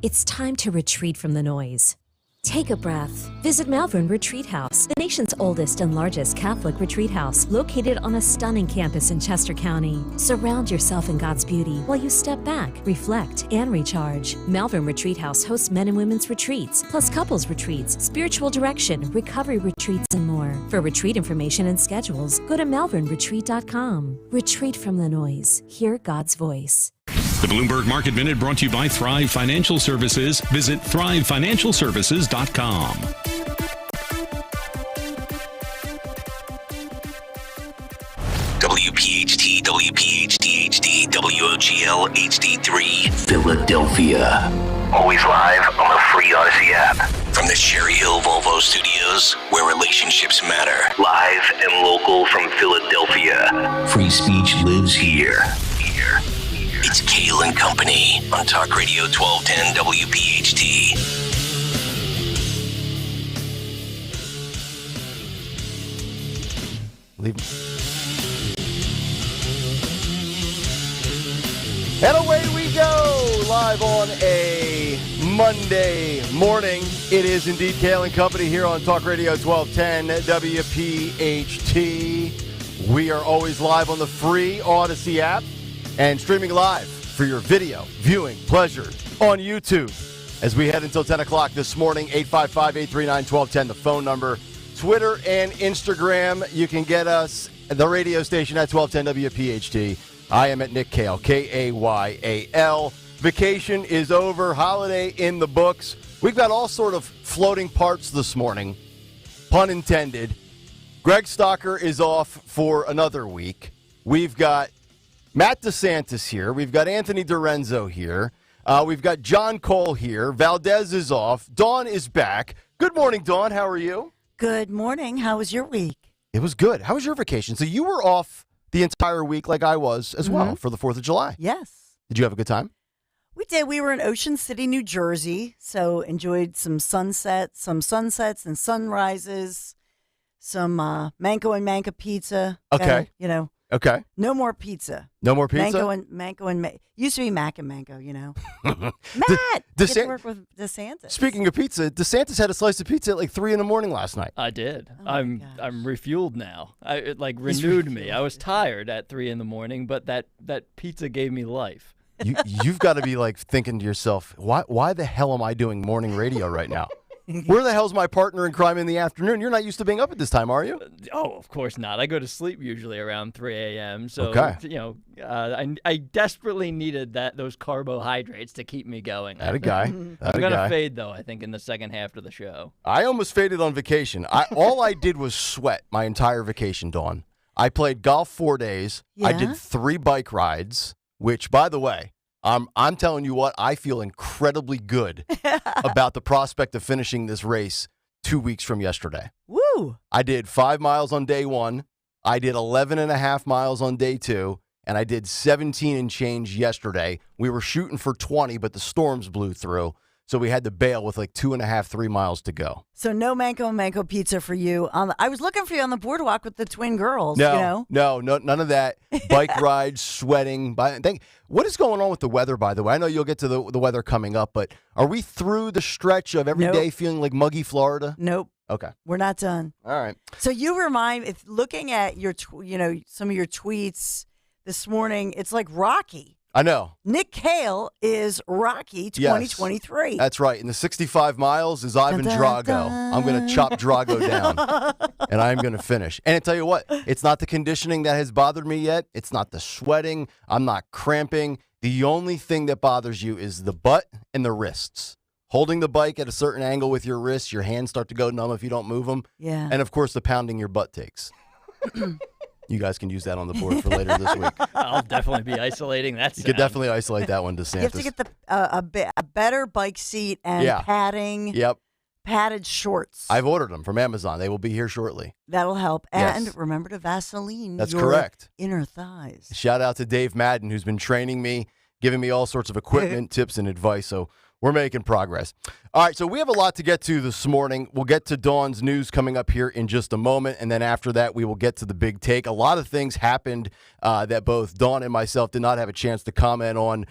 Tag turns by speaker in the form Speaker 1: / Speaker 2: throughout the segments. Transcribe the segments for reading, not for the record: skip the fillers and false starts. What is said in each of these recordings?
Speaker 1: It's time to retreat from the noise. Take a breath. Visit Malvern Retreat House, the nation's oldest and largest Catholic retreat house, located on a stunning campus in Chester County. Surround yourself in God's beauty while you step back, reflect, and recharge. Malvern Retreat House hosts men and women's retreats, plus couples retreats, spiritual direction, recovery retreats, and more. For retreat information and schedules, go to malvernretreat.com. Retreat from the noise. Hear God's voice.
Speaker 2: The Bloomberg Market Minute brought to you by Thrive Financial Services. Visit thrivefinancialservices.com.
Speaker 3: WPHT, WPHT-HD, WOGL HD3, Philadelphia. Always live on the free Odyssey app. From the Cherry Hill Volvo Studios, where relationships matter. Live and local from Philadelphia. Free speech lives here. It's Kayal Company on Talk Radio 1210 WPHT.
Speaker 4: And away we go, live on a Monday morning. It is indeed Kayal Company here on Talk Radio 1210 WPHT. We are always live on the free Odyssey app and streaming live for your video viewing pleasure on YouTube as we head until 10 o'clock this morning. 855-839-1210, the phone number. Twitter and Instagram, you can get us at the radio station at 1210 WPHT. I am at Nick Kayal, Kayal. Vacation is over, holiday in the books. We've got all sort of floating parts this morning, pun intended. Greg Stocker is off for another week. We've got Matt DeSantis here. We've got Anthony DiRenzo here. We've got John Cole here. Valdez is off. Dawn is back. Good morning, Dawn. How are you?
Speaker 5: Good morning. How was your week?
Speaker 4: It was good. How was your vacation? So you were off the entire week like I was as well for the 4th of July.
Speaker 5: Yes.
Speaker 4: Did you have a good time?
Speaker 5: We did. We were in Ocean City, New Jersey, so enjoyed some sunsets and sunrises, some Manco and Manca pizza.
Speaker 4: Okay. Okay.
Speaker 5: No more pizza.
Speaker 4: No more pizza?
Speaker 5: Manco and used to be Mac and Manco, Matt, get to work with DeSantis.
Speaker 4: Speaking of pizza, DeSantis had a slice of pizza at like 3 a.m. last night.
Speaker 6: I did.
Speaker 5: Oh
Speaker 6: I'm refueled now. It renewed me. I was tired at 3 a.m, but that pizza gave me life.
Speaker 4: You've got to be like thinking to yourself, why the hell am I doing morning radio right now? Where the hell's my partner in crime in the afternoon? You're not used to being up at this time, are you?
Speaker 6: Oh, of course not. I go to sleep usually around 3 a.m. So,
Speaker 4: okay.
Speaker 6: I desperately needed those carbohydrates to keep me going.
Speaker 4: That a guy.
Speaker 6: I'm going to fade, though, I think, in the second half of the show.
Speaker 4: I almost faded on vacation. All I did was sweat my entire vacation, Dawn. I played golf 4 days.
Speaker 5: Yeah?
Speaker 4: I did 3 bike rides, which, by the way, I'm telling you what, I feel incredibly good about the prospect of finishing this race 2 weeks from yesterday.
Speaker 5: Woo!
Speaker 4: I did 5 miles on day 1. I did 11 and a half miles on day 2. And I did 17 and change yesterday. We were shooting for 20, but the storms blew through. So we had to bail with like 2.5, 3 miles to go.
Speaker 5: So no Manco and Manco pizza for you. I was looking for you on the boardwalk with the twin girls.
Speaker 4: No, none of that. Bike rides, sweating. What is going on with the weather, by the way? I know you'll get to the weather coming up, but are we through the stretch of every day feeling like muggy Florida?
Speaker 5: Nope.
Speaker 4: Okay.
Speaker 5: We're not done.
Speaker 4: All right.
Speaker 5: So you if looking at your, some of your tweets this morning, it's like Rocky.
Speaker 4: I know.
Speaker 5: Nick Kayal is Rocky 2023.
Speaker 4: Yes, that's right. And the 65 miles is Ivan Drago. I'm going to chop Drago down, and I'm going to finish. And I tell you what, it's not the conditioning that has bothered me yet. It's not the sweating. I'm not cramping. The only thing that bothers you is the butt and the wrists. Holding the bike at a certain angle with your wrists, your hands start to go numb if you don't move them.
Speaker 5: Yeah.
Speaker 4: And, of course, the pounding your butt takes. You guys can use that on the board for later this week.
Speaker 6: I'll definitely be isolating that.
Speaker 4: You could definitely isolate that one, DeSantis.
Speaker 5: You have to get a better bike seat and padding.
Speaker 4: Yep.
Speaker 5: Padded shorts.
Speaker 4: I've ordered them from Amazon. They will be here shortly.
Speaker 5: That'll help.
Speaker 4: Yes.
Speaker 5: And remember to Vaseline
Speaker 4: That's
Speaker 5: your
Speaker 4: correct.
Speaker 5: inner thighs.
Speaker 4: Shout out to Dave Madden, who's been training me, giving me all sorts of equipment, tips, and advice. So We're making progress. All right, so we have a lot to get to this morning. We'll get to Dawn's news coming up here in just a moment, and then after that, we will get to the big take. A lot of things happened that both Dawn and myself did not have a chance to comment on,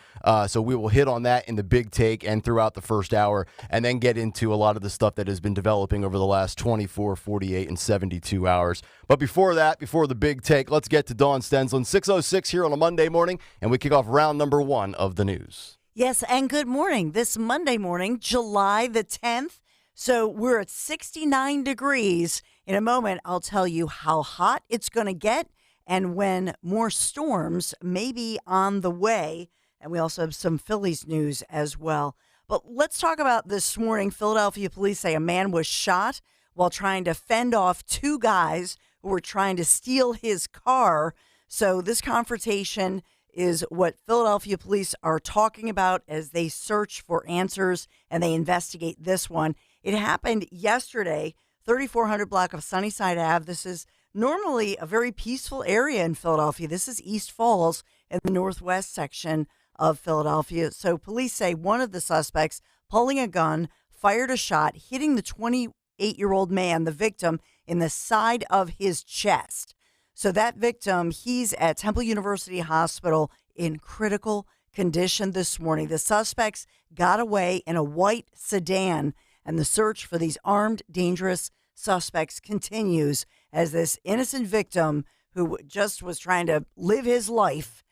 Speaker 4: so we will hit on that in the big take and throughout the first hour, and then get into a lot of the stuff that has been developing over the last 24, 48, and 72 hours. But before that, before the big take, let's get to Dawn Stensland, 6:06 here on a Monday morning, and we kick off round number 1 of the news.
Speaker 5: Yes, and good morning. This Monday morning, July the 10th. So we're at 69 degrees. In a moment, I'll tell you how hot it's going to get and when more storms may be on the way. And we also have some Phillies news as well. But let's talk about this morning. Philadelphia police say a man was shot while trying to fend off 2 guys who were trying to steal his car. So this confrontation is what Philadelphia police are talking about as they search for answers and they investigate this one. It happened yesterday, 3400 block of Sunnyside Ave. This is normally a very peaceful area in Philadelphia. This is East Falls in the northwest section of Philadelphia. So police say one of the suspects pulling a gun fired a shot, hitting the 28-year-old man, the victim, in the side of his chest. So that victim, he's at Temple University Hospital in critical condition this morning. The suspects got away in a white sedan, and the search for these armed, dangerous suspects continues as this innocent victim who just was trying to live his life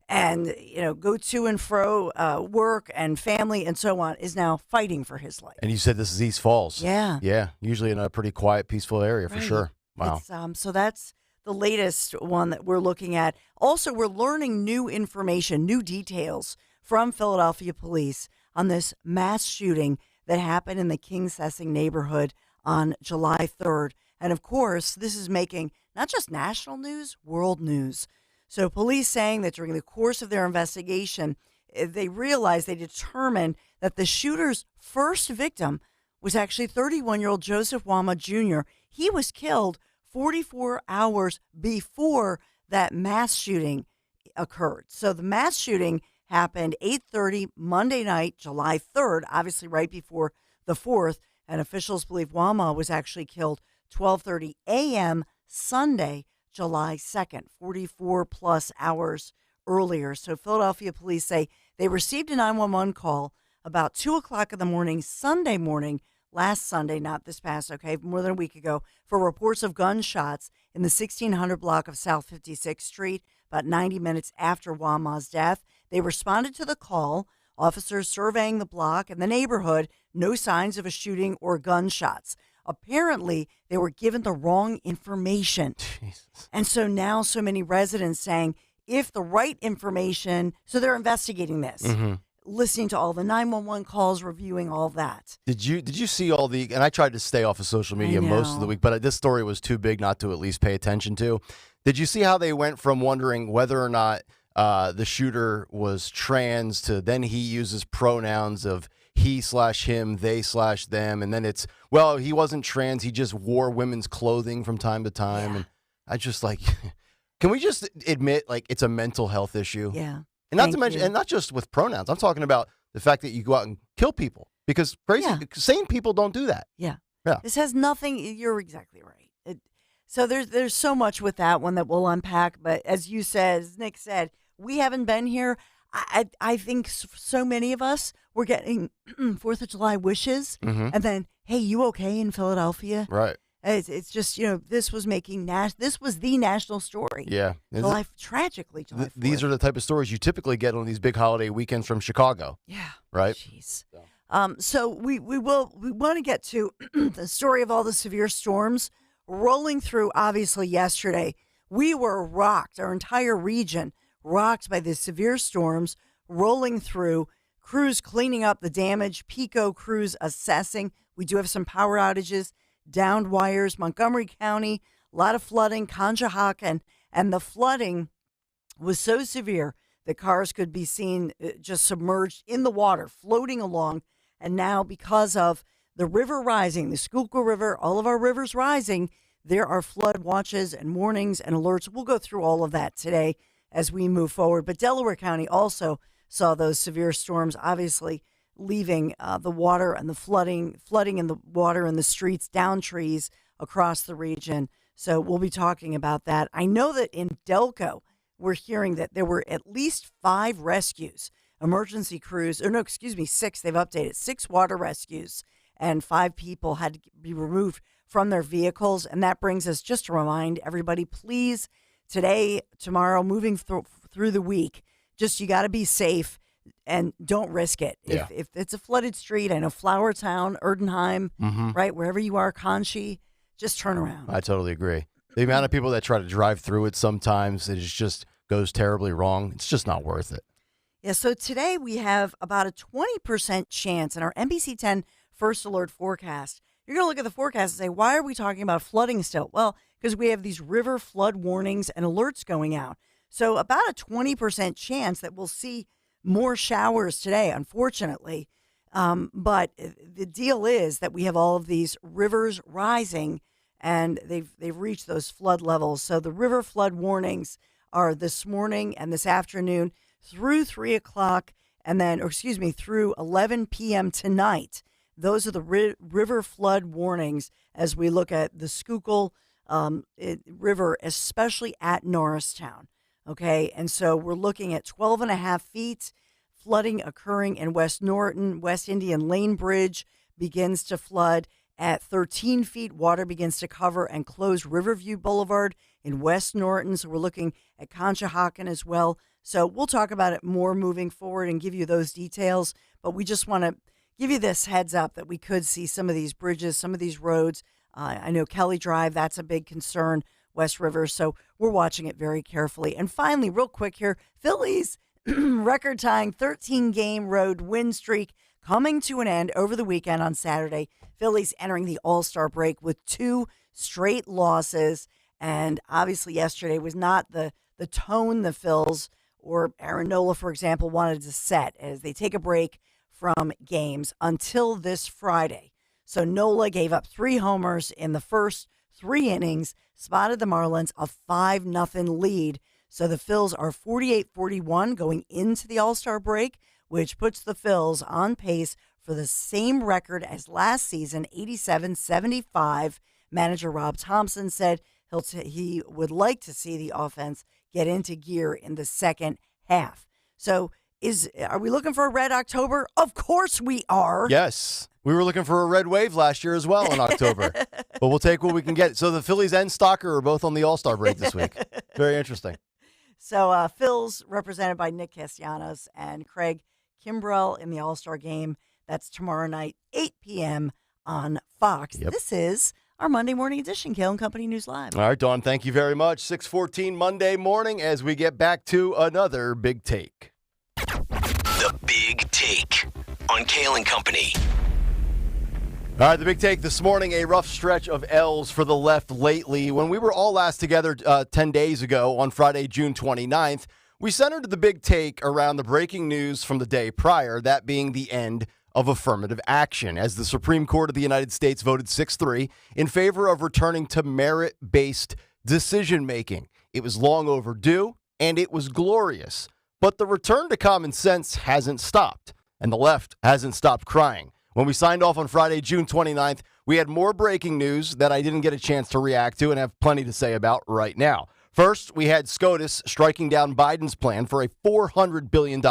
Speaker 5: and, go to and fro, work and family and so on, is now fighting for his life.
Speaker 4: And you said this is East Falls.
Speaker 5: Yeah.
Speaker 4: Yeah, usually in a pretty quiet, peaceful area for sure. Wow.
Speaker 5: So that's the latest one that we're looking at. Also, we're learning new information, new details from Philadelphia police on this mass shooting that happened in the King Sessing neighborhood on July 3rd. And of course, this is making not just national news, world news. So police saying that during the course of their investigation, they determined that the shooter's first victim was actually 31-year-old Joseph Wama Jr. He was killed 44 hours before that mass shooting occurred. So the mass shooting happened 8:30 Monday night, July 3rd, obviously right before the 4th, and officials believe Wama was actually killed 12:30 a.m. Sunday, July 2nd, 44 plus hours earlier. So Philadelphia police say they received a 911 call about 2 o'clock in the morning, Sunday morning, last Sunday, not this past, more than a week ago, for reports of gunshots in the 1600 block of South 56th Street, about 90 minutes after Wama's death. They responded to the call, officers surveying the block and the neighborhood, no signs of a shooting or gunshots. Apparently, they were given the wrong information.
Speaker 4: Jesus.
Speaker 5: And so now so many residents saying, if the right information, so they're investigating this.
Speaker 4: Mm-hmm.
Speaker 5: Listening to all the 911 calls, reviewing all that.
Speaker 4: Did you see all the, and I tried to stay off of social media most of the week, but this story was too big not to at least pay attention to. Did you see how they went from wondering whether or not the shooter was trans to then he uses pronouns of he/him, they/them, and then it's, well, he wasn't trans, he just wore women's clothing from time to time. Yeah. And I just can we just admit it's a mental health issue?
Speaker 5: Yeah.
Speaker 4: And not to mention, and not just with pronouns. I'm talking about the fact that you go out and kill people because sane people don't do that.
Speaker 5: Yeah.
Speaker 4: Yeah.
Speaker 5: This has nothing. You're exactly right. So there's so much with that one that we'll unpack. But as you said, as Nick said, we haven't been here. I think so many of us were getting 4th of July wishes, and then, hey, you okay in Philadelphia?
Speaker 4: Right.
Speaker 5: It's just, this was this was the national story.
Speaker 4: Yeah.
Speaker 5: Tragically, July 4th.
Speaker 4: These are the type of stories you typically get on these big holiday weekends from Chicago.
Speaker 5: Yeah.
Speaker 4: Right?
Speaker 5: Jeez. So we want to get to the story of all the severe storms rolling through, obviously, yesterday. We were rocked, our entire region rocked by the severe storms rolling through, crews cleaning up the damage, PICO crews assessing. We do have some power outages, downed wires, Montgomery County, a lot of flooding, Conshohocken, and the flooding was so severe that cars could be seen just submerged in the water, floating along. And now because of the river rising, the Schuylkill River, all of our rivers rising, there are flood watches and warnings and alerts. We'll go through all of that today as we move forward. But Delaware County also saw those severe storms, obviously leaving the water and the flooding in the water in the streets, down trees across the region. So we'll be talking about that. I know that in Delco, we're hearing that there were at least 5 rescues, emergency crews, 6. They've updated 6 water rescues, and 5 people had to be removed from their vehicles. And that brings us, just to remind everybody, please, today, tomorrow, moving through the week, just you got to be safe and don't risk it.
Speaker 4: Yeah.
Speaker 5: If it's a flooded street, I know Flower Town, Erdenheim, right, wherever you are, Conchi, just turn around.
Speaker 4: I totally agree. The amount of people that try to drive through it sometimes, it just goes terribly wrong. It's just not worth it.
Speaker 5: Yeah, so today we have about a 20% chance in our NBC 10 First Alert forecast. You're going to look at the forecast and say, why are we talking about flooding still? Well, because we have these river flood warnings and alerts going out. So about a 20% chance that we'll see more showers today, unfortunately. But the deal is that we have all of these rivers rising, and they've reached those flood levels. So the river flood warnings are this morning and this afternoon through 3 o'clock, and then, through 11 p.m. tonight. Those are the river flood warnings as we look at the Schuylkill River, especially at Norristown. Okay, and so we're looking at 12.5 feet, flooding occurring in West Norton. West Indian Lane Bridge begins to flood at 13 feet. Water begins to cover and close Riverview Boulevard in West Norton. So we're looking at Conshohocken as well. So we'll talk about it more moving forward and give you those details. But we just want to give you this heads up that we could see some of these bridges, some of these roads. I know Kelly Drive, that's a big concern. West River. So we're watching it very carefully. And finally, real quick here, Phillies record-tying 13-game road win streak coming to an end over the weekend on Saturday. Phillies entering the All-Star break with 2 straight losses. And obviously yesterday was not the tone the Phils or Aaron Nola, for example, wanted to set as they take a break from games until this Friday. So Nola gave up 3 homers in the first 3 innings, spotted the Marlins a 5-0 lead. So the Phils are 48-41 going into the All-Star break, which puts the Phils on pace for the same record as last season, 87-75. Manager Rob Thompson said he would like to see the offense get into gear in the second half. So are we looking for a red October? Of course we are.
Speaker 4: Yes. We were looking for a red wave last year as well in October. But we'll take what we can get. So the Phillies and Stalker are both on the All-Star break this week. Very interesting.
Speaker 5: So Phil's represented by Nick Castellanos and Craig Kimbrell in the All-Star game. That's tomorrow night, 8 p.m. on Fox.
Speaker 4: Yep.
Speaker 5: This is our Monday morning edition, Kayal Company News Live.
Speaker 4: All right, Dawn, thank you very much. 6:14 Monday morning as we get back to another Big Take.
Speaker 3: The Big Take on Kayal Company.
Speaker 4: All right, the Big Take this morning, a rough stretch of L's for the left lately. When we were all last together 10 days ago on Friday, June 29th, we centered the Big Take around the breaking news from the day prior, that being the end of affirmative action, as the Supreme Court of the United States voted 6-3 in favor of returning to merit-based decision-making. It was long overdue, and it was glorious. But the return to common sense hasn't stopped, and the left hasn't stopped crying. When we signed off on Friday, June 29th, we had more breaking news that I didn't get a chance to react to and have plenty to say about right now. First, we had SCOTUS striking down Biden's plan for a $400 billion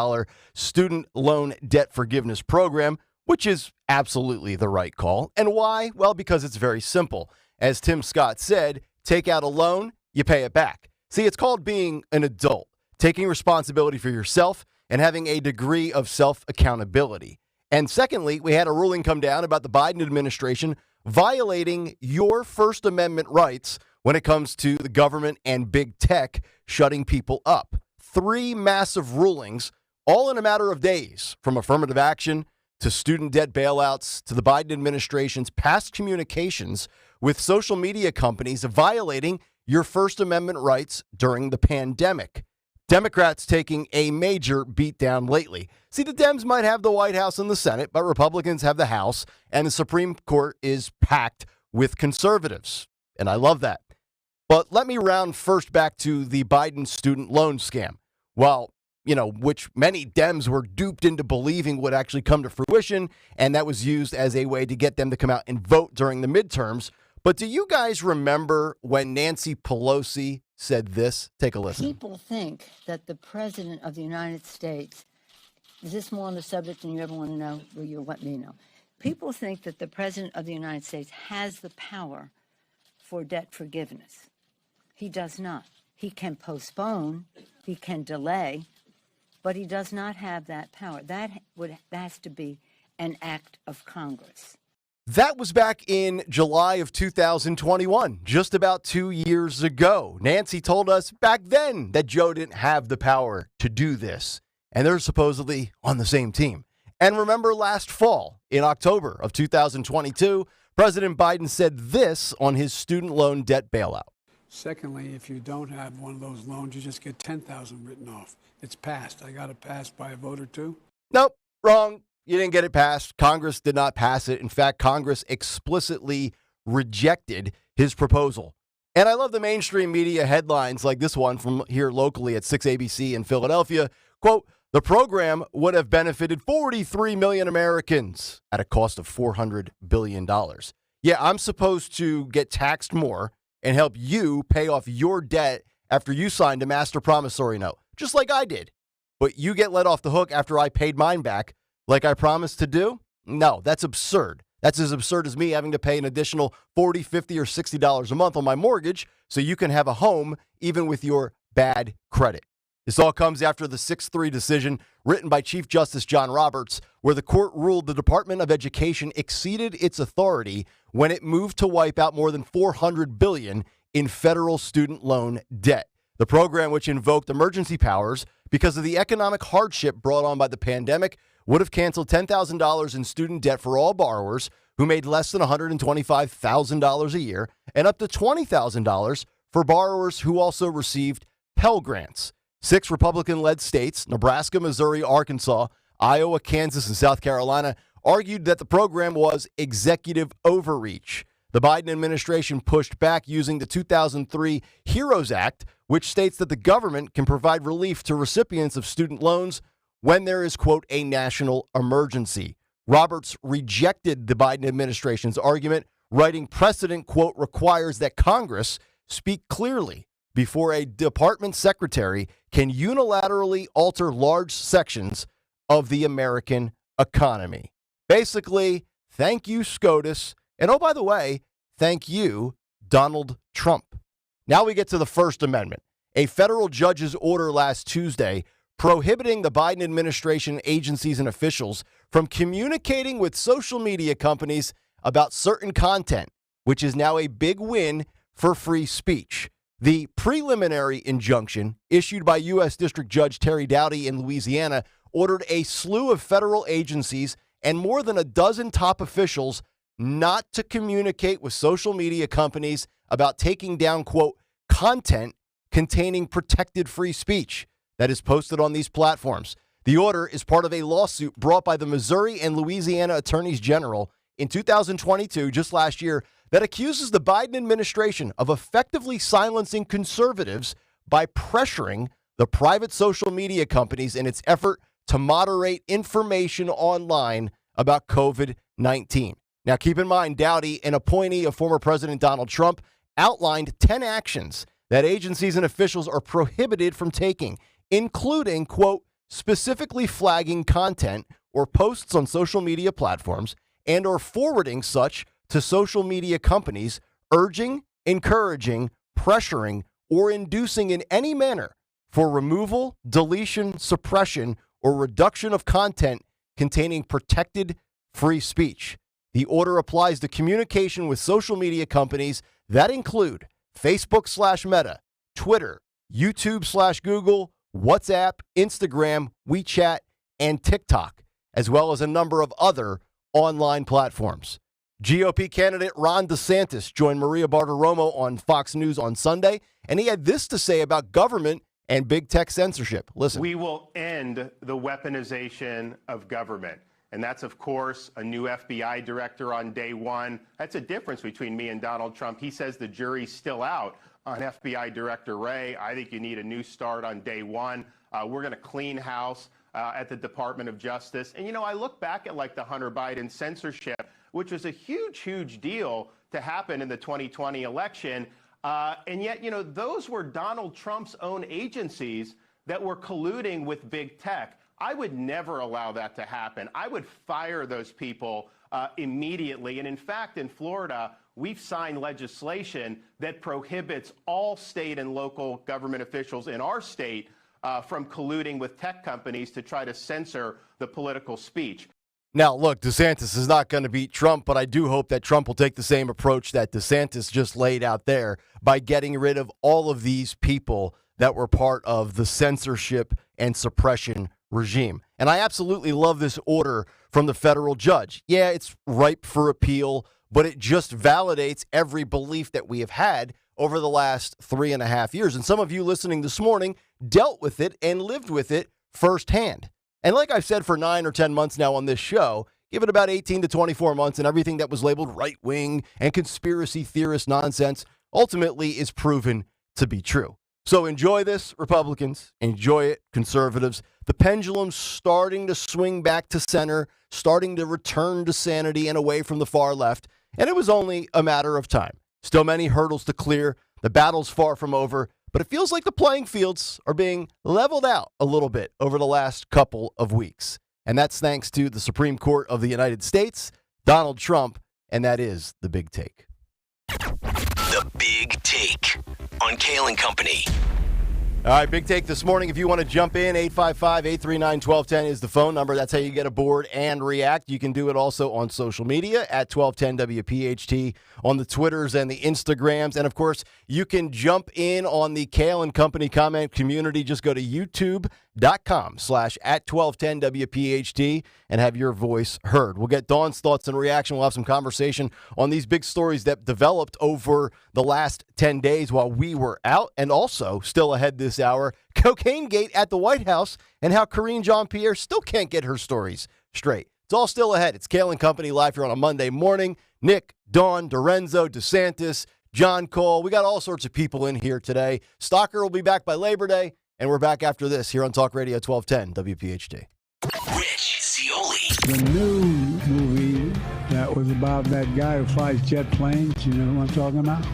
Speaker 4: student loan debt forgiveness program, which is absolutely the right call. And why? Well, because it's very simple. As Tim Scott said, take out a loan, you pay it back. See, it's called being an adult, taking responsibility for yourself and having a degree of self-accountability. And secondly, we had a ruling come down about the Biden administration violating your First Amendment rights when it comes to the government and big tech shutting people up. 3 massive rulings, all in a matter of days, from affirmative action to student debt bailouts to the Biden administration's past communications with social media companies violating your First Amendment rights during the pandemic. Democrats taking a major beatdown lately. See, the Dems might have the White House and the Senate, but Republicans have the House, and the Supreme Court is packed with conservatives. And I love that. But let me round first back to the Biden student loan scam. While, which many Dems were duped into believing would actually come to fruition, and that was used as a way to get them to come out and vote during the midterms. But do you guys remember when Nancy Pelosi said this? Take a listen.
Speaker 7: People think that the President of the United States, is this more on the subject than you ever want to know? Well, you'll let me know. People think that the President of the United States has the power for debt forgiveness. He does not. He can postpone, he can delay, but he does not have that power. That has to be an act of Congress.
Speaker 4: That was back in July of 2021, just about 2 years ago. Nancy told us back then that Joe didn't have the power to do this, and they're supposedly on the same team. And remember last fall, in October of 2022, President Biden said this on his student loan debt bailout.
Speaker 8: Secondly, if you don't have one of those loans, you just get $10,000 written off. It's passed. I got it passed by a vote or two.
Speaker 4: Nope, wrong. You didn't get it passed. Congress did not pass it. In fact, Congress explicitly rejected his proposal. And I love the mainstream media headlines like this one from here locally at 6ABC in Philadelphia. Quote, the program would have benefited 43 million Americans at a cost of $400 billion. Yeah, I'm supposed to get taxed more and help you pay off your debt after you signed a master promissory note, just like I did. But you get let off the hook after I paid mine back like I promised to do? No, that's absurd. That's as absurd as me having to pay an additional $40, $50, or $60 a month on my mortgage so you can have a home even with your bad credit. This all comes after the 6-3 decision written by Chief Justice John Roberts, where the court ruled the Department of Education exceeded its authority when it moved to wipe out more than $400 billion in federal student loan debt. The program, which invoked emergency powers because of the economic hardship brought on by the pandemic, would have canceled $10,000 in student debt for all borrowers who made less than $125,000 a year and up to $20,000 for borrowers who also received Pell Grants. 6 Republican-led states, Nebraska, Missouri, Arkansas, Iowa, Kansas, and South Carolina, argued that the program was executive overreach. The Biden administration pushed back using the 2003 HEROES Act, which states that the government can provide relief to recipients of student loans when there is, quote, a national emergency. Roberts rejected the Biden administration's argument, writing precedent, quote, requires that Congress speak clearly before a department secretary can unilaterally alter large sections of the American economy. Basically, thank you, SCOTUS. And oh, by the way, thank you, Donald Trump. Now we get to the First Amendment. A federal judge's order last Tuesday prohibiting the Biden administration agencies and officials from communicating with social media companies about certain content, which is now a big win for free speech. The preliminary injunction issued by U.S. District Judge Terry Doughty in Louisiana ordered a slew of federal agencies and more than a dozen top officials not to communicate with social media companies about taking down, quote, content containing protected free speech that is posted on these platforms. The order is part of a lawsuit brought by the Missouri and Louisiana attorneys general in 2022, just last year, that accuses the Biden administration of effectively silencing conservatives by pressuring the private social media companies in its effort to moderate information online about COVID-19. Now, keep in mind, Doughty, an appointee of former President Donald Trump, outlined 10 actions that agencies and officials are prohibited from taking, including, quote, specifically flagging content or posts on social media platforms and or forwarding such to social media companies, urging, encouraging, pressuring, or inducing in any manner for removal, deletion, suppression, or reduction of content containing protected free speech. The order applies to communication with social media companies that include Facebook/Meta, Twitter, YouTube/Google, WhatsApp, Instagram, WeChat, and TikTok, as well as a number of other online platforms. GOP candidate Ron DeSantis joined Maria Bartiromo on Fox News on Sunday, and he had this to say about government and big tech censorship. Listen.
Speaker 9: We will end the weaponization of government. And that's, of course, a new FBI director on day one. That's a difference between me and Donald Trump. He says the jury's still out on FBI Director Wray. I think you need a new start on day one. We're going to clean house at the Department of Justice. And, I look back at like the Hunter Biden censorship, which was a huge, huge deal to happen in the 2020 election. And yet, those were Donald Trump's own agencies that were colluding with big tech. I would never allow that to happen. I would fire those people immediately. And in fact, in Florida, we've signed legislation that prohibits all state and local government officials in our state from colluding with tech companies to try to censor the political speech.
Speaker 4: Now, look, DeSantis is not going to beat Trump, but I do hope that Trump will take the same approach that DeSantis just laid out there by getting rid of all of these people that were part of the censorship and suppression regime. And I absolutely love this order from the federal judge. Yeah, it's ripe for appeal, but it just validates every belief that we have had over the last 3.5 years. And some of you listening this morning dealt with it and lived with it firsthand. And like I've said for 9 or 10 months now on this show, give it about 18 to 24 months and everything that was labeled right-wing and conspiracy theorist nonsense ultimately is proven to be true. So enjoy this, Republicans. Enjoy it, conservatives. The pendulum's starting to swing back to center, starting to return to sanity and away from the far left. And it was only a matter of time. Still many hurdles to clear. The battle's far from over. But it feels like the playing fields are being leveled out a little bit over the last couple of weeks. And that's thanks to the Supreme Court of the United States, Donald Trump, and that is the big take.
Speaker 3: The Big Take on Kayal Company.
Speaker 4: All right, big take this morning. If you want to jump in, 855-839-1210 is the phone number. That's how you get aboard and react. You can do it also on social media at 1210 WPHT on the Twitters and the Instagrams. And, of course, you can jump in on the Kayal Company comment community. Just go to youtube.com/@1210 WPHT and have your voice heard. We'll get Dawn's thoughts and reaction. We'll have some conversation on these big stories that developed over the last 10 days while we were out, and also still ahead this hour, Cocaine Gate at the White House and how Karine Jean-Pierre still can't get her stories straight. It's all still ahead. It's Kayal Company live here on a Monday morning. Nick, Dawn, Dorenzo, DeSantis, John Cole. We got all sorts of people in here today. Stalker will be back by Labor Day, and we're back after this here on Talk Radio 1210 WPHT.
Speaker 3: Rich Zioli.
Speaker 8: The new movie that was about that guy who flies jet planes, you know who I'm talking about?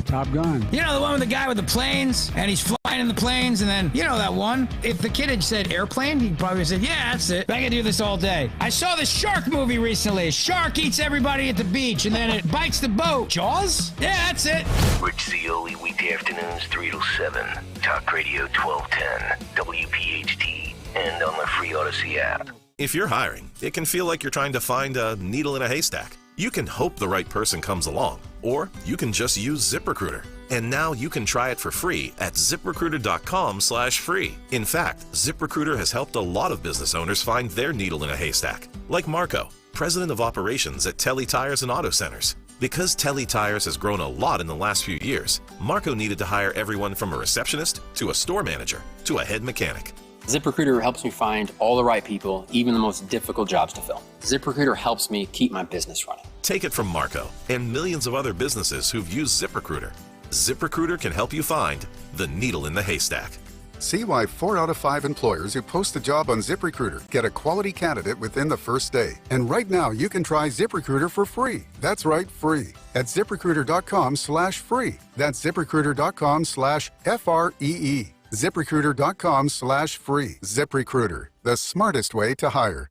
Speaker 8: Top Gun.
Speaker 10: You know, the one with the guy with the planes, and he's flying in the planes, and then, you know that one? If the kid had said airplane, he'd probably said, yeah, that's it. I can do this all day. I saw this shark movie recently. A shark eats everybody at the beach, and then it bites the boat. Jaws? Yeah, that's it.
Speaker 3: Rich Zioli, weekday afternoons, 3 to 7. Talk Radio 1210, WPHT, and on the free Odyssey app.
Speaker 11: If you're hiring, it can feel like you're trying to find a needle in a haystack. You can hope the right person comes along, or you can just use ZipRecruiter. And now you can try it for free at ZipRecruiter.com/free. In fact, ZipRecruiter has helped a lot of business owners find their needle in a haystack, like Marco, president of operations at Telly Tires and Auto Centers. Because Telly Tires has grown a lot in the last few years, Marco needed to hire everyone from a receptionist to a store manager to a head mechanic.
Speaker 12: ZipRecruiter helps me find all the right people, even the most difficult jobs to fill. ZipRecruiter helps me keep my business running.
Speaker 11: Take it from Marco and millions of other businesses who've used ZipRecruiter. ZipRecruiter can help you find the needle in the haystack.
Speaker 13: See why 4 out of 5 employers who post a job on ZipRecruiter get a quality candidate within the first day. And right now, you can try ZipRecruiter for free. That's right, free. At ZipRecruiter.com/free. That's ZipRecruiter.com/FREE. ZipRecruiter.com/free. ZipRecruiter, the smartest way to hire.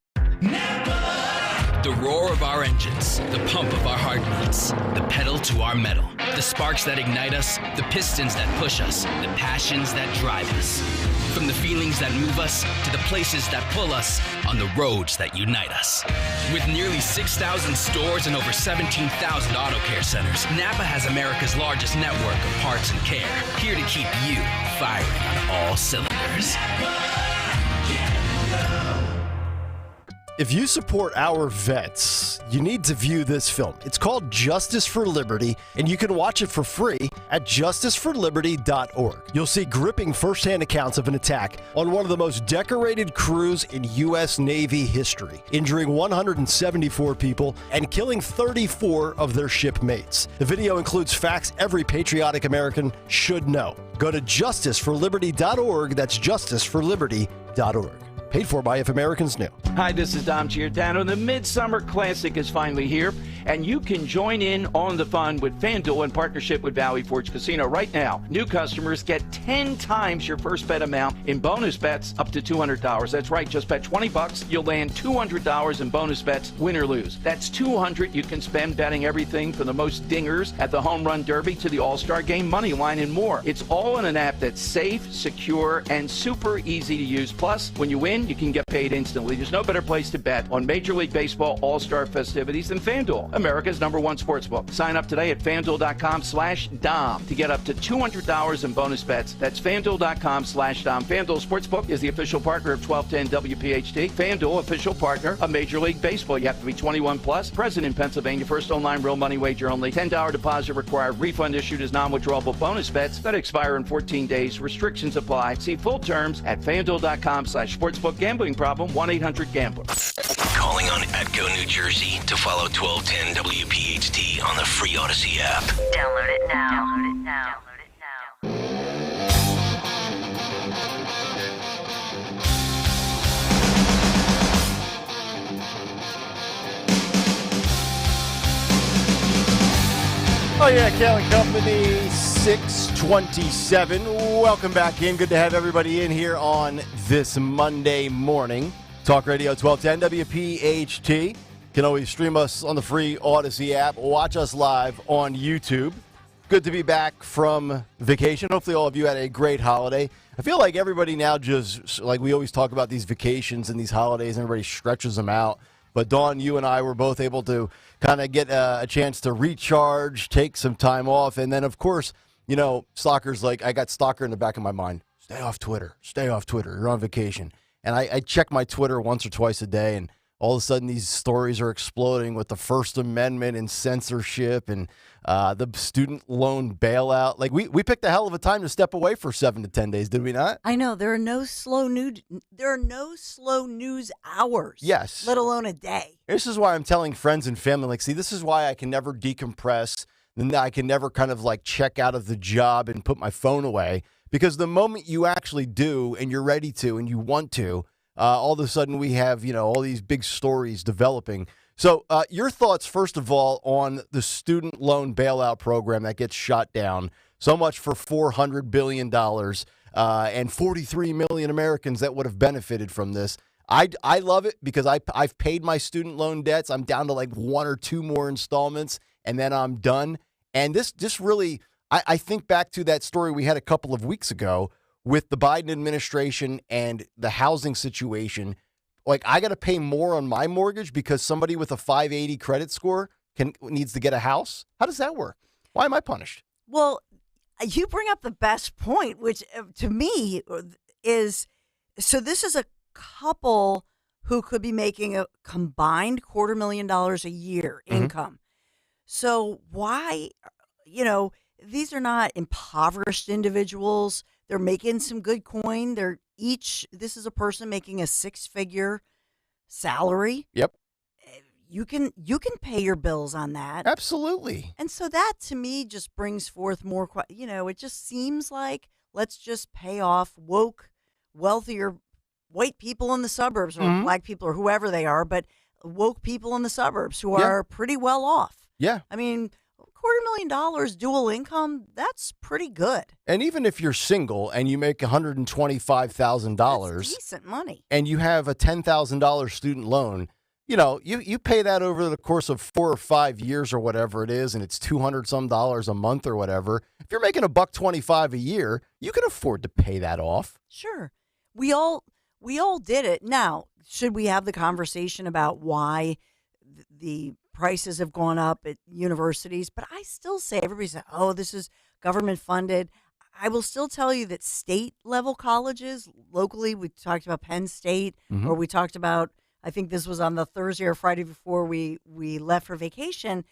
Speaker 14: The roar of our engines, the pump of our heartbeats, the pedal to our metal, the sparks that ignite us, the pistons that push us, the passions that drive us. From the feelings that move us to the places that pull us on the roads that unite us. With nearly 6,000 stores and over 17,000 auto care centers, Napa has America's largest network of parts and care, here to keep you firing on all cylinders.
Speaker 4: If you support our vets, you need to view this film. It's called Justice for Liberty, and you can watch it for free at justiceforliberty.org. You'll see gripping firsthand accounts of an attack on one of the most decorated crews in U.S. Navy history, injuring 174 people and killing 34 of their shipmates. The video includes facts every patriotic American should know. Go to justiceforliberty.org. That's justiceforliberty.org. Paid for by If Americans Knew.
Speaker 15: Hi, this is Dom Giordano. The Midsummer Classic is finally here, and you can join in on the fun with FanDuel in partnership with Valley Forge Casino. Right now, new customers get 10 times your first bet amount in bonus bets up to $200. That's right, just bet $20. You'll land $200 in bonus bets, win or lose. That's $200 you can spend betting everything from the most dingers at the Home Run Derby to the All-Star Game money line and more. It's all in an app that's safe, secure, and super easy to use. Plus, when you win, you can get paid instantly. There's no better place to bet on Major League Baseball All-Star festivities than FanDuel, America's #1 sportsbook. Sign up today at FanDuel.com/Dom to get up to $200 in bonus bets. That's FanDuel.com/Dom. FanDuel Sportsbook is the official partner of 1210 WPHT. FanDuel, official partner of Major League Baseball. You have to be 21 plus. Present in Pennsylvania. First online real money wager only. $10 deposit required. Refund issued as non-withdrawable bonus bets that expire in 14 days. Restrictions apply. See full terms at FanDuel.com/sportsbook. Gambling problem, 1-800-GAMBLER.
Speaker 3: Calling on Atco, New Jersey to follow 1210 WPHT on the free Odyssey app.
Speaker 16: Download it now.
Speaker 4: Oh yeah, Kayal Company, 627. Welcome back in. Good to have everybody in here on this Monday morning. Talk Radio 1210 WPHT. You can always stream us on the free Odyssey app. Watch us live on YouTube. Good to be back from vacation. Hopefully all of you had a great holiday. I feel like everybody now just, like we always talk about these vacations and these holidays, and everybody stretches them out. But Dawn, you and I were both able to kind of get a chance to recharge, take some time off. And then, of course, you know, stalkers, like I got stalker in the back of my mind. Stay off Twitter. Stay off Twitter. You're on vacation. And I check my Twitter once or twice a day, and all of a sudden these stories are exploding with the First Amendment and censorship and the student loan bailout. Like we picked a hell of a time to step away for 7 to 10 days, did we not?
Speaker 5: I know there are no slow news hours.
Speaker 4: Yes.
Speaker 5: Let alone a day.
Speaker 4: This is why I'm telling friends and family, like, see, this is why I can never decompress. Then I can never kind of like check out of the job and put my phone away, because the moment you actually do and you're ready to and you want to, all of a sudden we have, you know, all these big stories developing. So your thoughts, first of all, on the student loan bailout program that gets shot down. So much for $400 billion and 43 million Americans that would have benefited from this. I love it because I've paid my student loan debts. I'm down to like 1 or 2 more installments, and then I'm done. And this really, I think back to that story we had a couple of weeks ago with the Biden administration and the housing situation. Like, I got to pay more on my mortgage because somebody with a 580 credit score needs to get a house. How does that work? Why am I punished?
Speaker 5: Well, you bring up the best point, which to me is, so this is a couple who could be making a combined $250,000 a year income. So why, you know, these are not impoverished individuals. They're making some good coin. This is a person making a 6-figure salary.
Speaker 4: Yep.
Speaker 5: You can pay your bills on that.
Speaker 4: Absolutely.
Speaker 5: And so that to me just brings forth more, you know, it just seems like let's just pay off woke, wealthier white people in the suburbs, or black people, or whoever they are, but woke people in the suburbs who are pretty well off.
Speaker 4: Yeah.
Speaker 5: I mean, $250,000 dual income, that's pretty good.
Speaker 4: And even if you're single and you make $125,000,
Speaker 5: that's decent money,
Speaker 4: and you have a $10,000 student loan, you know, you pay that over the course of 4 or 5 years or whatever it is, and it's $200 some a month or whatever. If you're making $125 a year, you can afford to pay that off.
Speaker 5: Sure. We all did it. Now, should we have the conversation about why the prices have gone up at universities? But I still say, everybody says, oh, this is government funded. I will still tell you that state level colleges locally, we talked about Penn State, or we talked about I think this was on the Thursday or Friday before we left for vacation.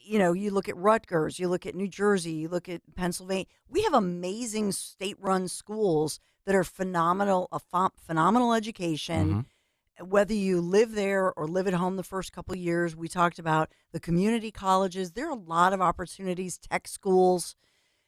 Speaker 5: You know, you look at Rutgers, you look at New Jersey, you look at Pennsylvania. We have amazing state-run schools that are phenomenal, phenomenal education. Whether you live there or live at home the first couple of years, we talked about the community colleges. There are a lot of opportunities, tech schools.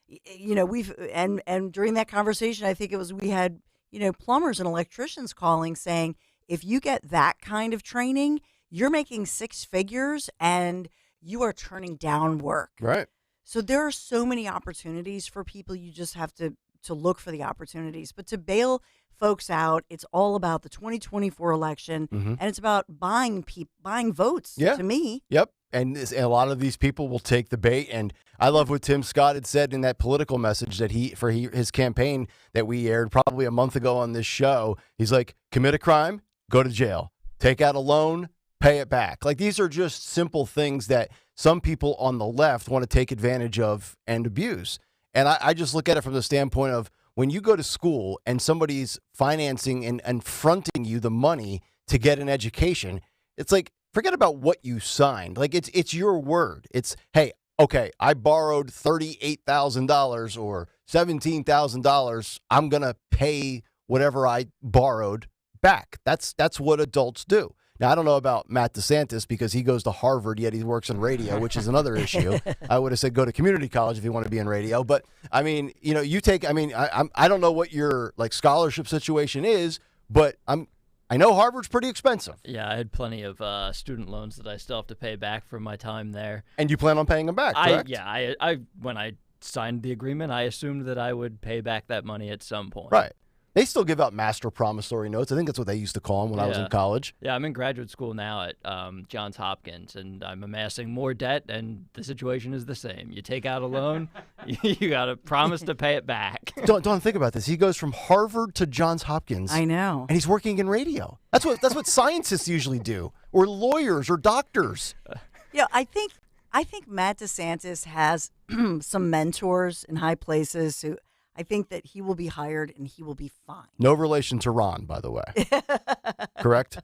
Speaker 5: You know, and during that conversation, I think we had, you know, plumbers and electricians calling saying, if you get that kind of training, you're making six figures and you are turning down work.
Speaker 4: Right.
Speaker 5: So there are so many opportunities for people. You just have to look for the opportunities. But to bail folks out, it's all about the 2024 election, and it's about buying votes.
Speaker 4: Yeah.
Speaker 5: To me.
Speaker 4: Yep. And a lot of these people will take the bait. And I love what Tim Scott had said in that political message that his campaign that we aired probably a month ago on this show. He's like, commit a crime, go to jail. Take out a loan, pay it back. Like, these are just simple things that some people on the left want to take advantage of and abuse. And I just look at it from the standpoint of, when you go to school and somebody's financing and fronting you the money to get an education, it's like, forget about what you signed. Like, it's your word. It's, hey, okay, I borrowed $38,000 or $17,000. I'm going to pay whatever I borrowed back. That's what adults do. Now, I don't know about Matt DeSantis because he goes to Harvard, yet he works in radio, which is another issue. I would have said go to community college if you want to be in radio. But, I mean, you know, I don't know what your, like, scholarship situation is, but I know Harvard's pretty expensive.
Speaker 6: Yeah, I had plenty of student loans that I still have to pay back from my time there.
Speaker 4: And you plan on paying them back, correct?
Speaker 6: I when I signed the agreement, I assumed that I would pay back that money at some point.
Speaker 4: Right. They still give out master promissory notes. I think that's what they used to call them when I was in college.
Speaker 6: Yeah, I'm in graduate school now at Johns Hopkins, and I'm amassing more debt, and the situation is the same. You take out a loan, you got to promise to pay it back.
Speaker 4: Don't think about this. He goes from Harvard to Johns Hopkins.
Speaker 5: I know.
Speaker 4: And he's working in radio. That's what scientists usually do, or lawyers or doctors.
Speaker 5: Yeah, I think Matt DeSantis has some mentors in high places who I think that he will be hired and he will be fine.
Speaker 4: No relation to Ron, by the way. Correct?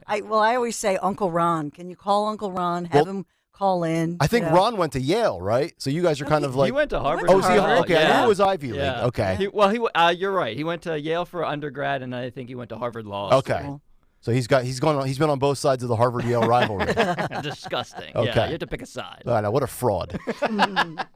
Speaker 5: I always say Uncle Ron. Can you call Uncle Ron? Have him call in.
Speaker 4: I think Ron went to Yale, right? So you guys are kind of like...
Speaker 6: He went to Harvard.
Speaker 4: Oh, okay.
Speaker 6: Yeah.
Speaker 4: I knew it was Ivy League. Okay.
Speaker 6: You're right. He went to Yale for undergrad, and I think he went to Harvard Law School.
Speaker 4: Okay. So he's been on both sides of the Harvard-Yale rivalry.
Speaker 6: Disgusting.
Speaker 4: Okay.
Speaker 6: Yeah, you have to pick a side.
Speaker 4: I know, what a fraud.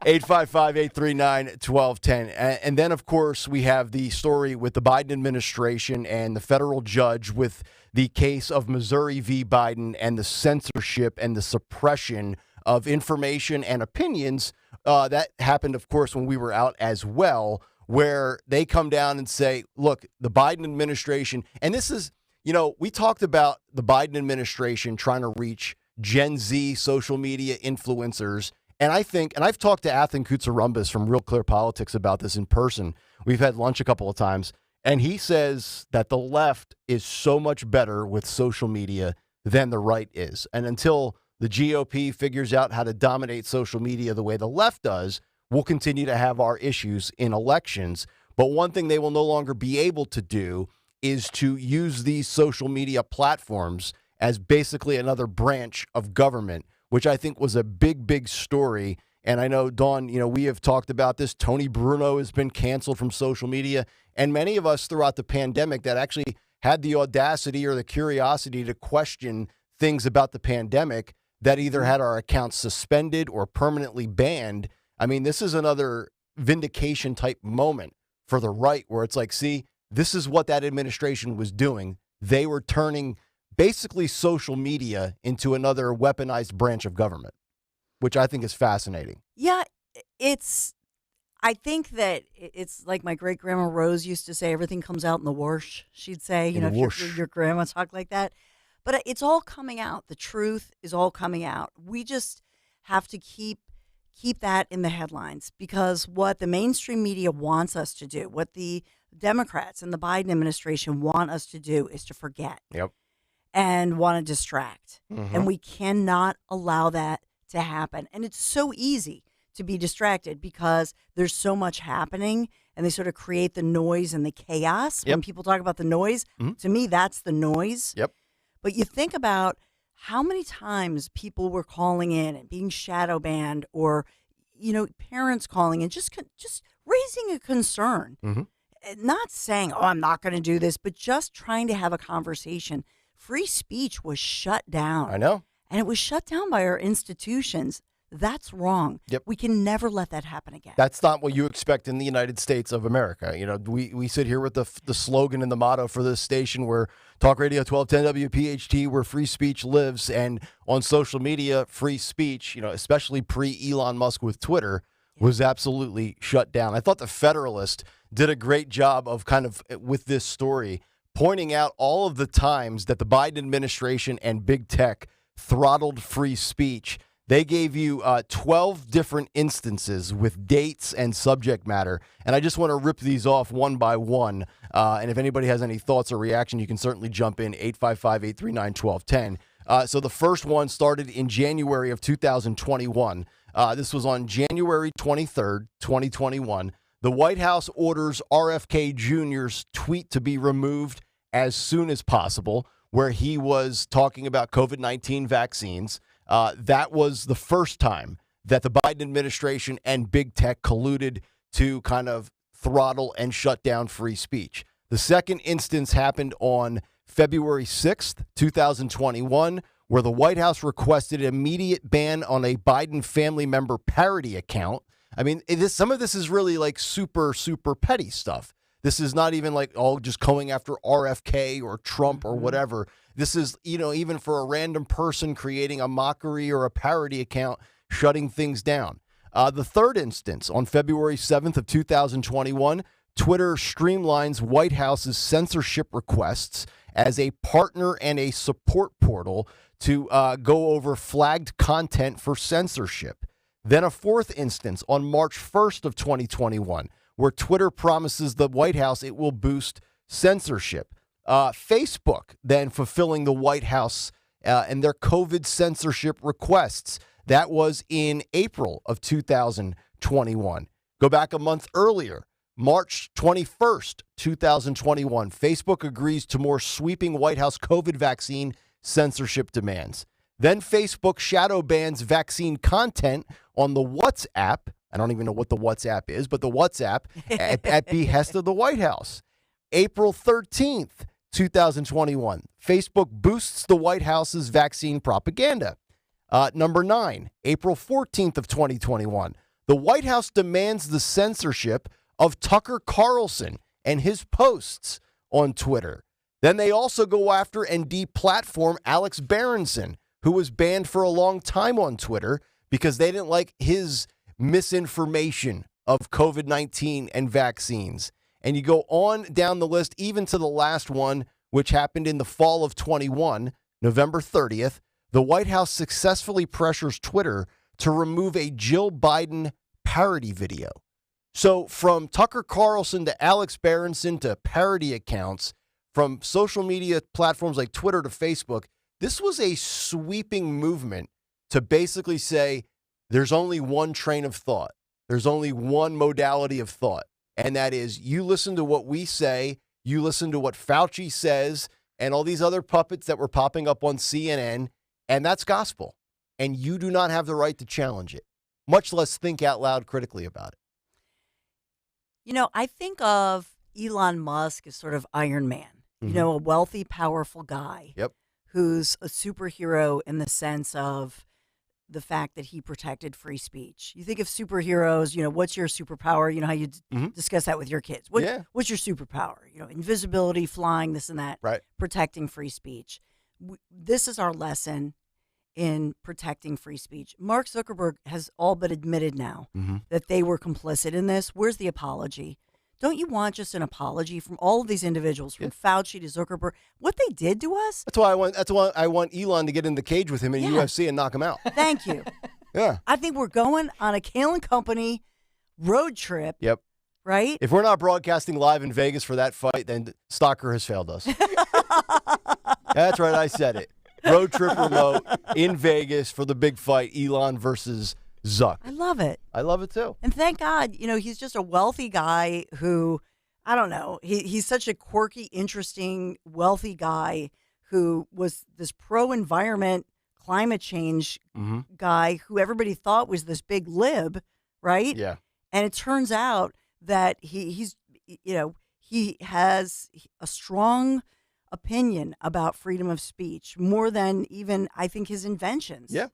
Speaker 4: 855-839-1210. And then, of course, we have the story with the Biden administration and the federal judge with the case of Missouri v. Biden and the censorship and the suppression of information and opinions. That happened, of course, when we were out as well, where they come down and say, look, the Biden administration, and this is... You know, we talked about the Biden administration trying to reach Gen Z social media influencers. And I've talked to Athan Koutsarumbis from Real Clear Politics about this in person. We've had lunch a couple of times. And he says that the left is so much better with social media than the right is. And until the GOP figures out how to dominate social media the way the left does, we'll continue to have our issues in elections. But one thing they will no longer be able to do is to use these social media platforms as basically another branch of government, which I think was a big, big story. And I know, Dawn, you know, we have talked about this. Tony Bruno has been canceled from social media. And many of us throughout the pandemic that actually had the audacity or the curiosity to question things about the pandemic that either had our accounts suspended or permanently banned. I mean, this is another vindication type moment for the right where it's like, see, this is what that administration was doing. They were turning basically social media into another weaponized branch of government, which I think is fascinating.
Speaker 5: Yeah, I think that it's like my great grandma Rose used to say, everything comes out in the wash. She'd say, you know, if your grandma talked like that. But it's all coming out. The truth is all coming out. We just have to keep that in the headlines, because what the mainstream media wants us to do, what the Democrats and the Biden administration want us to do, is to forget.
Speaker 4: Yep.
Speaker 5: And want to distract.
Speaker 4: Mm-hmm.
Speaker 5: And we cannot allow that to happen. And it's so easy to be distracted because there's so much happening, and they sort of create the noise and the chaos.
Speaker 4: Yep.
Speaker 5: When people talk about the noise, to me, that's the noise.
Speaker 4: Yep.
Speaker 5: But you think about how many times people were calling in and being shadow banned, or, parents calling in, just raising a concern. Not saying, oh, I'm not going to do this, but just trying to have a conversation. Free speech was shut down.
Speaker 4: I know.
Speaker 5: And it was shut down by our institutions. That's wrong.
Speaker 4: Yep.
Speaker 5: We can never let that happen again.
Speaker 4: That's not what you expect in the United States of America. We sit here with the slogan and the motto for this station, where Talk Radio 1210 WPHT, where free speech lives. And on social media, free speech, especially pre-Elon Musk with Twitter, was absolutely shut down. I thought the Federalist did a great job of kind of, with this story, pointing out all of the times that the Biden administration and big tech throttled free speech. They gave you 12 different instances with dates and subject matter. And I just want to rip these off one by one. And if anybody has any thoughts or reaction, you can certainly jump in, 855-839-1210. So the first one started in January of 2021. This was on January 23rd, 2021. The White House orders RFK Jr.'s tweet to be removed as soon as possible, where he was talking about COVID-19 vaccines. That was the first time that the Biden administration and big tech colluded to kind of throttle and shut down free speech. The second instance happened on February 6th, 2021, where the White House requested an immediate ban on a Biden family member parody account. I mean, some of this is really like super, super petty stuff. This is not even like, just going after RFK or Trump or whatever. This is, even for a random person creating a mockery or a parody account, shutting things down. The third instance, on February 7th of 2021, Twitter streamlines White House's censorship requests as a partner and a support portal to go over flagged content for censorship. Then a fourth instance on March 1st of 2021, where Twitter promises the White House it will boost censorship. Facebook then fulfilling the White House and their COVID censorship requests. That was in April of 2021. Go back a month earlier, March 21st, 2021. Facebook agrees to more sweeping White House COVID vaccine censorship demands. Then Facebook shadow bans vaccine content on the WhatsApp. I don't even know what the WhatsApp is, but the WhatsApp at behest of the White House. April 13th, 2021, Facebook boosts the White House's vaccine propaganda. Number 9, April 14th of 2021, the White House demands the censorship of Tucker Carlson and his posts on Twitter. Then they also go after and deplatform Alex Berenson, who was banned for a long time on Twitter because they didn't like his misinformation of COVID-19 and vaccines. And you go on down the list, even to the last one, which happened in the fall of 21, November 30th. The White House successfully pressures Twitter to remove a Jill Biden parody video. So from Tucker Carlson to Alex Berenson to parody accounts, from social media platforms like Twitter to Facebook, this was a sweeping movement to basically say there's only one train of thought. There's only one modality of thought. And that is, you listen to what we say, you listen to what Fauci says, and all these other puppets that were popping up on CNN, and that's gospel. And you do not have the right to challenge it, much less think out loud critically about it.
Speaker 5: I think of Elon Musk as sort of Iron Man, a wealthy, powerful guy.
Speaker 4: Yep.
Speaker 5: Who's a superhero in the sense of the fact that he protected free speech. You think of superheroes, what's your superpower? How you discuss that with your kids. What's your superpower? Invisibility, flying, this and that.
Speaker 4: Right.
Speaker 5: Protecting free speech. This is our lesson in protecting free speech. Mark Zuckerberg has all but admitted now that they were complicit in this. Where's the apology? Don't you want just an apology from all of these individuals, from Fauci to Zuckerberg, what they did to us?
Speaker 4: That's why I want Elon to get in the cage with him in UFC and knock him out.
Speaker 5: Thank you.
Speaker 4: Yeah.
Speaker 5: I think we're going on a Kayal Company road trip.
Speaker 4: Yep.
Speaker 5: Right?
Speaker 4: If we're not broadcasting live in Vegas for that fight, then Stalker has failed us. That's right. I said it. Road trip remote in Vegas for the big fight, Elon versus Zuck.
Speaker 5: I love it.
Speaker 4: I love it too.
Speaker 5: And thank God, he's just a wealthy guy who, I don't know, he's such a quirky, interesting, wealthy guy who was this pro-environment, climate change guy who everybody thought was this big lib, right?
Speaker 4: Yeah.
Speaker 5: And it turns out that he has a strong opinion about freedom of speech, more than even, I think, his inventions.
Speaker 4: Yeah.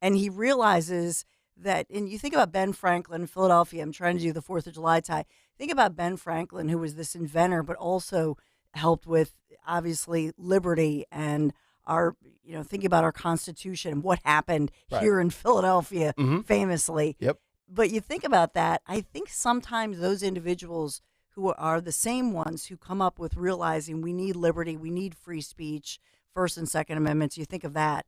Speaker 5: And he realizes that, and you think about Ben Franklin, Philadelphia, I'm trying to do the 4th of July tie. Think about Ben Franklin, who was this inventor, but also helped with, obviously, liberty and our, think about our Constitution and what happened here in Philadelphia, famously.
Speaker 4: Yep.
Speaker 5: But you think about that, I think sometimes those individuals who are the same ones who come up with realizing we need liberty, we need free speech, First and Second Amendments, you think of that.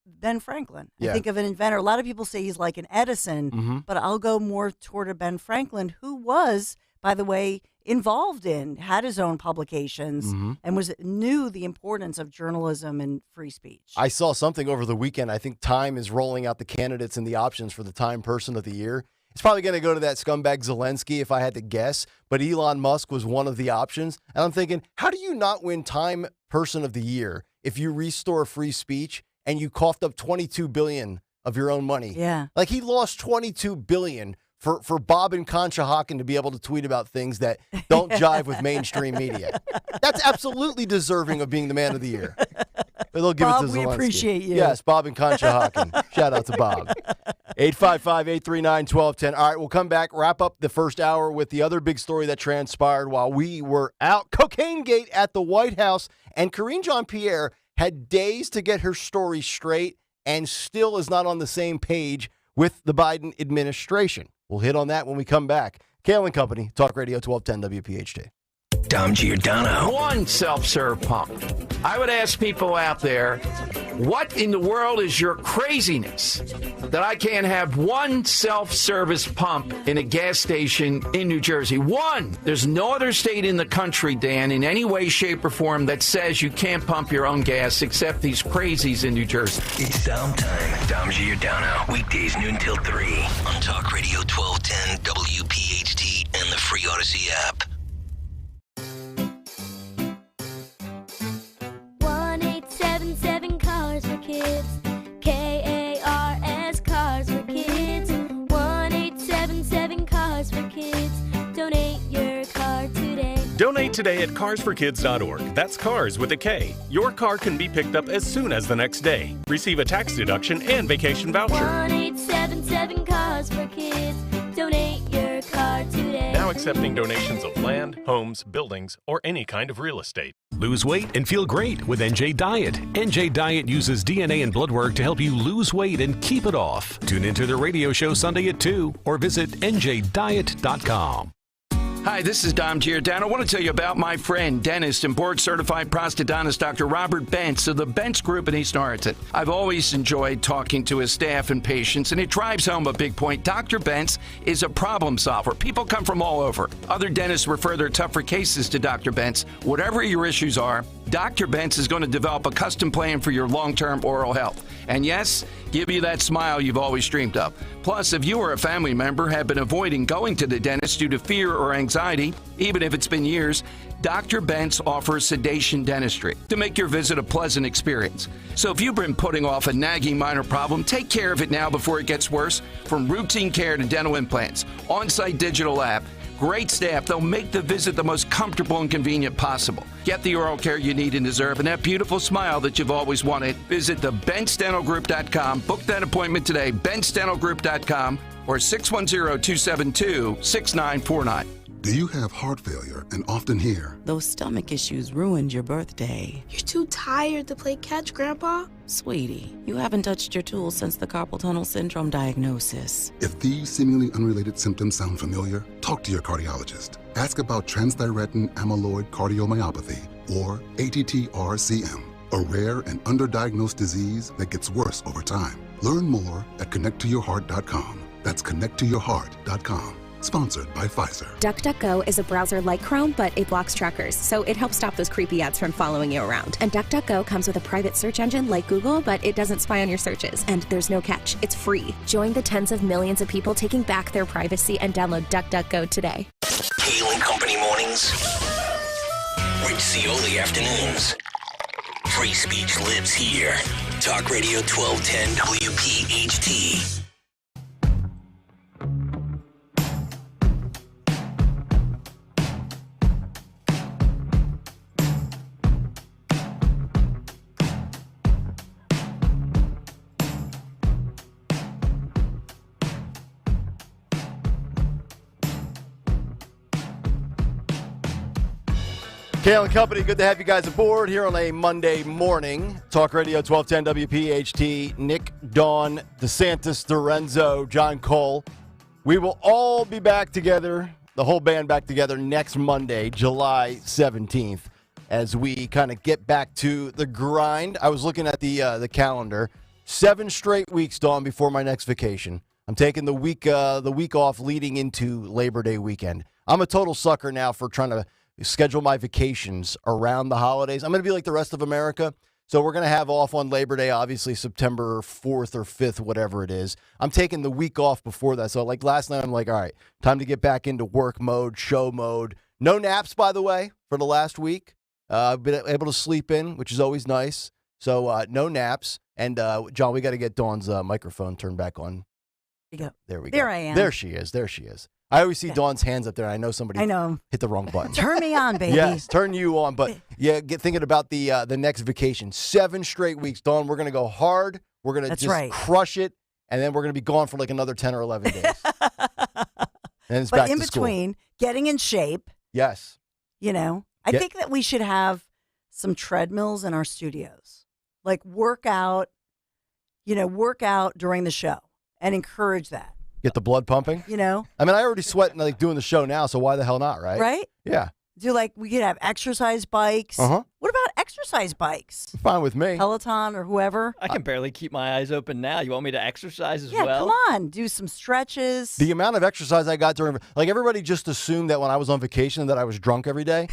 Speaker 5: Ben Franklin.
Speaker 4: Yeah.
Speaker 5: I think of an inventor. A lot of people say he's like an Edison, but I'll go more toward a Ben Franklin, who was, by the way, involved in, had his own publications, and knew the importance of journalism and free speech.
Speaker 4: I saw something over the weekend. I think Time is rolling out the candidates and the options for the Time Person of the Year. It's probably going to go to that scumbag Zelensky, if I had to guess, but Elon Musk was one of the options. And I'm thinking, how do you not win Time Person of the Year if you restore free speech and you coughed up $22 billion of your own money?
Speaker 5: Yeah.
Speaker 4: Like, he lost $22 billion for Bob and Conshohocken to be able to tweet about things that don't jive with mainstream media. That's absolutely deserving of being the man of the year. But they'll give
Speaker 5: Bob,
Speaker 4: it to Zelensky.
Speaker 5: we appreciate you.
Speaker 4: Yes, Bob and Conshohocken. Shout out to Bob. 855-839-1210. All right, we'll come back, wrap up the first hour with the other big story that transpired while we were out. Cocaine Gate at the White House. And Karine Jean-Pierre had days to get her story straight and still is not on the same page with the Biden administration. We'll hit on that when we come back. Kayal Company, Talk Radio 1210 WPHT.
Speaker 3: Dom Giordano.
Speaker 15: One self-serve pump. I would ask people out there, what in the world is your craziness that I can't have one self-service pump in a gas station in New Jersey? One. There's no other state in the country, Dan, in any way, shape, or form that says you can't pump your own gas except these crazies in New Jersey.
Speaker 3: It's Dom time. Dom Giordano. Weekdays noon till 3 on Talk Radio 1210 WPHT and the free Odyssey app.
Speaker 16: 1-877 Cars for Kids. KARS Cars for Kids. 1-877 Cars for Kids. Donate your car today.
Speaker 17: Donate today at carsforkids.org. That's cars with a K. Your car can be picked up as soon as the next day. Receive a tax deduction and vacation voucher.
Speaker 16: 1-877 Cars for Kids. Donate your car today.
Speaker 17: Now accepting donations of land, homes, buildings, or any kind of real estate.
Speaker 2: Lose weight and feel great with NJ Diet. NJ Diet uses DNA and blood work to help you lose weight and keep it off. Tune into the radio show Sunday at 2 or visit njdiet.com.
Speaker 15: Hi, this is Dom Giordano. I want to tell you about my friend, dentist and board-certified prosthodontist Dr. Robert Bentz of the Bentz Group in East Norriton. I've always enjoyed talking to his staff and patients, and it drives home a big point. Dr. Bentz is a problem solver. People come from all over. Other dentists refer their tougher cases to Dr. Bentz. Whatever your issues are, Dr. Bentz is going to develop a custom plan for your long-term oral health. And yes, give you that smile you've always dreamed of. Plus, if you or a family member have been avoiding going to the dentist due to fear or anxiety, even if it's been years, Dr. Bentz offers sedation dentistry to make your visit a pleasant experience. So if you've been putting off a nagging minor problem, take care of it now before it gets worse. From routine care to dental implants, on-site digital lab, great staff, they'll make the visit the most comfortable and convenient possible. Get the oral care you need and deserve and that beautiful smile that you've always wanted. Visit thebentzdentalgroup.com. Book that appointment today, bentzdentalgroup.com or 610-272-6949.
Speaker 13: Do you have heart failure and often hear,
Speaker 18: "Those stomach issues ruined your birthday"?
Speaker 19: "You're too tired to play catch, Grandpa."
Speaker 18: Sweetie, you haven't touched your tools since the carpal tunnel syndrome diagnosis.
Speaker 13: If these seemingly unrelated symptoms sound familiar, talk to your cardiologist. Ask about transthyretin amyloid cardiomyopathy, or ATTR-CM, a rare and underdiagnosed disease that gets worse over time. Learn more at connecttoyourheart.com. That's connecttoyourheart.com. Sponsored by Pfizer.
Speaker 20: DuckDuckGo is a browser like Chrome, but it blocks trackers, so it helps stop those creepy ads from following you around. And DuckDuckGo comes with a private search engine like Google, but it doesn't spy on your searches. And there's no catch. It's free. Join the tens of millions of people taking back their privacy and download DuckDuckGo today.
Speaker 3: Kayal Company mornings. Rich Cioli afternoons. Free speech lives here. Talk Radio 1210 WPHT.
Speaker 4: Kayal Company, good to have you guys aboard here on a Monday morning. Talk Radio 1210 WPHT. Nick, Dawn, DeSantis, Dorenzo, John Cole. We will all be back together, the whole band back together next Monday, July 17th, as we kind of get back to the grind. I was looking at the calendar. 7 straight weeks, Dawn, before my next vacation. I'm taking the week off leading into Labor Day weekend. I'm a total sucker now for trying to schedule my vacations around the holidays. I'm going to be like the rest of America. So we're going to have off on Labor Day, obviously September 4th or 5th, whatever it is. I'm taking the week off before that. So like last night, I'm like, all right, time to get back into work mode, show mode. No naps, by the way, for the last week. I've been able to sleep in, which is always nice. So no naps. And John, we got to get Dawn's microphone turned back on.
Speaker 5: There you go.
Speaker 4: There we go.
Speaker 5: There I am.
Speaker 4: There she is. There she is. I always see Dawn's hands up there. And I know somebody hit the wrong button.
Speaker 5: Turn me on, baby.
Speaker 4: Yes, turn you on. But yeah, get thinking about the next vacation. 7 straight weeks, Dawn. We're going to go hard. We're going to just crush it. And then we're going to be gone for like another 10 or 11 days. And it's
Speaker 5: but
Speaker 4: back
Speaker 5: in
Speaker 4: to school.
Speaker 5: between, getting in shape.
Speaker 4: Yes.
Speaker 5: You know, I think that we should have some treadmills in our studios. Like work out during the show and encourage that.
Speaker 4: Get the blood pumping.
Speaker 5: You know?
Speaker 4: I mean, I already sweat like doing the show now, so why the hell not, right?
Speaker 5: Right?
Speaker 4: Yeah.
Speaker 5: We could have exercise bikes.
Speaker 4: Uh-huh.
Speaker 5: What about exercise bikes?
Speaker 4: Fine with me.
Speaker 5: Peloton or whoever.
Speaker 6: I can barely keep my eyes open now. You want me to exercise as
Speaker 5: Yeah,
Speaker 6: well?
Speaker 5: come on. Do some stretches.
Speaker 4: The amount of exercise I got during, like everybody just assumed that when I was on vacation that I was drunk every day.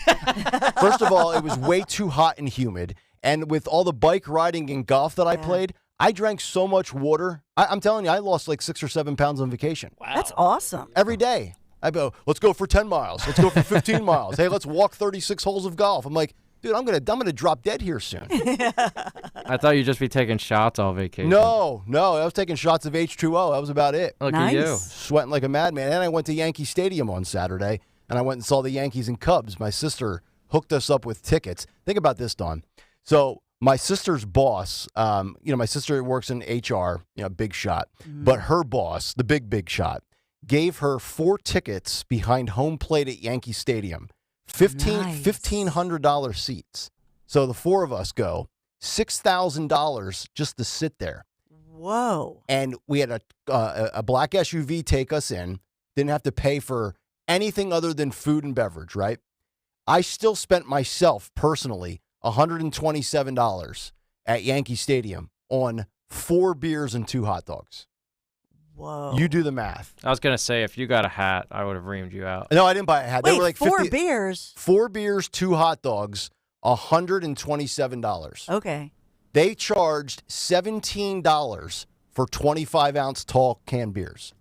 Speaker 4: First of all, it was way too hot and humid. And with all the bike riding and golf that I played, I drank so much water. I'm telling you, I lost like 6 or 7 pounds on vacation.
Speaker 6: Wow.
Speaker 5: That's awesome.
Speaker 4: Every day. I go, let's go for 10 miles. Let's go for 15 miles. Hey, let's walk 36 holes of golf. I'm like, dude, I'm gonna drop dead here soon.
Speaker 21: I thought you'd just be taking shots all vacation.
Speaker 4: No, I was taking shots of H2O. That was about it.
Speaker 21: Look at you.
Speaker 4: Sweating like a madman. And I went to Yankee Stadium on Saturday, and I went and saw the Yankees and Cubs. My sister hooked us up with tickets. Think about this, Dawn. So my sister's boss, my sister works in HR, big shot. But her boss, the big shot, gave her 4 tickets behind home plate at Yankee Stadium, $1,500 seats. So the 4 of us go, $6,000 just to sit there.
Speaker 5: Whoa.
Speaker 4: And we had a black SUV take us in, didn't have to pay for anything other than food and beverage, right? I still spent myself personally $127 at Yankee Stadium on 4 beers and 2 hot dogs.
Speaker 5: Whoa.
Speaker 4: You do the math.
Speaker 21: I was going to say, if you got a hat, I would have reamed you out.
Speaker 4: No, I didn't buy a hat.
Speaker 5: Wait,
Speaker 4: they were like
Speaker 5: 4 beers?
Speaker 4: 4 beers, 2 hot dogs, $127.
Speaker 5: Okay.
Speaker 4: They charged $17 for 25-ounce tall canned beers.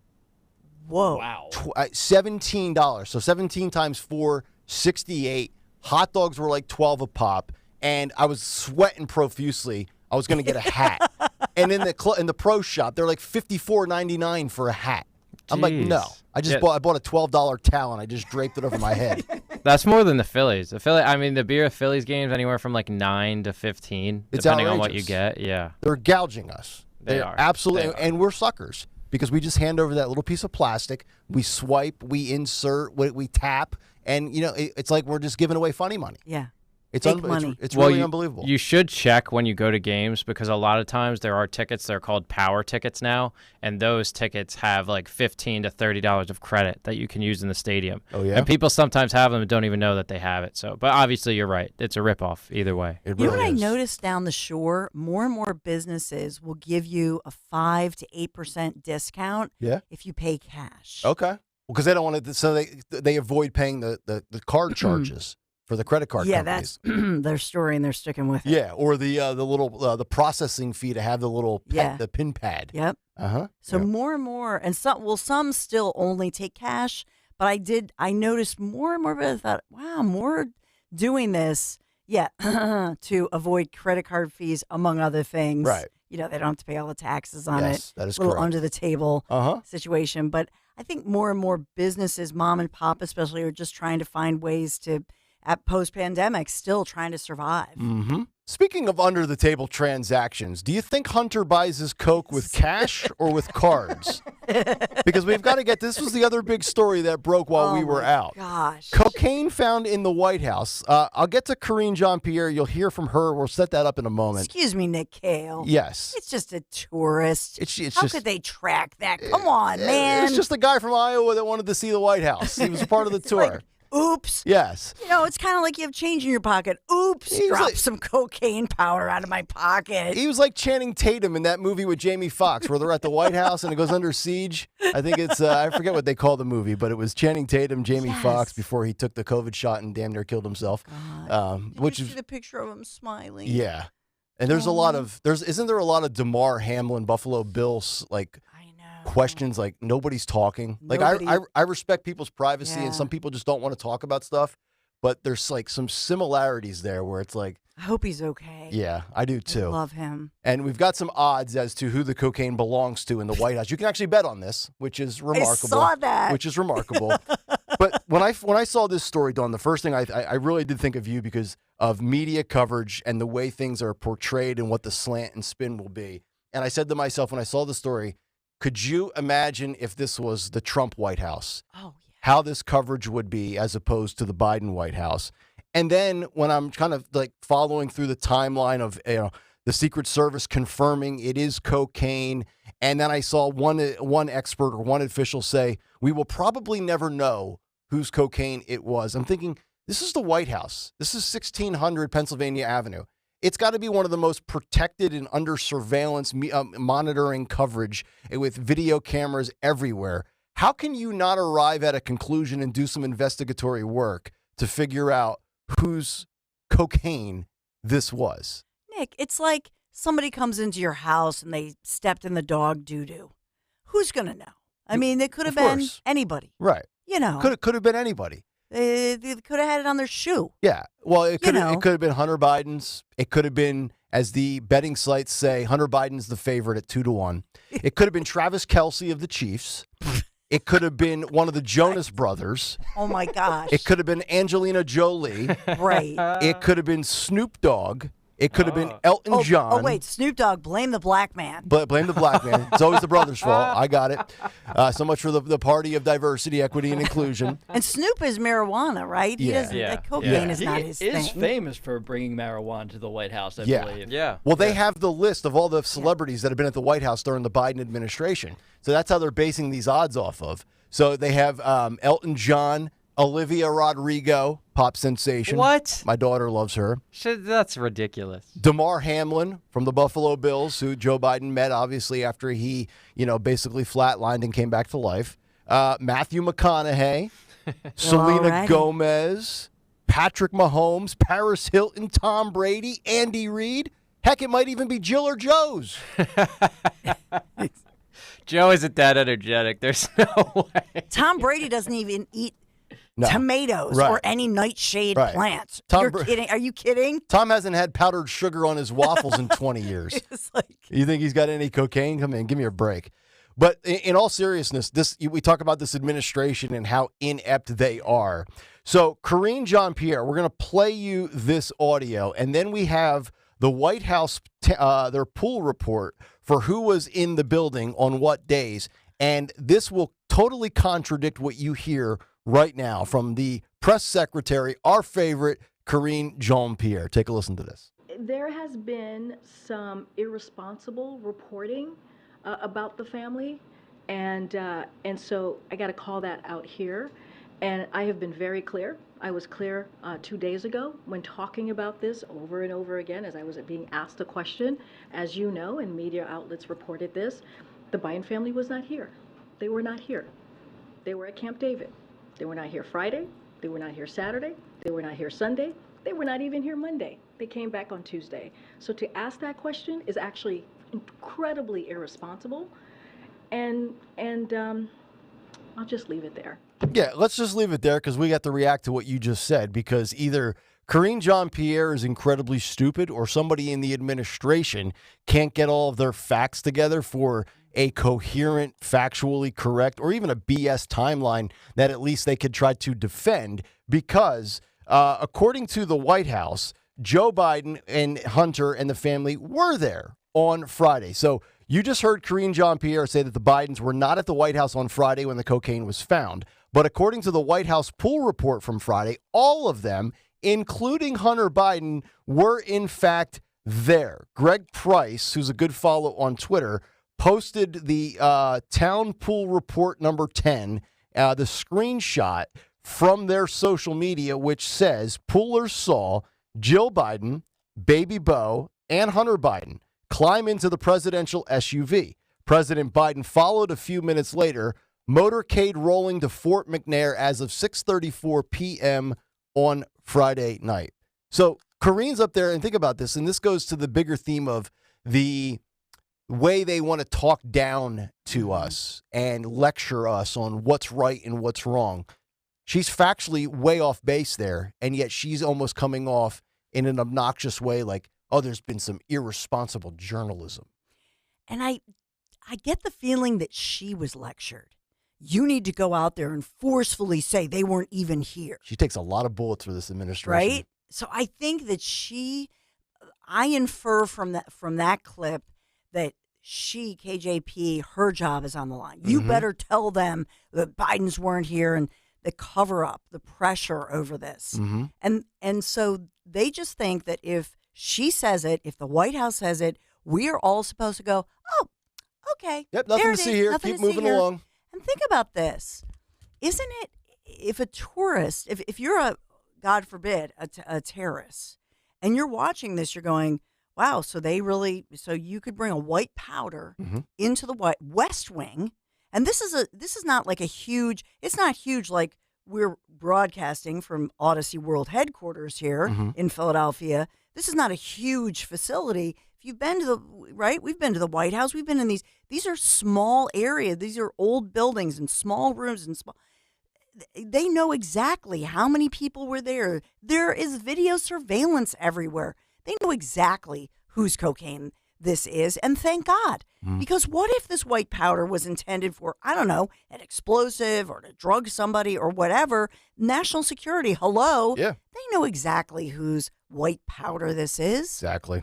Speaker 5: Whoa.
Speaker 6: Wow.
Speaker 4: $17. So 17 times 4, 68. Hot dogs were like 12 a pop. And I was sweating profusely. I was going to get a hat. And in the pro shop, they're like $54.99 for a hat. I'm like, no. I bought a $12 towel and I just draped it over my head.
Speaker 21: That's more than the Phillies. The beer at Phillies games anywhere from like 9 to 15,
Speaker 4: It's
Speaker 21: depending
Speaker 4: outrageous.
Speaker 21: on what you get. Yeah.
Speaker 4: They're gouging us.
Speaker 21: They are.
Speaker 4: Absolutely.
Speaker 21: They are.
Speaker 4: And we're suckers because we just hand over that little piece of plastic. We swipe, we insert, we tap. And, it's like we're just giving away funny money.
Speaker 5: Yeah.
Speaker 4: It's
Speaker 5: money.
Speaker 4: It's really unbelievable.
Speaker 21: You should check when you go to games because a lot of times there are tickets. They're called power tickets now, and those tickets have like $15 to $30 of credit that you can use in the stadium.
Speaker 4: Oh yeah.
Speaker 21: And people sometimes have them and don't even know that they have it. So, but obviously you're right. It's a ripoff either way.
Speaker 4: It
Speaker 5: You know
Speaker 4: really
Speaker 5: what I
Speaker 4: is.
Speaker 5: noticed down the shore? More and more businesses will give you a 5 to 8% discount if you pay cash.
Speaker 4: Okay. Well, because they don't want to, so they avoid paying the card charges for the credit card companies.
Speaker 5: That's their story, and they're sticking with it.
Speaker 4: Yeah, or the little the processing fee to have the little the pin pad.
Speaker 5: Yep. So more and more, and some still only take cash, but I noticed more and more. But I thought, wow, more doing this. Yeah, to avoid credit card fees, among other things.
Speaker 4: Right.
Speaker 5: You know, they don't have to pay all the taxes on
Speaker 4: Yes,
Speaker 5: it.
Speaker 4: that is
Speaker 5: a little
Speaker 4: correct.
Speaker 5: under the table
Speaker 4: Uh-huh.
Speaker 5: situation. But I think more and more businesses, mom and pop especially, are just trying to find ways to, at post-pandemic, still trying to survive.
Speaker 4: Mm-hmm. Speaking of under-the-table transactions, do you think Hunter buys his Coke with cash or with cards? Because we've got to get, this was the other big story that broke while we were out.
Speaker 5: Gosh.
Speaker 4: Cocaine found in the White House. I'll get to Karine Jean-Pierre. You'll hear from her. We'll set that up in a moment.
Speaker 5: Excuse me, Nick Kale.
Speaker 4: Yes.
Speaker 5: It's just a tourist.
Speaker 4: It's
Speaker 5: How
Speaker 4: just,
Speaker 5: could they track that? Come on, man.
Speaker 4: It's just a guy from Iowa that wanted to see the White House. He was a part of the tour.
Speaker 5: Oops.
Speaker 4: Yes.
Speaker 5: You know, it's kind of like you have change in your pocket. Oops.
Speaker 4: He was
Speaker 5: Drop
Speaker 4: like-
Speaker 5: some cocaine powder out of my pocket.
Speaker 4: He was like Channing Tatum in that movie with Jamie Foxx where they're at the White House and it goes under siege. I think it's, I forget what they call the movie, but it was Channing Tatum, Jamie Foxx before he took the COVID shot and damn near killed himself. Which
Speaker 5: Did you
Speaker 4: is,
Speaker 5: see the picture of him smiling?
Speaker 4: yeah. And there's a lot of, isn't there a lot of DeMar Hamlin, Buffalo Bills, like, questions like nobody's talking. Like I respect people's privacy and some people just don't want to talk about stuff, but there's like some similarities there where it's like,
Speaker 5: I hope he's okay.
Speaker 4: yeah, I do too.
Speaker 5: I love him.
Speaker 4: And we've got some odds as to who the cocaine belongs to in the White House. You can actually bet on this, which is remarkable.
Speaker 5: I saw that.
Speaker 4: Which is remarkable. But when I saw this story, Dawn, the first thing I really did think of you because of media coverage and the way things are portrayed and what the slant and spin will be. And I said to myself when I saw the story, could you imagine if this was the Trump White House?
Speaker 5: Oh, yeah.
Speaker 4: How this coverage would be as opposed to the Biden White House? And then when I'm kind of like following through the timeline of the Secret Service confirming it is cocaine, and then I saw one expert or one official say we will probably never know whose cocaine it was. I'm thinking this is the White House. This is 1600 Pennsylvania Avenue. It's got to be one of the most protected and under surveillance monitoring coverage with video cameras everywhere. How can you not arrive at a conclusion and do some investigatory work to figure out whose cocaine this was?
Speaker 5: Nick, it's like somebody comes into your house and they stepped in the dog doo-doo. Who's going to know? I mean, it could have been anybody.
Speaker 4: Right.
Speaker 5: You know.
Speaker 4: Could have been anybody.
Speaker 5: They could have had it on their shoe.
Speaker 4: Yeah. Well, it could have been Hunter Biden's. It could have been, as the betting sites say, Hunter Biden's the favorite at 2-1. It could have been Travis Kelce of the Chiefs. It could have been one of the Jonas Brothers.
Speaker 5: Oh, my gosh.
Speaker 4: It could have been Angelina Jolie.
Speaker 5: Right.
Speaker 4: It could have been Snoop Dogg. It could have been Elton John.
Speaker 5: Oh, wait. Snoop Dogg, blame the black man.
Speaker 4: Blame the black man. It's always the brother's fault. I got it. So much for the party of diversity, equity, and inclusion.
Speaker 5: And Snoop is marijuana, right? He doesn't, like, cocaine is not his
Speaker 6: thing. He is
Speaker 5: thing.
Speaker 6: famous for bringing marijuana to the White House, I believe.
Speaker 21: Yeah.
Speaker 4: Well, they have the list of all the celebrities that have been at the White House during the Biden administration. So that's how they're basing these odds off of. So they have Elton John, Olivia Rodrigo, pop sensation.
Speaker 21: What?
Speaker 4: My daughter loves her.
Speaker 21: That's ridiculous.
Speaker 4: DeMar Hamlin from the Buffalo Bills, who Joe Biden met, obviously, after he, basically flatlined and came back to life. Matthew McConaughey, Selena Gomez, Patrick Mahomes, Paris Hilton, Tom Brady, Andy Reid. Heck, it might even be Jill or Joe's.
Speaker 21: Joe isn't that energetic. There's no way.
Speaker 5: Tom Brady doesn't even eat tomatoes or any nightshade plants. You're kidding? Are you kidding?
Speaker 4: Tom hasn't had powdered sugar on his waffles in 20 years.
Speaker 5: It's like,
Speaker 4: you think he's got any cocaine? Come in, give me a break. But in all seriousness, we talk about this administration and how inept they are. So, Karine Jean-Pierre, we're going to play you this audio, and then we have the White House, their pool report for who was in the building on what days. And this will totally contradict what you hear right now from the press secretary, our favorite, Karine Jean-Pierre. Take a listen to this.
Speaker 1: There has been some irresponsible reporting about the family, and so I got to call that out here. And I have been very clear. I was clear 2 days ago when talking about this over and over again as I was being asked a question. As you know, and media outlets reported this, the Biden family was not here. They were not here. They were at Camp David. They were not here Friday. They were not here Saturday. They were not here Sunday. They were not even here Monday. They came back on Tuesday. So to ask that question is actually incredibly irresponsible. And I'll just leave it there.
Speaker 4: Yeah, let's just leave it there because we got to react to what you just said, because either Karine Jean-Pierre is incredibly stupid, or somebody in the administration can't get all of their facts together for a coherent, factually correct, or even a BS timeline that at least they could try to defend, because according to the White House, Joe Biden and Hunter and the family were there on Friday. So you just heard Karine Jean-Pierre say that the Bidens were not at the White House on Friday when the cocaine was found. But according to the White House pool report from Friday, all of them, including Hunter Biden, were in fact there. Greg Price, who's a good follow on Twitter, posted the town pool report number 10, the screenshot from their social media, which says poolers saw Jill Biden, Baby Bo, and Hunter Biden climb into the presidential SUV. President Biden followed a few minutes later, motorcade rolling to Fort McNair as of 6:34 p.m. on Friday night. So Karine's up there, and think about this, and this goes to the bigger theme of the way they want to talk down to us and lecture us on what's right and what's wrong. She's factually way off base there, and yet she's almost coming off in an obnoxious way like, oh, there's been some irresponsible journalism.
Speaker 5: And I get the feeling that she was lectured. You need to go out there and forcefully say they weren't even here.
Speaker 4: She takes a lot of bullets for this administration.
Speaker 5: Right? So I think that I infer from that clip that she, KJP, her job is on the line. You better tell them that Bidens weren't here and the cover up, the pressure over this. And so they just think that if she says it, if the White House says it, we are all supposed to go, oh, okay.
Speaker 4: Yep, nothing to see here. Keep moving along.
Speaker 5: And think about this. Isn't it, if a tourist, if you're a, God forbid, a terrorist, and you're watching this, you're going, wow, so you could bring a white powder into the West Wing. And this is not like it's not huge like we're broadcasting from Odyssey World headquarters here in Philadelphia. This is not a huge facility. If you've been to we've been to the White House. We've been in these are small areas. These are old buildings and small rooms and small. They know exactly how many people were there. There is video surveillance everywhere. They know exactly whose cocaine this is, and thank God. Because what if this white powder was intended for, I don't know, an explosive or to drug somebody or whatever? National security, hello?
Speaker 4: Yeah.
Speaker 5: They know exactly whose white powder this is.
Speaker 4: Exactly.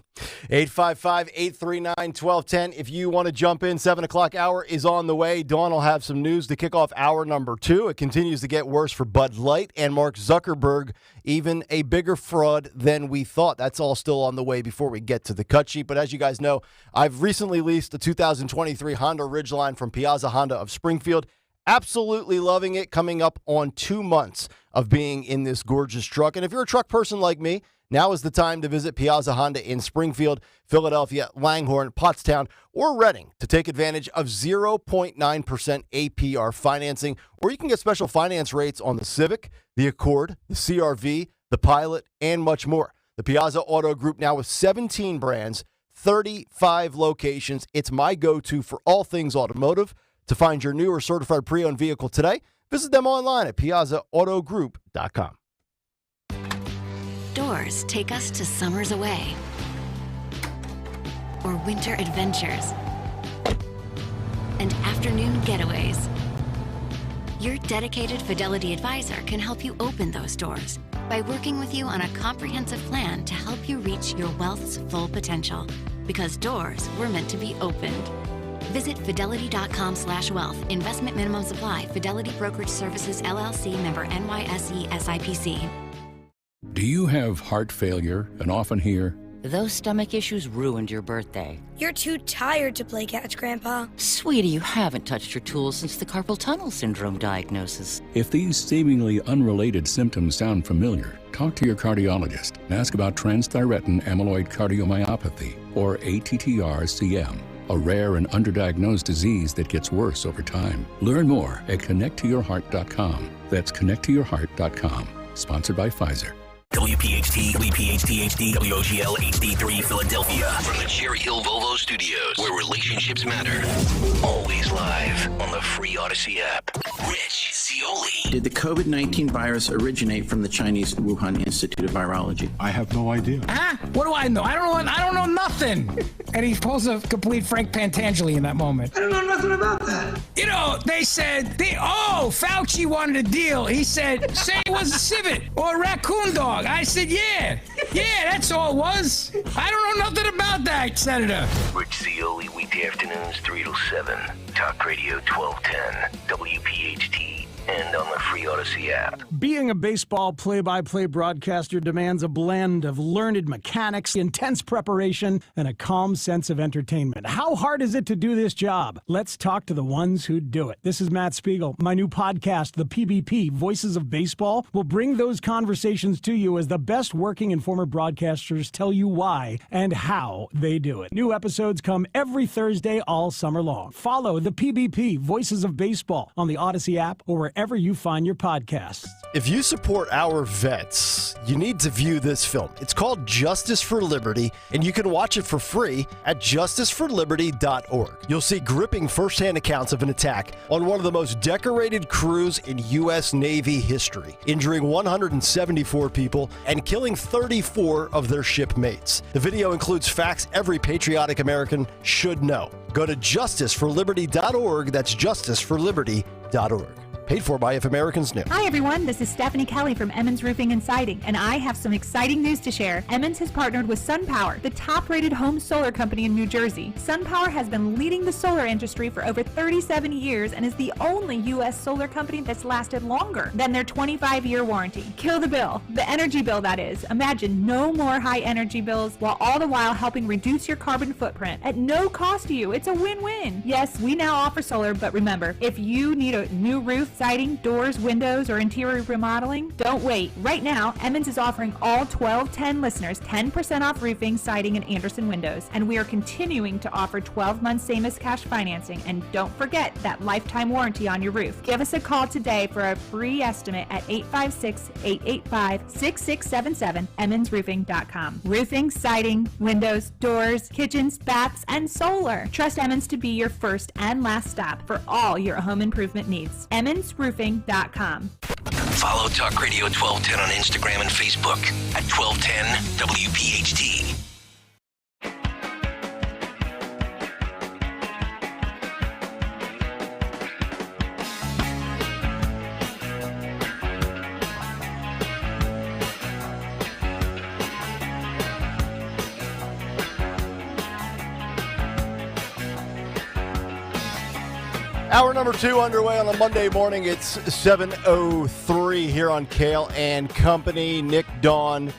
Speaker 4: 855-839-1210. If you want to jump in, 7 o'clock hour is on the way. Dawn will have some news to kick off hour number 2. It continues to get worse for Bud Light and Mark Zuckerberg, even a bigger fraud than we thought. That's all still on the way before we get to the cut sheet. But as you guys know, I've recently leased a 2023 Honda Ridgeline from Piazza Honda of Springfield. Absolutely loving it. Coming up on 2 months of being in this gorgeous truck. And if you're a truck person like me, now is the time to visit Piazza Honda in Springfield, Philadelphia, Langhorne, Pottstown, or Reading to take advantage of 0.9% APR financing, or you can get special finance rates on the Civic, the Accord, the CRV, the Pilot, and much more. The Piazza Auto Group now with 17 brands, 35 locations. It's my go-to for all things automotive. To find your new or certified pre-owned vehicle today, visit them online at piazzaautogroup.com.
Speaker 7: Doors take us to summers away or winter adventures and afternoon getaways. Your dedicated Fidelity advisor can help you open those doors by working with you on a comprehensive plan to help you reach your wealth's full potential, because doors were meant to be opened. Visit fidelity.com/wealth. Investment minimum supply. Fidelity Brokerage Services, LLC, member NYSE SIPC.
Speaker 22: Do you have heart failure and often hear,
Speaker 23: "Those stomach issues ruined your birthday"?
Speaker 19: You're too tired to play catch, Grandpa.
Speaker 23: Sweetie, you haven't touched your tools since the carpal tunnel syndrome diagnosis.
Speaker 22: If these seemingly unrelated symptoms sound familiar, talk to your cardiologist and ask about transthyretin amyloid cardiomyopathy, or ATTR-CM, a rare and underdiagnosed disease that gets worse over time. Learn more at connecttoyourheart.com. That's connecttoyourheart.com. Sponsored by Pfizer.
Speaker 3: WPHT, WPHT-HD, WOGL HD3 Philadelphia. From the Cherry Hill Volvo Studios, where relationships matter. Always live on the free Odyssey app. Rich is the Scioli.
Speaker 8: Did the COVID-19 virus originate from the Chinese Wuhan Institute of Virology?
Speaker 9: I have no idea.
Speaker 10: Huh? What do I know? I don't know nothing. And he pulls a complete Frank Pantangeli in that moment.
Speaker 24: I don't know nothing about that.
Speaker 10: You know, they said, Fauci wanted a deal. He said, say it was a civet or a raccoon dog. I said, yeah, that's all it was. I don't know nothing about that, Senator.
Speaker 3: Rich Scioli, weekday afternoons 3 to 7. Talk Radio 1210, WPHT, and on the free Odyssey app.
Speaker 25: Being a baseball play-by-play broadcaster demands a blend of learned mechanics, intense preparation, and a calm sense of entertainment. How hard is it to do this job? Let's talk to the ones who do it. This is Matt Spiegel. My new podcast, The PBP, Voices of Baseball, will bring those conversations to you as the best working and former broadcasters tell you why and how they do it. New episodes come every Thursday all summer long. Follow The PBP, Voices of Baseball, on the Odyssey app or wherever you find your podcasts.
Speaker 4: If you support our vets, you need to view this film. It's called Justice for Liberty, and you can watch it for free at justiceforliberty.org. You'll see gripping firsthand accounts of an attack on one of the most decorated crews in U.S. Navy history, injuring 174 people and killing 34 of their shipmates. The video includes facts every patriotic American should know. Go to justiceforliberty.org. That's justiceforliberty.org. Paid for by If Americans Knew.
Speaker 26: Hi, everyone. This is Stephanie Kelly from Emmons Roofing and Siding, and I have some exciting news to share. Emmons has partnered with SunPower, the top-rated home solar company in New Jersey. SunPower has been leading the solar industry for over 37 years and is the only U.S. solar company that's lasted longer than their 25-year warranty. Kill the bill. The energy bill, that is. Imagine no more high energy bills, while all the while helping reduce your carbon footprint at no cost to you. It's a win-win. Yes, we now offer solar, but remember, if you need a new roof, siding, doors, windows, or interior remodeling, don't wait. Right now, Emmons is offering all 1210 listeners 10% off roofing, siding, and Anderson windows. And we are continuing to offer 12-month same-as cash financing. And don't forget that lifetime warranty on your roof. Give us a call today for a free estimate at 856-885-6677, emmonsroofing.com. Roofing, siding, windows, doors, kitchens, baths, and solar. Trust Emmons to be your first and last stop for all your home improvement needs. emmonsroofing.com.
Speaker 3: Follow Talk Radio 1210 on Instagram and Facebook at 1210 WPHT.
Speaker 4: Hour number 2 underway on a Monday morning. It's 7:03 here on Kayal and Company. Nick, Dawn,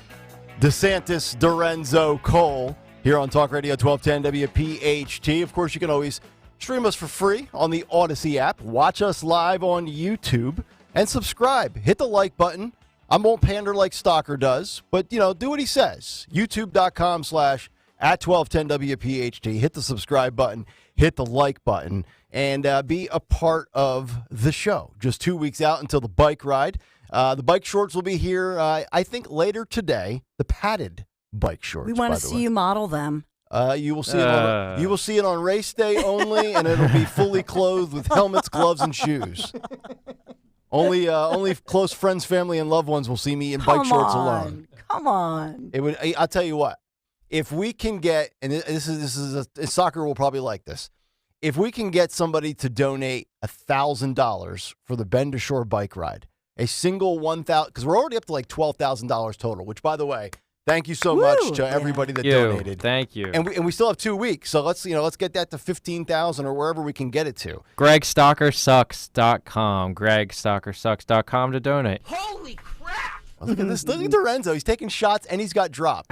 Speaker 4: DeSantis, Dorenzo, Cole here on Talk Radio 1210 WPHT. Of course, you can always stream us for free on the Odyssey app. Watch us live on YouTube and subscribe. Hit the like button. I won't pander like Stalker does, but, do what he says. YouTube.com/@1210WPHT. Hit the subscribe button. Hit the like button. And be a part of the show. Just 2 weeks out until the bike ride. The bike shorts will be here, I think, later today. The padded bike shorts.
Speaker 5: We want to see you model them.
Speaker 4: You will see it on race day only, and it'll be fully clothed with helmets, gloves, and shoes. Only close friends, family, and loved ones will see me in bike shorts alone.
Speaker 5: Come on.
Speaker 4: I'll tell you what. If we can get, and soccer will probably like this. If we can get somebody to donate $1,000 for the Bend to Shore bike ride, a single $1,000, because we're already up to like $12,000 total. Which, by the way, thank you so much to everybody that donated.
Speaker 21: Thank you.
Speaker 4: And we still have 2 weeks, so let's get that to 15,000 or wherever we can get it to.
Speaker 21: GregStalkerSucks.com. GregStalkerSucks.com to donate.
Speaker 4: Holy crap! Look at this. Look at Dorenzo. He's taking shots and he's got dropped.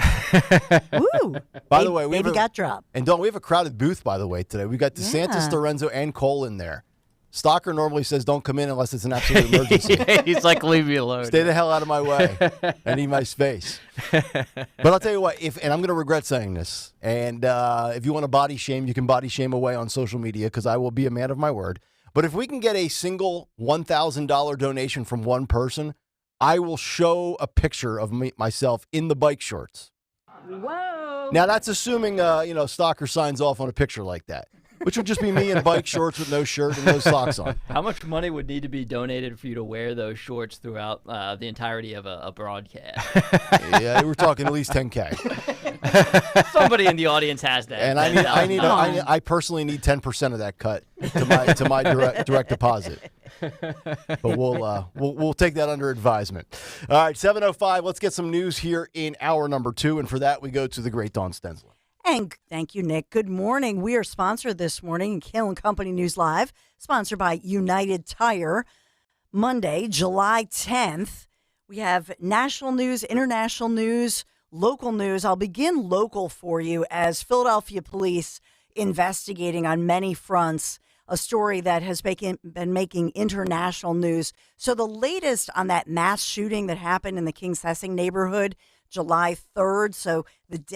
Speaker 5: Woo!
Speaker 4: By the way, we
Speaker 5: got dropped.
Speaker 4: And we have a crowded booth, by the way, today. We've got DeSantis, Dorenzo, and Cole in there. Stalker normally says don't come in unless it's an absolute emergency.
Speaker 21: He's like, leave me alone.
Speaker 4: Stay the hell out of my way. I need my space. But I'll tell you what, and I'm going to regret saying this, and if you want to body shame, you can body shame away on social media because I will be a man of my word. But if we can get a single $1,000 donation from one person, I will show a picture of myself in the bike shorts.
Speaker 1: Whoa.
Speaker 4: Now, that's assuming, Stalker signs off on a picture like that. which would just be me in bike shorts with no shirt and no socks on.
Speaker 6: How much money would need to be donated for you to wear those shorts throughout the entirety of a broadcast?
Speaker 4: Yeah, we're talking at least $10K.
Speaker 6: Somebody in the audience has that.
Speaker 4: And I personally need 10% of that cut to my direct deposit. But we'll take that under advisement. All right, 7:05. Let's get some news here in hour number 2, and for that we go to the great Dawn Stensler.
Speaker 5: And thank you, Nick. Good morning. We are sponsored this morning in Kayal Company News Live, sponsored by United Tire. Monday, July 10th. We have national news, international news, local news. I'll begin local for you as Philadelphia police investigating on many fronts a story that has been making international news. So the latest on that mass shooting that happened in the Kings Hessing neighborhood, July 3rd, so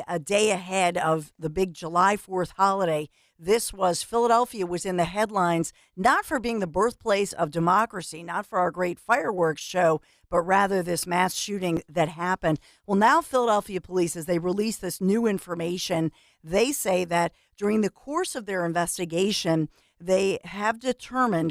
Speaker 5: a day ahead of the big July 4th holiday. Philadelphia was in the headlines, not for being the birthplace of democracy, not for our great fireworks show, but rather this mass shooting that happened. Well, now Philadelphia police, as they release this new information, they say that during the course of their investigation, they have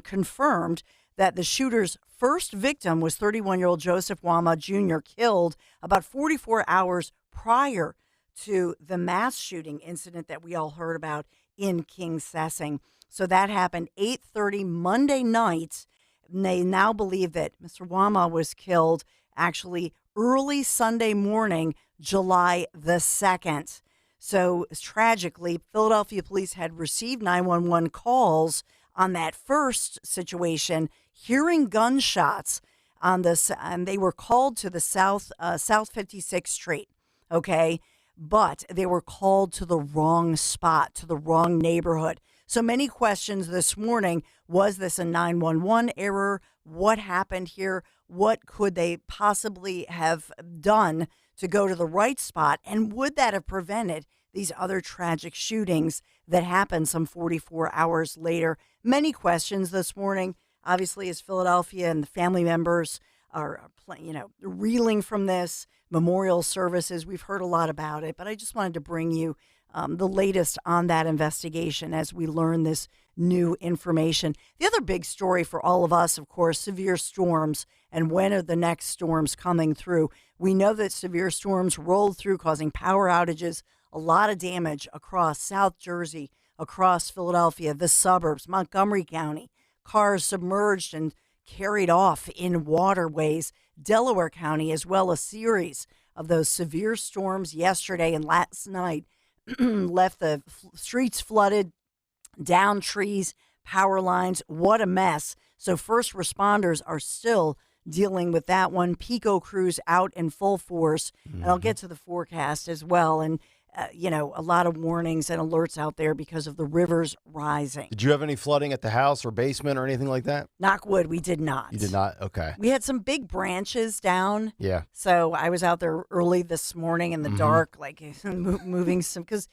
Speaker 5: confirmed that the shooter's first victim was 31-year-old Joseph Wama Jr., killed about 44 hours prior to the mass shooting incident that we all heard about in Kings Hessing. So that happened 8:30 Monday night. And they now believe that Mr. Wama was killed actually early Sunday morning, July the 2nd. So tragically, Philadelphia police had received 911 calls on that first situation, hearing gunshots on this, and they were called to the South 56th Street. Okay. But they were called to the wrong spot, to the wrong neighborhood. So many questions this morning. Was this a 911 error? What happened here? What could they possibly have done to go to the right spot? And would that have prevented these other tragic shootings that happened some 44 hours later? Many questions this morning. Obviously, as Philadelphia and the family members are, reeling from this. Memorial services, we've heard a lot about it, but I just wanted to bring you the latest on that investigation as we learn this new information. The other big story for all of us, of course, severe storms, and when are the next storms coming through? We know that severe storms rolled through, causing power outages, a lot of damage across South Jersey, across Philadelphia, the suburbs, Montgomery County, cars submerged and carried off in waterways, Delaware County, as well. A series of those severe storms yesterday and last night left the streets flooded, down trees, power lines. What a mess. So first responders are still dealing with that one. Pico crews out in full force. And I'll get to the forecast as well. And a lot of warnings and alerts out there because of the rivers rising.
Speaker 4: Did you have any flooding at the house or basement or anything like that?
Speaker 5: Knock wood, we did not.
Speaker 4: You did not? Okay.
Speaker 5: We had some big branches down.
Speaker 4: Yeah.
Speaker 5: So I was out there early this morning in the dark, like moving some, because,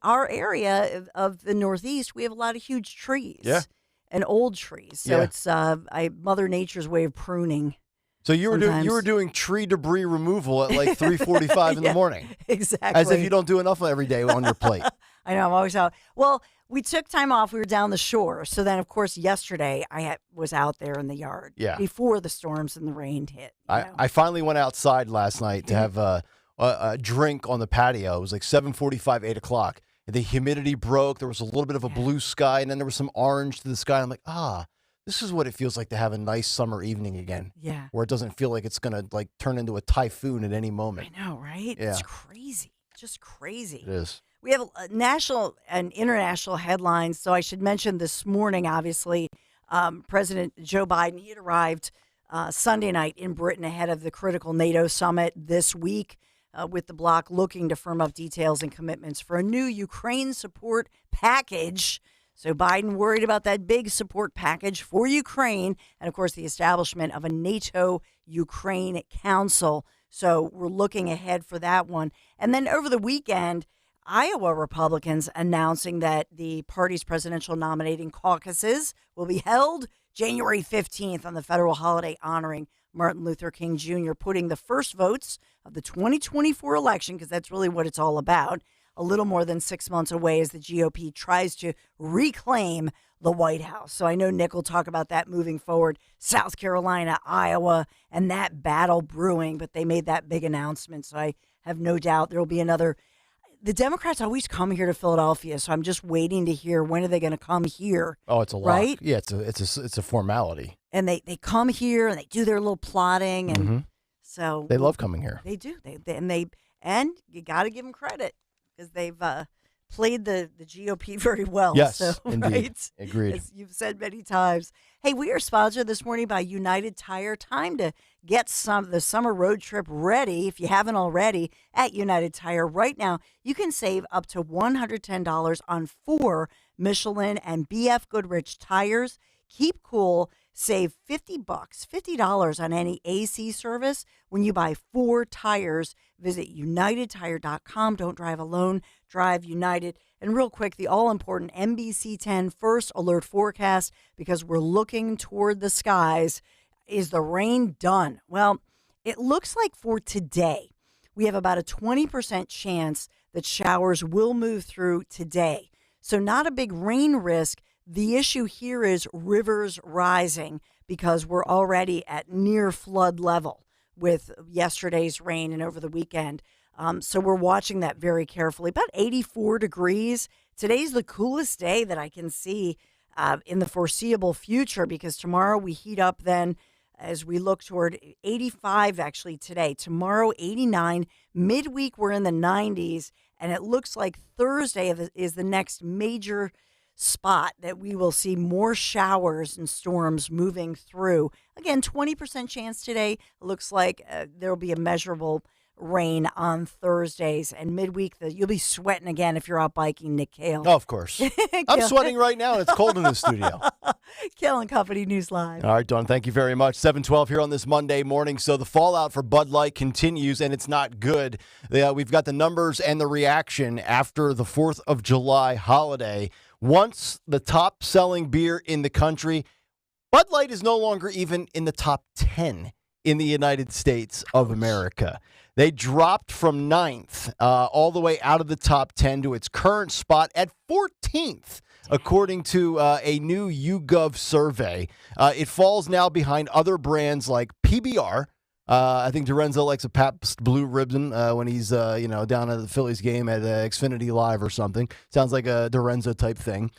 Speaker 5: our area of the Northeast, we have a lot of huge trees.
Speaker 4: Yeah.
Speaker 5: And old trees. So it's Mother Nature's way of pruning.
Speaker 4: So you were doing tree debris removal at like 3:45 in the morning.
Speaker 5: Exactly.
Speaker 4: As if you don't do enough every day on your plate.
Speaker 5: I know, I'm always out. Well, we took time off. We were down the shore. So then, of course, yesterday I was out there in the yard.
Speaker 4: Yeah.
Speaker 5: Before the storms and the rain hit.
Speaker 4: I finally went outside last night to have a drink on the patio. It was like 7:45, 8 o'clock. And the humidity broke. There was a little bit of a blue sky, and then there was some orange to the sky. I'm like, this is what it feels like to have a nice summer evening again.
Speaker 5: Yeah.
Speaker 4: Where it doesn't feel like it's going to turn into a typhoon at any moment.
Speaker 5: I know, right?
Speaker 4: Yeah.
Speaker 5: It's crazy. Just crazy.
Speaker 4: It is.
Speaker 5: We have national and international headlines. So I should mention this morning, obviously, President Joe Biden, he had arrived Sunday night in Britain ahead of the critical NATO summit this week with the bloc looking to firm up details and commitments for a new Ukraine support package. So Biden worried about that big support package for Ukraine and, of course, the establishment of a NATO-Ukraine Council. So we're looking ahead for that one. And then over the weekend, Iowa Republicans announcing that the party's presidential nominating caucuses will be held January 15th on the federal holiday honoring Martin Luther King Jr., putting the first votes of the 2024 election, because that's really what it's all about, a little more than 6 months away as the GOP tries to reclaim the White House. So I know Nick will talk about that moving forward. South Carolina, Iowa, and that battle brewing, but they made that big announcement. So I have no doubt there will be another. The Democrats always come here to Philadelphia, so I'm just waiting to hear when are they going to come here.
Speaker 4: Oh, it's a lock.
Speaker 5: Right?
Speaker 4: Yeah, it's a formality.
Speaker 5: And they come here and they do their little plotting, and so
Speaker 4: They love coming here.
Speaker 5: They do. And you got to give them credit because they've played the GOP very well.
Speaker 4: Yes,
Speaker 5: so,
Speaker 4: indeed.
Speaker 5: Right?
Speaker 4: Agreed.
Speaker 5: As you've said many times. Hey, we are sponsored this morning by United Tire. Time to get the summer road trip ready, if you haven't already, at United Tire. Right now, you can save up to $110 on 4 Michelin and BF Goodrich tires. Keep cool. Save $50 on any AC service when you buy 4 tires. Visit UnitedTire.com. Don't drive alone. Drive United. And real quick, the all-important NBC 10 first alert forecast, because we're looking toward the skies. Is the rain done? Well, it looks like for today, we have about a 20% chance that showers will move through today. So not a big rain risk. The issue here is rivers rising because we're already at near flood level with yesterday's rain and over the weekend. So we're watching that very carefully. About 84 degrees. Today's the coolest day that I can see in the foreseeable future, because tomorrow we heat up then as we look toward 85 actually today. Tomorrow, 89. Midweek, we're in the 90s. And it looks like Thursday is the next major spot that we will see more showers and storms moving through. Again, 20% chance today. It looks like there will be a measurable rain on Thursdays, and midweek you'll be sweating again if you're out biking, Nick Kayal.
Speaker 4: Oh, of course. I'm sweating right now, and it's cold in the studio.
Speaker 5: Kayal and Company News Live.
Speaker 4: All right, Dawn, thank you very much. 7:12 here on this Monday morning. So the fallout for Bud Light continues, and it's not good. We've got the numbers and the reaction after the 4th of July holiday. Once the top-selling beer in the country, Bud Light is no longer even in the top 10 in the United States of America. They dropped from 9th all the way out of the top 10 to its current spot at 14th, according to a new YouGov survey. It falls now behind other brands like PBR. I think Dorenzo likes a Pabst Blue Ribbon when he's down at the Phillies game at Xfinity Live or something. Sounds like a Dorenzo type thing.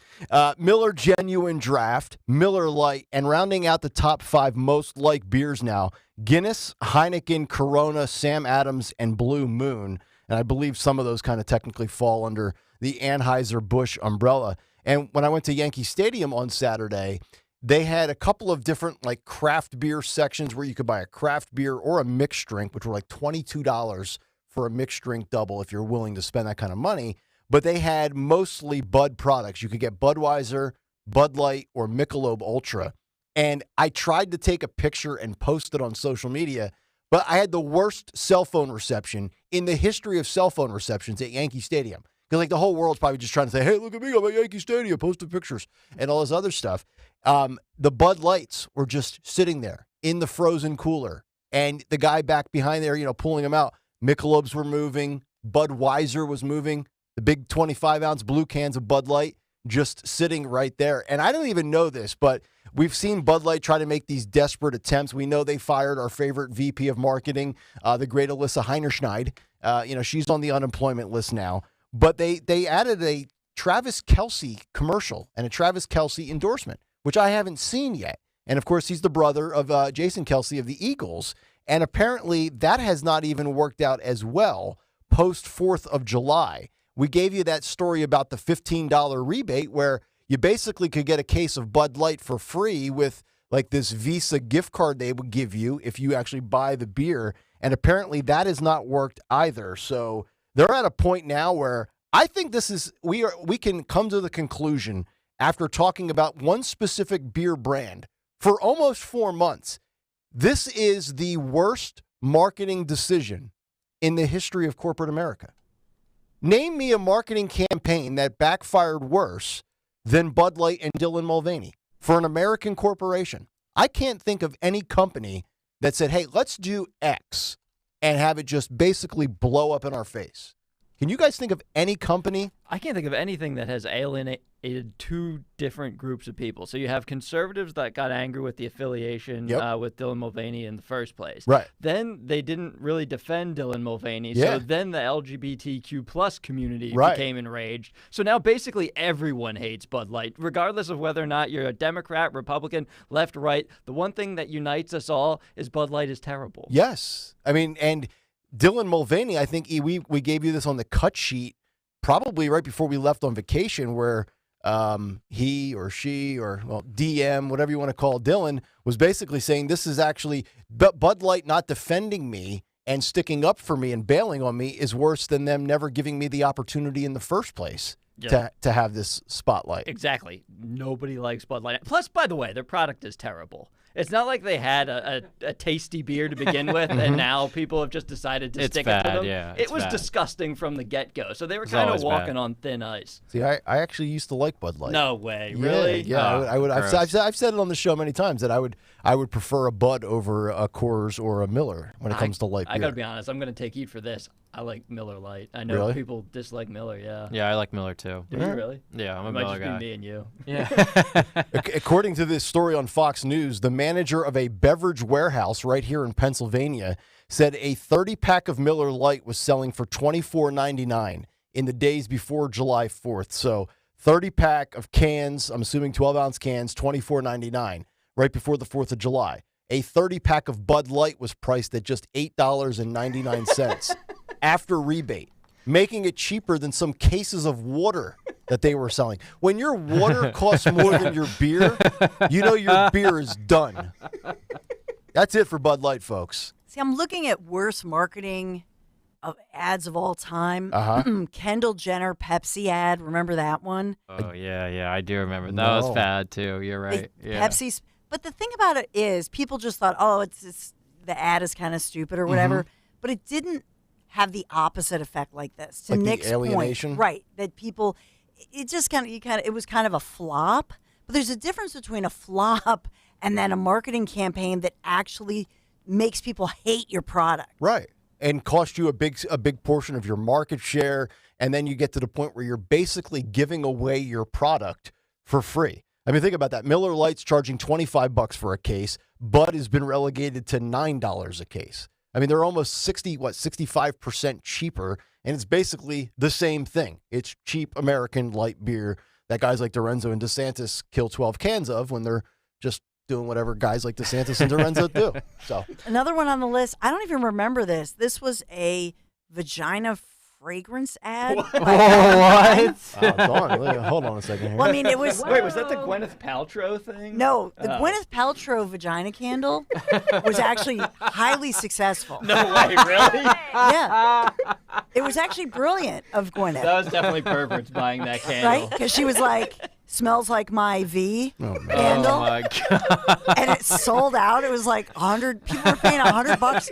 Speaker 4: Miller Genuine Draft, Miller Lite, and rounding out the top 5 most liked beers now, Guinness, Heineken, Corona, Sam Adams, and Blue Moon. And I believe some of those kind of technically fall under the Anheuser-Busch umbrella. And when I went to Yankee Stadium on Saturday, they had a couple of different like craft beer sections where you could buy a craft beer or a mixed drink, which were like $22 for a mixed drink double if you're willing to spend that kind of money. But they had mostly Bud products. You could get Budweiser, Bud Light, or Michelob Ultra. And I tried to take a picture and post it on social media, but I had the worst cell phone reception in the history of cell phone receptions at Yankee Stadium. Because like the whole world's probably just trying to say, hey, look at me, I'm at Yankee Stadium, posting pictures and all this other stuff. The Bud Lights were just sitting there in the frozen cooler. And the guy back behind there, pulling them out. Michelobs were moving. Budweiser was moving. The big 25-ounce blue cans of Bud Light just sitting right there. And I don't even know this, but we've seen Bud Light try to make these desperate attempts. We know they fired our favorite VP of marketing, the great Alyssa Heinerschneid. She's on the unemployment list now. But they added a Travis Kelce commercial and a Travis Kelce endorsement, which I haven't seen yet. And, of course, he's the brother of Jason Kelce of the Eagles. And apparently that has not even worked out as well post 4th of July. We gave you that story about the $15 rebate where you basically could get a case of Bud Light for free with like this Visa gift card they would give you if you actually buy the beer. And apparently that has not worked either. So they're at a point now where I think we can come to the conclusion after talking about one specific beer brand for almost 4 months. This is the worst marketing decision in the history of corporate America. Name me a marketing campaign that backfired worse than Bud Light and Dylan Mulvaney for an American corporation. I can't think of any company that said, hey, let's do X and have it just basically blow up in our face. Can you guys think of any company?
Speaker 6: I can't think of anything that has alienated two different groups of people. So you have conservatives that got angry with the affiliation with Dylan Mulvaney in the first place.
Speaker 4: Right.
Speaker 6: Then they didn't really defend Dylan Mulvaney.
Speaker 4: Yeah.
Speaker 6: So then the LGBTQ plus community
Speaker 4: Right.
Speaker 6: became enraged. So now basically everyone hates Bud Light, regardless of whether or not you're a Democrat, Republican, left, right. The one thing that unites us all is Bud Light is terrible.
Speaker 4: Yes. I mean, and Dylan Mulvaney, I think we gave you this on the cut sheet probably right before we left on vacation, where he or she or, well, DM, whatever you want to call Dylan, was basically saying this is actually Bud Light not defending me and sticking up for me and bailing on me is worse than them never giving me the opportunity in the first place to have this spotlight.
Speaker 6: Exactly. Nobody likes Bud Light. Plus, by the way, their product is terrible. It's not like they had a tasty beer to begin with, and now people have just decided to stick it to them.
Speaker 21: Yeah,
Speaker 6: it was disgusting from the get-go, so they were
Speaker 21: It's
Speaker 6: kind of
Speaker 21: always
Speaker 6: walking
Speaker 21: bad.
Speaker 6: on thin ice.
Speaker 4: See, I actually used to like Bud Light.
Speaker 6: No way,
Speaker 4: Yeah,
Speaker 6: really?
Speaker 4: Yeah, I would. I've said it on the show many times that I would prefer a Bud over a Coors or a Miller when it comes to light beer.
Speaker 6: I gotta be honest, I'm gonna take heat for this. I like Miller Lite. I know
Speaker 4: Really?
Speaker 6: people dislike Miller, yeah.
Speaker 21: Yeah, I like Miller too.
Speaker 6: Do you really?
Speaker 21: Yeah, I'm a
Speaker 6: It might
Speaker 21: Miller
Speaker 6: just
Speaker 21: guy.
Speaker 6: be me and you.
Speaker 21: Yeah.
Speaker 4: According to this story on Fox News, the manager of a beverage warehouse right here in Pennsylvania said a 30-pack of Miller Lite was selling for $24.99 in the days before July 4th. So 30-pack of cans, I'm assuming 12-ounce cans, $24.99 right before the 4th of July. A 30-pack of Bud Light was priced at just $8.99 after rebate, making it cheaper than some cases of water that they were selling. When your water costs more than your beer, you know your beer is done. That's it for Bud Light, folks.
Speaker 5: See, I'm looking at worst marketing of ads of all time. Kendall Jenner Pepsi ad. Remember that one?
Speaker 21: Oh, yeah, I do remember. That was bad, too. You're right. Yeah.
Speaker 5: Pepsi's. But the thing about it is, people just thought, oh, it's the ad is kind of stupid or whatever. But it didn't have the opposite effect like this. To
Speaker 4: Like the
Speaker 5: Nick's
Speaker 4: alienation?
Speaker 5: point, right? That people, it just it was kind of a flop. But there's a difference between a flop and then a marketing campaign that actually makes people hate your product.
Speaker 4: Right. And cost you a big portion of your market share, and then you get to the point where you're basically giving away your product for free. I mean, think about that. Miller Lite's charging $25 for a case. Bud has been relegated to $9 a case. I mean, they're almost 65% cheaper, and it's basically the same thing. It's cheap American light beer that guys like Dorenzo and DeSantis kill 12 cans of when they're just doing whatever guys like DeSantis and Dorenzo do. So
Speaker 5: Another one on the list, I don't even remember this. This was a vagina fragrance ad.
Speaker 21: What?
Speaker 4: Dawn, hold on a second here.
Speaker 5: Well, I mean, it was...
Speaker 6: Wait, was that the Gwyneth Paltrow thing?
Speaker 5: No, the Gwyneth Paltrow vagina candle was actually highly successful.
Speaker 6: No way, really?
Speaker 5: Yeah. It was actually brilliant of Gwyneth.
Speaker 6: That was definitely perverts buying that candle.
Speaker 5: Right? Because she was like, smells like my V candle.
Speaker 21: Oh, my God.
Speaker 5: And it sold out. It was like 100, people were paying $100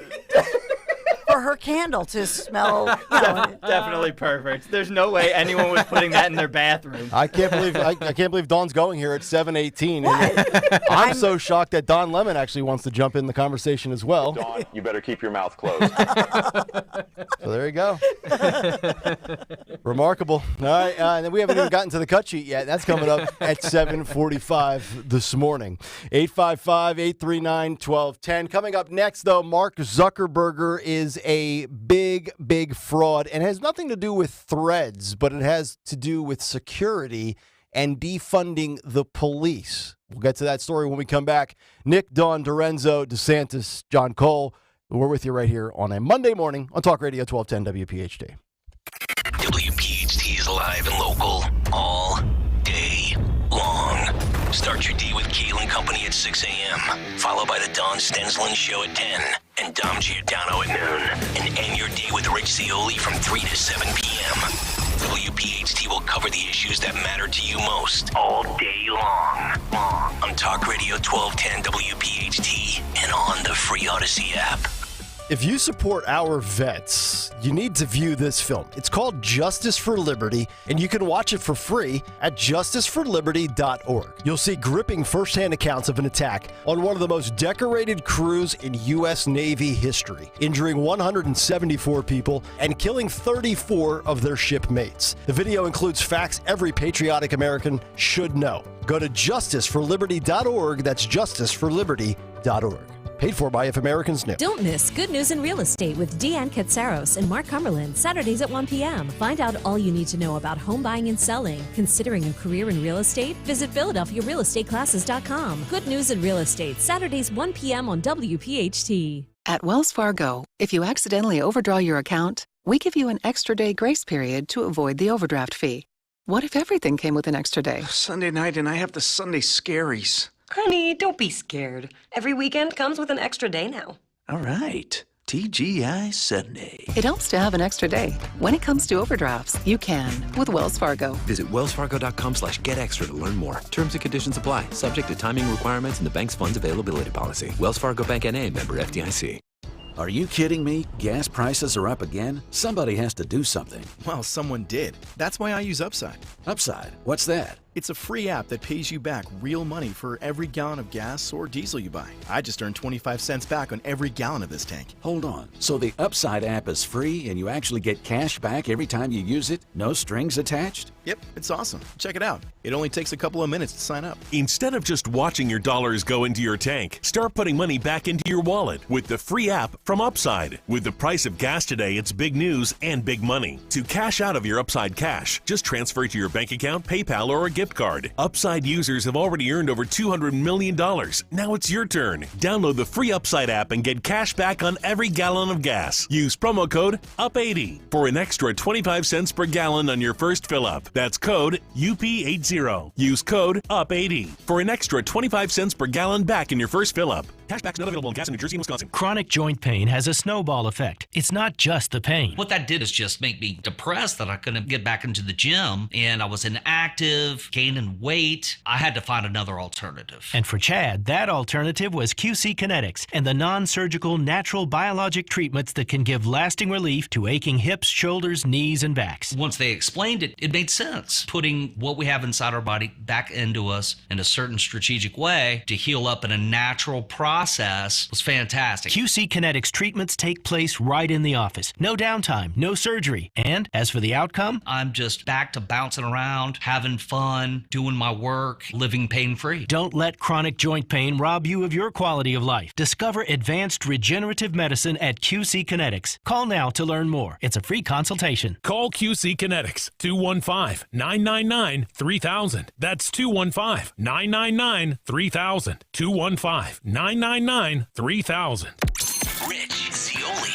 Speaker 5: for her candle to smell. You know.
Speaker 6: Definitely perverts. There's no way anyone was putting that in their bathroom.
Speaker 4: I can't believe Dawn's going here at 7:18. I'm so shocked that Don Lemon actually wants to jump in the conversation as well.
Speaker 9: Dawn, you better keep your mouth closed.
Speaker 4: So there you go. Remarkable. All right, and then we haven't even gotten to the cut sheet yet. That's coming up at 7:45 this morning. 855-839-1210. Coming up next, though, Mark Zuckerberg is a big fraud, and has nothing to do with Threads, but it has to do with security and defunding the police. We'll get to that story when we come back. Nick, Dawn, Dorenzo, DeSantis, John Cole, we're with you right here on a Monday morning on Talk Radio 1210 WPHT.
Speaker 3: WPHT is live and local all day long. Start your day with Kayal Company at 6 a.m., followed by the Don Stenslin Show at 10, and Dom Giordano at noon, and end your day with Rich Cioli from 3 to 7 p.m. WPHT will cover the issues that matter to you most all day long. On Talk Radio 1210 WPHT and on the free Odyssey app.
Speaker 4: If you support our vets, you need to view this film. It's called Justice for Liberty, and you can watch it for free at justiceforliberty.org. You'll see gripping firsthand accounts of an attack on one of the most decorated crews in U.S. Navy history, injuring 174 people and killing 34 of their shipmates. The video includes facts every patriotic American should know. Go to justiceforliberty.org. That's justiceforliberty.org. Paid for by If Americans Knew.
Speaker 11: Don't miss Good News in Real Estate with Deanne Katsaros and Mark Cumberland, Saturdays at 1 p.m. Find out all you need to know about home buying and selling. Considering a career in real estate? Visit PhiladelphiaRealEstateClasses.com. Good News in Real Estate, Saturdays 1 p.m. on WPHT.
Speaker 12: At Wells Fargo, if you accidentally overdraw your account, we give you an extra day grace period to avoid the overdraft fee. What if everything came with an extra day?
Speaker 14: Sunday night and I have the Sunday scaries.
Speaker 16: Honey, don't be scared. Every weekend comes with an extra day now.
Speaker 14: All right. TGI Sunday.
Speaker 12: It helps to have an extra day. When it comes to overdrafts, you can with Wells Fargo.
Speaker 17: Visit wellsfargo.com/getextra to learn more. Terms and conditions apply. Subject to timing requirements and the bank's funds availability policy. Wells Fargo Bank N.A. member FDIC.
Speaker 24: Are you kidding me? Gas prices are up again? Somebody has to do something.
Speaker 27: Well, someone did. That's why I use Upside.
Speaker 24: Upside? What's that?
Speaker 27: It's a free app that pays you back real money for every gallon of gas or diesel you buy. I just earned 25 cents back on every gallon of this tank.
Speaker 24: Hold on. So the Upside app is free and you actually get cash back every time you use it? No strings attached?
Speaker 27: Yep, it's awesome. Check it out. It only takes a couple of minutes to sign up.
Speaker 2: Instead of just watching your dollars go into your tank, start putting money back into your wallet with the free app from Upside. With the price of gas today, it's big news and big money. To cash out of your Upside cash, just transfer it to your bank account, PayPal, or a gift card. Upside users have already earned over $200 million. Now it's your turn. Download the free Upside app and get cash back on every gallon of gas. Use promo code UP80 for an extra 25 cents per gallon on your first fill up. That's code UP80. Use code UP80 for an extra 25 cents per gallon back in your first fill up. Cashback's not available in gas in New Jersey and Wisconsin.
Speaker 28: Chronic joint pain has a snowball effect. It's not just the pain.
Speaker 29: What that did is just make me depressed that I couldn't get back into the gym, and I was inactive, gaining weight. I had to find another alternative.
Speaker 28: And for Chad, that alternative was QC Kinetics and the non-surgical natural biologic treatments that can give lasting relief to aching hips, shoulders, knees, and backs.
Speaker 29: Once they explained it, it made sense. Putting what we have inside our body back into us in a certain strategic way to heal up in a natural process was fantastic.
Speaker 28: QC Kinetics treatments take place right in the office. No downtime, no surgery. And as for the outcome?
Speaker 29: I'm just back to bouncing around, having fun, doing my work, living pain-free.
Speaker 28: Don't let chronic joint pain rob you of your quality of life. Discover advanced regenerative medicine at QC Kinetics. Call now to learn more. It's a free consultation.
Speaker 2: Call QC Kinetics, 215-999-3000. That's 215-999-3000. 215-999-3000.
Speaker 3: Rich Zeoli.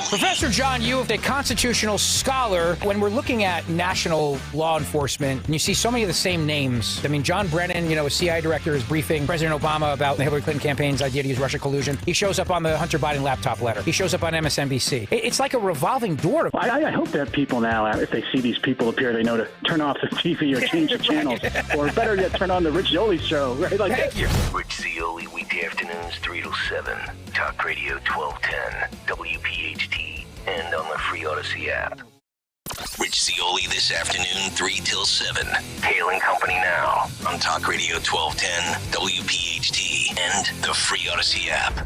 Speaker 10: Professor John, you are a constitutional scholar. When we're looking at national law enforcement, and you see so many of the same names. I mean, John Brennan, a CIA director, is briefing President Obama about the Hillary Clinton campaign's idea to use Russia collusion. He shows up on the Hunter Biden laptop letter. He shows up on MSNBC. It's like a revolving door.
Speaker 30: I hope that people now, if they see these people appear, they know to turn off the TV or change the channels. Or better yet, turn on the Rich Zeoli show. Right? Like,
Speaker 10: thank you.
Speaker 3: Rich Zeoli, weekday afternoons, 3 to 7. Talk Radio 1210, WPHT, and on the free Odyssey app. Rich Zeoli this afternoon, 3 till 7. Kayal Company now on Talk Radio 1210, WPHT, and the free Odyssey app.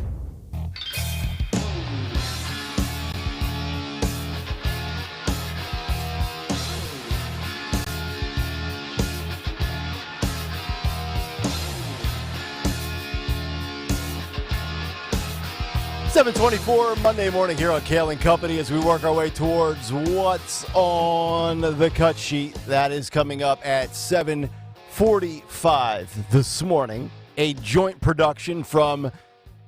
Speaker 4: .724 Monday morning here on Kayal Company as we work our way towards what's on the cut sheet. That is coming up at 7:45 this morning. A joint production from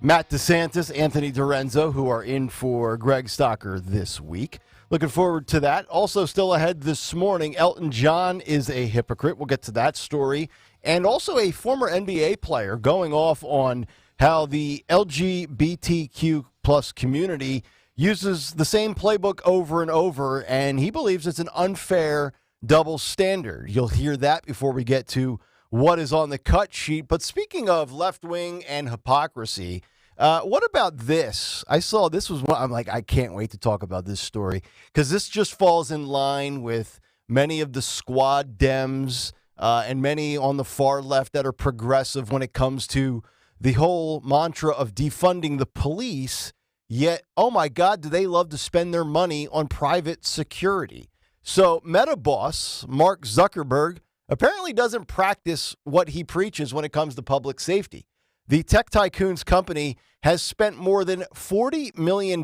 Speaker 4: Matt DeSantis, Anthony DiRenzo, who are in for Greg Stocker this week. Looking forward to that. Also still ahead this morning, Elton John is a hypocrite. We'll get to that story. And also a former NBA player going off on how the LGBTQ plus community uses the same playbook over and over, and he believes it's an unfair double standard. You'll hear that before we get to what is on the cut sheet. But speaking of left wing and hypocrisy, What about this? I saw this was one. I'm like, I can't wait to talk about this story because this just falls in line with many of the squad Dems and many on the far left that are progressive when it comes to the whole mantra of defunding the police. Yet, oh my God, do they love to spend their money on private security? So Meta boss Mark Zuckerberg apparently doesn't practice what he preaches when it comes to public safety. The tech tycoon's company has spent more than $40 million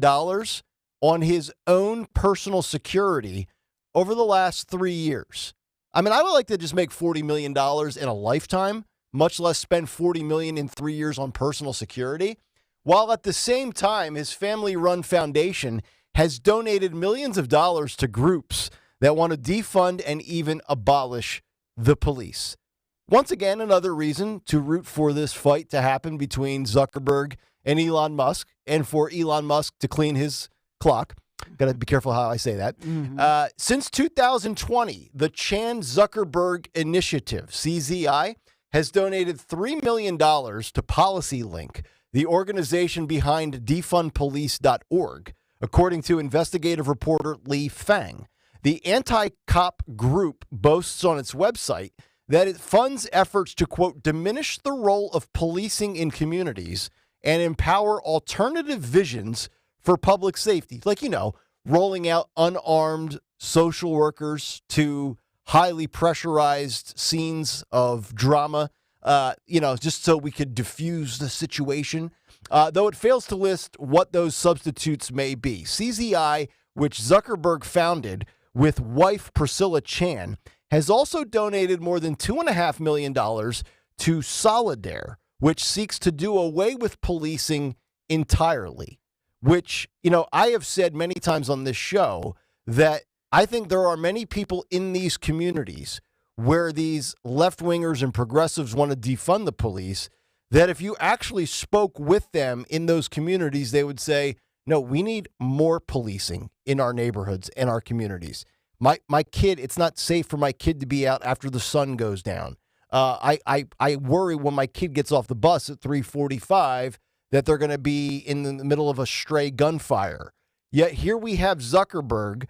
Speaker 4: on his own personal security over the last 3 years. I mean, I would like to just make $40 million in a lifetime, much less spend $40 million in 3 years on personal security, while at the same time, his family-run foundation has donated millions of dollars to groups that want to defund and even abolish the police. Once again, another reason to root for this fight to happen between Zuckerberg and Elon Musk, and for Elon Musk to clean his clock. Got to be careful how I say that. Since 2020, the Chan Zuckerberg Initiative, CZI, has donated $3 million to PolicyLink, the organization behind defundpolice.org, according to investigative reporter Li Fang. The anti-cop group boasts on its website that it funds efforts to, quote, diminish the role of policing in communities and empower alternative visions for public safety. Like, rolling out unarmed social workers to highly pressurized scenes of drama, just so we could diffuse the situation. Though it fails to list what those substitutes may be. CZI, which Zuckerberg founded with wife Priscilla Chan, has also donated more than $2.5 million to Solidare, which seeks to do away with policing entirely, which, I have said many times on this show that I think there are many people in these communities where these left-wingers and progressives want to defund the police, that if you actually spoke with them in those communities, they would say, no, we need more policing in our neighborhoods and our communities. My kid, it's not safe for my kid to be out after the sun goes down. I worry when my kid gets off the bus at 3:45 that they're going to be in the middle of a stray gunfire. Yet here we have Zuckerberg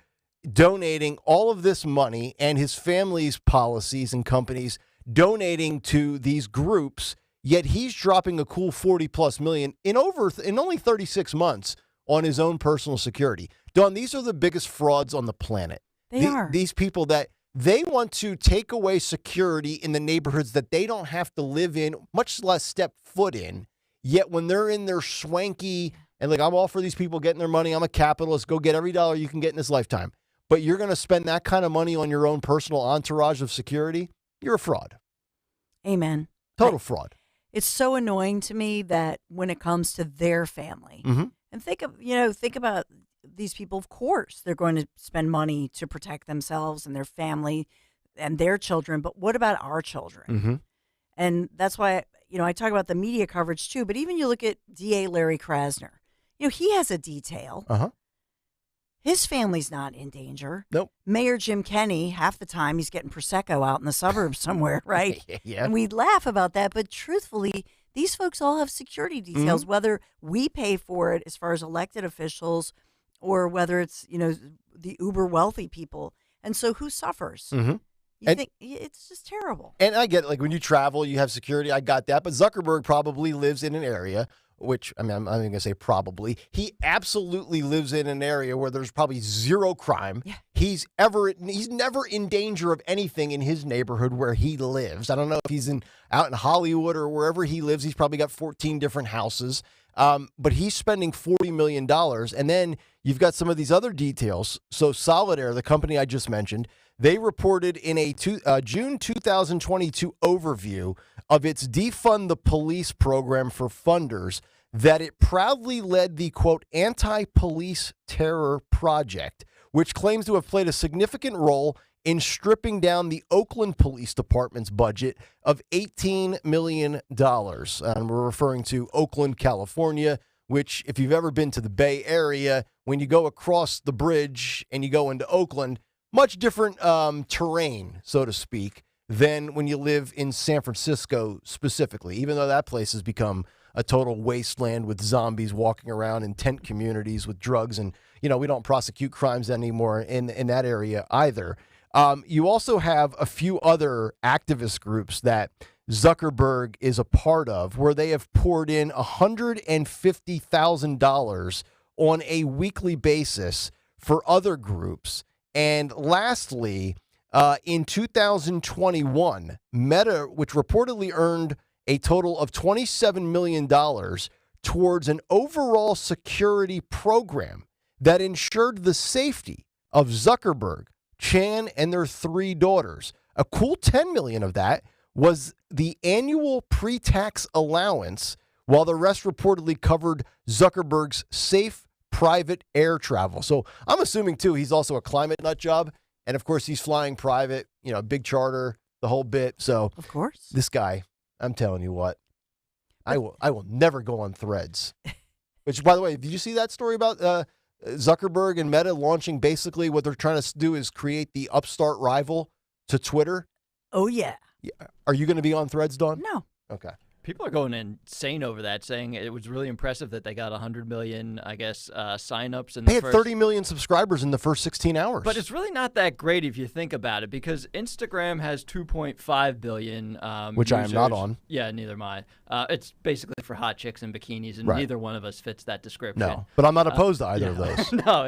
Speaker 4: donating all of this money and his family's policies and companies donating to these groups, yet he's dropping a cool 40+ million in only 36 months on his own personal security. Dawn, these are the biggest frauds on the planet.
Speaker 5: They are.
Speaker 4: These people that they want to take away security in the neighborhoods that they don't have to live in, much less step foot in. Yet when they're in their swanky, and I'm all for these people getting their money, I'm a capitalist, go get every dollar you can get in this lifetime. But you're going to spend that kind of money on your own personal entourage of security, you're a fraud.
Speaker 5: Amen.
Speaker 4: Total fraud.
Speaker 5: It's so annoying to me that when it comes to their family, and think about these people, of course, they're going to spend money to protect themselves and their family and their children. But what about our children? And that's why, I talk about the media coverage too. But even you look at DA Larry Krasner, he has a detail. His family's not in danger.
Speaker 4: Nope.
Speaker 5: Mayor Jim Kenney, half the time he's getting Prosecco out in the suburbs somewhere, right?
Speaker 4: Yeah.
Speaker 5: And we laugh about that. But truthfully, these folks all have security details, whether we pay for it as far as elected officials or whether it's, the uber wealthy people. And so who suffers? You think it's just terrible.
Speaker 4: And I get it. When you travel, you have security. I got that. But Zuckerberg probably lives in an area, which, I'm not even going to say probably. He absolutely lives in an area where there's probably zero crime.
Speaker 5: Yeah.
Speaker 4: He's never in danger of anything in his neighborhood where he lives. I don't know if he's out in Hollywood or wherever he lives. He's probably got 14 different houses. But he's spending $40 million. And then you've got some of these other details. So Solidare, the company I just mentioned, they reported in a June 2022 overview of its Defund the Police program for funders that it proudly led the, quote, anti-police terror project, which claims to have played a significant role in stripping down the Oakland Police Department's budget of $18 million. And we're referring to Oakland, California, which, if you've ever been to the Bay Area, when you go across the bridge and you go into Oakland, much different terrain, so to speak, than when you live in San Francisco specifically, even though that place has become a total wasteland with zombies walking around in tent communities with drugs. And, we don't prosecute crimes anymore in that area either. You also have a few other activist groups that Zuckerberg is a part of where they have poured in $150,000 on a weekly basis for other groups. And lastly, in 2021, Meta, which reportedly earned a total of $27 million towards an overall security program that ensured the safety of Zuckerberg, Chan, and their 3 daughters. A cool $10 million of that was the annual pre-tax allowance, while the rest reportedly covered Zuckerberg's safe private air travel. So I'm assuming, too, he's also a climate nut job. And, of course, he's flying private, big charter, the whole bit. So,
Speaker 5: of course,
Speaker 4: this guy, I'm telling you what, I will never go on Threads. Which, by the way, did you see that story about Zuckerberg and Meta launching basically what they're trying to do is create the upstart rival to Twitter?
Speaker 5: Oh, yeah.
Speaker 4: Are you going to be on Threads, Dawn?
Speaker 5: No.
Speaker 4: Okay.
Speaker 6: People are going insane over that, saying it was really impressive that they got 100 million, signups.
Speaker 4: They had 30 million subscribers in the first 16 hours.
Speaker 6: But it's really not that great if you think about it, because Instagram has 2.5 billion
Speaker 4: which
Speaker 6: users.
Speaker 4: I am not on.
Speaker 6: Yeah, neither am I. It's basically for hot chicks in bikinis, and neither one of us fits that description.
Speaker 4: No, but I'm not opposed to either of those.
Speaker 6: No,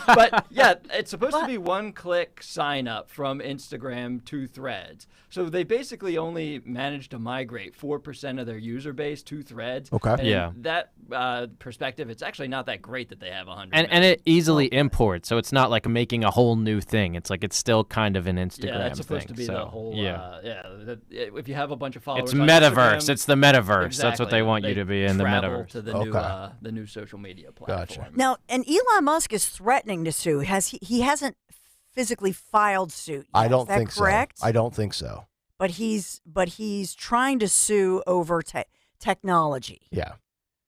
Speaker 6: but yeah, it's supposed to be one-click sign-up from Instagram to Threads. So they basically only managed to migrate 4% of their user base to Threads.
Speaker 4: Okay.
Speaker 6: And that perspective, it's actually not that great that they have 100.
Speaker 21: And it easily imports, so it's not like making a whole new thing. It's like it's still kind of an Instagram thing.
Speaker 6: Yeah, that's supposed to be the whole. If you have a bunch of followers,
Speaker 21: it's
Speaker 6: on
Speaker 21: metaverse.
Speaker 6: Instagram,
Speaker 21: It's the metaverse.
Speaker 6: Exactly.
Speaker 21: That's what they want you to be in the metaverse.
Speaker 6: To the new social media platform.
Speaker 4: Gotcha.
Speaker 5: Now, and Elon Musk is threatening to sue. He hasn't physically filed suit yet.
Speaker 4: I don't
Speaker 5: is that
Speaker 4: think
Speaker 5: correct?
Speaker 4: so. I don't think so.
Speaker 5: But he's trying to sue over technology.
Speaker 4: Yeah,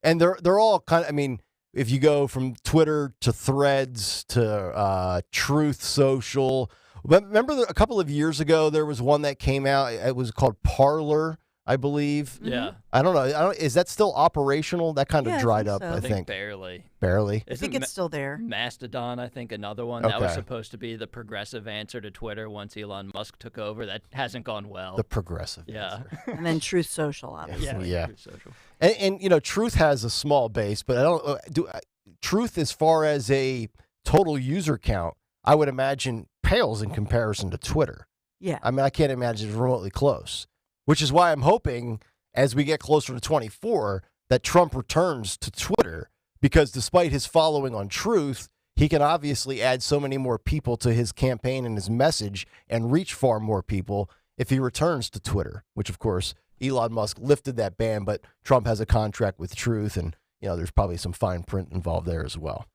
Speaker 4: and they're all kind of. I mean, if you go from Twitter to Threads to Truth Social, remember a couple of years ago there was one that came out. It was called Parler, I believe.
Speaker 6: Yeah.
Speaker 4: I don't know. Is that still operational? That kind of dried up, I think.
Speaker 6: Barely.
Speaker 4: Barely?
Speaker 5: I think it's still there.
Speaker 6: Mastodon, I think, another one. That was supposed to be the progressive answer to Twitter once Elon Musk took over. That hasn't gone well.
Speaker 4: The progressive
Speaker 6: answer.
Speaker 5: And then Truth Social, obviously.
Speaker 4: Yeah.
Speaker 6: Truth Social.
Speaker 4: And Truth has a small base, but I don't Truth, as far as a total user count, I would imagine pales in comparison to Twitter.
Speaker 5: Yeah.
Speaker 4: I mean, I can't imagine it's remotely close, which is why I'm hoping as we get closer to 24 that Trump returns to Twitter, because despite his following on Truth, he can obviously add so many more people to his campaign and his message and reach far more people if he returns to Twitter, which, of course, Elon Musk lifted that ban, but Trump has a contract with Truth, and there's probably some fine print involved there as well.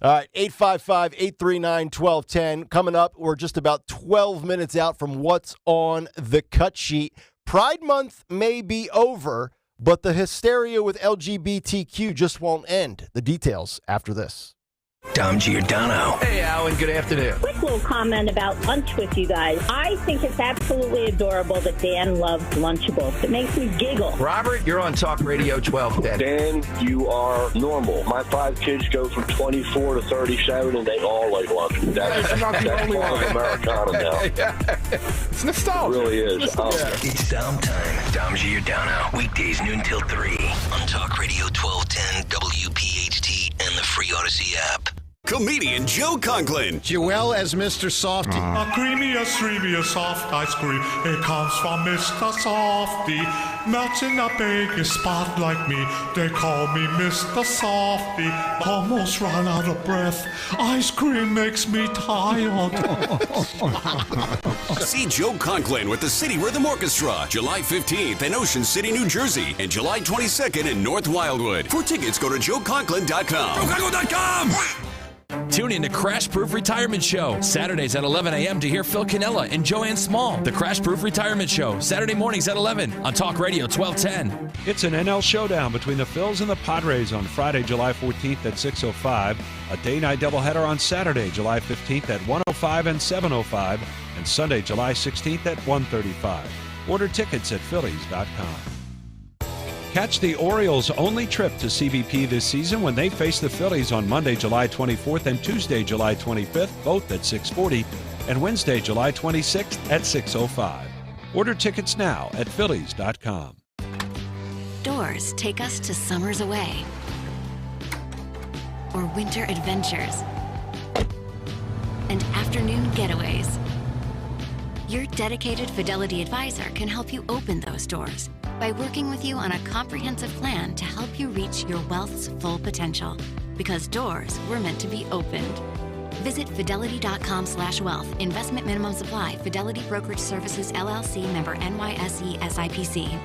Speaker 4: All right, 855-839-1210. Coming up, we're just about 12 minutes out from what's on the cut sheet. Pride Month may be over, but the hysteria with LGBTQ just won't end. The details after this.
Speaker 3: Dom Giordano.
Speaker 7: Hey, Alan. Good afternoon.
Speaker 8: Quick little comment about lunch with you guys. I think it's absolutely adorable that Dan loves Lunchables. It makes me giggle.
Speaker 7: Robert, you're on Talk Radio 1210.
Speaker 9: Dan, you are normal. My 5 kids go from 24 to 37, and they all like lunch. That's part of Americana now.
Speaker 7: It's nostalgia.
Speaker 9: It really is.
Speaker 3: It's Dom time. Dom Giordano. Weekdays noon till 3 on Talk Radio 1210, WPHT, and the free Odyssey app.
Speaker 13: Comedian Joe Conklin.
Speaker 15: Joel as Mr. Softy.
Speaker 18: A creamy, soft ice cream. It comes from Mr. Softy. Melts in a big spot like me. They call me Mr. Softy. Almost run out of breath. Ice cream makes me tired.
Speaker 13: See Joe Conklin with the City Rhythm Orchestra, July 15th in Ocean City, New Jersey, and July 22nd in North Wildwood. For tickets, go to joeconklin.com.
Speaker 15: JoeConklin.com!
Speaker 19: Tune in to Crash Proof Retirement Show, Saturdays at 11 a.m. to hear Phil Cannella and Joanne Small. The Crash Proof Retirement Show, Saturday mornings at 11 on Talk Radio 1210.
Speaker 20: It's an NL showdown between the Phils and the Padres on Friday, July 14th at 6:05. A day-night doubleheader on Saturday, July 15th at 1:05 and 7:05. And Sunday, July 16th at 1:35. Order tickets at Phillies.com. Catch the Orioles' only trip to CBP this season when they face the Phillies on Monday, July 24th and Tuesday, July 25th, both at 6:40, and Wednesday, July 26th at 6:05. Order tickets now at Phillies.com.
Speaker 1: Doors take us to summers away or winter adventures and afternoon getaways. Your dedicated Fidelity advisor can help you open those doors by working with you on a comprehensive plan to help you reach your wealth's full potential. Because doors were meant to be opened. Visit fidelity.com/wealth. Investment minimum supply. Fidelity Brokerage Services, LLC, member NYSE SIPC.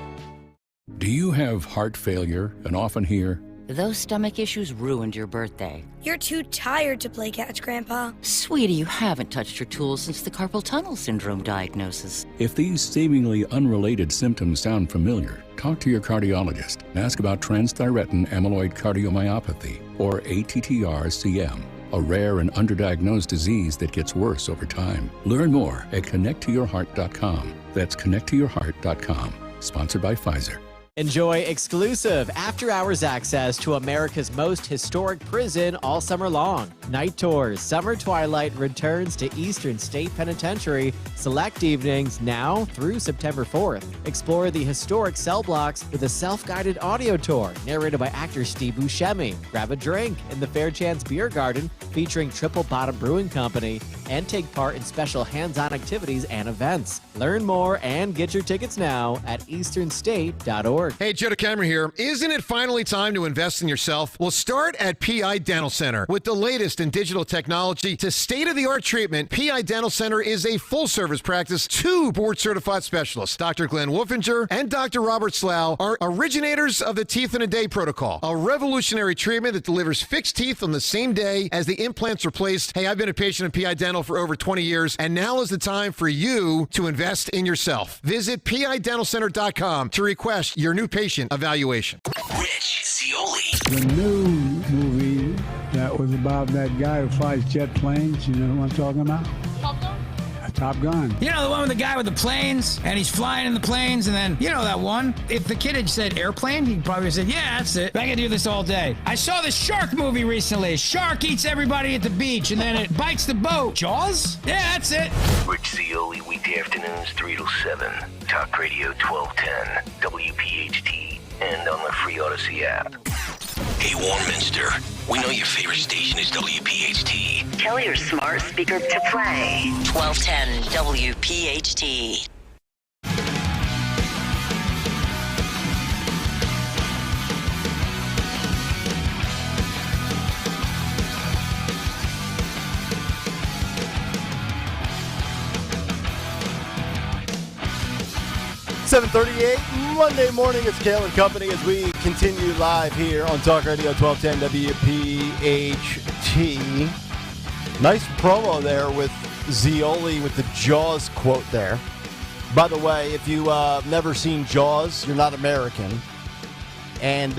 Speaker 11: Do you have heart failure and often hear,
Speaker 12: "Those stomach issues ruined your birthday"?
Speaker 14: "You're too tired to play catch, Grandpa."
Speaker 12: Sweetie, you haven't touched your tools since the carpal tunnel syndrome diagnosis.
Speaker 11: If these seemingly unrelated symptoms sound familiar, talk to your cardiologist and ask about transthyretin amyloid cardiomyopathy, or ATTR-CM, a rare and underdiagnosed disease that gets worse over time. Learn more at connecttoyourheart.com. That's connecttoyourheart.com. Sponsored by Pfizer.
Speaker 16: Enjoy exclusive after-hours access to America's most historic prison all summer long. Night tours, Summer Twilight returns to Eastern State Penitentiary, select evenings now through September 4th. Explore the historic cell blocks with a self-guided audio tour narrated by actor Steve Buscemi. Grab a drink in the Fairchance Beer Garden featuring Triple Bottom Brewing Company and take part in special hands-on activities and events. Learn more and get your tickets now at easternstate.org.
Speaker 15: Hey, Joe DeCamera here. Isn't it finally time to invest in yourself? Well, start at PI Dental Center. With the latest in digital technology to state-of-the-art treatment, PI Dental Center is a full-service practice. 2 board-certified specialists, Dr. Glenn Wolfinger and Dr. Robert Slough, are originators of the Teeth in a Day protocol, a revolutionary treatment that delivers fixed teeth on the same day as the implants are placed. Hey, I've been a patient of PI Dental for over 20 years, and now is the time for you to invest in yourself. Visit PIDentalCenter.com to request your new patient evaluation.
Speaker 3: Rich Zioli.
Speaker 17: The new movie that was about that guy who flies jet planes, you know what I'm talking about? Top Gun.
Speaker 10: You know, the one with the guy with the planes, and he's flying in the planes, and then, you know that one? If the kid had said airplane, he probably said, yeah, that's it. I can do this all day. I saw the shark movie recently. Shark eats everybody at the beach, and then it bites the boat. Jaws? Yeah, that's it.
Speaker 3: Rich Zioli, weekday afternoons, 3 to 7. Talk Radio 1210, WPHT, and on the free Odyssey app. Hey, Warminster, we know your favorite station is WPHT.
Speaker 1: Tell your smart speaker to play 1210 WPHT.
Speaker 4: $7:38 Monday morning. It's Kayal Company as we continue live here on Talk Radio 1210 WPHT. Nice promo there with Zioli with the Jaws quote there. By the way, if you've never seen Jaws, you're not American. And,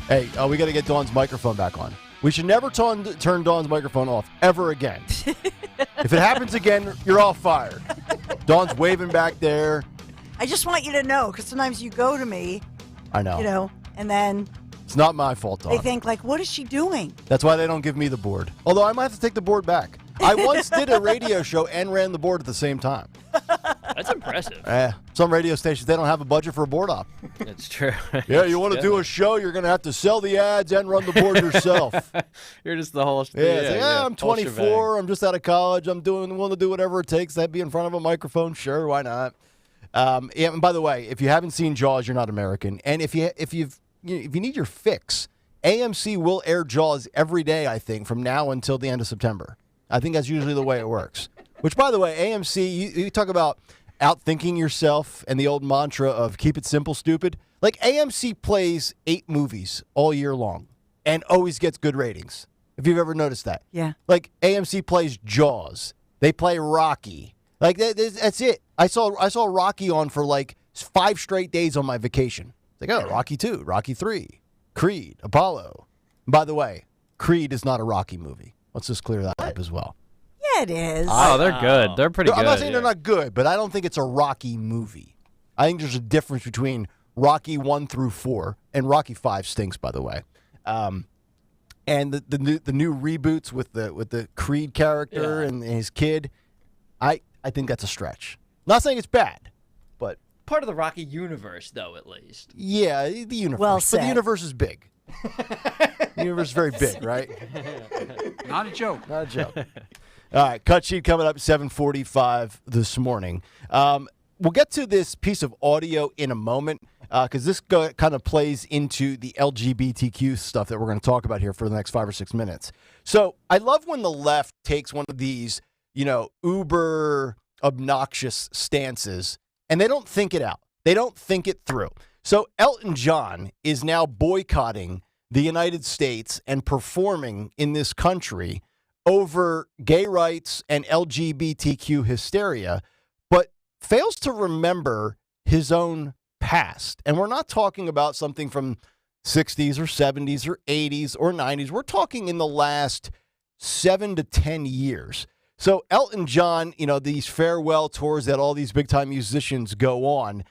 Speaker 4: hey, we got to get Dawn's microphone back on. We should never turn Dawn's microphone off ever again. If it happens again, you're all fired. Dawn's waving back there.
Speaker 5: I just want you to know, because sometimes you go to me,
Speaker 4: I know.
Speaker 5: you know, and then
Speaker 4: It's not my fault, Dawn.
Speaker 5: they think, like, what is she doing?
Speaker 4: That's why they don't give me the board. Although I might have to take the board back. I once did a radio show and ran the board at the same time.
Speaker 6: That's impressive.
Speaker 4: Some radio stations, they don't have a budget for a board op.
Speaker 21: It's true.
Speaker 4: Yeah, you want to do a show, you're going to have to sell the ads and run the board yourself.
Speaker 21: You're just the whole.
Speaker 4: I'm 24. I'm just out of college. I'm willing to do whatever it takes. That be in front of a microphone. Sure, why not? And by the way, if you haven't seen Jaws, you're not American. And if you need your fix, AMC will air Jaws every day. I think from now until the end of September. I think that's usually the way it works. Which, by the way, AMC, you talk about outthinking yourself and the old mantra of keep it simple, stupid. Like AMC plays 8 movies all year long and always gets good ratings. If you've ever noticed that.
Speaker 5: Yeah.
Speaker 4: Like AMC plays Jaws. They play Rocky. Like that's it. I saw Rocky on for like 5 straight days on my vacation. It's like, oh, Rocky 2, Rocky 3, Creed, Apollo. And by the way, Creed is not a Rocky movie. Let's just clear that up as well.
Speaker 5: Yeah, it is.
Speaker 21: Oh, they're good. They're pretty good.
Speaker 4: I'm not saying they're not good, but I don't think it's a Rocky movie. I think there's a difference between Rocky 1 through 4, and Rocky 5 stinks, by the way. And the new reboots with the Creed character and his kid, I think that's a stretch. Not saying it's bad, but
Speaker 6: Part of the Rocky universe, though, at least.
Speaker 4: yeah, the universe.
Speaker 5: Well
Speaker 4: But
Speaker 5: said.
Speaker 4: the universe is big. The universe is very big, right?
Speaker 7: Not a joke.
Speaker 4: Not a joke. All right, cut sheet coming up 7:45 this morning. We'll get to this piece of audio in a moment because this kind of plays into the LGBTQ stuff that we're going to talk about here for the next 5 or 6 minutes. So I love when the left takes one of these, uber obnoxious stances and they don't think it out. They don't think it through. So Elton John is now boycotting the United States and performing in this country over gay rights and LGBTQ hysteria, but fails to remember his own past. And we're not talking about something from 60s or 70s or 80s or 90s. We're talking in the last 7 to 10 years. So Elton John, these farewell tours that all these big-time musicians go on,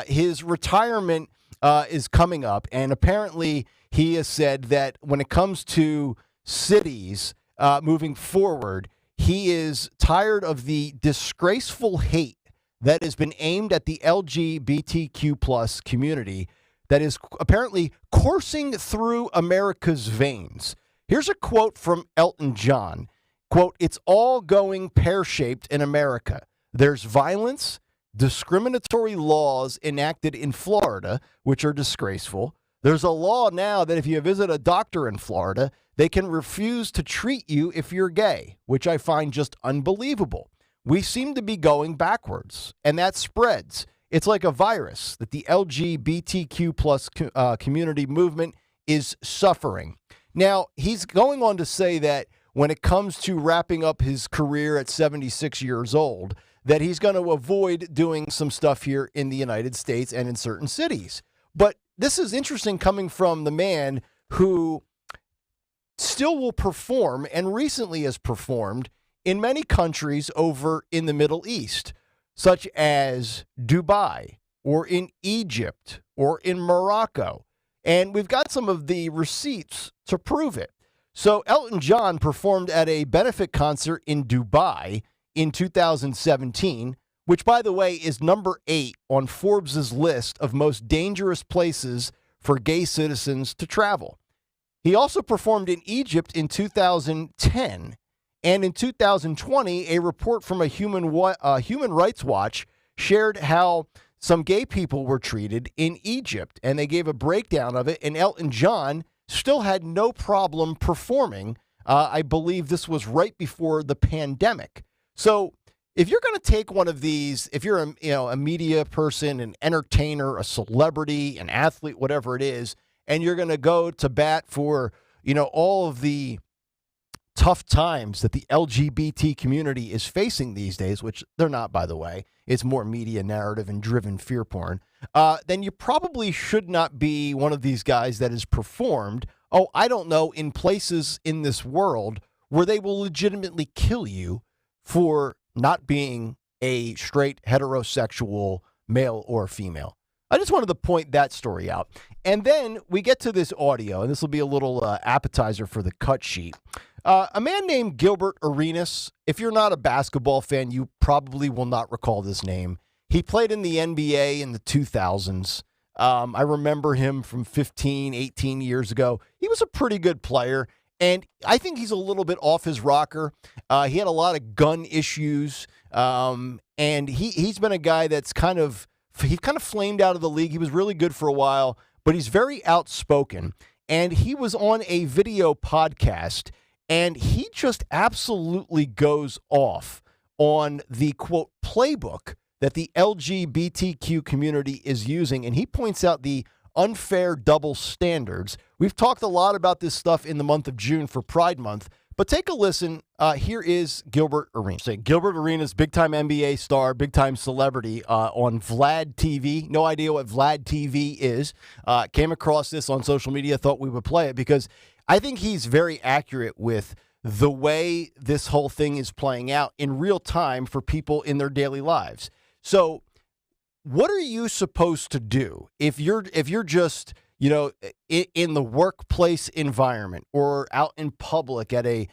Speaker 4: his retirement is coming up. And apparently he has said that when it comes to cities moving forward, he is tired of the disgraceful hate that has been aimed at the LGBTQ plus community that is apparently coursing through America's veins. Here's a quote from Elton John. Quote, "It's all going pear-shaped in America. There's violence, discriminatory laws enacted in Florida, which are disgraceful. There's a law now that if you visit a doctor in Florida, they can refuse to treat you if you're gay, which I find just unbelievable. We seem to be going backwards, and that spreads. It's like a virus that the LGBTQ plus community movement is suffering." Now, he's going on to say that when it comes to wrapping up his career at 76 years old, that he's going to avoid doing some stuff here in the United States and in certain cities. But this is interesting coming from the man who still will perform and recently has performed in many countries over in the Middle East, such as Dubai or in Egypt or in Morocco. And we've got some of the receipts to prove it. So Elton John performed at a benefit concert in Dubai in 2017, which, by the way, is number 8 on Forbes' list of most dangerous places for gay citizens to travel. He also performed in Egypt in 2010. And in 2020, a report from a Human Rights Watch shared how some gay people were treated in Egypt. And they gave a breakdown of it. And Elton John still had no problem performing. I believe this was right before the pandemic. So if you're going to take one of these, if you're a media person, an entertainer, a celebrity, an athlete, whatever it is, and you're going to go to bat for, all of the tough times that the LGBT community is facing these days, which they're not, by the way, it's more media narrative and driven fear porn, then you probably should not be one of these guys that has performed, in places in this world where they will legitimately kill you for not being a straight heterosexual male or female. I just wanted to point that story out. And then we get to this audio, and this will be a little appetizer for the cut sheet. A man named Gilbert Arenas. If you're not a basketball fan, you probably will not recall this name. He played in the NBA in the 2000s. I remember him from 15, 18 years ago. He was a pretty good player, and I think he's a little bit off his rocker. He had a lot of gun issues, and he's been a guy that's kind of flamed out of the league. He was really good for a while, but he's very outspoken. And he was on a video podcast, and he just absolutely goes off on the, quote, playbook that the LGBTQ community is using. And he points out the unfair double standards. We've talked a lot about this stuff in the month of June for Pride Month, but take a listen. Here is Gilbert Arenas. Gilbert Arenas, big-time NBA star, big-time celebrity on Vlad TV. No idea what Vlad TV is. Came across this on social media, thought we would play it because I think he's very accurate with the way this whole thing is playing out in real time for people in their daily lives. So what are you supposed to do if you're just, in the workplace environment or out in public at a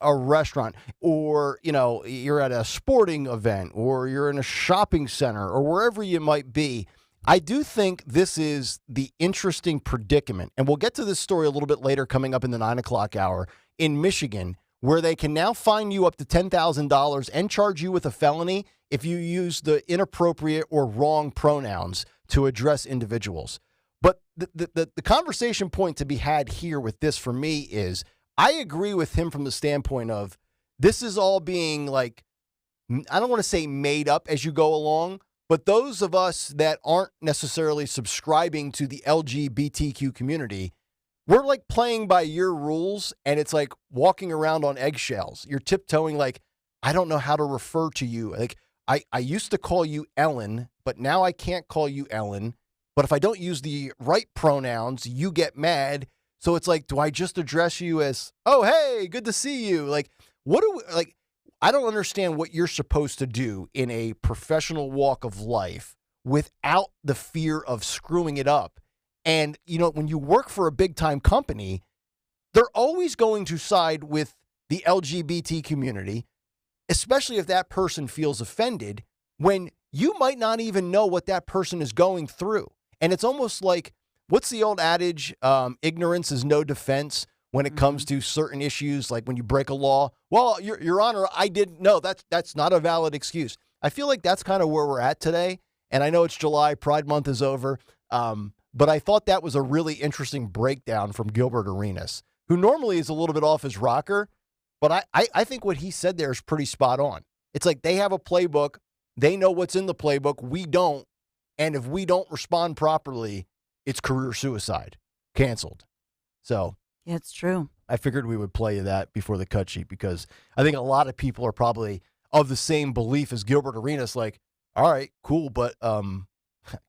Speaker 4: restaurant, or, you're at a sporting event, or you're in a shopping center, or wherever you might be? I do think this is the interesting predicament, and we'll get to this story a little bit later coming up in the 9 o'clock hour in Michigan, where they can now fine you up to $10,000 and charge you with a felony if you use the inappropriate or wrong pronouns to address individuals. But the conversation point to be had here with this for me is, I agree with him from the standpoint of this is all being like, I don't want to say made up as you go along, but those of us that aren't necessarily subscribing to the LGBTQ community, we're like playing by your rules, and it's like walking around on eggshells. You're tiptoeing like, I don't know how to refer to you. Like, I used to call you Ellen, but now I can't call you Ellen. But if I don't use the right pronouns, you get mad. So it's like, do I just address you as, oh, hey, good to see you? Like, I don't understand what you're supposed to do in a professional walk of life without the fear of screwing it up. And, when you work for a big time company, they're always going to side with the LGBT community, especially if that person feels offended, when you might not even know what that person is going through. And it's almost like, what's the old adage? Ignorance is no defense when it comes to certain issues, like when you break a law. Well, Your Honor, I didn't know. That's not a valid excuse. I feel like that's kind of where we're at today. And I know it's July, Pride Month is over. But I thought that was a really interesting breakdown from Gilbert Arenas, who normally is a little bit off his rocker. But I think what he said there is pretty spot on. It's like they have a playbook. They know what's in the playbook. We don't. And if we don't respond properly, it's career suicide. Canceled. So
Speaker 5: yeah, it's true.
Speaker 4: I figured we would play you that before the cut sheet, because I think a lot of people are probably of the same belief as Gilbert Arenas. Like, all right, cool, but can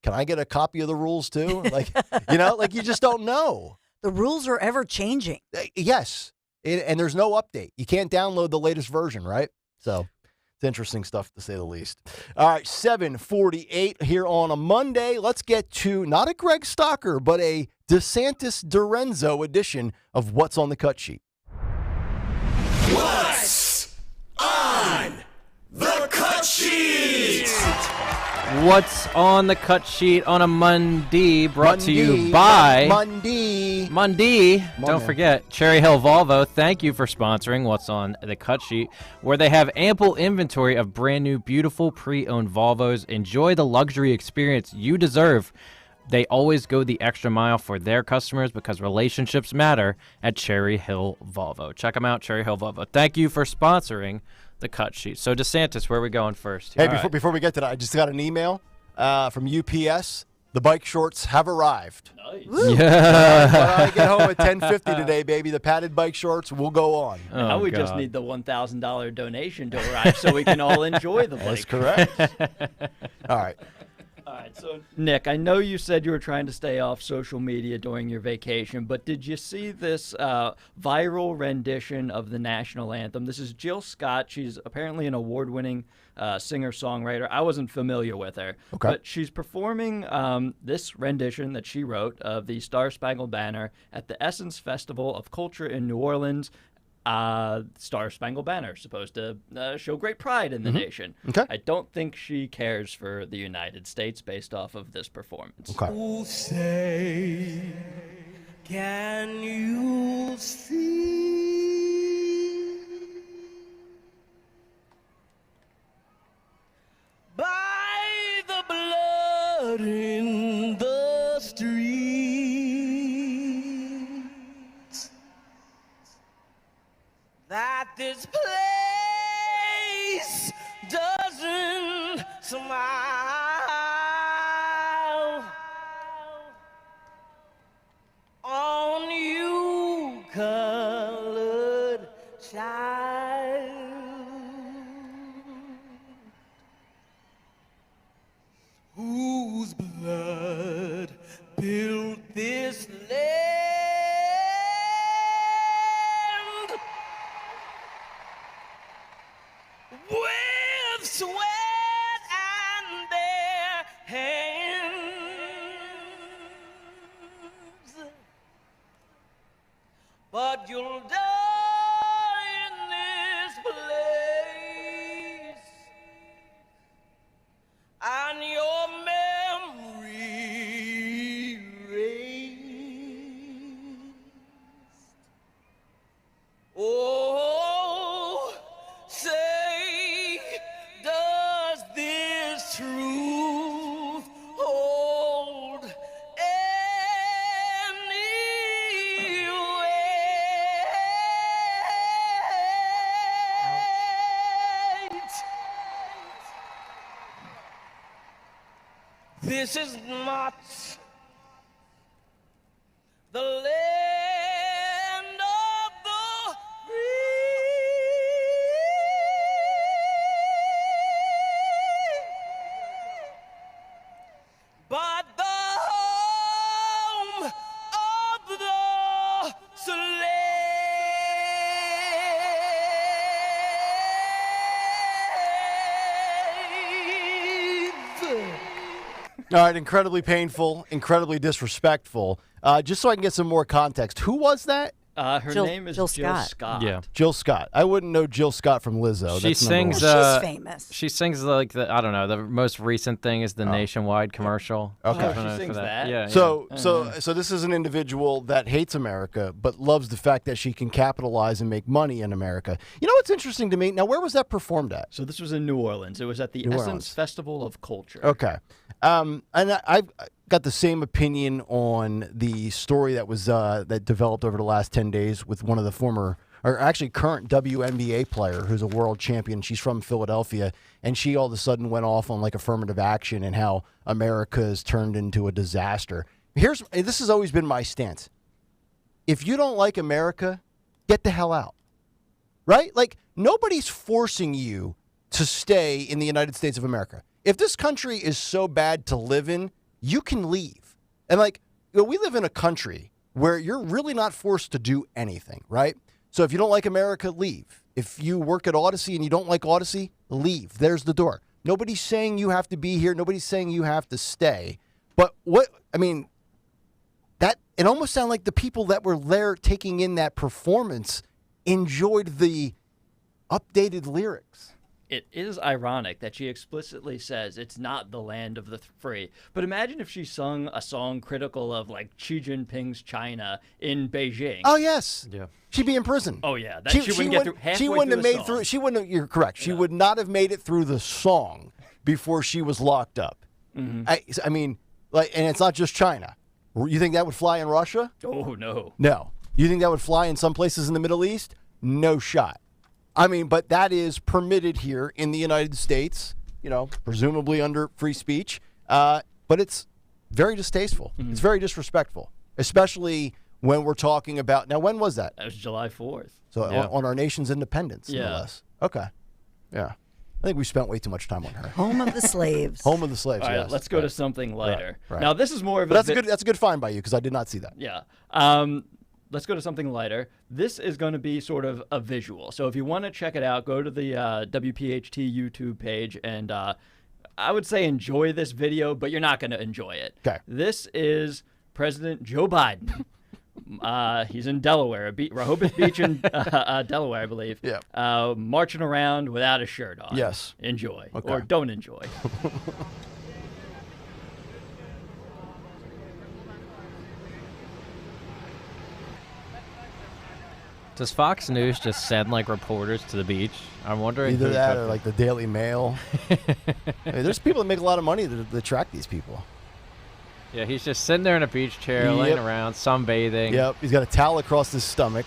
Speaker 4: I get a copy of the rules too? Like, like you just don't know.
Speaker 5: The rules are ever changing.
Speaker 4: Yes. And there's no update. You can't download the latest version, right? So it's interesting stuff, to say the least. All right, 7:48 here on a Monday. Let's get to not a Greg Stalker, but a DeSantis Dorenzo edition of What's on the Cut Sheet.
Speaker 3: What's on the cut sheet?
Speaker 21: What's on the cut sheet on a Monday, brought to you by Monday. Don't forget, Cherry Hill Volvo. Thank you for sponsoring What's on the Cut Sheet, where they have ample inventory of brand new, beautiful pre-owned Volvos. Enjoy the luxury experience you deserve. They always go the extra mile for their customers, because relationships matter at Cherry Hill Volvo. Check them out, Cherry Hill Volvo. Thank you for sponsoring the cut sheet. So DeSantis, where are we going first?
Speaker 4: Hey, before we get to that, I just got an email from UPS. The bike shorts have arrived.
Speaker 6: Nice.
Speaker 21: Yeah.
Speaker 4: When I get home at 10:50 today, baby, the padded bike shorts will go on.
Speaker 6: Now we just need the $1,000 donation to arrive so we can all enjoy the bike.
Speaker 4: That's correct. All right.
Speaker 6: All right, so Nick, I know you said you were trying to stay off social media during your vacation, but did you see this viral rendition of the national anthem? This is Jill Scott. She's apparently an award-winning singer-songwriter. I wasn't familiar with her, but she's performing this rendition that she wrote of the Star-Spangled Banner at the Essence Festival of Culture in New Orleans. Star-Spangled Banner, supposed to show great pride in the nation.
Speaker 4: Okay.
Speaker 6: I don't think she cares for the United States based off of this performance.
Speaker 4: Okay.
Speaker 2: Who say, can you see by the blood in the streets that this place doesn't smile on you, colored child, whose blood This is not the land of the free, but the home of the slave.
Speaker 4: All right, incredibly painful, incredibly disrespectful. Just so I can get some more context, who was that?
Speaker 6: Her name is Jill Scott.
Speaker 21: Yeah.
Speaker 4: Jill Scott. I wouldn't know Jill Scott from Lizzo.
Speaker 21: She
Speaker 4: That's
Speaker 21: sings.
Speaker 5: She's famous.
Speaker 21: She sings like the I don't know. The most recent thing is the Nationwide commercial.
Speaker 4: Okay.
Speaker 21: I don't know
Speaker 6: She sings that?
Speaker 21: Yeah.
Speaker 4: So this is an individual that hates America, but loves the fact that she can capitalize and make money in America. You know what's interesting to me? Now, where was that performed at?
Speaker 6: So this was in New Orleans. It was at the
Speaker 4: New
Speaker 6: Essence
Speaker 4: Orleans.
Speaker 6: Festival of Culture.
Speaker 4: Okay. And I've got the same opinion on the story that was that developed over the last 10 days with one of the former, or actually current WNBA player who's a world champion. She's from Philadelphia, and she all of a sudden went off on like affirmative action and how America has turned into a disaster. This has always been my stance. If you don't like America, get the hell out. Right? Like, nobody's forcing you to stay in the United States of America. If this country is so bad to live in, you can leave. And like, we live in a country where you're really not forced to do anything, right? So if you don't like America, leave. If you work at Odyssey and you don't like Odyssey, leave. There's the door. Nobody's saying you have to be here. Nobody's saying you have to stay. But that it almost sounded like the people that were there taking in that performance enjoyed the updated lyrics.
Speaker 6: It is ironic that she explicitly says it's not the land of the free. But imagine if she sung a song critical of like Xi Jinping's China in Beijing.
Speaker 4: Oh yes,
Speaker 21: yeah,
Speaker 4: she'd be in prison.
Speaker 6: Oh yeah, she wouldn't get through halfway
Speaker 4: She wouldn't have
Speaker 6: through the
Speaker 4: made
Speaker 6: song.
Speaker 4: through. She wouldn't. You're correct. She would not have made it through the song before she was locked up.
Speaker 6: Mm-hmm.
Speaker 4: I mean, like, and it's not just China. You think that would fly in Russia?
Speaker 6: Oh no.
Speaker 4: No. You think that would fly in some places in the Middle East? No shot. I mean, but that is permitted here in the United States, presumably under free speech. But it's very distasteful.
Speaker 6: Mm-hmm.
Speaker 4: It's very disrespectful, especially when we're talking about. Now, when was that?
Speaker 6: That was July 4th.
Speaker 4: So on our nation's independence, no
Speaker 6: Yeah.
Speaker 4: less. Okay. Yeah. I think we spent way too much time on her.
Speaker 5: Home of the slaves.
Speaker 4: Home of the slaves,
Speaker 6: All right,
Speaker 4: yes.
Speaker 6: let's go to something lighter.
Speaker 4: Right.
Speaker 6: Now, this is more of
Speaker 4: But
Speaker 6: a
Speaker 4: that's a good find by you because I did not see that.
Speaker 6: Yeah. Let's go to something lighter. This is going to be sort of a visual. So if you want to check it out, go to the WPHT YouTube page, and I would say enjoy this video, but you're not going to enjoy it.
Speaker 4: Okay.
Speaker 6: This is President Joe Biden. He's in Delaware, Rehoboth Beach in Delaware, I believe.
Speaker 4: Yeah.
Speaker 6: Marching around without a shirt on.
Speaker 4: Yes.
Speaker 6: Enjoy.
Speaker 4: Okay.
Speaker 6: Or don't enjoy.
Speaker 21: Does Fox News just send like reporters to the beach? I'm wondering.
Speaker 4: Either
Speaker 21: who
Speaker 4: that
Speaker 21: took
Speaker 4: or
Speaker 21: them.
Speaker 4: like the Daily Mail. I mean, there's people that make a lot of money that attract these people.
Speaker 21: Yeah, he's just sitting there in a beach chair, laying around, sunbathing.
Speaker 4: Yep, he's got a towel across his stomach.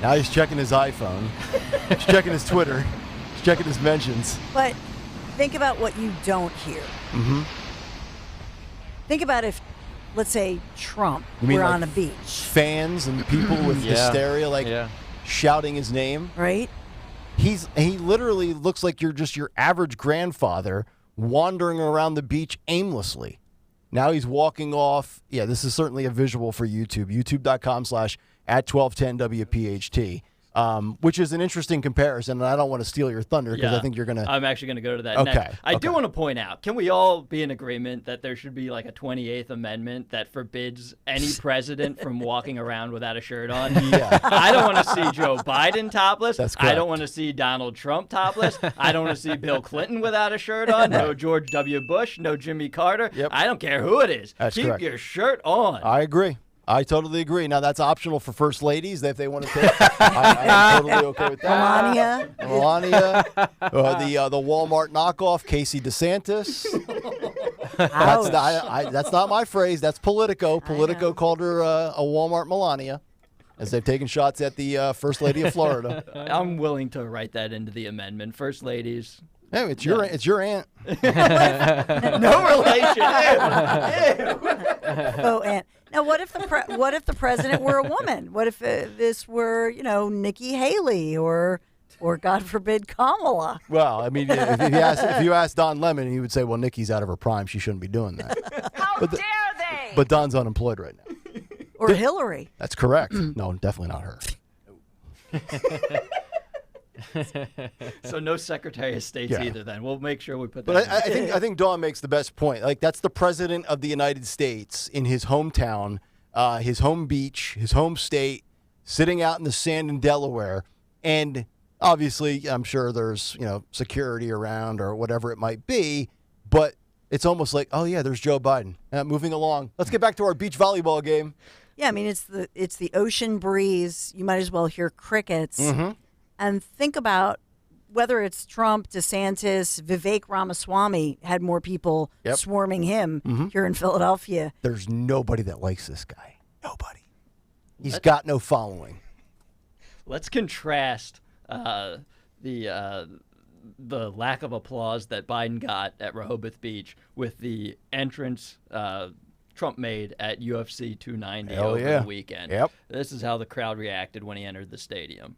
Speaker 4: Now he's checking his iPhone. He's checking his Twitter. He's checking his mentions.
Speaker 5: But think about what you don't hear.
Speaker 4: Mm-hmm.
Speaker 5: Think about if, let's say, Trump
Speaker 4: You mean
Speaker 5: were
Speaker 4: like
Speaker 5: on a beach.
Speaker 4: Fans and people with hysteria, shouting his name.
Speaker 5: Right.
Speaker 4: He literally looks like you're just your average grandfather wandering around the beach aimlessly. Now he's walking off. Yeah, this is certainly a visual for YouTube. YouTube.com/@1210WPHT. Which is an interesting comparison, and I don't want to steal your thunder because I think you're going to...
Speaker 6: I'm actually going to go to that
Speaker 4: Okay,
Speaker 6: next. I do want to point out, can we all be in agreement that there should be like a 28th Amendment that forbids any president from walking around without a shirt on?
Speaker 4: Yeah.
Speaker 6: I don't want to see Joe Biden topless.
Speaker 4: That's
Speaker 6: I don't
Speaker 4: correct.
Speaker 6: want to see Donald Trump topless. I don't want to see Bill Clinton without a shirt on. No George W. Bush. No Jimmy Carter.
Speaker 4: Yep.
Speaker 6: I don't care who it is.
Speaker 4: That's
Speaker 6: Keep
Speaker 4: correct.
Speaker 6: your shirt on.
Speaker 4: I agree. I totally agree. Now, that's optional for first ladies if they want to take. I'm totally okay with that. Melania. The Walmart knockoff, Casey DeSantis. That's not my phrase. That's Politico. Politico called her a Walmart Melania, as they've taken shots at the First Lady of Florida.
Speaker 6: I'm willing to write that into the amendment. First ladies,
Speaker 4: Yeah, it's your aunt.
Speaker 6: No relation.
Speaker 5: Oh, and now what if the president were a woman? What if this were Nikki Haley or God forbid Kamala?
Speaker 4: Well, I mean, if you ask Don Lemon, he would say, "Well, Nikki's out of her prime; she shouldn't be doing that."
Speaker 5: How dare they?
Speaker 4: But Don's unemployed right now.
Speaker 5: Or Hillary?
Speaker 4: That's correct. No, definitely not her.
Speaker 6: So no Secretary of States either. Then we'll make sure we put that.
Speaker 4: But I think Dawn makes the best point. Like, that's the president of the United States in his hometown, his home beach, his home state, sitting out in the sand in Delaware, and obviously, I'm sure there's security around or whatever it might be, but it's almost like, oh yeah, there's Joe Biden. Moving along. Let's get back to our beach volleyball game.
Speaker 5: Yeah, I mean it's the ocean breeze. You might as well hear crickets.
Speaker 4: Mm-hmm.
Speaker 5: And think about whether it's Trump, DeSantis, Vivek Ramaswamy had more people swarming him here in Philadelphia.
Speaker 4: There's nobody that likes this guy. Nobody. He's got no following.
Speaker 6: Let's contrast the lack of applause that Biden got at Rehoboth Beach with the entrance Trump made at UFC 290 over the weekend.
Speaker 4: Yep.
Speaker 6: This is how the crowd reacted when he entered the stadium.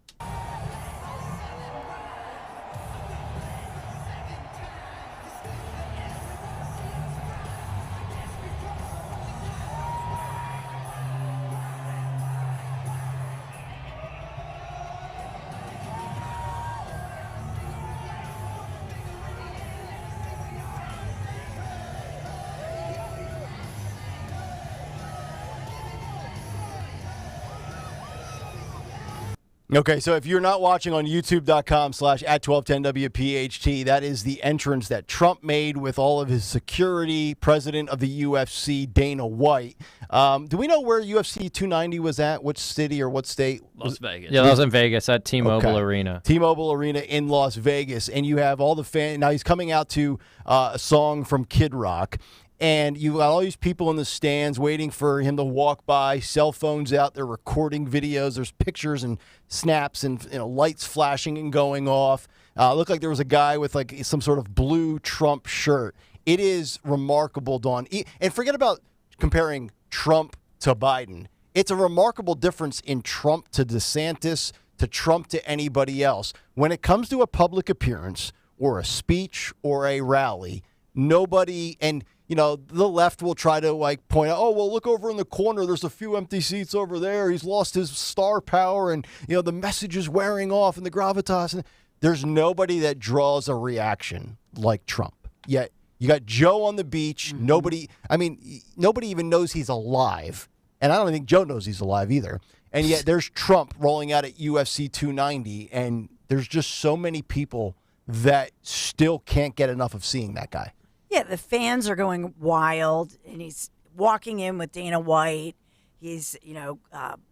Speaker 4: Okay, so if you're not watching on youtube.com/@1210WPHT, that is the entrance that Trump made with all of his security, president of the UFC, Dana White. Do we know where UFC 290 was at? Which city or what state?
Speaker 6: Las Vegas.
Speaker 21: Yeah, that was in Vegas at T-Mobile Arena.
Speaker 4: T-Mobile Arena in Las Vegas. And you have all the fans. Now he's coming out to a song from Kid Rock. And you got all these people in the stands waiting for him to walk by, cell phones out, they're recording videos, there's pictures and snaps and lights flashing and going off. Looked like there was a guy with like some sort of blue Trump shirt. It is remarkable, Dawn. And forget about comparing Trump to Biden. It's a remarkable difference in Trump to DeSantis, to Trump to anybody else. When it comes to a public appearance or a speech or a rally, nobody, and the left will try to point out, oh, well, look over in the corner. There's a few empty seats over there. He's lost his star power and, the message is wearing off and the gravitas. And there's nobody that draws a reaction like Trump. Yet you got Joe on the beach. Mm-hmm. Nobody even knows he's alive. And I don't think Joe knows he's alive either. And yet there's Trump rolling out at UFC 290. And there's just so many people that still can't get enough of seeing that guy.
Speaker 5: Yeah, the fans are going wild, and he's walking in with Dana White. He's,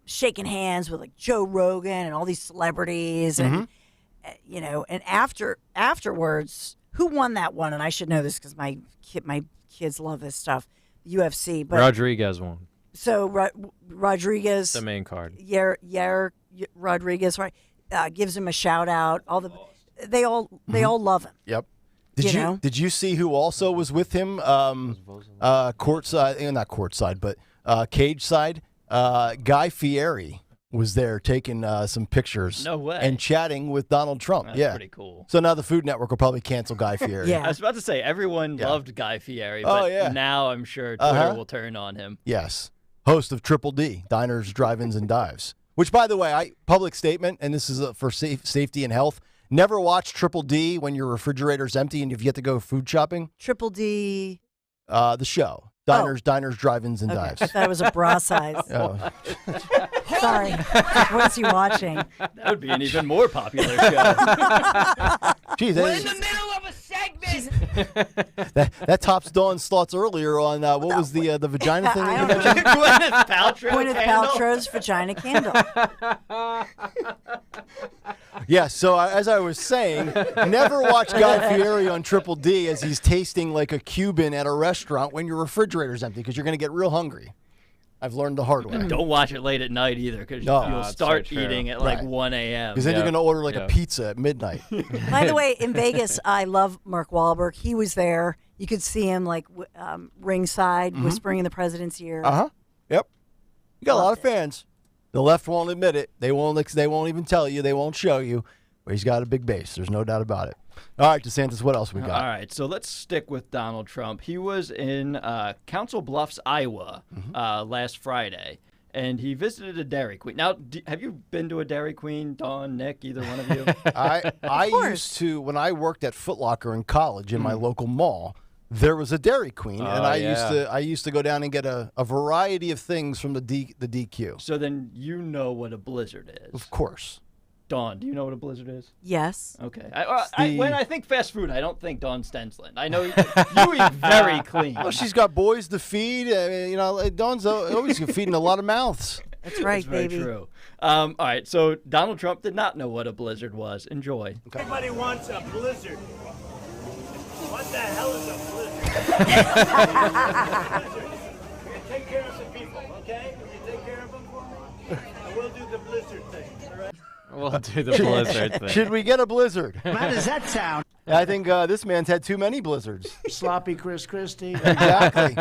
Speaker 5: shaking hands with Joe Rogan and all these celebrities, and and afterwards, who won that one? And I should know this because my kids love this stuff, UFC. But
Speaker 21: Rodriguez won.
Speaker 5: So Rodriguez,
Speaker 21: the main card.
Speaker 5: Yair Rodriguez, right? Gives him a shout out. They all love him.
Speaker 4: Yep. Did you see who also was with him? Courtside, not courtside, but cage side. Guy Fieri was there taking some pictures.
Speaker 6: No way.
Speaker 4: And chatting with Donald Trump.
Speaker 6: That's pretty cool.
Speaker 4: So now the Food Network will probably cancel Guy Fieri.
Speaker 5: Yeah.
Speaker 6: I was about to say everyone loved Guy Fieri, but now I'm sure Twitter will turn on him.
Speaker 4: Yes. Host of Triple D, Diners, Drive-Ins, and Dives. Which, by the way, public statement, and this is for safety and health. Never watch Triple D when your refrigerator's empty and if you have to go food shopping.
Speaker 5: Triple D.
Speaker 4: The show. Diners, Drive-Ins, and Dives.
Speaker 5: I thought it was a bra size. Sorry. What is he watching?
Speaker 6: That would be an even more popular show.
Speaker 4: Jeez,
Speaker 2: We're in the middle of a segment.
Speaker 4: that tops Dawn's thoughts earlier on what was the vagina thing that you mentioned?
Speaker 6: Gwyneth Paltrow
Speaker 5: Gwyneth Paltrow's vagina candle.
Speaker 4: Yeah, so as I was saying, never watch Guy Fieri on Triple D as he's tasting like a Cuban at a restaurant when your refrigerator's empty because you're going to get real hungry. I've learned the hard way.
Speaker 6: And don't watch it late at night either, because you'll start eating at like 1 a.m.
Speaker 4: Because then you're going to order like a pizza at midnight.
Speaker 5: By the way, in Vegas, I love Mark Wahlberg. He was there. You could see him like ringside, whispering in the president's ear.
Speaker 4: Yep. You got a lot of fans. The left won't admit it. They won't even tell you. They won't show you. But he's got a big base. There's no doubt about it. All right, DeSantis, what else we got?
Speaker 6: All right, so let's stick with Donald Trump. He was in Council Bluffs, Iowa last Friday, and he visited a Dairy Queen. Now, have you been to a Dairy Queen, Dawn, Nick, either one of you?
Speaker 4: I used to, when I worked at Foot Locker in college in my local mall, there was a Dairy Queen, and I used to go down and get a variety of things from the DQ.
Speaker 6: So then you know what a blizzard is.
Speaker 4: Of course.
Speaker 6: Dawn, do you know what a blizzard is?
Speaker 5: Yes.
Speaker 6: Okay. When I think fast food, I don't think Dawn Stensland. I know you eat very clean.
Speaker 4: Well, she's got boys to feed. I mean, Dawn's always feeding a lot of mouths.
Speaker 5: That's right,
Speaker 6: That's
Speaker 5: baby.
Speaker 6: very true. All right, so Donald Trump did not know what a blizzard was. Enjoy.
Speaker 2: Everybody wants a blizzard. What the hell is a blizzard? You take care of some people, okay? Will you take care of them for me? And we'll do the blizzard thing, all right?
Speaker 21: We'll do the blizzard thing.
Speaker 4: Should we get a blizzard?
Speaker 2: How does that sound?
Speaker 4: I think this man's had too many blizzards.
Speaker 2: Sloppy Chris Christie.
Speaker 4: Exactly.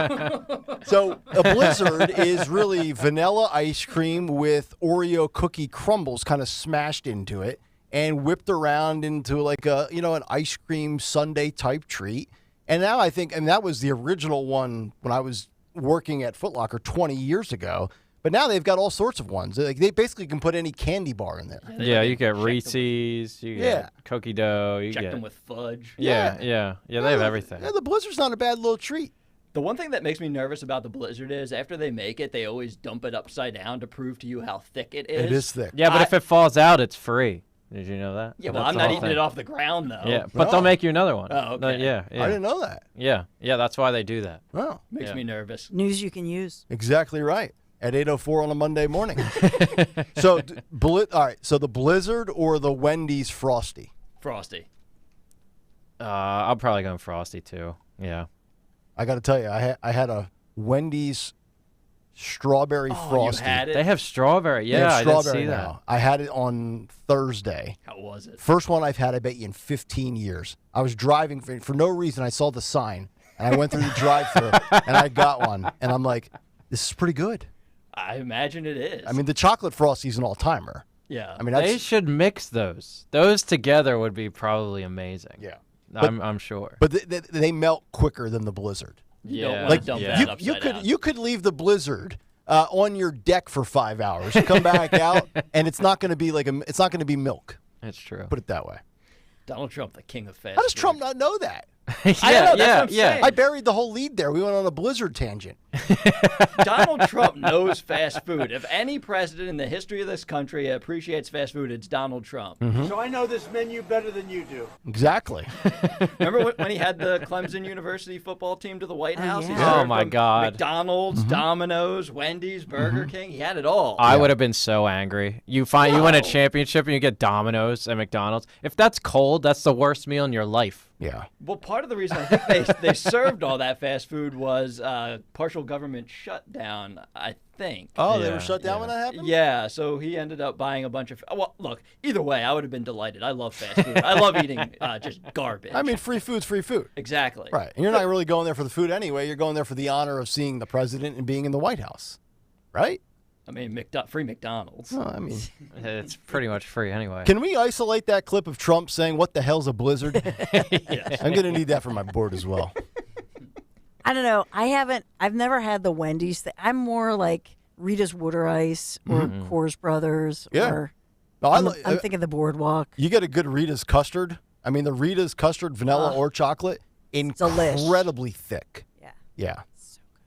Speaker 4: So a blizzard is really vanilla ice cream with Oreo cookie crumbles kind of smashed into it and whipped around into like an ice cream sundae type treat. And now I think, and that was the original one when I was working at Foot Locker 20 years ago. But now they've got all sorts of ones. Like, they basically can put any candy bar in there.
Speaker 21: Yeah, you get Reese's, you get cookie dough, you
Speaker 6: Check
Speaker 21: get
Speaker 6: them with fudge.
Speaker 21: Yeah, they have everything.
Speaker 4: Yeah, the blizzard's not a bad little treat.
Speaker 6: The one thing that makes me nervous about the blizzard is after they make it, they always dump it upside down to prove to you how thick it is.
Speaker 4: It is thick.
Speaker 21: Yeah, but if it falls out, it's free. Did you know that?
Speaker 6: Yeah, well,
Speaker 21: That's
Speaker 6: I'm
Speaker 21: the
Speaker 6: not
Speaker 21: whole
Speaker 6: eating
Speaker 21: thing.
Speaker 6: it off the ground, though.
Speaker 21: Yeah, but they'll make you another one.
Speaker 6: Oh, okay.
Speaker 21: Yeah.
Speaker 4: I didn't know that.
Speaker 21: Yeah, that's why they do that.
Speaker 4: Oh.
Speaker 6: Makes me nervous.
Speaker 5: News you can use.
Speaker 4: Exactly right. At 8:04 on a Monday morning. So, all right. So the Blizzard or the Wendy's Frosty?
Speaker 6: Frosty.
Speaker 21: I'm probably going Frosty too. Yeah.
Speaker 4: I got to tell you, I had a Wendy's strawberry Frosty.
Speaker 6: You had it?
Speaker 21: They have strawberry.
Speaker 4: They
Speaker 21: Yeah,
Speaker 4: have
Speaker 21: I didn't
Speaker 4: strawberry
Speaker 21: see that.
Speaker 4: now. I had it on Thursday.
Speaker 6: How was it?
Speaker 4: First one I've had, I bet you, in 15 years. I was driving for no reason. I saw the sign, and I went through the drive-thru, and I got one, and I'm like, this is pretty good.
Speaker 6: I imagine it is.
Speaker 4: I mean, the chocolate Frosty's an all-timer.
Speaker 6: Yeah.
Speaker 4: I mean,
Speaker 21: They should mix those. Those together would be probably amazing.
Speaker 4: Yeah.
Speaker 21: I'm sure.
Speaker 4: But they melt quicker than the Blizzard.
Speaker 6: You don't want
Speaker 4: Like
Speaker 6: to dump that upside down.
Speaker 4: you could leave the Blizzard on your deck for 5 hours, come back out, and it's not going to be it's not going to be milk.
Speaker 21: It's true.
Speaker 4: Put it that way.
Speaker 6: Donald Trump, the king of fast
Speaker 4: How does
Speaker 6: food.
Speaker 4: Trump not know that?
Speaker 6: I don't know. That's what I'm saying.
Speaker 4: I buried the whole lead there. We went on a Blizzard tangent.
Speaker 6: Donald Trump knows fast food. If any president in the history of this country appreciates fast food, it's Donald Trump.
Speaker 2: So I know this menu better than you do.
Speaker 4: Exactly.
Speaker 6: Remember when he had the Clemson University football team to the White House? He
Speaker 21: yeah.
Speaker 6: served
Speaker 21: Oh, my
Speaker 6: them
Speaker 21: God.
Speaker 6: McDonald's, Domino's, Wendy's, Burger King. He had it all.
Speaker 21: I would have been so angry. You win a championship and you get Domino's and McDonald's. If that's cold, that's the worst meal in your life.
Speaker 4: Yeah.
Speaker 6: Well, part of the reason I think they served all that fast food was partial government shutdown, I think.
Speaker 4: Oh, they were shut down when that happened?
Speaker 6: Yeah, so he ended up buying a bunch of... Well, look, either way, I would have been delighted. I love fast food. I love eating just garbage.
Speaker 4: I mean, free food's free food.
Speaker 6: Exactly.
Speaker 4: Right. And you're not really going there for the food anyway. You're going there for the honor of seeing the president and being in the White House. Right?
Speaker 6: I mean, free McDonald's.
Speaker 4: Well, I mean...
Speaker 21: It's pretty much free anyway.
Speaker 4: Can we isolate that clip of Trump saying, "What the hell's a blizzard"?
Speaker 6: Yes.
Speaker 4: I'm going to need that for my board as well.
Speaker 5: I don't know. I've never had the Wendy's thing. I'm more like Rita's Water Ice or Coors Brothers.
Speaker 4: Yeah.
Speaker 5: Or
Speaker 4: No,
Speaker 5: I'm thinking the Boardwalk.
Speaker 4: You get a good Rita's custard. I mean, the Rita's custard, vanilla or chocolate, incredibly thick.
Speaker 5: Yeah.
Speaker 4: Yeah.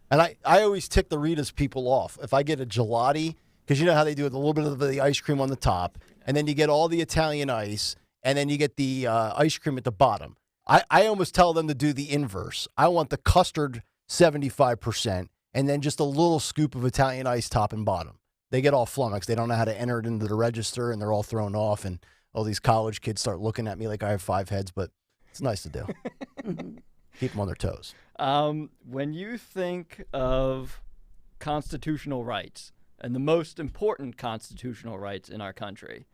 Speaker 4: And I always tick the Rita's people off. If I get a gelati, because you know how they do it, a little bit of the ice cream on the top, and then you get all the Italian ice, and then you get the ice cream at the bottom. I almost tell them to do the inverse. I want the custard 75%, and then just a little scoop of Italian ice top and bottom. They get all flummoxed. They don't know how to enter it into the register, and they're all thrown off, and all these college kids start looking at me like I have 5 heads, but it's nice to do. Keep them on their toes.
Speaker 6: When you think of constitutional rights and the most important constitutional rights in our country,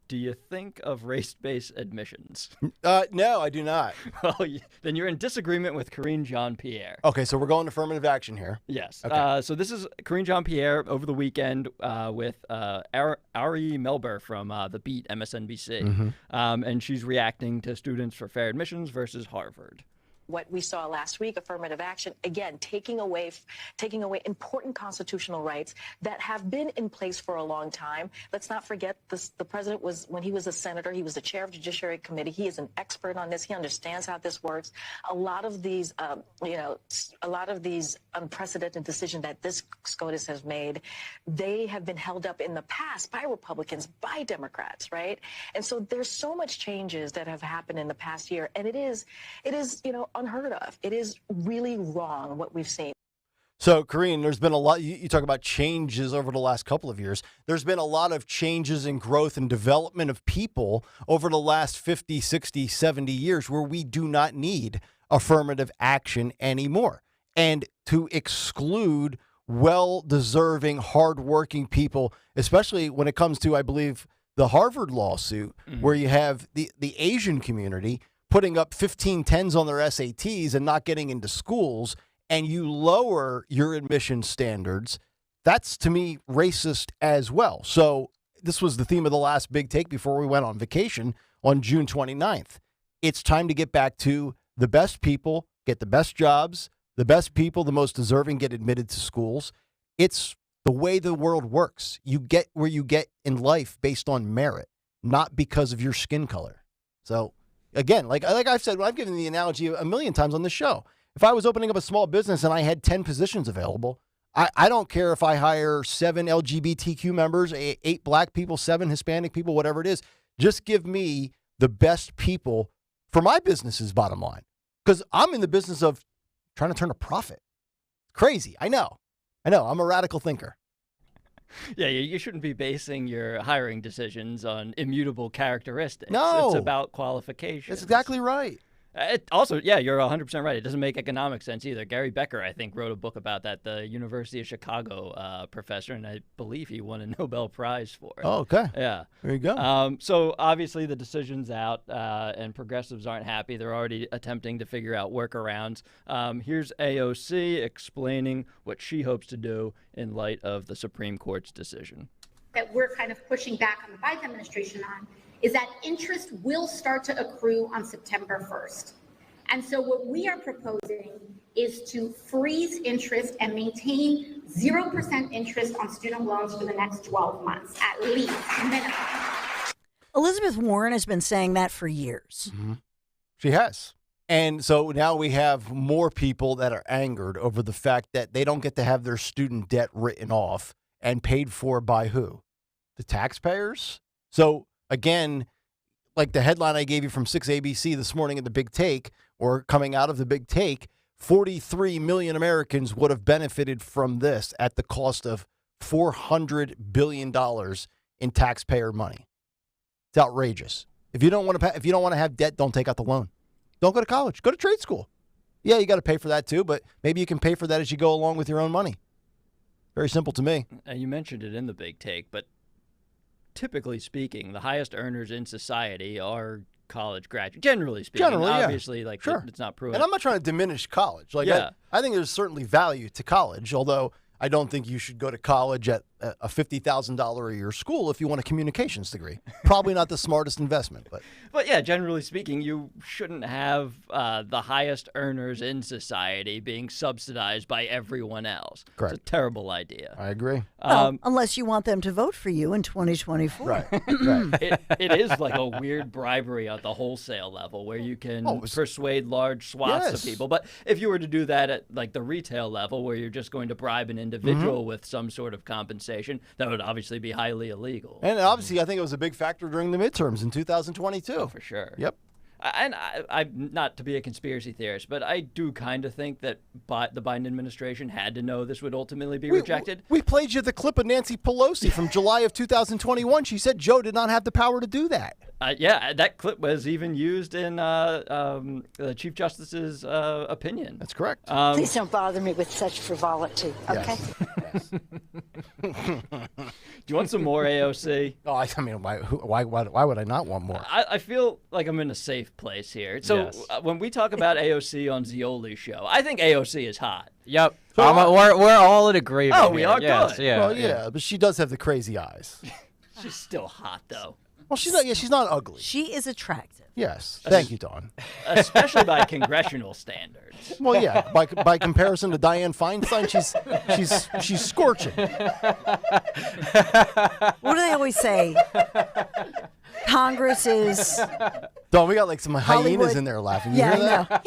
Speaker 6: do you think of race-based admissions?
Speaker 4: No, I do not.
Speaker 6: Well, then you're in disagreement with Karine Jean-Pierre.
Speaker 4: Okay, so we're going affirmative action here.
Speaker 6: Yes.
Speaker 4: Okay.
Speaker 6: So this is Karine Jean-Pierre over the weekend with Ari Melber from The Beat, MSNBC.
Speaker 4: Mm-hmm.
Speaker 6: And she's reacting to students for fair admissions versus Harvard.
Speaker 8: What we saw last week, affirmative action, again, taking away important constitutional rights that have been in place for a long time. Let's not forget the president was, when he was a senator, he was the chair of the Judiciary Committee. He is an expert on this. He understands how this works. A lot of these unprecedented decisions that this SCOTUS has made, they have been held up in the past by Republicans, by Democrats, right? And so there's so much changes that have happened in the past year, and it is, unheard of. It is really wrong what we've seen.
Speaker 4: So, Karine, there's been a lot. You talk about changes over the last couple of years. There's been a lot of changes in growth and development of people over the last 50, 60, 70 years where we do not need affirmative action anymore. And to exclude well-deserving, hardworking people, especially when it comes to, I believe, the Harvard lawsuit, where you have the Asian community putting up 15 10s on their SATs and not getting into schools, and you lower your admission standards, that's, to me, racist as well. So this was the theme of the last big take before we went on vacation on June 29th. It's time to get back to the best people, get the best jobs, the best people, the most deserving, get admitted to schools. It's the way the world works. You get where you get in life based on merit, not because of your skin color. So again, like I've said, I've given the analogy a million times on this show. If I was opening up a small business and I had 10 positions available, I don't care if I hire 7 LGBTQ members, 8 black people, 7 Hispanic people, whatever it is. Just give me the best people for my business's bottom line. Because I'm in the business of trying to turn a profit. Crazy. I know. I'm a radical thinker.
Speaker 6: Yeah, you shouldn't be basing your hiring decisions on immutable characteristics.
Speaker 4: No.
Speaker 6: It's about qualifications.
Speaker 4: That's exactly right.
Speaker 6: Also, yeah, you're 100% right. It doesn't make economic sense either. Gary Becker, I think, wrote a book about that, the University of Chicago professor, and I believe he won a Nobel Prize for it.
Speaker 4: Oh, okay.
Speaker 6: Yeah.
Speaker 4: There you go.
Speaker 6: So obviously the decision's out, and progressives aren't happy. They're already attempting to figure out workarounds. Here's AOC explaining what she hopes to do in light of the Supreme Court's decision.
Speaker 22: That we're kind of pushing back on the Biden administration on is that interest will start to accrue on September 1st. And so what we are proposing is to freeze interest and maintain 0% interest on student loans for the next 12 months, at least, minimum.
Speaker 5: Elizabeth Warren has been saying that for years.
Speaker 4: Mm-hmm. She has. And so now we have more people that are angered over the fact that they don't get to have their student debt written off and paid for by who? The taxpayers? So again, like the headline I gave you from 6ABC this morning at the Big Take, or coming out of the Big Take, 43 million Americans would have benefited from this at the cost of $400 billion in taxpayer money. It's outrageous. If you don't want to have debt, don't take out the loan. Don't go to college. Go to trade school. Yeah, you got to pay for that too, but maybe you can pay for that as you go along with your own money. Very simple to me.
Speaker 6: You mentioned it in the Big Take, but typically speaking, the highest earners in society are college graduates. Generally speaking, obviously,
Speaker 4: yeah.
Speaker 6: like
Speaker 4: Sure.
Speaker 6: it's not proven.
Speaker 4: And I'm not trying to diminish college. Like,
Speaker 6: yeah.
Speaker 4: I think there's certainly value to college, although I don't think you should go to college at a $50,000 a year school if you want a communications degree. Probably not the smartest investment, but
Speaker 6: yeah, generally speaking, you shouldn't have the highest earners in society being subsidized by everyone else.
Speaker 4: Correct.
Speaker 6: It's a terrible idea.
Speaker 4: I agree.
Speaker 5: Well, unless you want them to vote for you in 2024.
Speaker 4: Right.
Speaker 6: It is like a weird bribery at the wholesale level where you can persuade large swaths of people. But if you were to do that at like the retail level where you're just going to bribe an individual with some sort of compensation, that would obviously be highly illegal.
Speaker 4: And obviously, I think it was a big factor during the midterms in 2022.
Speaker 6: Oh, for sure.
Speaker 4: Yep.
Speaker 6: And I'm not to be a conspiracy theorist, but I do kind of think that the Biden administration had to know this would ultimately be rejected.
Speaker 4: We played you the clip of Nancy Pelosi from July of 2021. She said Joe did not have the power to do that.
Speaker 6: Yeah, that clip was even used in the Chief Justice's opinion.
Speaker 4: That's correct.
Speaker 9: Please don't bother me with such frivolity, okay?
Speaker 4: Yes.
Speaker 6: Do you want some more AOC?
Speaker 4: Oh, I mean, why would I not want more?
Speaker 6: I feel like I'm in a safe place here. So when we talk about AOC on Zioli's show, I think AOC is hot.
Speaker 21: Yep. We're all in agreement.
Speaker 6: Oh, we are
Speaker 21: yes,
Speaker 6: good.
Speaker 21: Yeah,
Speaker 4: well, yeah, but she does have the crazy eyes.
Speaker 6: She's still hot, though.
Speaker 4: Well, she's not. Yeah, she's not ugly.
Speaker 5: She is attractive.
Speaker 4: Yes. Thank you, Dawn.
Speaker 6: Especially by congressional standards.
Speaker 4: Well, yeah. By comparison to Dianne Feinstein, she's scorching.
Speaker 5: What do they always say? Congress is.
Speaker 4: Dawn, we got like some hyenas
Speaker 5: Hollywood.
Speaker 4: in there laughing. You
Speaker 5: Yeah,
Speaker 4: hear that?
Speaker 5: I know.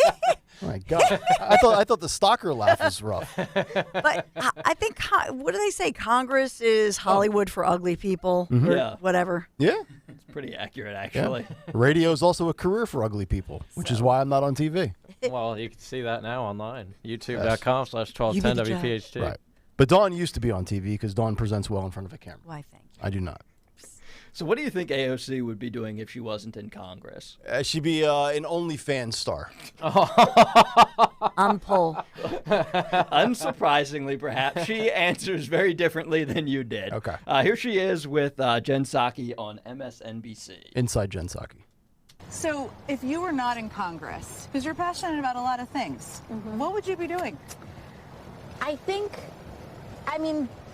Speaker 4: Oh my God. I thought the stalker laugh was rough.
Speaker 5: But I think, what do they say? Congress is Hollywood for ugly people, or
Speaker 6: Yeah.
Speaker 5: whatever.
Speaker 4: Yeah.
Speaker 6: It's pretty accurate, actually.
Speaker 4: Yeah. Radio is also a career for ugly people, which is why I'm not on TV.
Speaker 21: Well, you can see that now online. YouTube.com/1210WPHT.
Speaker 4: Right. But Dawn used to be on TV because Dawn presents well in front of a camera.
Speaker 5: Why, thank you.
Speaker 4: I do not.
Speaker 6: So what do you think AOC would be doing if she wasn't in Congress?
Speaker 4: She'd be an OnlyFans star.
Speaker 5: On poll.
Speaker 6: Unsurprisingly, perhaps, she answers very differently than you did.
Speaker 4: Okay.
Speaker 6: Here she is with Jen Psaki on MSNBC.
Speaker 4: Inside Jen Psaki.
Speaker 18: So if you were not in Congress, because you're passionate about a lot of things, what would you be doing?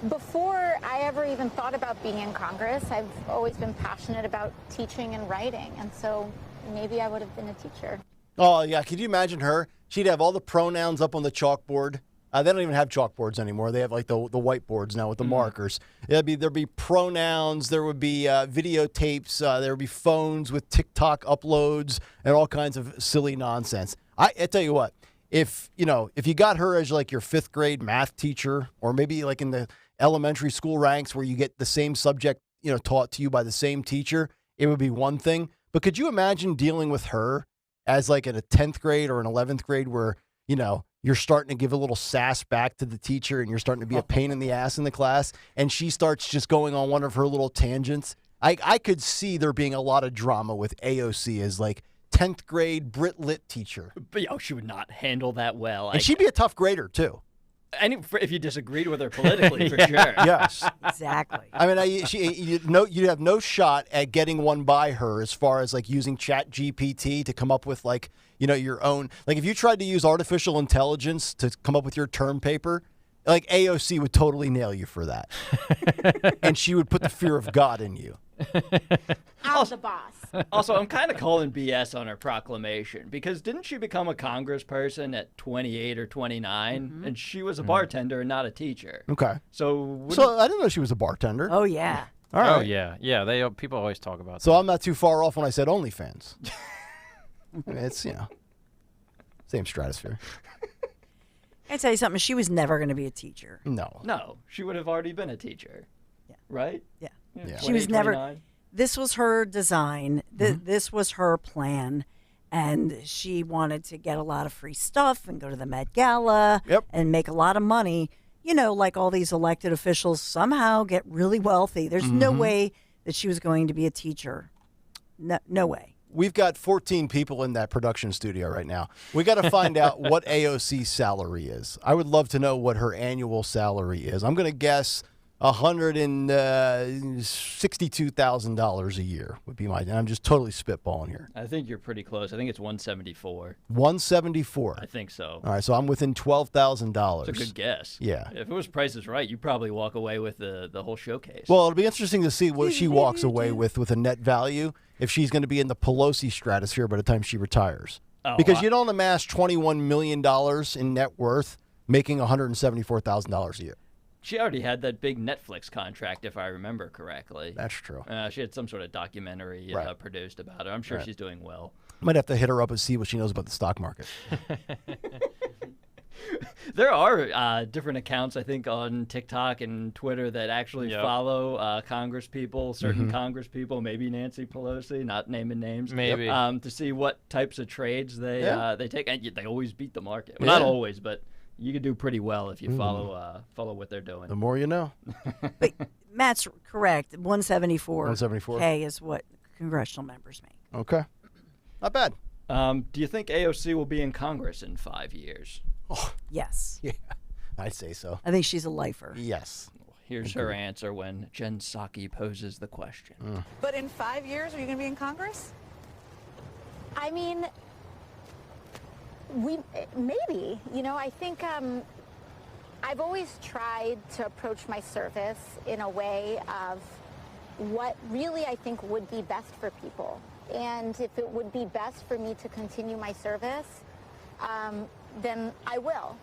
Speaker 23: Before I ever even thought about being in Congress, I've always been passionate about teaching and writing, and so maybe I would have been a teacher.
Speaker 4: Oh, yeah. Could you imagine her? She'd have all the pronouns up on the chalkboard. They don't even have chalkboards anymore. They have like the whiteboards now with the markers. There'd be pronouns. There would be videotapes. There would be phones with TikTok uploads and all kinds of silly nonsense. I tell you what, if you got her as like your 5th grade math teacher, or maybe like in the elementary school ranks where you get the same subject, taught to you by the same teacher, it would be one thing. But could you imagine dealing with her as like in a 10th grade or an 11th grade where, you're starting to give a little sass back to the teacher and you're starting to be a pain in the ass in the class, and she starts just going on one of her little tangents? I could see there being a lot of drama with AOC as like 10th grade Brit Lit teacher.
Speaker 6: But she would not handle that well.
Speaker 4: And she'd be a tough grader too.
Speaker 6: If you disagreed with her politically, for sure.
Speaker 4: Yes.
Speaker 5: Exactly.
Speaker 4: I mean, you'd have no shot at getting one by her as far as like using Chat GPT to come up with like, your own. Like if you tried to use artificial intelligence to come up with your term paper, like AOC would totally nail you for that. And she would put the fear of God in you.
Speaker 23: I'm the boss.
Speaker 6: Also, I'm kind of calling BS on her proclamation, because didn't she become a congressperson at 28 or 29? And she was a bartender and not a teacher.
Speaker 4: Okay.
Speaker 6: So
Speaker 4: I didn't know she was a bartender.
Speaker 5: Oh, yeah.
Speaker 4: All right.
Speaker 21: Oh, yeah. Yeah, people always talk about
Speaker 4: So I'm not too far off when I said OnlyFans. I mean, it's, same stratosphere.
Speaker 5: I tell you something, she was never going to be a teacher.
Speaker 6: No, she would have already been a teacher. Yeah. Right?
Speaker 5: Yeah.
Speaker 6: Yeah.
Speaker 5: She was never.
Speaker 6: 29.
Speaker 5: This was her design. This was her plan. And she wanted to get a lot of free stuff and go to the Met Gala and make a lot of money. Like all these elected officials somehow get really wealthy. There's no way that she was going to be a teacher. No way.
Speaker 4: We've got 14 people in that production studio right now. We got to find out what AOC's salary is. I would love to know what her annual salary is. I'm going to guess $162,000 a year would be and I'm just totally spitballing here.
Speaker 6: I think you're pretty close. I think it's 174.
Speaker 4: 174.
Speaker 6: I think so.
Speaker 4: All right, so I'm within $12,000.
Speaker 6: It's a good guess.
Speaker 4: Yeah.
Speaker 6: If it was Price is Right, you'd probably walk away with the whole showcase.
Speaker 4: Well, it'll be interesting to see what she walks away with a net value, if she's going to be in the Pelosi stratosphere by the time she retires. Because you don't amass $21 million in net worth making $174,000 a year.
Speaker 6: She already had that big Netflix contract, if I remember correctly.
Speaker 4: That's true.
Speaker 6: She had some sort of documentary produced about her. I'm sure she's doing well.
Speaker 4: Might have to hit her up and see what she knows about the stock market.
Speaker 6: There are different accounts, I think, on TikTok and Twitter that actually follow Congress people, certain Congress people, maybe Nancy Pelosi, not naming names,
Speaker 21: Maybe.
Speaker 6: to see what types of trades they take. And they always beat the market. Well,
Speaker 4: Yeah.
Speaker 6: not always, but you can do pretty well if you follow what they're doing.
Speaker 4: The more you know.
Speaker 5: But Matt's correct. 174.
Speaker 4: 174.
Speaker 5: K is what congressional members make.
Speaker 4: Okay. Not bad.
Speaker 6: Do you think AOC will be in Congress in 5 years?
Speaker 5: Yes.
Speaker 4: Yeah, I'd say so.
Speaker 5: I think she's a lifer.
Speaker 4: Yes.
Speaker 6: Here's her answer when Jen Psaki poses the question.
Speaker 18: But in 5 years, are you going to be in Congress?
Speaker 23: I mean, maybe. I think I've always tried to approach my service in a way of what really I think would be best for people. And if it would be best for me to continue my service, then I will.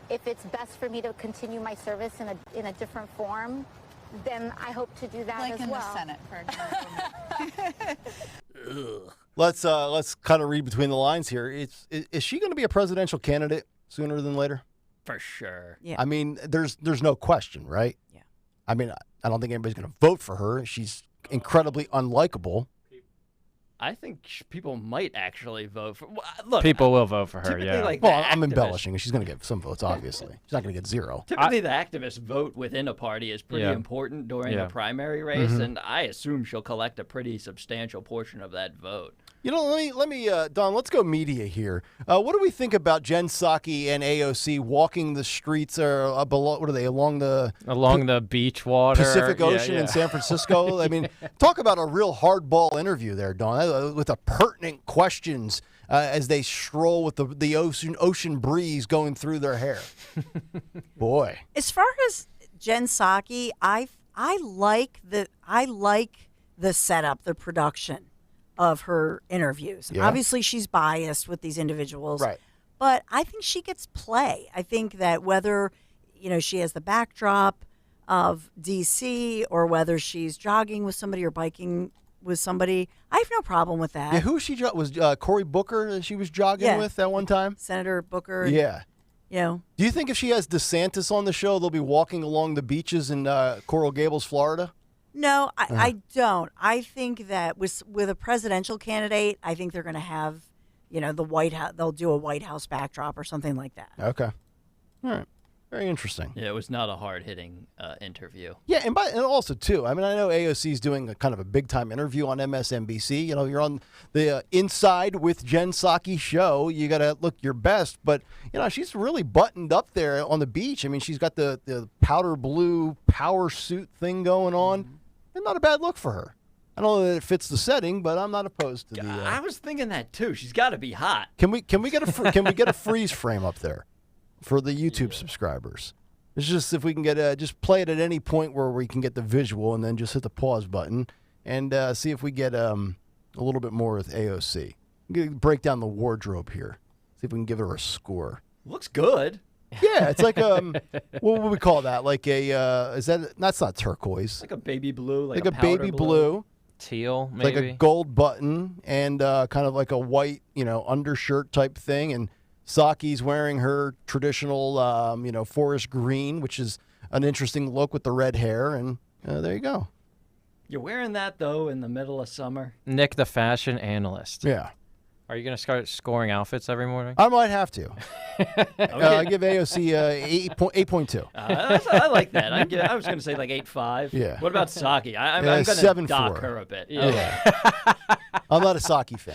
Speaker 23: If it's best for me to continue my service in a different form, then I hope to do that as well.
Speaker 18: Like in the Senate, for example.
Speaker 4: Let's kind of read between the lines here. Is she going to be a presidential candidate sooner than later?
Speaker 6: For sure.
Speaker 5: Yeah.
Speaker 4: I mean, there's no question, right?
Speaker 5: Yeah.
Speaker 4: I mean, I don't think anybody's going to vote for her. She's incredibly unlikable.
Speaker 6: I think people might actually vote for. Look,
Speaker 21: People will vote for her,
Speaker 6: typically,
Speaker 21: yeah.
Speaker 6: like,
Speaker 4: Well,
Speaker 6: the
Speaker 4: I'm
Speaker 6: activists-
Speaker 4: embellishing. She's going to get some votes, obviously. She's not going to get zero.
Speaker 6: Typically, the activists vote within a party is pretty
Speaker 21: Yeah.
Speaker 6: important during the primary race, and I assume she'll collect a pretty substantial portion of that vote.
Speaker 4: You know, let me, Don, let's go media here. What do we think about Jen Psaki and AOC walking the streets or below? What are they along
Speaker 21: the beach water,
Speaker 4: Pacific
Speaker 21: Yeah,
Speaker 4: Ocean
Speaker 21: yeah.
Speaker 4: in San Francisco? I mean, talk about a real hardball interview there, Don, with the pertinent questions as they stroll with the ocean breeze going through their hair. Boy,
Speaker 5: As far as Jen Psaki, I like the setup, the production of her interviews.
Speaker 4: Yeah.
Speaker 5: Obviously, she's biased with these individuals,
Speaker 4: right?
Speaker 5: But I think she gets play. I think that whether she has the backdrop of DC or whether she's jogging with somebody or biking with somebody, I have no problem with that.
Speaker 4: Yeah, who she was Cory Booker that she was jogging with that one time?
Speaker 5: Senator Booker.
Speaker 4: Yeah.
Speaker 5: Do
Speaker 4: you think if she has DeSantis on the show, they'll be walking along the beaches in Coral Gables, Florida?
Speaker 5: No, I don't. I think that with a presidential candidate, I think they're going to have, the White House. They'll do a White House backdrop or something like that.
Speaker 4: Okay. All right. Very interesting.
Speaker 6: Yeah, it was not a hard-hitting interview.
Speaker 4: Yeah, and also, too, I mean, I know AOC is doing a kind of a big-time interview on MSNBC. You're on the Inside with Jen Psaki show. You got to look your best. But, she's really buttoned up there on the beach. I mean, she's got the powder blue power suit thing going on. And not a bad look for her. I don't know that it fits the setting, but I'm not opposed to the.
Speaker 6: I was thinking that, too. She's got to be hot.
Speaker 4: Can we get a freeze frame up there for the YouTube subscribers? It's just if we can get just play it at any point where we can get the visual, and then just hit the pause button and see if we get a little bit more with AOC. Break down the wardrobe here. See if we can give her a score.
Speaker 6: Looks good.
Speaker 4: Yeah, it's like what would we call that? Like that's not turquoise.
Speaker 6: Like a baby blue,
Speaker 4: like a baby blue.
Speaker 21: Teal,
Speaker 4: It's like
Speaker 21: maybe.
Speaker 4: a gold button and kind of like a white, undershirt type thing. And Saki's wearing her traditional, forest green, which is an interesting look with the red hair. And there you go.
Speaker 6: You're wearing that, though, in the middle of summer?
Speaker 21: Nick, the fashion analyst.
Speaker 4: Yeah.
Speaker 21: Are you going to start scoring outfits every morning?
Speaker 4: I might have to. I give AOC 8.2.
Speaker 6: I like that. I was going to say like 8.5.
Speaker 4: Yeah.
Speaker 6: What about Psaki? I'm going to dock her a bit.
Speaker 4: Yeah. I'm not a Saki fan.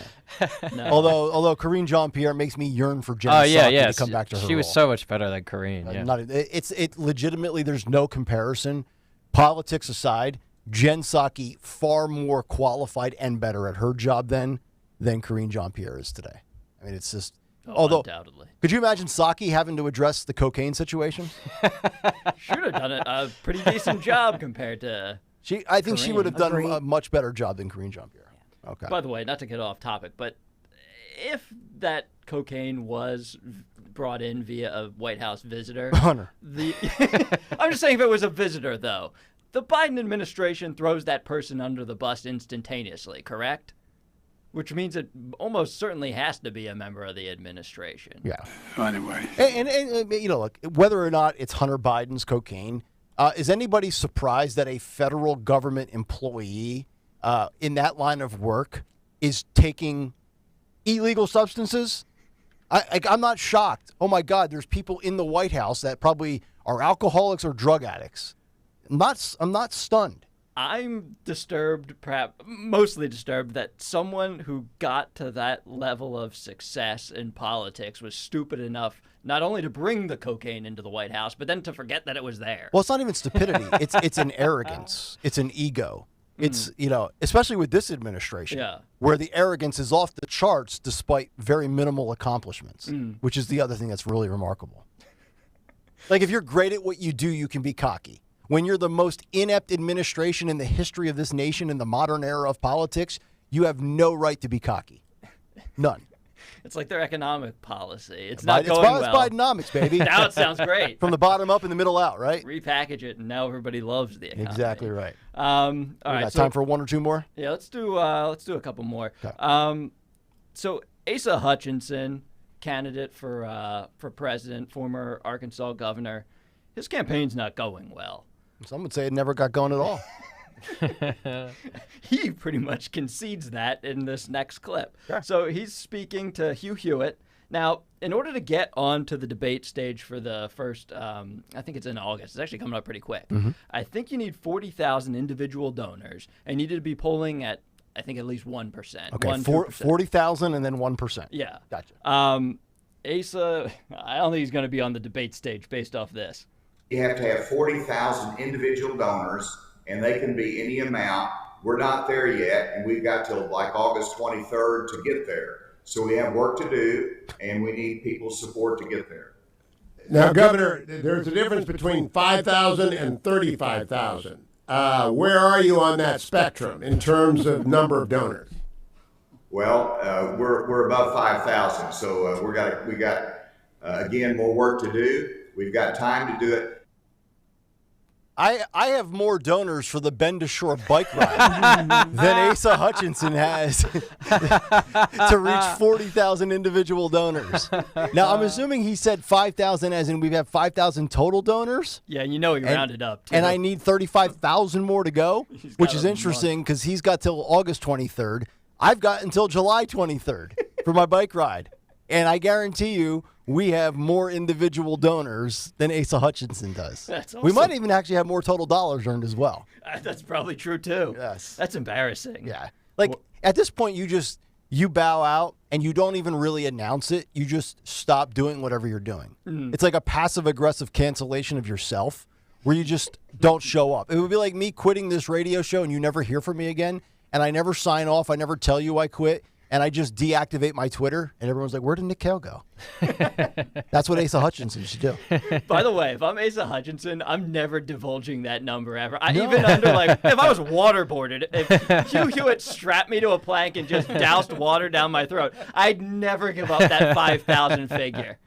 Speaker 6: No.
Speaker 4: Although Karine Jean-Pierre makes me yearn for Jen
Speaker 21: yeah,
Speaker 4: Psaki
Speaker 21: yeah.
Speaker 4: to come back to her
Speaker 21: She was
Speaker 4: role.
Speaker 21: so much better than Karine. Yeah.
Speaker 4: It legitimately, there's no comparison. Politics aside, Jen Psaki far more qualified and better at her job than Karine Jean-Pierre is today. I mean, it's just.
Speaker 6: Undoubtedly.
Speaker 4: Could you imagine Psaki having to address the cocaine situation?
Speaker 6: Should have done a pretty decent job compared to.
Speaker 4: I think she
Speaker 6: Karine.
Speaker 4: would have done a much better job than Karine Jean-Pierre. Okay.
Speaker 6: By the way, not to get off topic, but if that cocaine was brought in via a White House visitor,
Speaker 4: Hunter.
Speaker 6: I'm just saying if it was a visitor, though, the Biden administration throws that person under the bus instantaneously, correct? which means it almost certainly has to be a member of the administration.
Speaker 4: Yeah.
Speaker 7: Anyway.
Speaker 4: And you know, look, whether or not it's Hunter Biden's cocaine, is anybody surprised that a federal government employee in that line of work is taking illegal substances? I'm not shocked. Oh, my God, there's people in the White House that probably are alcoholics or drug addicts. I'm not stunned.
Speaker 6: I'm disturbed, perhaps mostly disturbed, that someone who got to that level of success in politics was stupid enough not only to bring the cocaine into the White House, but then to forget that it was there.
Speaker 4: Well, it's not even stupidity. It's an arrogance. It's an ego. It's, you know, especially with this administration, where the arrogance is off the charts despite very minimal accomplishments, which is the other thing that's really remarkable. Like, if you're great at what you do, you can be cocky. When you're the most inept administration in the history of this nation in the modern era of politics, you have no right to be cocky. None.
Speaker 6: It's like their economic policy. It's not going well.
Speaker 4: It's Bidenomics, baby.
Speaker 6: Now it sounds great.
Speaker 4: From the bottom up and the middle out, right?
Speaker 6: Repackage it, and now everybody loves the economy.
Speaker 4: Exactly right.
Speaker 6: All right,
Speaker 4: got time for one or two more?
Speaker 6: Yeah, let's do a couple more. Okay. So Asa Hutchinson, candidate for president, former Arkansas governor, his campaign's not going well.
Speaker 4: Some would say it never got going at all.
Speaker 6: He pretty much concedes that in this next clip. Sure. So he's speaking to Hugh Hewitt. Now, in order to get onto the debate stage for the first, I think it's in August. It's actually coming up pretty quick. I think you need 40,000 individual donors, and you need to be polling at, I think, at least 1%.
Speaker 4: Okay, 40,000 and then 1%.
Speaker 6: Yeah.
Speaker 4: Gotcha.
Speaker 6: Asa, I don't think he's going to be on the debate stage based off this.
Speaker 13: You have to have 40,000 individual donors, and they can be any amount. We're not there yet, and we've got till like August 23rd to get there. So we have work to do, and we need people's support to get there.
Speaker 19: Now, Governor, there's a difference between 5,000 and 35,000. Where are you on that spectrum in terms of number of donors?
Speaker 13: Well, we're above 5,000, so we got again more work to do. We've got time to do it.
Speaker 4: I have more donors for the Bend to Shore bike ride than Asa Hutchinson has to reach 40,000 individual donors. Now, I'm assuming he said 5,000 as in we have 5,000 total donors?
Speaker 6: Yeah, you know he rounded up, too.
Speaker 4: And I need 35,000 more to go, which is interesting because he's got till August 23rd. I've got until July 23rd for my bike ride. And I guarantee you, we have more individual donors than Asa Hutchinson does.
Speaker 6: That's awesome.
Speaker 4: We might even actually have more total dollars earned as well.
Speaker 6: That's probably true, too.
Speaker 4: Yes.
Speaker 6: That's embarrassing.
Speaker 4: Yeah. Like, at this point, you bow out and you don't even really announce it. You just stop doing whatever you're doing. It's like a passive-aggressive cancellation of yourself where you just don't show up. It would be like me quitting this radio show and you never hear from me again, and I never sign off. I never tell you I quit. And I just deactivate my Twitter, and everyone's like, where did Nick Kayal go? That's what Asa Hutchinson should do.
Speaker 6: By the way, if I'm Asa Hutchinson, I'm never divulging that number ever. Even under, like, if I was waterboarded, if Hugh Hewitt strapped me to a plank and just doused water down my throat, I'd never give up that 5,000 figure.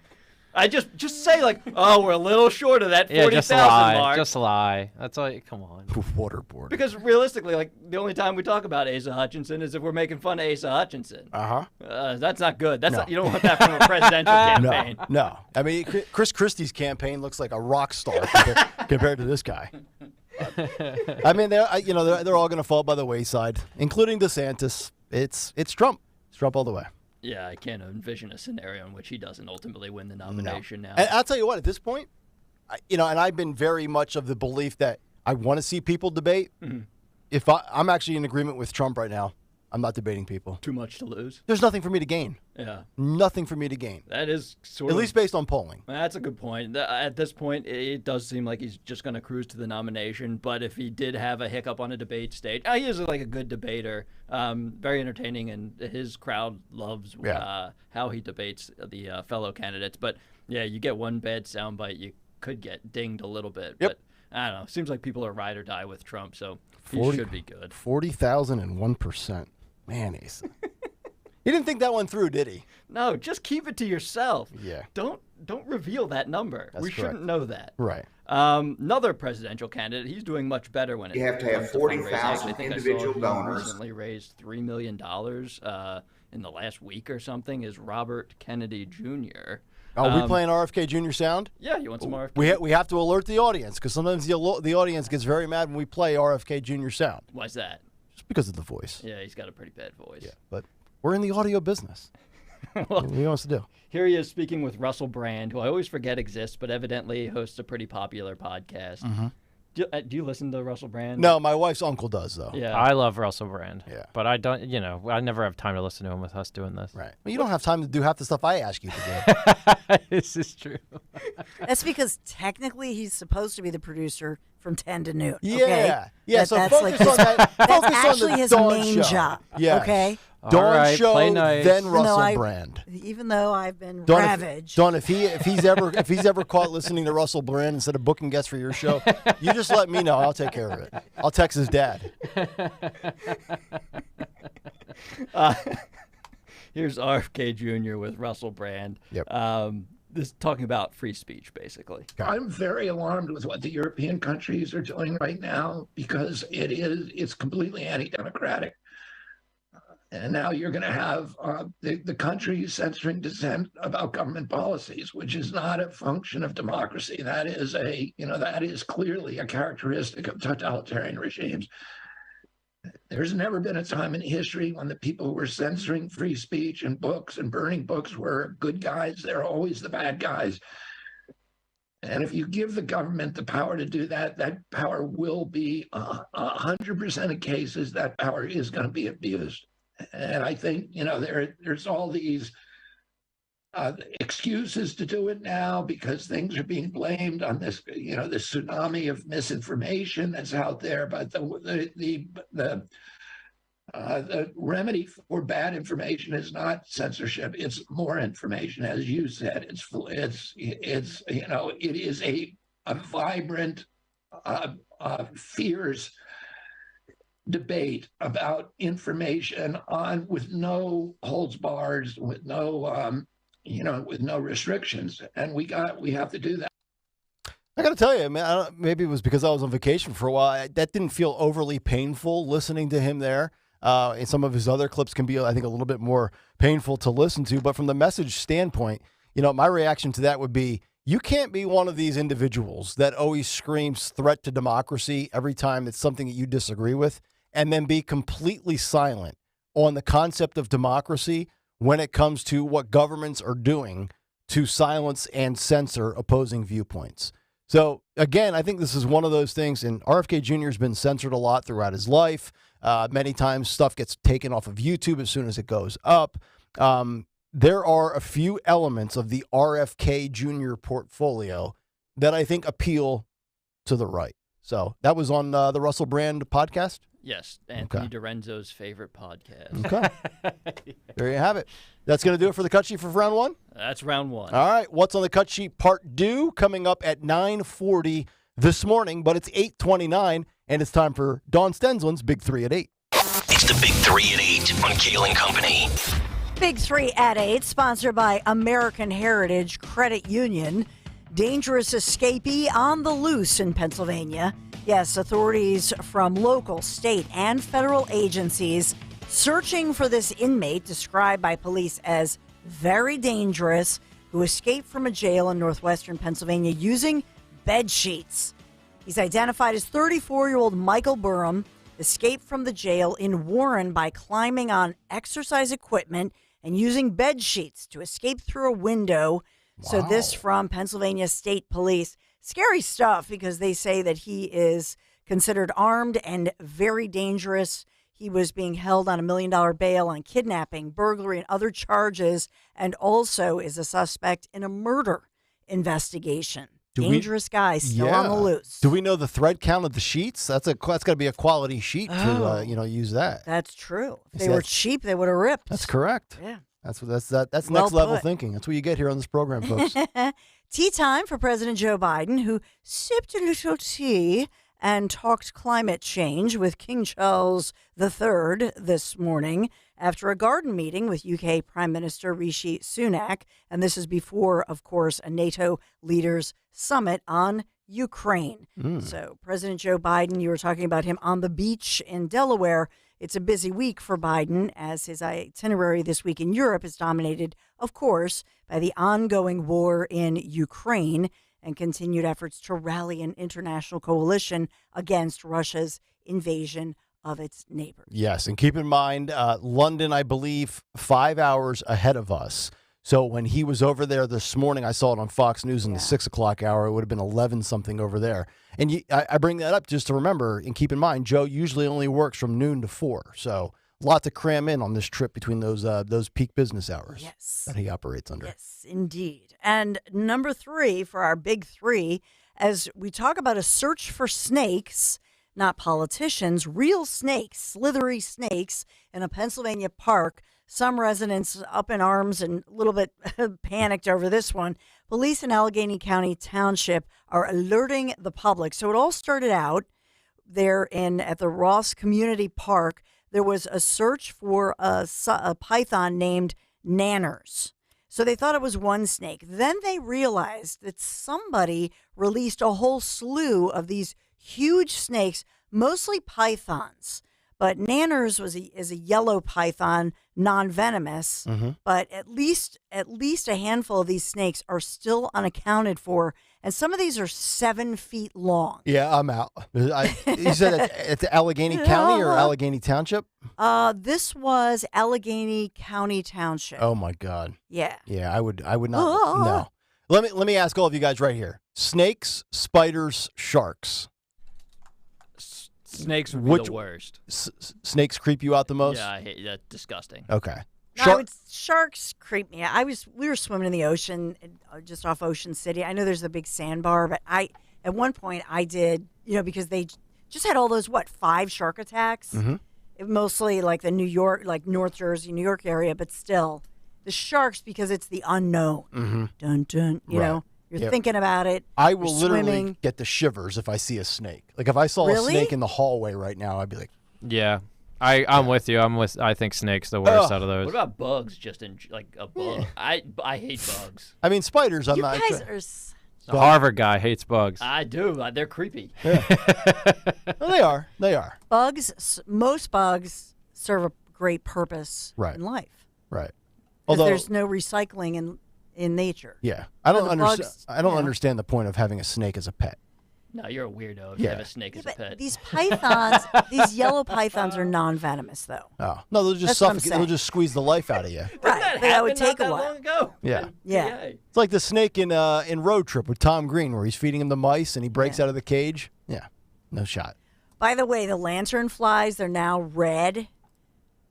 Speaker 6: I just say, like, oh, we're a little short of that 40,000 mark.
Speaker 21: Just lie. That's all. Come on.
Speaker 4: Waterboard.
Speaker 6: Because realistically, like, the only time we talk about Asa Hutchinson is if we're making fun of Asa Hutchinson. That's not good. That's not, you don't want that from a presidential campaign.
Speaker 4: No. I mean, Chris Christie's campaign looks like a rock star compared to this guy. I mean, they're all going to fall by the wayside, including DeSantis. It's Trump. It's Trump all the way.
Speaker 6: Yeah, I can't envision a scenario in which he doesn't ultimately win the nomination now.
Speaker 4: And I'll tell you what, at this point, and I've been very much of the belief that I want to see people debate. If I'm actually in agreement with Trump right now, I'm not debating people.
Speaker 6: Too much to lose.
Speaker 4: There's nothing for me to gain.
Speaker 6: Yeah.
Speaker 4: Nothing for me to gain.
Speaker 6: That is sort of...
Speaker 4: At least based on polling.
Speaker 6: That's a good point. At this point, it does seem like he's just going to cruise to the nomination. But if he did have a hiccup on a debate stage, he is like a good debater. Very entertaining, and his crowd loves how he debates the fellow candidates. But, yeah, you get one bad soundbite, you could get dinged a little bit.
Speaker 4: Yep.
Speaker 6: But, I don't know. Seems like people are ride or die with Trump, so he should be good.
Speaker 4: 40,000 and 1%. Man, Asa. He didn't think that one through, did he?
Speaker 6: No, just keep it to yourself.
Speaker 4: Yeah.
Speaker 6: Don't don't reveal that number.
Speaker 4: That's
Speaker 6: we
Speaker 4: correct.
Speaker 6: shouldn't know that.
Speaker 4: Right.
Speaker 6: Another presidential candidate, he's doing much better when it
Speaker 13: You have to have
Speaker 6: comes to
Speaker 13: 40,000
Speaker 6: fundraising. I think
Speaker 13: individual
Speaker 6: I saw he
Speaker 13: donors.
Speaker 6: recently raised $3 million in the last week or something. Is Robert Kennedy Jr.
Speaker 4: Are we playing RFK Jr. sound?
Speaker 6: Yeah, you want some RFK?
Speaker 4: We have to alert the audience because sometimes the audience gets very mad when we play RFK Jr. sound.
Speaker 6: Why's that?
Speaker 4: Just because of the voice.
Speaker 6: Yeah, he's got a pretty bad voice.
Speaker 4: Yeah, but we're in the audio business. What do you want us to do?
Speaker 6: Here he is speaking with Russell Brand, who I always forget exists, but evidently hosts a pretty popular podcast.
Speaker 4: Mm-hmm.
Speaker 6: Do you listen to Russell Brand?
Speaker 4: No, my wife's uncle does, though.
Speaker 6: Yeah.
Speaker 21: I love Russell Brand.
Speaker 4: Yeah.
Speaker 21: But I don't, I never have time to listen to him with us doing this.
Speaker 4: Right. Well, you don't have time to do half the stuff I ask you to
Speaker 21: do. This is true.
Speaker 5: That's because technically he's supposed to be the producer from 10 to noon.
Speaker 4: Yeah.
Speaker 5: Okay?
Speaker 4: Yeah, so
Speaker 5: that's
Speaker 4: focus
Speaker 5: his,
Speaker 4: on that.
Speaker 5: That's
Speaker 4: Focus on
Speaker 5: actually
Speaker 4: the
Speaker 5: his
Speaker 4: Dawn
Speaker 5: main
Speaker 4: show.
Speaker 5: job.
Speaker 4: Yes.
Speaker 5: Okay?
Speaker 4: Dawn
Speaker 21: All right,
Speaker 4: show,
Speaker 21: play nice.
Speaker 4: then
Speaker 5: Even
Speaker 4: Russell
Speaker 5: though
Speaker 4: Brand.
Speaker 5: Even though I've been
Speaker 4: Dawn,
Speaker 5: ravaged.
Speaker 4: Dawn, if he's ever caught listening to Russell Brand instead of booking guests for your show, you just let me know. I'll take care of it. I'll text his dad.
Speaker 6: Here's RFK Jr. with Russell Brand.
Speaker 4: Yep.
Speaker 6: This is talking about free speech, basically.
Speaker 12: I'm very alarmed with what the European countries are doing right now because it's completely anti-democratic. And now you're going to have the country censoring dissent about government policies, which is not a function of democracy. That is clearly a characteristic of totalitarian regimes. There's never been a time in history when the people who were censoring free speech and books and burning books were good guys. They're always the bad guys. And if you give the government the power to do that, that power will be 100% of cases, that power is going to be abused. And I think, there's all these excuses to do it now because things are being blamed on this, this tsunami of misinformation that's out there. But the remedy for bad information is not censorship; it's more information, as you said. It is a vibrant, fierce debate about information with no holds bars, with no with no restrictions, and we have to do that.
Speaker 4: I got to tell you, man, maybe it was because I was on vacation for a while. That didn't feel overly painful listening to him there. And some of his other clips can be, I think, a little bit more painful to listen to. But from the message standpoint, my reaction to that would be, you can't be one of these individuals that always screams threat to democracy every time it's something that you disagree with, and then be completely silent on the concept of democracy when it comes to what governments are doing to silence and censor opposing viewpoints. So, again, I think this is one of those things, and RFK Jr. has been censored a lot throughout his life. Many times stuff gets taken off of YouTube as soon as it goes up. There are a few elements of the RFK Jr. portfolio that I think appeal to the right. So that was on the Russell Brand podcast?
Speaker 6: Yes, Anthony Dorenzo's favorite podcast.
Speaker 4: Okay. There you have it. That's going to do it for the cut sheet for round one?
Speaker 6: That's round one.
Speaker 4: All right. What's on the cut sheet part 2 coming up at 9:40 this morning, but it's 8:29, and it's time for Dawn Stensland's Big 3 at 8.
Speaker 3: It's the Big 3 at 8 on Kayal Company.
Speaker 5: Big 3 at 8, sponsored by American Heritage Credit Union. Dangerous escapee on the loose in Pennsylvania. Yes, authorities from local, state, and federal agencies searching for this inmate described by police as very dangerous who escaped from a jail in northwestern Pennsylvania using bed sheets. He's identified as 34-year-old Michael Burham, escaped from the jail in Warren by climbing on exercise equipment and using bed sheets to escape through a window. Wow. So this from Pennsylvania State Police. Scary stuff because they say that he is considered armed and very dangerous. He was being held on $1 million bail on kidnapping, burglary, and other charges, and also is a suspect in a murder investigation. Dangerous guy still on the loose.
Speaker 4: Do we know the thread count of the sheets? That's got to be a quality sheet to use that.
Speaker 5: That's true. If they were cheap, they would have ripped.
Speaker 4: That's correct.
Speaker 5: Yeah.
Speaker 4: That's
Speaker 5: well
Speaker 4: next level
Speaker 5: put.
Speaker 4: thinking. That's what you get here on this program, folks.
Speaker 5: Tea time for President Joe Biden, who sipped a little tea and talked climate change with King Charles III this morning. after a garden meeting with UK Prime Minister Rishi Sunak. And this is before, of course, a NATO leaders summit on Ukraine. So President Joe Biden, you were talking about him on the beach in Delaware. It's a busy week for Biden as his itinerary this week in Europe is dominated, of course, by the ongoing war in Ukraine and continued efforts to rally an international coalition against Russia's invasion of its neighbors.
Speaker 4: Yes, and keep in mind, London, I believe, 5 hours ahead of us. So when he was over there this morning, I saw it on Fox News in the 6 o'clock hour. It would have been 11-something over there. And I bring that up just to remember and keep in mind, Joe usually only works from noon to 4. So a lot to cram in on this trip between those peak business hours that he operates under.
Speaker 5: Yes, indeed. And number 3 for our big 3, as we talk about a search for snakes, not politicians, real snakes, slithery snakes in a Pennsylvania park. Some residents up in arms and a little bit panicked over this one. Police in Allegheny County Township are alerting the public. So it all started out there at the Ross Community Park. There was a search for a python named Nanners. So they thought it was one snake. Then they realized that somebody released a whole slew of these huge snakes, mostly pythons. But Nanners is a yellow python, non-venomous. But at least a handful of these snakes are still unaccounted for, and some of these are 7 feet long.
Speaker 4: Yeah, I'm out. You said it's Allegheny County or Allegheny Township?
Speaker 5: This was Allegheny County Township.
Speaker 4: Oh my God.
Speaker 5: Yeah.
Speaker 4: Yeah, I would not. No. Let me ask all of you guys right here: snakes, spiders, sharks.
Speaker 6: Snakes would be the worst.
Speaker 4: Snakes creep you out the most?
Speaker 6: Yeah, I hate that. Disgusting.
Speaker 4: Okay.
Speaker 5: No, sharks creep me out. We were swimming in the ocean just off Ocean City. I know there's a big sandbar, but at one point I did, because they just had all those 5 shark attacks. Mostly like the New York, like North Jersey, New York area, but still the sharks because it's the unknown. Dun dun, you know. You're thinking about it.
Speaker 4: I will literally get the shivers if I see a snake. Like if I saw a snake in the hallway right now, I'd be like,
Speaker 21: yeah. I'm with you. I think snakes the worst out of those.
Speaker 6: What about bugs? Just in like a bug. I hate bugs.
Speaker 4: I mean spiders. I'm not.
Speaker 5: You guys are.
Speaker 21: The Harvard guy hates bugs.
Speaker 6: I do. They're creepy.
Speaker 4: Well, they are.
Speaker 5: Most bugs serve a great purpose in life.
Speaker 4: Right.
Speaker 5: Although there's no recycling in nature.
Speaker 4: Yeah, I don't understand. I don't understand the point of having a snake as a pet.
Speaker 6: No, you're a weirdo if you have a snake as a pet.
Speaker 5: These pythons, these yellow pythons, are non-venomous though.
Speaker 4: Oh no, they'll just suffocate. They'll just squeeze the life out of you.
Speaker 5: Right, that would take a while.
Speaker 6: Long ago.
Speaker 4: Yeah,
Speaker 5: yeah.
Speaker 4: It's like the snake in Road Trip with Tom Green, where he's feeding him the mice and he breaks out of the cage. Yeah, no shot.
Speaker 5: By the way, the lantern flies, they're now red.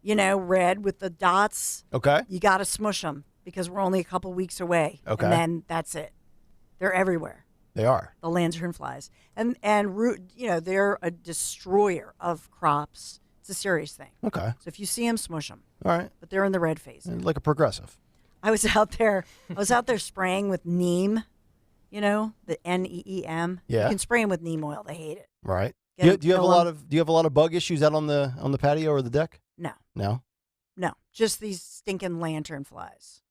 Speaker 5: Red with the dots.
Speaker 4: Okay.
Speaker 5: You got to smush them because we're only a couple weeks away.
Speaker 4: Okay.
Speaker 5: And then that's it. They're everywhere.
Speaker 4: They are.
Speaker 5: The lantern flies. And they're a destroyer of crops. It's a serious thing.
Speaker 4: Okay.
Speaker 5: So if you see them, smush them.
Speaker 4: All right.
Speaker 5: But they're in the red phase.
Speaker 4: Like a progressive.
Speaker 5: I was out there spraying with neem, the NEEM.
Speaker 4: Yeah.
Speaker 5: You can spray them with neem oil. They hate it.
Speaker 4: Right. Do you have a lot of bug issues out on the patio or the deck?
Speaker 5: No.
Speaker 4: No.
Speaker 5: No. Just these stinking lantern flies.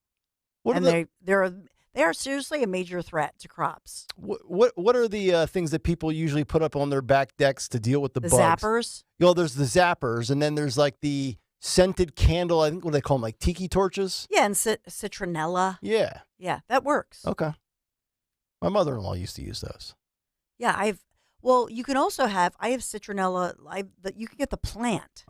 Speaker 5: They are seriously a major threat to crops.
Speaker 4: What are the things that people usually put up on their back decks to deal with the bugs?
Speaker 5: Zappers?
Speaker 4: There's the zappers, and then there's like the scented candle. I think what do they call them, like tiki torches?
Speaker 5: Yeah, and citronella.
Speaker 4: Yeah.
Speaker 5: Yeah, that works.
Speaker 4: Okay. My mother-in-law used to use those.
Speaker 5: Yeah, you can also have citronella. You can get the plant.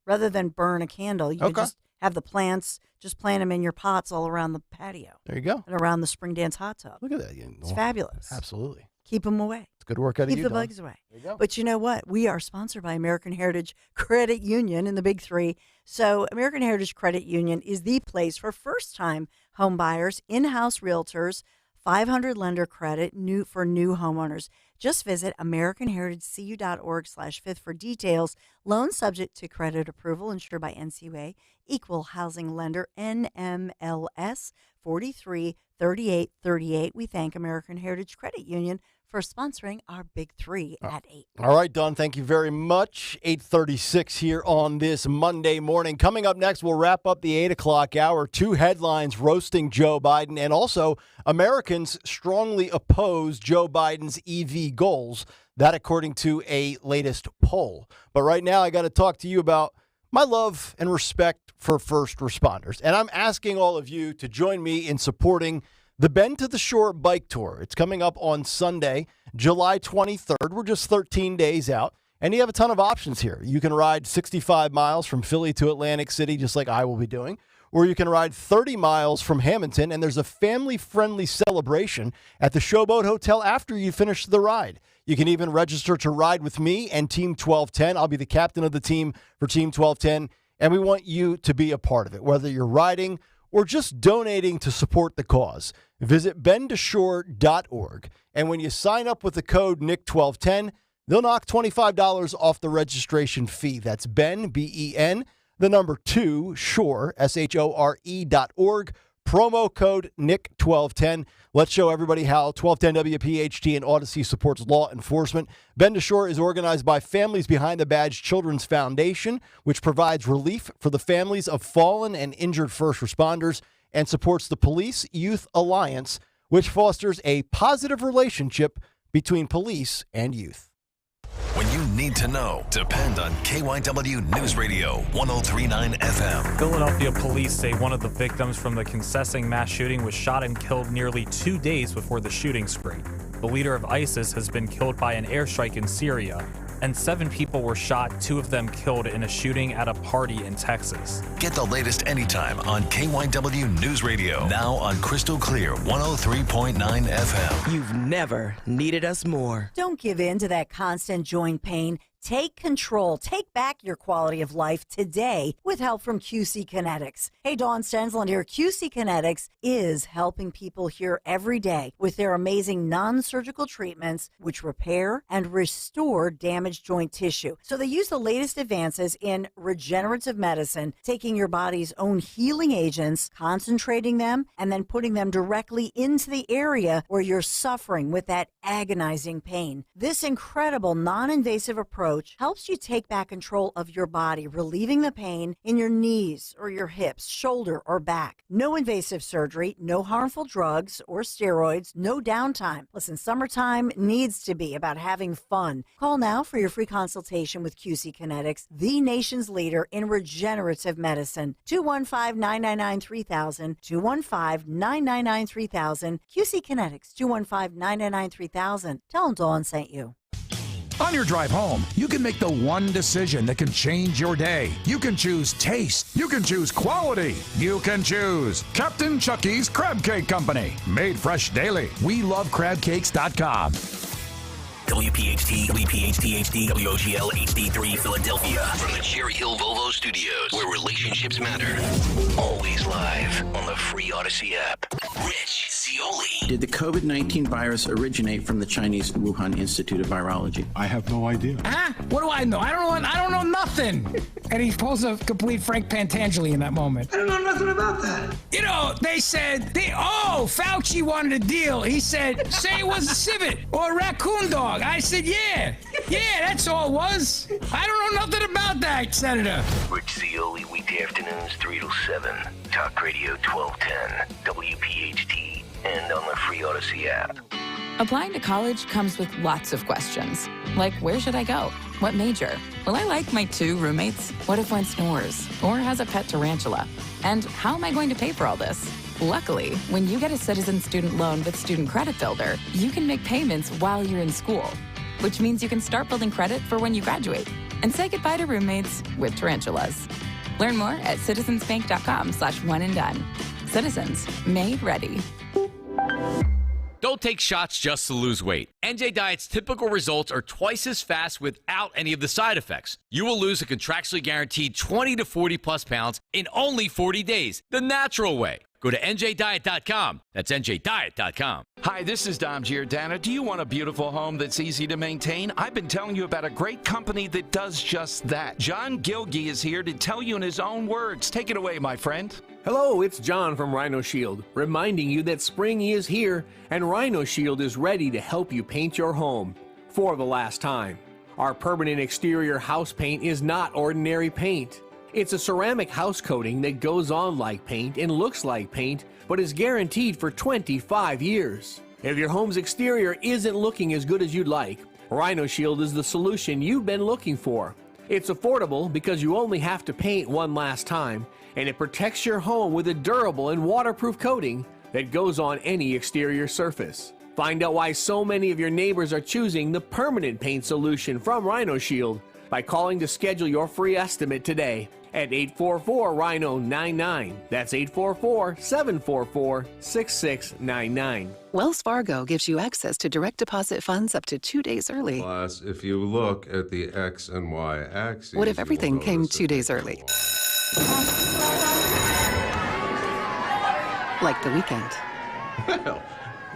Speaker 5: Rather than burn a candle, you can just have the plants. Just plant them in your pots all around the patio.
Speaker 4: There you go.
Speaker 5: And around the spring dance hot tub.
Speaker 4: Look at that.
Speaker 5: It's fabulous.
Speaker 4: Absolutely.
Speaker 5: Keep them away.
Speaker 4: It's good work out of you,
Speaker 5: Keep the
Speaker 4: Dawn.
Speaker 5: bugs away.
Speaker 4: There you go.
Speaker 5: But you know what? We are sponsored by American Heritage Credit Union in the Big Three. So American Heritage Credit Union is the place for first-time home buyers, in-house realtors, 500 lender credit for new homeowners. Just visit AmericanHeritageCU.org/fifth for details. Loan subject to credit approval, insured by NCUA, Equal Housing Lender, NMLS 433838. We thank American Heritage Credit Union for sponsoring our Big Three at 8.
Speaker 4: All right, Dawn, thank you very much. 8:36 here on this Monday morning. Coming up next, we'll wrap up the 8 o'clock hour. 2 headlines roasting Joe Biden, and also Americans strongly oppose Joe Biden's EV goals. That according to a latest poll. But right now, I got to talk to you about my love and respect for first responders. And I'm asking all of you to join me in supporting the Bend to the Shore bike tour. It's coming up on Sunday, July 23rd. We're just 13 days out, and you have a ton of options here. You can ride 65 miles from Philly to Atlantic City, just like I will be doing, or you can ride 30 miles from Hamilton, and there's a family-friendly celebration at the Showboat Hotel after you finish the ride. You can even register to ride with me and Team 1210. I'll be the captain of the team for Team 1210, and we want you to be a part of it, whether you're riding or just donating to support the cause. Visit bendtoshore.org, and when you sign up with the code NICK1210, they'll knock $25 off the registration fee. That's Ben, B-E-N, the number 2, Shore, SHORE.org. Promo code NICK1210. Let's show everybody how 1210 WPHT and Odyssey supports law enforcement. Bend to Shore is organized by Families Behind the Badge Children's Foundation, which provides relief for the families of fallen and injured first responders, and supports the Police Youth Alliance, which fosters a positive relationship between police and youth.
Speaker 3: When you need to know, depend on KYW News Radio 103.9 FM.
Speaker 11: Philadelphia police say one of the victims from the Concessing mass shooting was shot and killed nearly 2 days before the shooting spree. The leader of ISIS has been killed by an airstrike in Syria, and 7 people were shot, 2 of them killed in a shooting at a party in Texas.
Speaker 3: Get the latest anytime on KYW News Radio. Now on Crystal Clear 103.9 FM.
Speaker 14: You've never needed us more.
Speaker 5: Don't give in to that constant joint pain. Take control. Take back your quality of life today with help from QC Kinetics. Hey, Dawn Stensland here. QC Kinetics is helping people here every day with their amazing non-surgical treatments which repair and restore damaged joint tissue. So they use the latest advances in regenerative medicine, taking your body's own healing agents, concentrating them, and then putting them directly into the area where you're suffering with that agonizing pain. This incredible non-invasive approach helps you take back control of your body, relieving the pain in your knees or your hips, shoulder, or back. No invasive surgery, no harmful drugs or steroids, no downtime. Listen, summertime needs to be about having fun. Call now for your free consultation with QC Kinetics, the nation's leader in regenerative medicine. 215-999-3000, 215-999-3000, QC Kinetics, 215-999-3000. Tell them Dawn sent you.
Speaker 10: On your drive home, you can make the one decision that can change your day. You can choose taste. You can choose quality. You can choose Captain Chucky's Crab Cake Company. Made fresh daily. We love crabcakes.com.
Speaker 3: WPHT, WPHT HD, WOGL HD3 Philadelphia. From the Cherry Hill Volvo Studios, where relationships matter. Always live on the free Odyssey app. Rich Zioli.
Speaker 20: Did the COVID-19 virus originate from the Chinese Wuhan Institute of Virology?
Speaker 10: I have no idea. Huh? What do I know? I don't know nothing. And he pulls a complete Frank Pantangeli in that moment. I don't know nothing about that. You know, they said, Fauci wanted a deal. He said, say it was a civet or a raccoon dog. I said, yeah, that's all it was. I don't know nothing about that, Senator.
Speaker 3: Rich Zioli, weekday afternoons 3 to 7. Talk Radio 1210, WPHT, and on the free Odyssey app.
Speaker 24: Applying to college comes with lots of questions. Like, where should I go? What major? Will I like my 2 roommates? What if one snores? Or has a pet tarantula? And how am I going to pay for all this? Luckily, when you get a Citizen student loan with Student Credit Builder, you can make payments while you're in school, which means you can start building credit for when you graduate and say goodbye to roommates with tarantulas. Learn more at citizensbank.com/one-and-done. Citizens, made ready.
Speaker 25: Don't take shots just to lose weight. NJ Diet's typical results are twice as fast without any of the side effects. You will lose a contractually guaranteed 20 to 40 plus pounds in only 40 days, the natural way. Go to njdiet.com. That's njdiet.com.
Speaker 26: Hi, this is Dom Giordano. Do you want a beautiful home that's easy to maintain? I've been telling you about a great company that does just that. John Gilgee is here to tell you in his own words. Take it away, my friend.
Speaker 1: Hello, it's John from Rhino Shield, reminding you that spring is here and Rhino Shield is ready to help you paint your home for the last time. Our permanent exterior house paint is not ordinary paint. It's a ceramic house coating that goes on like paint and looks like paint, but is guaranteed for 25 years. If your home's exterior isn't looking as good as you'd like, Rhino Shield is the solution you've been looking for. It's affordable because you only have to paint one last time, and it protects your home with a durable and waterproof coating that goes on any exterior surface. Find out why so many of your neighbors are choosing the permanent paint solution from Rhino Shield by calling to schedule your free estimate today at 844-RHINO-99. That's 844-744-6699.
Speaker 2: Wells Fargo gives you access to direct deposit funds up to 2 days early.
Speaker 8: Plus, if you look at the X and Y axes...
Speaker 2: What if everything came 2 days early? Like the weekend.
Speaker 8: Well,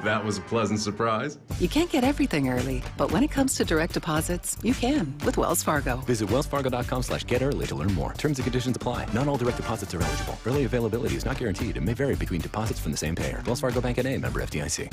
Speaker 8: that was a pleasant surprise.
Speaker 2: You can't get everything early, but when it comes to direct deposits, you can with Wells Fargo.
Speaker 15: Visit wellsfargo.com/get-early to learn more. Terms and conditions apply. Not all direct deposits are eligible. Early availability is not guaranteed and may vary between deposits from the same payer. Wells Fargo Bank N.A., member FDIC.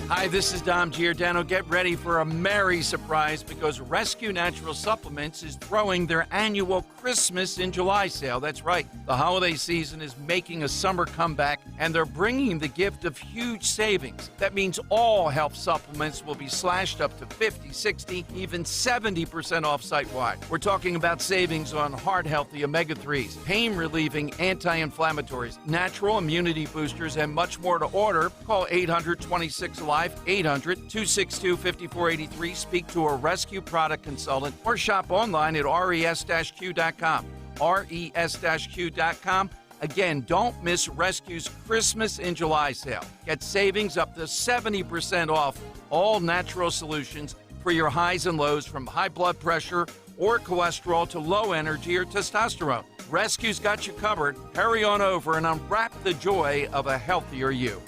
Speaker 26: Hi, this is Dom Giordano. Get ready for a merry surprise because Rescue Natural Supplements is throwing their annual Christmas in July sale. That's right. The holiday season is making a summer comeback, and they're bringing the gift of huge savings. That means all health supplements will be slashed up to 50, 60, even 70% off site-wide. We're talking about savings on heart-healthy omega-3s, pain-relieving anti-inflammatories, natural immunity boosters, and much more to order. Call 800-26-ALIVE. 800-262-5483. Speak to a rescue product consultant or shop online at res-q.com. res-q.com. Again, don't miss Rescue's Christmas in July sale. Get savings up to 70% off all natural solutions for your highs and lows, from high blood pressure or cholesterol to low energy or testosterone. Rescue's got you covered. Hurry on over and unwrap the joy of a healthier you.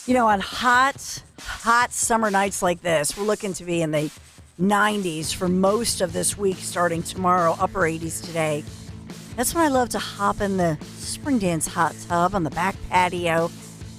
Speaker 5: You know, on hot summer nights like this, we're looking to be in the 90s for most of this week, starting tomorrow, upper 80s today. That's when I love to hop in the Spring Dance hot tub on the back patio,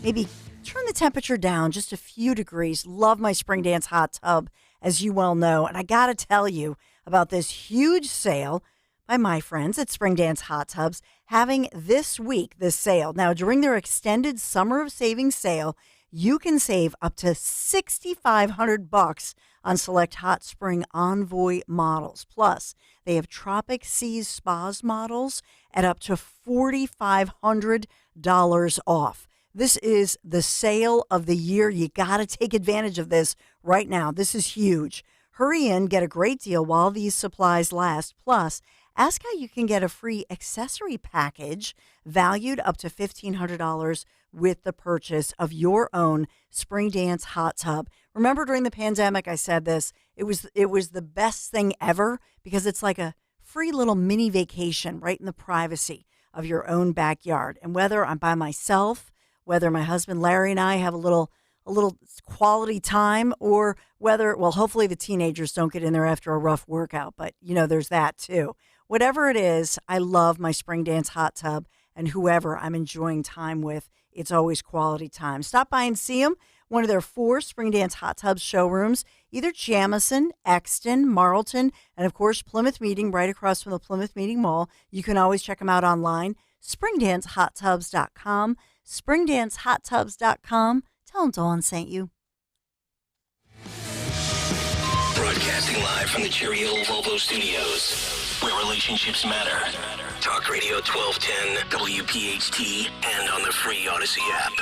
Speaker 5: maybe turn the temperature down just a few degrees. Love my Spring Dance hot tub, as you well know. And I got to tell you about this huge sale by my friends at Spring Dance Hot Tubs, having this week this sale. Now, during their extended Summer of Savings sale, you can save up to $6,500 on select Hot Spring Envoy models. Plus, they have Tropic Seas Spas models at up to $4,500 off. This is the sale of the year. You got to take advantage of this right now. This is huge. Hurry in, get a great deal while these supplies last. Plus, ask how you can get a free accessory package valued up to $1,500 with the purchase of your own Spring Dance hot tub. Remember, during the pandemic, I said this, it was the best thing ever because it's like a free little mini vacation right in the privacy of your own backyard. And whether I'm by myself, whether my husband Larry and I have a little quality time, or whether, well, hopefully the teenagers don't get in there after a rough workout, but there's that too. Whatever it is, I love my Spring Dance hot tub, and whoever I'm enjoying time with, it's always quality time. Stop by and see them. One of their 4 Spring Dance hot tub showrooms, either Jamison, Exton, Marlton, and of course Plymouth Meeting, right across from the Plymouth Meeting Mall. You can always check them out online, springdancehottubs.com, springdancehottubs.com. Tell them Dawn sent you.
Speaker 3: Broadcasting live from the Cherry Hill Volvo Studios, where relationships matter. Talk Radio 1210, WPHT, and on the free Odyssey app.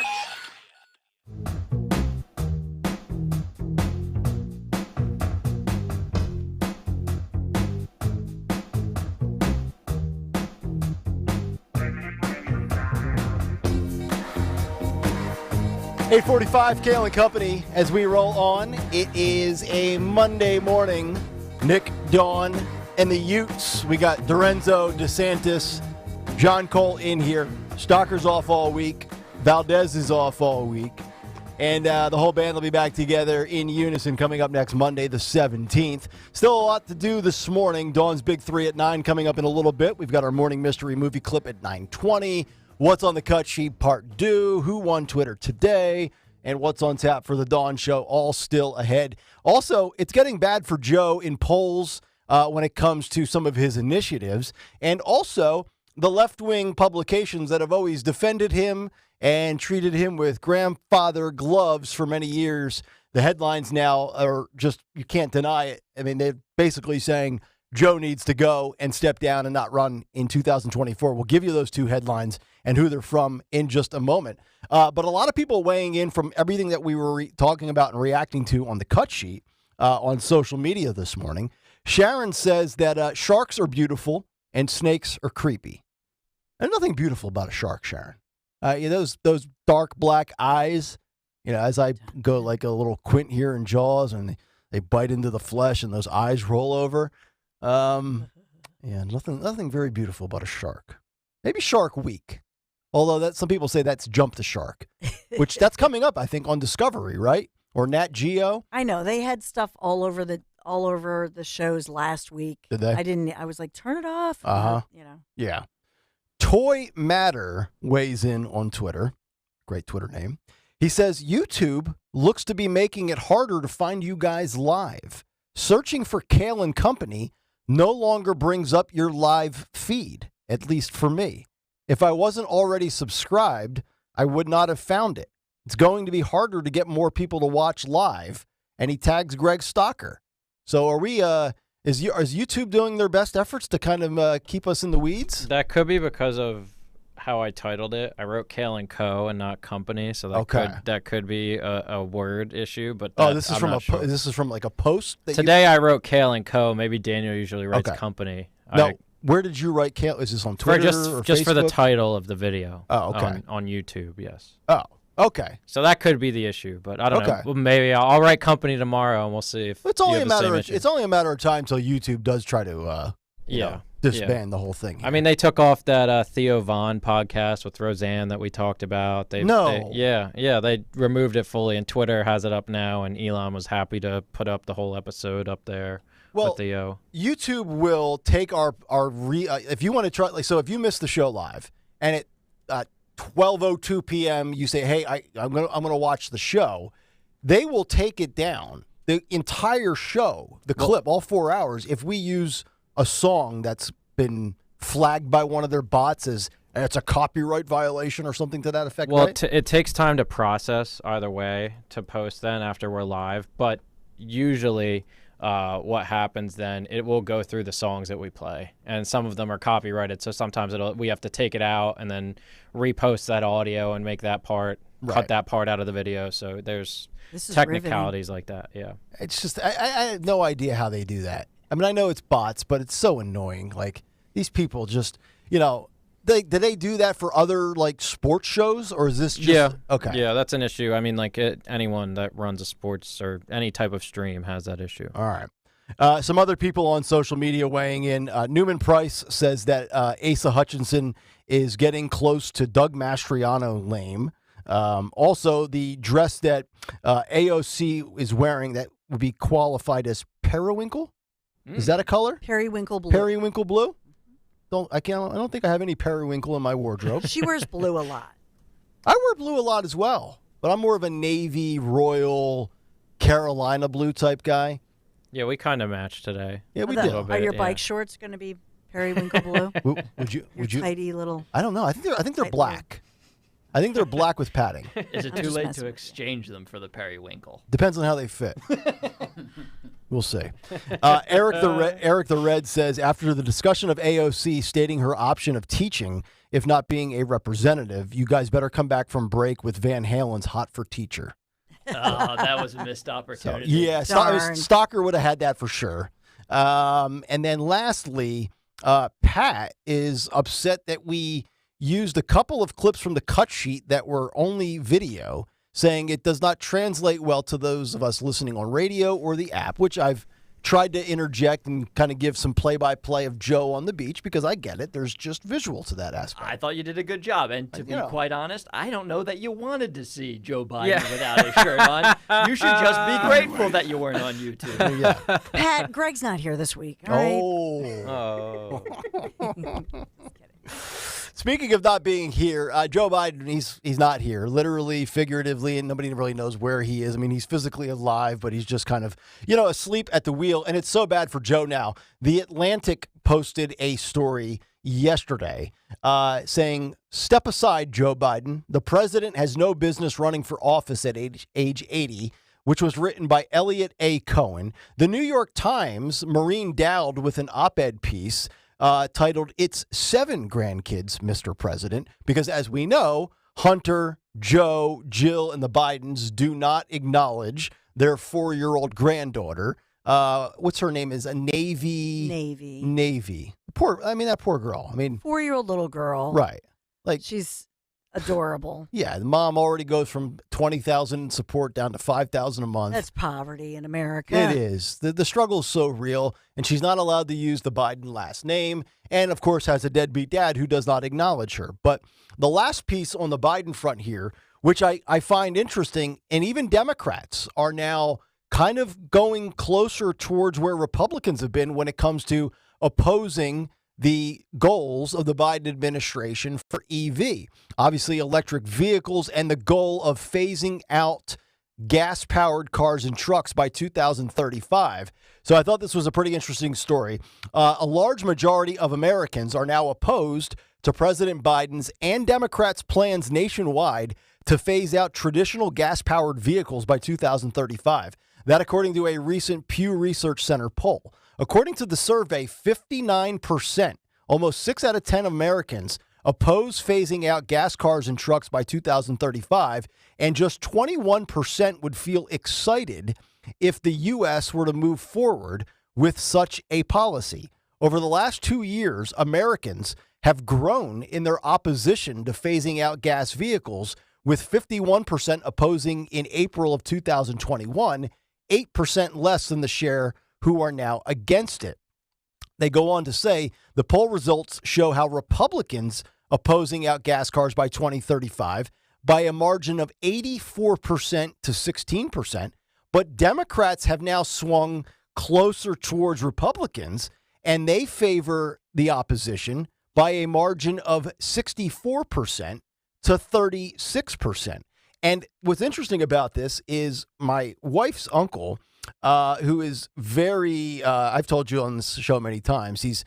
Speaker 4: .845, Kayal Company, as we roll on. It is a Monday morning. Nick, Dawn, and the Utes. We got Dorenzo, DeSantis, John Cole in here. Stocker's off all week. Valdez is off all week. And the whole band will be back together in unison coming up next Monday, the 17th. Still a lot to do this morning. Dawn's Big 3 at 9 coming up in a little bit. We've got our morning mystery movie clip at 9:20. What's on the cut sheet part 2. Who won Twitter today? And what's on tap for the Dawn Show, all still ahead. Also, it's getting bad for Joe in polls when it comes to some of his initiatives. And also, the left-wing publications that have always defended him and treated him with grandfather gloves for many years. The headlines now are just, you can't deny it. I mean, they're basically saying Joe needs to go and step down and not run in 2024. We'll give you those 2 headlines and who they're from in just a moment. But a lot of people weighing in from everything that we were talking about and reacting to on the cut sheet on social media this morning. Sharon says that sharks are beautiful and snakes are creepy. There's nothing beautiful about a shark, Sharon. Those dark black eyes, as I go like a little Quint here in Jaws, and they bite into the flesh and those eyes roll over. Nothing very beautiful about a shark. Maybe Shark Week. Although some people say that's Jump the Shark, which that's coming up, I think, on Discovery, right? Or Nat Geo.
Speaker 5: I know they had stuff all over the shows last week.
Speaker 4: Did they?
Speaker 5: I was like, turn it off.
Speaker 4: Yeah. Toy Matter weighs in on Twitter. Great Twitter name. He says, YouTube looks to be making it harder to find you guys live. Searching for Kayal Company no longer brings up your live feed, at least for me. If I wasn't already subscribed, I would not have found it. It's going to be harder to get more people to watch live. And he tags Greg Stocker. So are we, is YouTube doing their best efforts to kind of keep us in the weeds?
Speaker 21: That could be because of how I titled it. I wrote Kayal Co. and not company, so that could be a word issue. But
Speaker 4: this is from like a post.
Speaker 21: Today I wrote Kayal Co. Maybe Daniel usually writes company.
Speaker 4: No, where did you write Kayal? Is this on Twitter or
Speaker 21: just
Speaker 4: Facebook?
Speaker 21: For the title of the video?
Speaker 4: Oh, okay.
Speaker 21: On YouTube, yes.
Speaker 4: Oh, okay.
Speaker 21: So that could be the issue, but I don't know. Well, maybe I'll write company tomorrow, and we'll see if
Speaker 4: it's only a matter. It's only a matter of time till YouTube does try to disband the whole thing.
Speaker 21: I mean, they took off that Theo Von podcast with Roseanne that we talked about. They removed it fully, and Twitter has it up now, and Elon was happy to put up the whole episode up there.
Speaker 4: Well, YouTube will take our if you want to try, if you miss the show live and at 12:02 p.m. you say, hey, I'm gonna watch the show, they will take it down, the entire show, the clip, all 4 hours, if we use a song that's been flagged by one of their bots as it's a copyright violation or something to that effect.
Speaker 21: Well,
Speaker 4: right?
Speaker 21: It takes time to process either way to post then after we're live, but usually what happens then, it will go through the songs that we play, and some of them are copyrighted, so sometimes we have to take it out and then repost that audio and make that part, cut that part out of the video, so there's technicalities like that. Yeah,
Speaker 4: it's just I have no idea how they do that. I mean, I know it's bots, but it's so annoying. Like, these people just, do they do that for other, sports shows, or is this just...
Speaker 21: Yeah.
Speaker 4: Okay.
Speaker 21: Yeah, that's an issue. I mean, anyone that runs a sports or any type of stream has that issue.
Speaker 4: All right. Some other people on social media weighing in. Newman Price says that Asa Hutchinson is getting close to Doug Mastriano lame. Also, the dress that AOC is wearing that would be qualified as periwinkle. Is that a color?
Speaker 5: Periwinkle blue.
Speaker 4: Periwinkle blue? I don't think I have any periwinkle in my wardrobe.
Speaker 5: She wears blue a lot.
Speaker 4: I wear blue a lot as well, but I'm more of a navy, royal, Carolina blue type guy.
Speaker 21: Yeah, we kind of match today.
Speaker 4: Yeah, we did.
Speaker 5: Are your bike shorts going to be periwinkle blue?
Speaker 4: Would you?
Speaker 5: Tidy little.
Speaker 4: I don't know. I think they're black. I think they're black with padding.
Speaker 6: Is it too late to exchange them for the periwinkle?
Speaker 4: Depends on how they fit. We'll see. Eric the Red says, after the discussion of AOC stating her option of teaching, if not being a representative, you guys better come back from break with Van Halen's Hot for Teacher.
Speaker 6: Oh, that was a missed opportunity.
Speaker 4: So, yeah, Stalker would have had that for sure. And then lastly, Pat is upset that we used a couple of clips from the cut sheet that were only video, saying it does not translate well to those of us listening on radio or the app, which I've tried to interject and kind of give some play-by-play of Joe on the beach because I get it. There's just visual to that aspect.
Speaker 6: I thought you did a good job. And to be quite honest, I don't know that you wanted to see Joe Biden
Speaker 21: Yeah.
Speaker 6: without his shirt on. You should just be grateful that you weren't on YouTube.
Speaker 4: Yeah.
Speaker 5: Pat, Greg's not here this week. All right?
Speaker 4: Speaking of not being here, Joe Biden, he's not here, literally, figuratively, and nobody really knows where he is. I mean, he's physically alive, but he's just kind of, asleep at the wheel, and it's so bad for Joe now. The Atlantic posted a story yesterday saying, "Step aside, Joe Biden. The president has no business running for office at age 80, which was written by Elliot A. Cohen. The New York Times, Maureen Dowd with an op-ed piece titled, "It's 7 grandkids, Mr. President," because as we know, Hunter, Joe, Jill, and the Bidens do not acknowledge their 4-year-old granddaughter. What's her name? Is a Navy. That poor girl.
Speaker 5: 4-year-old little girl.
Speaker 4: Right. Like,
Speaker 5: she's adorable.
Speaker 4: Yeah, the mom already goes from 20,000 in support down to 5,000 a month.
Speaker 5: That's poverty in America.
Speaker 4: It is. The struggle is so real, and she's not allowed to use the Biden last name, and of course has a deadbeat dad who does not acknowledge her. But the last piece on the Biden front here, which I find interesting, and even Democrats are now kind of going closer towards where Republicans have been when it comes to opposing the goals of the Biden administration for EV. Obviously, electric vehicles and the goal of phasing out gas-powered cars and trucks by 2035. So I thought this was a pretty interesting story. A large majority of Americans are now opposed to President Biden's and Democrats' plans nationwide to phase out traditional gas-powered vehicles by 2035. That according to a recent Pew Research Center poll. According to the survey, 59%, almost 6 out of 10 Americans, oppose phasing out gas cars and trucks by 2035, and just 21% would feel excited if the U.S. were to move forward with such a policy. Over the last 2 years, Americans have grown in their opposition to phasing out gas vehicles, with 51% opposing in April of 2021, 8% less than the share who are now against it. They go on to say the poll results show how Republicans opposing out gas cars by 2035 by a margin of 84% to 16%, but Democrats have now swung closer towards Republicans, and they favor the opposition by a margin of 64% to 36%. And what's interesting about this is my wife's uncle, who is very, I've told you on this show many times, he's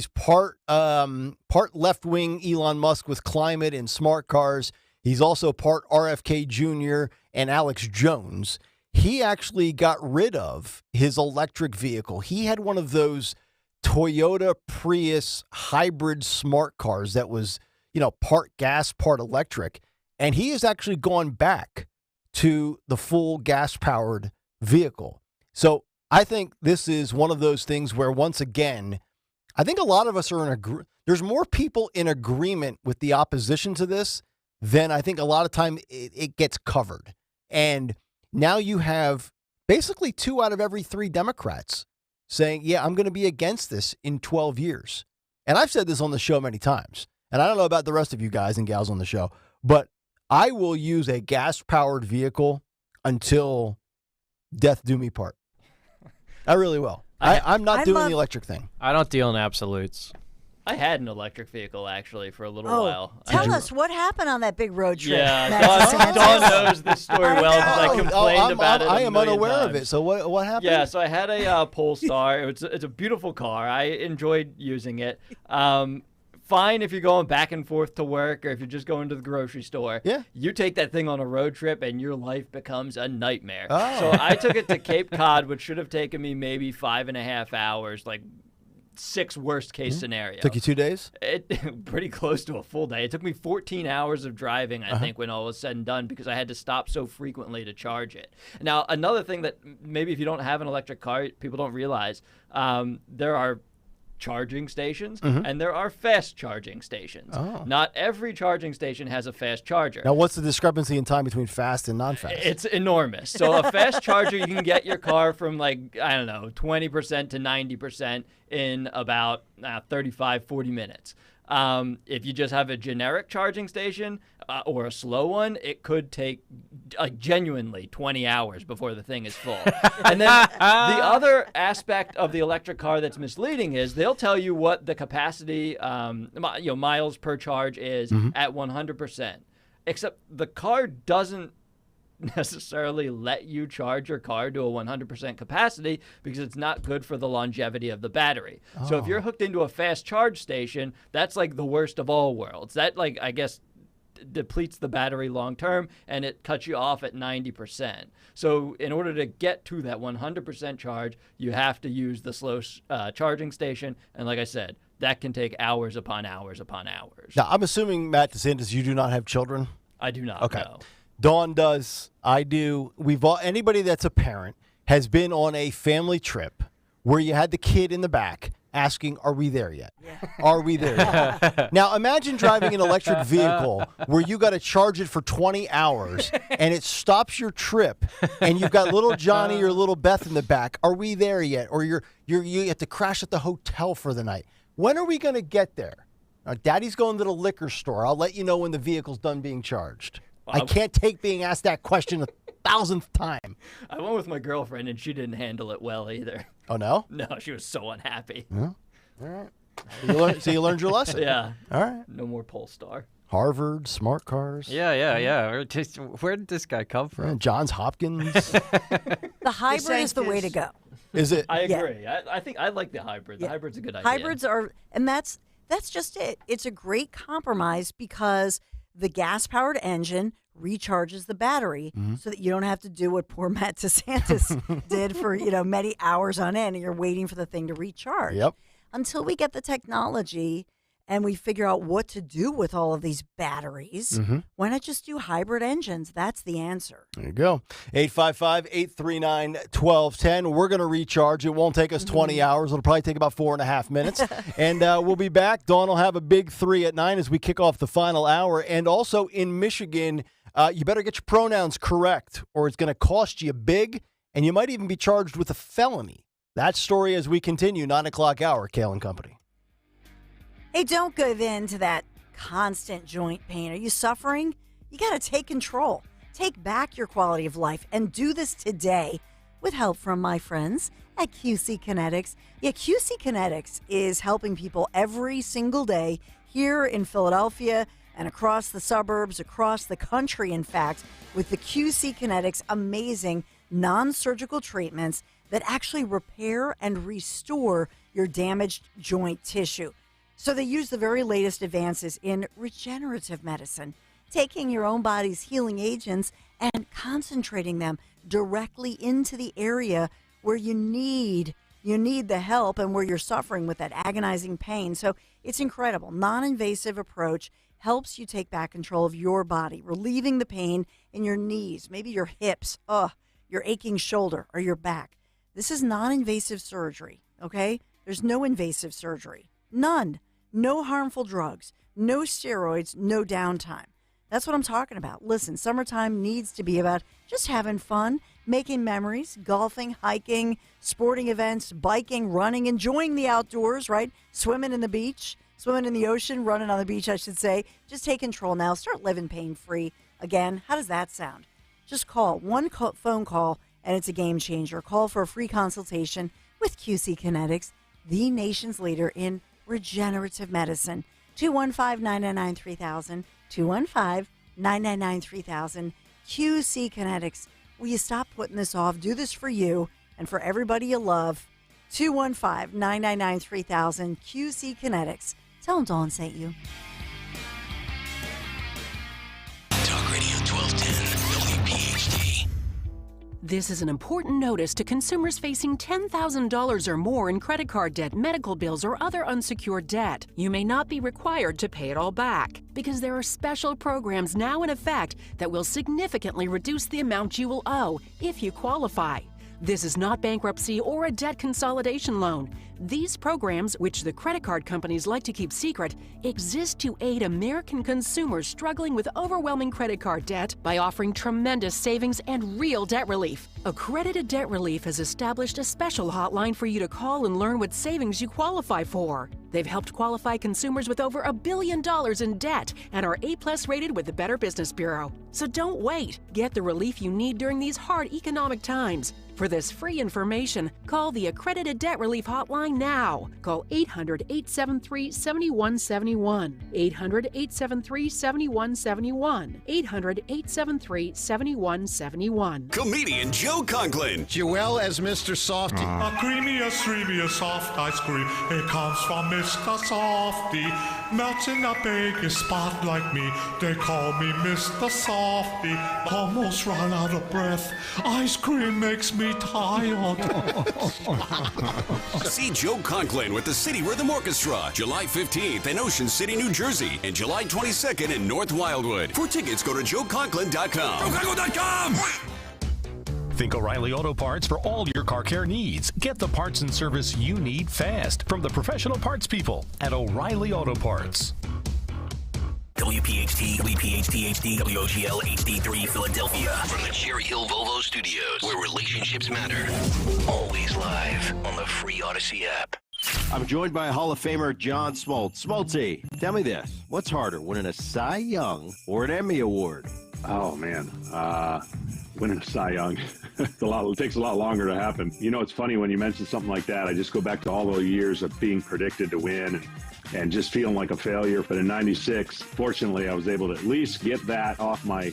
Speaker 4: part left-wing Elon Musk with climate and smart cars. He's also part RFK Jr. and Alex Jones. He actually got rid of his electric vehicle. He had one of those Toyota Prius hybrid smart cars that was, part gas, part electric. And he has actually gone back to the full gas-powered vehicle. So I think this is one of those things where, once again, I think a lot of us are there's more people in agreement with the opposition to this than I think a lot of time it gets covered. And now you have basically 2 out of every 3 Democrats saying, yeah, I'm going to be against this in 12 years. And I've said this on the show many times. And I don't know about the rest of you guys and gals on the show, but I will use a gas-powered vehicle until death do me part. I really will. I'm not doing the electric thing.
Speaker 21: I don't deal in absolutes.
Speaker 6: I had an electric vehicle, actually, for a little
Speaker 5: Oh,
Speaker 6: while.
Speaker 5: tell us what happened on that big road trip.
Speaker 6: Yeah, Dawn knows this story well because I complained about it.
Speaker 4: I am unaware
Speaker 6: times.
Speaker 4: of it. So what happened?
Speaker 6: Yeah, so I had a Polestar. It's a beautiful car. I enjoyed using it. Fine if you're going back and forth to work or if you're just going to the grocery store.
Speaker 4: Yeah.
Speaker 6: You take that thing on a road trip and your life becomes a nightmare.
Speaker 4: Oh.
Speaker 6: So I took it to Cape Cod, which should have taken me maybe 5.5 hours, like 6 worst case scenario.
Speaker 4: Took you 2 days?
Speaker 6: Pretty close to a full day. It took me 14 hours of driving, I think, when all was said and done, because I had to stop so frequently to charge it. Now, another thing that maybe if you don't have an electric car, people don't realize, there are charging stations,
Speaker 4: Mhm.
Speaker 6: and there are fast charging stations.
Speaker 4: Oh.
Speaker 6: Not every charging station has a fast charger.
Speaker 4: Now, what's the discrepancy in time between fast and non-fast?
Speaker 6: It's enormous. So a fast charger, you can get your car from 20% to 90% in about 35, 40 minutes. If you just have a generic charging station or a slow one, it could take genuinely 20 hours before the thing is full. And then the other aspect of the electric car that's misleading is they'll tell you what the capacity, miles per charge is at 100%. Except the car doesn't necessarily let you charge your car to a 100% capacity because it's not good for the longevity of the battery. So if you're hooked into a fast charge station, that's like the worst of all worlds. That I guess depletes the battery long term and it cuts you off at 90%. So in order to get to that 100% charge, you have to use the slow charging station. And like I said, that can take hours upon hours upon hours.
Speaker 4: Now, I'm assuming, Matt DeSantis, you do not have children?
Speaker 6: I do not.
Speaker 4: Okay.
Speaker 6: No.
Speaker 4: Dawn does. I do. Anybody that's a parent has been on a family trip where you had the kid in the back asking, "Are we there yet? Are we there yet?" Now, imagine driving an electric vehicle where you got to charge it for 20 hours and it stops your trip, and you've got little Johnny or little Beth in the back. Are we there yet? Or you have to crash at the hotel for the night. When are we going to get there? Daddy's going to the liquor store. I'll let you know when the vehicle's done being charged. I can't take being asked that question 1,000th time.
Speaker 6: I went with my girlfriend, and she didn't handle it well either.
Speaker 4: Oh, no?
Speaker 6: No, she was so unhappy.
Speaker 4: Yeah. All right. So you learned your lesson.
Speaker 6: Yeah.
Speaker 4: All right.
Speaker 6: No more Polestar.
Speaker 4: Harvard, smart cars.
Speaker 21: Yeah. Where did this guy come from?
Speaker 4: Johns Hopkins.
Speaker 5: The hybrid is the way to go.
Speaker 4: Is it?
Speaker 6: I agree. I think I like the hybrid. The hybrid's a good idea.
Speaker 5: Hybrids are, and that's just it. It's a great compromise because the gas-powered engine recharges the battery so that you don't have to do what poor Matt DeSantis did for, many hours on end, and you're waiting for the thing to recharge.
Speaker 4: Yep.
Speaker 5: Until we get the technology and we figure out what to do with all of these batteries, why not just do hybrid engines? That's the answer.
Speaker 4: There you go. 855-839-1210. We're going to recharge. It won't take us 20 hours. It'll probably take about 4.5 minutes. And we'll be back. Dawn will have a big 3 at 9 as we kick off the final hour. And also in Michigan, you better get your pronouns correct or it's going to cost you big, and you might even be charged with a felony. That story as we continue, 9 o'clock hour, Kayal Company.
Speaker 5: Hey, don't give in to that constant joint pain. Are you suffering? You got to take control. Take back your quality of life and do this today with help from my friends at QC Kinetics. Yeah, QC Kinetics is helping people every single day here in Philadelphia and across the suburbs, across the country, in fact, with the QC Kinetics amazing non-surgical treatments that actually repair and restore your damaged joint tissue. So they use the very latest advances in regenerative medicine, taking your own body's healing agents and concentrating them directly into the area where you need the help and where you're suffering with that agonizing pain. So it's incredible. Non-invasive approach helps you take back control of your body, relieving the pain in your knees, maybe your hips, your aching shoulder or your back. This is non-invasive surgery, okay? There's no invasive surgery. None. No harmful drugs, no steroids, no downtime. That's what I'm talking about. Listen, summertime needs to be about just having fun, making memories, golfing, hiking, sporting events, biking, running, enjoying the outdoors, right? Swimming in the beach, swimming in the ocean, running on the beach, I should say. Just take control now. Start living pain-free again. How does that sound? Just call. One phone call, and it's a game changer. Call for a free consultation with QC Kinetics, the nation's leader in regenerative medicine. 215-999-3000, 215-999-3000. QC Kinetics. Will you stop putting this off? Do this for you and for everybody you love. 215-999-3000. QC Kinetics. Tell them Dawn sent you.
Speaker 3: Talk Radio 1210, WPHT.
Speaker 9: This is an important notice to consumers facing $10,000 or more in credit card debt, medical bills, or other unsecured debt. You may not be required to pay it all back because there are special programs now in effect that will significantly reduce the amount you will owe if you qualify. This is not bankruptcy or a debt consolidation loan. These programs, which the credit card companies like to keep secret, exist to aid American consumers struggling with overwhelming credit card debt by offering tremendous savings and real debt relief. Accredited Debt Relief has established a special hotline for you to call and learn what savings you qualify for. They've helped qualify consumers with over $1 billion in debt and are A+ rated with the Better Business Bureau. So don't wait. Get the relief you need during these hard economic times. For this free information, call the Accredited Debt Relief Hotline now. Call 800-873-7171. 800-873-7171. 800-873-7171.
Speaker 7: Comedian Joe Conklin.
Speaker 16: Joel as Mr. Softy.
Speaker 17: A creamiest, dreamiest soft ice cream. It comes from Mr. Softy. Melts in the biggest spot like me. They call me Mr. Softy. Almost run out of breath. Ice cream makes me tired.
Speaker 7: See Joe Conklin with the City Rhythm Orchestra, July 15th in Ocean City, New Jersey, and July 22nd in North Wildwood. For tickets, go to joeconklin.com. joeconklin.com!
Speaker 18: Think O'Reilly Auto Parts for all your car care needs. Get the parts and service you need fast from the professional parts people at O'Reilly Auto Parts.
Speaker 3: WPHT, WPHT HD, WOGL HD3 Philadelphia. From the Cherry Hill Volvo Studios, where relationships matter. Always live on the free Odyssey app.
Speaker 22: I'm joined by Hall of Famer John Smoltz. Smoltzy, tell me this. What's harder, winning a Cy Young or an Emmy Award?
Speaker 23: Oh, man. Winning a Cy Young. It takes a lot longer to happen. You know, it's funny when you mention something like that. I just go back to all those years of being predicted to win and just feeling like a failure. But in 96, fortunately, I was able to at least get that off my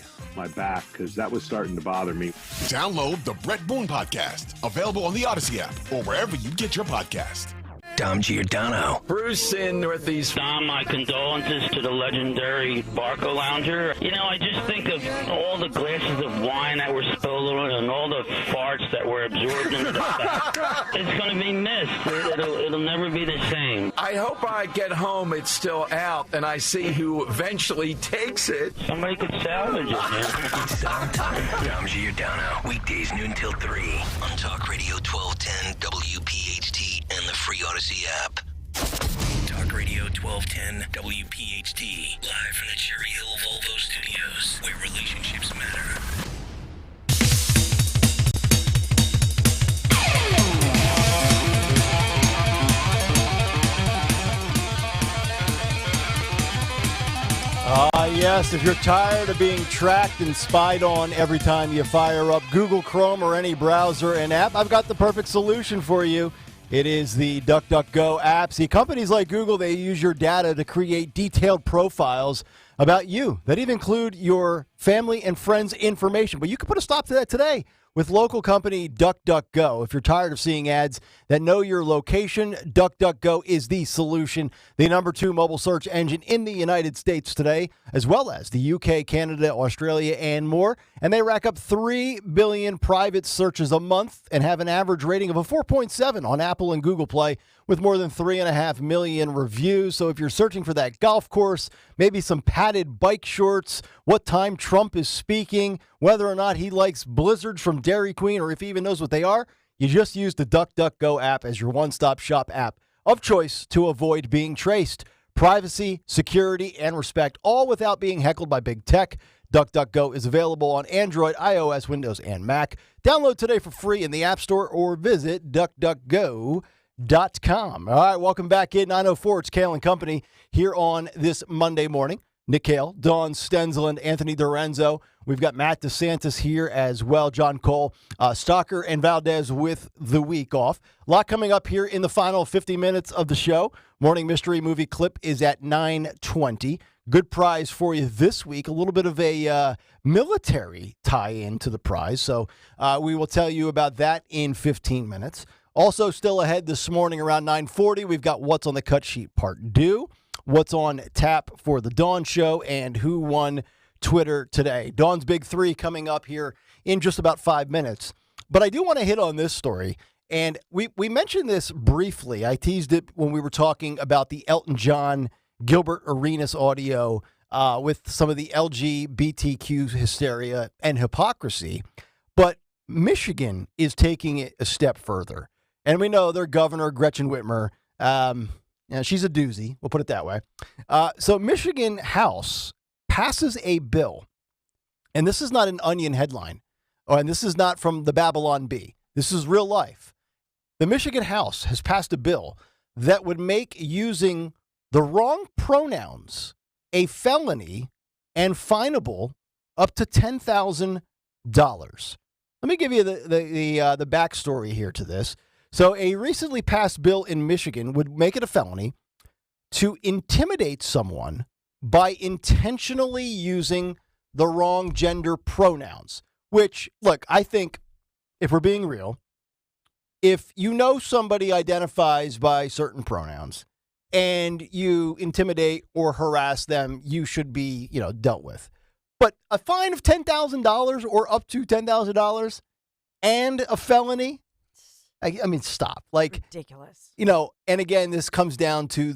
Speaker 23: back because that was starting to bother me.
Speaker 27: Download the Brett Boone Podcast. Available on the Odyssey app or wherever you get your podcast.
Speaker 3: Dom Giordano.
Speaker 28: Bruce in Northeast.
Speaker 29: Dom, my condolences to the legendary Barco Lounger. You know, I just think of all the glasses of wine that were spilled on and all the farts that were absorbed into the back. It's going to be missed. It'll never be the same.
Speaker 26: I hope I get home, it's still out, and I see who eventually takes it.
Speaker 29: Somebody could salvage it, man.
Speaker 3: It's time. Dom Giordano. Weekdays noon till 3 on Talk Radio 1210 WPHT and the free Odyssey app. Talk Radio 1210 WPHT. Live from the Cherry Hill Volvo Studios, where relationships matter.
Speaker 4: Yes, if you're tired of being tracked and spied on every time you fire up Google Chrome or any browser and app, I've got the perfect solution for you. It is the DuckDuckGo app. See, companies like Google, they use your data to create detailed profiles about you that even include your family and friends' information. But you can put a stop to that today with local company DuckDuckGo. If you're tired of seeing ads that know your location, DuckDuckGo is the solution. The #2 mobile search engine in the United States today, as well as the UK, Canada, Australia, and more. And they rack up 3 billion private searches a month and have an average rating of a 4.7 on Apple and Google Play with more than 3.5 million reviews. So if you're searching for that golf course, maybe some padded bike shorts, what time Trump is speaking, whether or not he likes blizzards from Dairy Queen, or if he even knows what they are, you just use the DuckDuckGo app as your one-stop shop app of choice to avoid being traced. Privacy, security, and respect, all without being heckled by big tech. DuckDuckGo is available on Android, iOS, Windows, and Mac. Download today for free in the App Store or visit DuckDuckGo.com. All right, welcome back in 9:04. It's Kayal and Company here on this Monday morning. Nick Kayal, Dawn Stenzel, Anthony Dorenzo. We've got Matt DeSantis here as well. John Cole, Stalker, and Valdez with the week off. A lot coming up here in the final 50 minutes of the show. Morning Mystery Movie Clip is at 9:20. Good prize for you this week. A little bit of a military tie-in to the prize. So we will tell you about that in 15 minutes. Also still ahead this morning around 9:40, we've got What's on the Cut Sheet Part 2, What's on Tap for the Dawn Show, and Who Won Twitter Today. Dawn's Big Three coming up here in just about 5 minutes. But I do want to hit on this story, and we mentioned this briefly. I teased it when we were talking about the Elton John Gilbert Arenas audio with some of the LGBTQ hysteria and hypocrisy. But Michigan is taking it a step further. And we know their governor, Gretchen Whitmer, she's a doozy. We'll put it that way. So Michigan House passes a bill, and this is not an Onion headline, and this is not from the Babylon Bee. This is real life. The Michigan House has passed a bill that would make using the wrong pronouns a felony and finable up to $10,000. Let me give you the backstory here to this. So a recently passed bill in Michigan would make it a felony to intimidate someone by intentionally using the wrong gender pronouns, which, look, I think if we're being real, if you know somebody identifies by certain pronouns and you intimidate or harass them, you should be, dealt with. But a fine of $10,000 or up to $10,000 and a felony, I mean, stop.
Speaker 5: Ridiculous.
Speaker 4: And again, this comes down to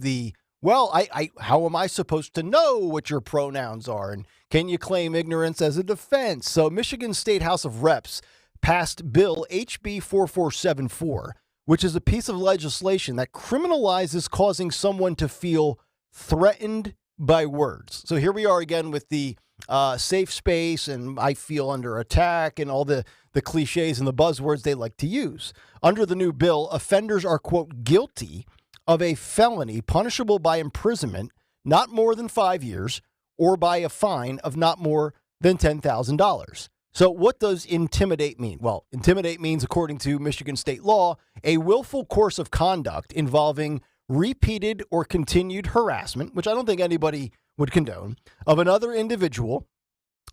Speaker 4: how am I supposed to know what your pronouns are? And can you claim ignorance as a defense? So Michigan State House of Reps passed Bill HB 4474, which is a piece of legislation that criminalizes causing someone to feel threatened by words. So here we are again with the safe space and I feel under attack and all the cliches and the buzzwords they like to use. Under the new bill, offenders are, quote, guilty of a felony punishable by imprisonment not more than 5 years or by a fine of not more than $10,000. So what does intimidate mean? Well, intimidate means, according to Michigan state law, a willful course of conduct involving repeated or continued harassment, which I don't think anybody would condone, of another individual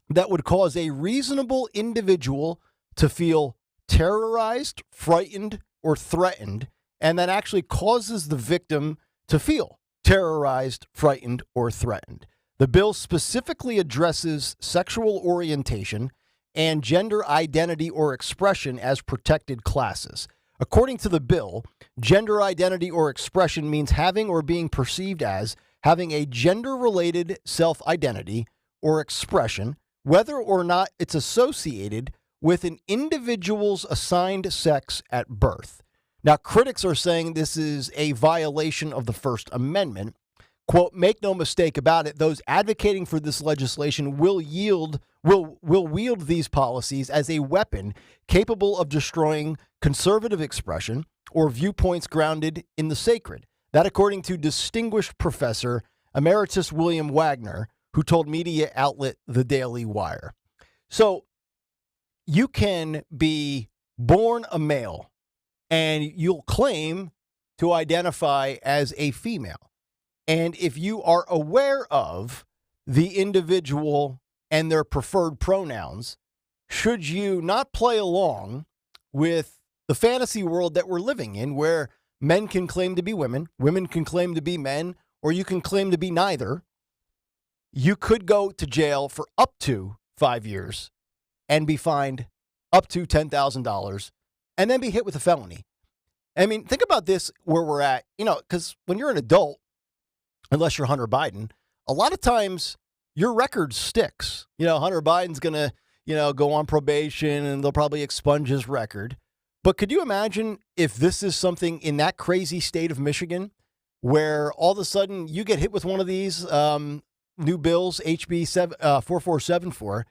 Speaker 4: that would cause a reasonable individual to feel terrorized, frightened, or threatened, and that actually causes the victim to feel terrorized, frightened, or threatened. The bill specifically addresses sexual orientation and gender identity or expression as protected classes. According to the bill, gender identity or expression means having or being perceived as having a gender-related self-identity or expression, whether or not it's associated with an individual's assigned sex at birth. Now, critics are saying this is a violation of the First Amendment. Quote, make no mistake about it, those advocating for this legislation will wield these policies as a weapon capable of destroying conservative expression or viewpoints grounded in the sacred. That, according to distinguished professor Emeritus William Wagner, who told media outlet The Daily Wire. So you can be born a male and you'll claim to identify as a female. And if you are aware of the individual and their preferred pronouns, should you not play along with the fantasy world that we're living in, where men can claim to be women, women can claim to be men, or you can claim to be neither, you could go to jail for up to 5 years and be fined up to $10,000 and then be hit with a felony. I mean, think about this where we're at, because when you're an adult, unless you're Hunter Biden, a lot of times your record sticks. Hunter Biden's going to, go on probation and they'll probably expunge his record. But could you imagine if this is something in that crazy state of Michigan where all of a sudden you get hit with one of these new bills, HB 4474,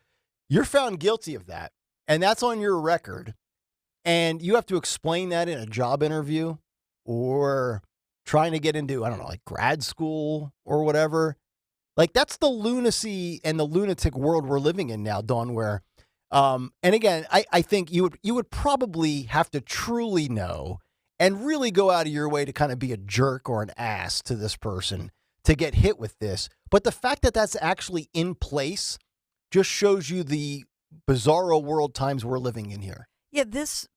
Speaker 4: you're found guilty of that. And that's on your record. And you have to explain that in a job interview or trying to get into, grad school or whatever. That's the lunacy and the lunatic world we're living in now, Dawn, where, and again, I think you would probably have to truly know and really go out of your way to kind of be a jerk or an ass to this person to get hit with this. But the fact that that's actually in place just shows you the bizarro world times we're living in here.
Speaker 5: Yeah, this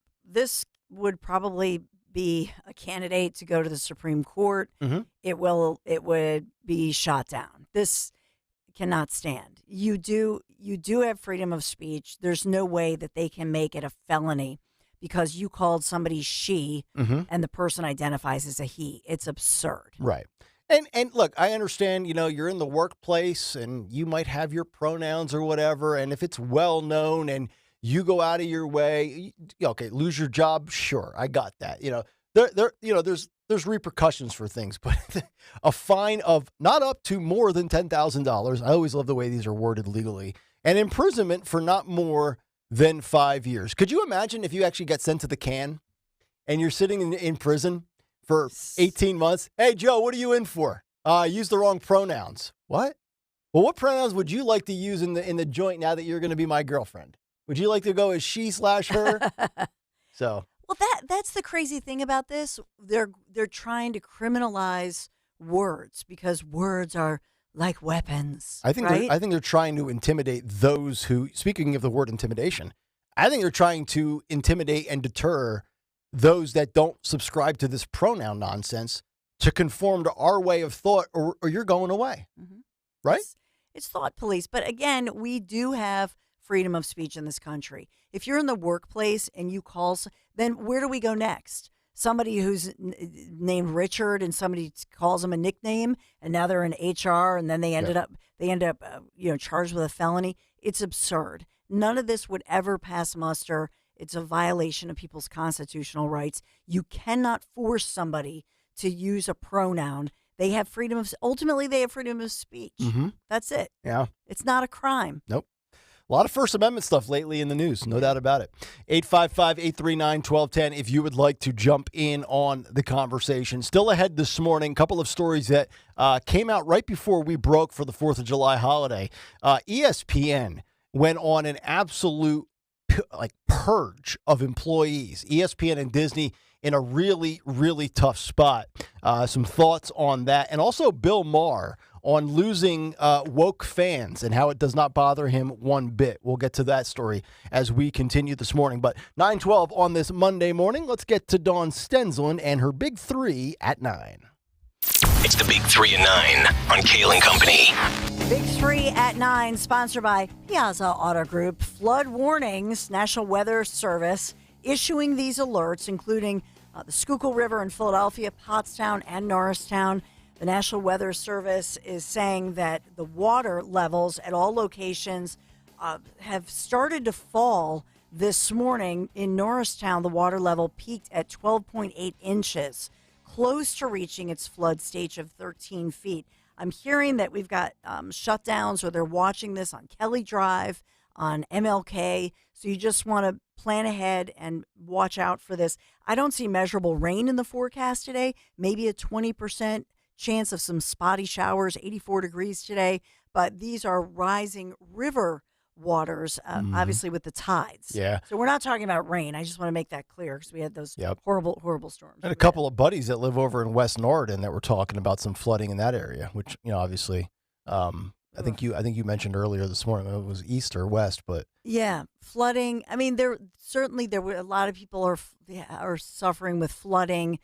Speaker 5: would probably be a candidate to go to the Supreme Court.
Speaker 4: Mm-hmm.
Speaker 5: It would be shot down. This cannot stand. You do have freedom of speech. There's no way that they can make it a felony because you called somebody she and the person identifies as a he. It's absurd.
Speaker 4: Right. And look, I understand, you're in the workplace and you might have your pronouns or whatever. And if it's well known and you go out of your way, okay, lose your job. Sure. I got that. there's repercussions for things, but a fine of not up to more than $10,000. I always love the way these are worded legally, and imprisonment for not more than 5 years. Could you imagine if you actually get sent to the can and you're sitting in prison for 18 months? Hey, Joe, what are you in for? Use the wrong pronouns. What? Well, what pronouns would you like to use in the joint now that you're going to be my girlfriend? Would you like to go as she/her? So.
Speaker 5: Well, that's the crazy thing about this. They're trying to criminalize words because words are like weapons.
Speaker 4: I think they're trying to intimidate those who. Speaking of the word intimidation, I think they're trying to intimidate and deter those that don't subscribe to this pronoun nonsense to conform to our way of thought, or you're going away.
Speaker 5: Mm-hmm.
Speaker 4: Right?
Speaker 5: It's thought police. But again, we do have freedom of speech in this country. If you're in the workplace and you call, then where do we go next? Somebody who's named Richard and somebody calls them a nickname, and now they're in HR, and then they end up charged with a felony. It's absurd. None of this would ever pass muster. It's a violation of people's constitutional rights. You cannot force somebody to use a pronoun. They have ultimately they have freedom of speech.
Speaker 4: Mm-hmm.
Speaker 5: That's it.
Speaker 4: Yeah.
Speaker 5: It's not a crime.
Speaker 4: Nope. A lot of First Amendment stuff lately in the news, no doubt about it. 855-839-1210 if you would like to jump in on the conversation. Still ahead this morning, a couple of stories that came out right before we broke for the 4th of July holiday. ESPN went on an absolute purge of employees. ESPN and Disney in a really, really tough spot. Some thoughts on that. And also Bill Maher on losing woke fans and how it does not bother him one bit. We'll get to that story as we continue this morning. But 9:12 on this Monday morning, let's get to Dawn Stensland and her Big Three at 9.
Speaker 3: It's the Big 3 at 9 on Kayal Company.
Speaker 5: Big 3 at 9, sponsored by Piazza Auto Group. Flood warnings, National Weather Service issuing these alerts, including the Schuylkill River in Philadelphia, Pottstown, and Norristown. The National Weather Service is saying that the water levels at all locations have started to fall this morning. In Norristown, the water level peaked at 12.8 inches, close to reaching its flood stage of 13 feet. I'm hearing that we've got shutdowns, or they're watching this on Kelly Drive, on MLK. So you just want to plan ahead and watch out for this. I don't see measurable rain in the forecast today, maybe a 20% chance of some spotty showers, 84 degrees today. But these are rising river waters, obviously with the tides.
Speaker 4: Yeah.
Speaker 5: So we're not talking about rain. I just want to make that clear because we had those horrible, horrible storms.
Speaker 4: And a couple of buddies that live over in West Norriton that were talking about some flooding in that area, which, obviously, I think you mentioned earlier this morning it was east or west, but
Speaker 5: yeah, flooding. I mean, there were a lot of people are suffering with flooding.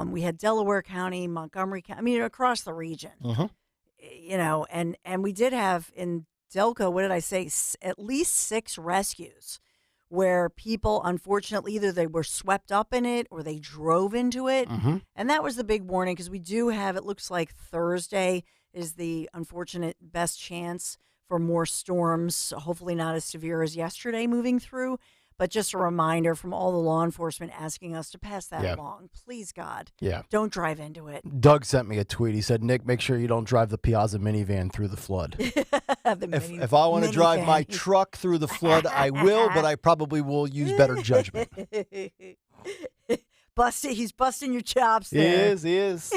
Speaker 5: We had Delaware County, Montgomery County. I mean, across the region.
Speaker 4: Mm-hmm.
Speaker 5: And we did have in Delco, what did I say? At least 6 rescues where people, unfortunately, either they were swept up in it or they drove into it.
Speaker 4: Mm-hmm.
Speaker 5: And that was the big warning because we do have, it looks like Thursday is the unfortunate best chance for more storms, hopefully not as severe as yesterday moving through. But just a reminder from all the law enforcement asking us to pass that along. Please, God, don't drive into it.
Speaker 4: Doug sent me a tweet. He said, Nick, make sure you don't drive the Piazza minivan through the flood. If I want to drive my truck through the flood, I will, but I probably will use better judgment.
Speaker 5: He's busting your chops there.
Speaker 4: He is.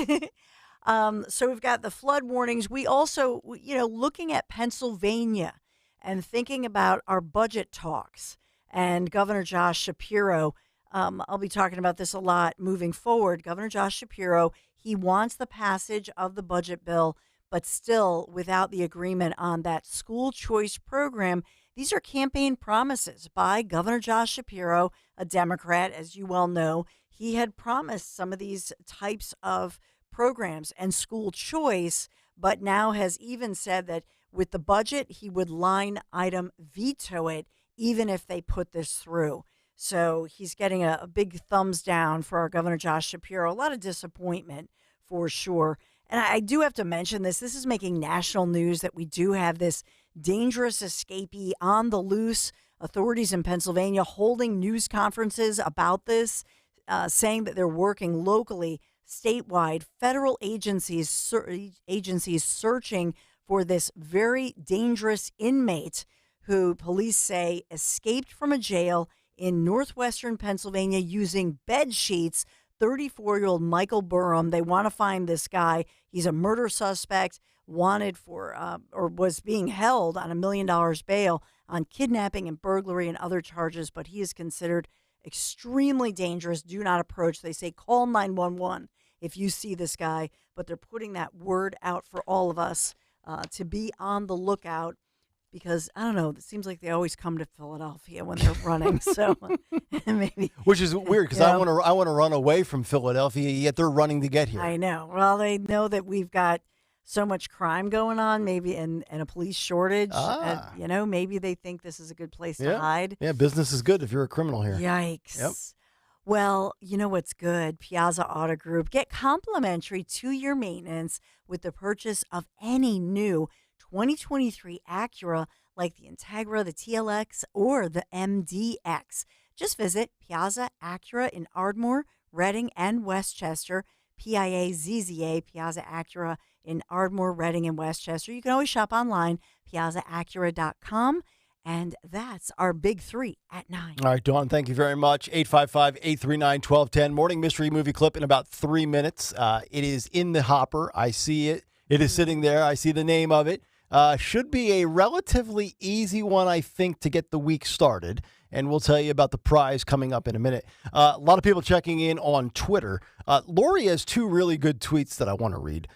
Speaker 5: So we've got the flood warnings. We also, looking at Pennsylvania and thinking about our budget talks. And Governor Josh Shapiro, I'll be talking about this a lot moving forward. Governor Josh Shapiro, he wants the passage of the budget bill, but still without the agreement on that school choice program. These are campaign promises by Governor Josh Shapiro, a Democrat, as you well know. He had promised some of these types of programs and school choice, but now has even said that with the budget, he would line item veto it, even if they put this through. So he's getting a big thumbs down for our Governor Josh Shapiro. A lot of disappointment for sure. And I do have to mention this. This is making national news that we do have this dangerous escapee on the loose. Authorities in Pennsylvania holding news conferences about this. saying that they're working locally, statewide, federal agencies searching for this very dangerous inmate who police say escaped from a jail in northwestern Pennsylvania using bed sheets. 34-year-old Michael Burham. They want to find this guy. He's a murder suspect, wanted for or was being held on $1 million bail on kidnapping and burglary and other charges, but he is considered extremely dangerous. Do not approach. They say call 911 if you see this guy, but they're putting that word out for all of us to be on the lookout because, I don't know, it seems like they always come to Philadelphia when they're running, so maybe.
Speaker 4: Which is weird because I want to run away from Philadelphia, yet they're running to get here.
Speaker 5: I know. Well, they know that we've got so much crime going on, maybe, and a police shortage. Maybe they think this is a good place to hide.
Speaker 4: Yeah, business is good if you're a criminal here.
Speaker 5: Yikes.
Speaker 4: Yep.
Speaker 5: Well, you know what's good? Piazza Auto Group. Get complimentary 2-year maintenance with the purchase of any new 2023 Acura like the Integra, the TLX, or the MDX. Just visit Piazza Acura in Ardmore, Reading, and Westchester. PIAZZA, Piazza Acura in Ardmore, Reading, and Westchester. You can always shop online, piazzaacura.com. And that's our big 3 at 9.
Speaker 4: All right, Dawn, thank you very much. 855-839-1210. Morning mystery movie clip in about 3 minutes. It is in the hopper. I see it. It is sitting there. I see the name of it. Should be a relatively easy one, I think, to get the week started. And we'll tell you about the prize coming up in a minute. A lot of people checking in on Twitter. Lori has 2 really good tweets that I want to read.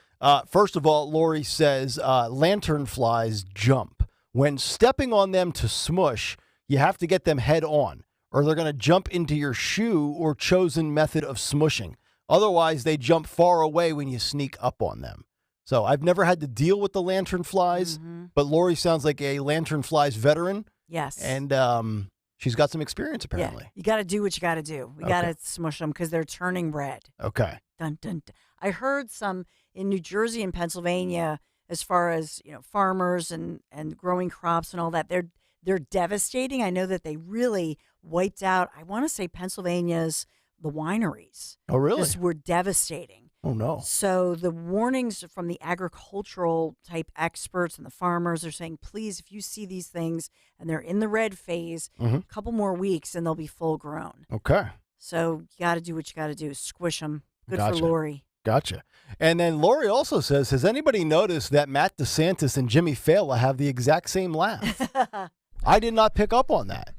Speaker 4: First of all, Lori says, lanternflies jump. When stepping on them to smush, you have to get them head on, or they're going to jump into your shoe or chosen method of smushing. Otherwise, they jump far away when you sneak up on them. So I've never had to deal with the lanternflies, but Lori sounds like a lanternflies veteran.
Speaker 5: Yes.
Speaker 4: And she's got some experience, apparently.
Speaker 5: Yeah, you got to do what you got to do. We got to smush them because they're turning red.
Speaker 4: Okay.
Speaker 5: Dun, dun, dun. I heard some in New Jersey and Pennsylvania, as far as farmers and growing crops and all that, they're devastating. I know that they really wiped out, I want to say Pennsylvania's, the wineries.
Speaker 4: Oh, really?
Speaker 5: Just were devastating.
Speaker 4: Oh, no.
Speaker 5: So the warnings from the agricultural type experts and the farmers are saying, please, if you see these things and they're in the red phase, a couple more weeks and they'll be full grown.
Speaker 4: Okay.
Speaker 5: So you got to do what you got to do. Squish them. Good
Speaker 4: Gotcha.
Speaker 5: for Lori.
Speaker 4: Gotcha. And then Lori also says, has anybody noticed that Matt DeSantis and Jimmy Fallon have the exact same laugh? I did not pick up on that.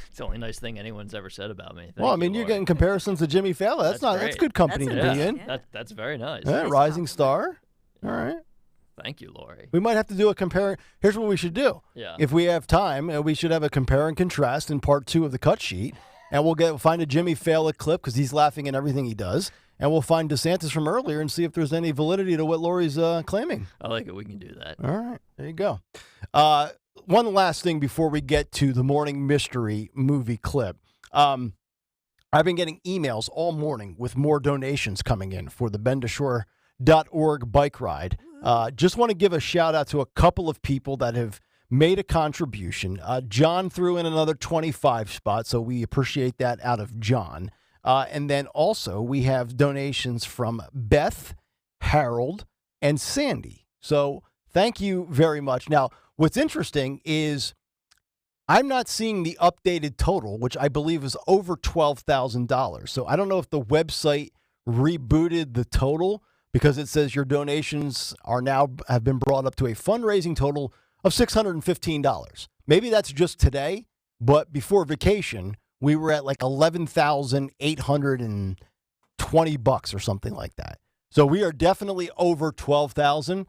Speaker 6: It's the only nice thing anyone's ever said about me.
Speaker 4: Well, I mean, you're getting comparisons to Jimmy Fallon. That's good company to be in.
Speaker 6: That's very nice.
Speaker 4: Yeah, rising star. All right.
Speaker 6: Thank you, Lori.
Speaker 4: We might have to do a compare. Here's what we should do.
Speaker 6: Yeah.
Speaker 4: If we have time, we should have a compare and contrast in part 2 of the cut sheet. And we'll find a Jimmy Fallon clip because he's laughing at everything he does. And we'll find DeSantis from earlier and see if there's any validity to what Lori's claiming.
Speaker 6: I like it. We can do that.
Speaker 4: All right. There you go. One last thing before we get to the morning mystery movie clip. I've been getting emails all morning with more donations coming in for the bendashore.org bike ride. Just want to give a shout out to a couple of people that have made a contribution. John threw in another 25 spot, so we appreciate that out of John. And then also we have donations from Beth, Harold, and Sandy. So thank you very much. Now, what's interesting is I'm not seeing the updated total, which I believe is over $12,000. So I don't know if the website rebooted the total because it says your donations have been brought up to a fundraising total of $615. Maybe that's just today, but before vacation, we were at like $11,820 or something like that. So we are definitely over 12,000.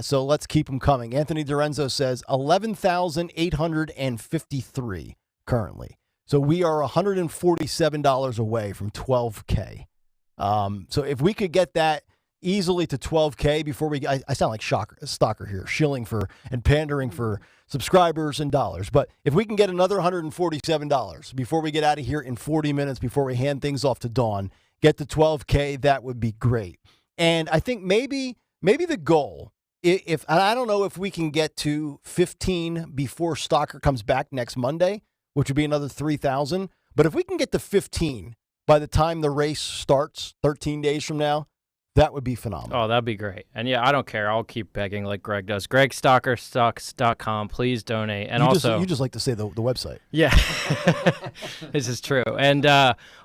Speaker 4: So let's keep them coming. Anthony Dorenzo says 11,853 currently. So we are $147 away from 12K. So if we could get that easily to 12K before I sound like stalker here, shilling for and pandering for subscribers and dollars. But if we can get another $147 before we get out of here in 40 minutes, before we hand things off to Dawn, get to 12K, that would be great. And I think maybe the goal, and I don't know if we can get to 15 before Stalker comes back next Monday, which would be another 3,000. But if we can get to 15 by the time the race starts 13 days from now, that would be phenomenal.
Speaker 21: Oh, that'd be great. And yeah, I don't care. I'll keep begging like Greg does. GregStockerStocks.com. Please donate. And
Speaker 4: you just like to say the website.
Speaker 21: Yeah, this is true. And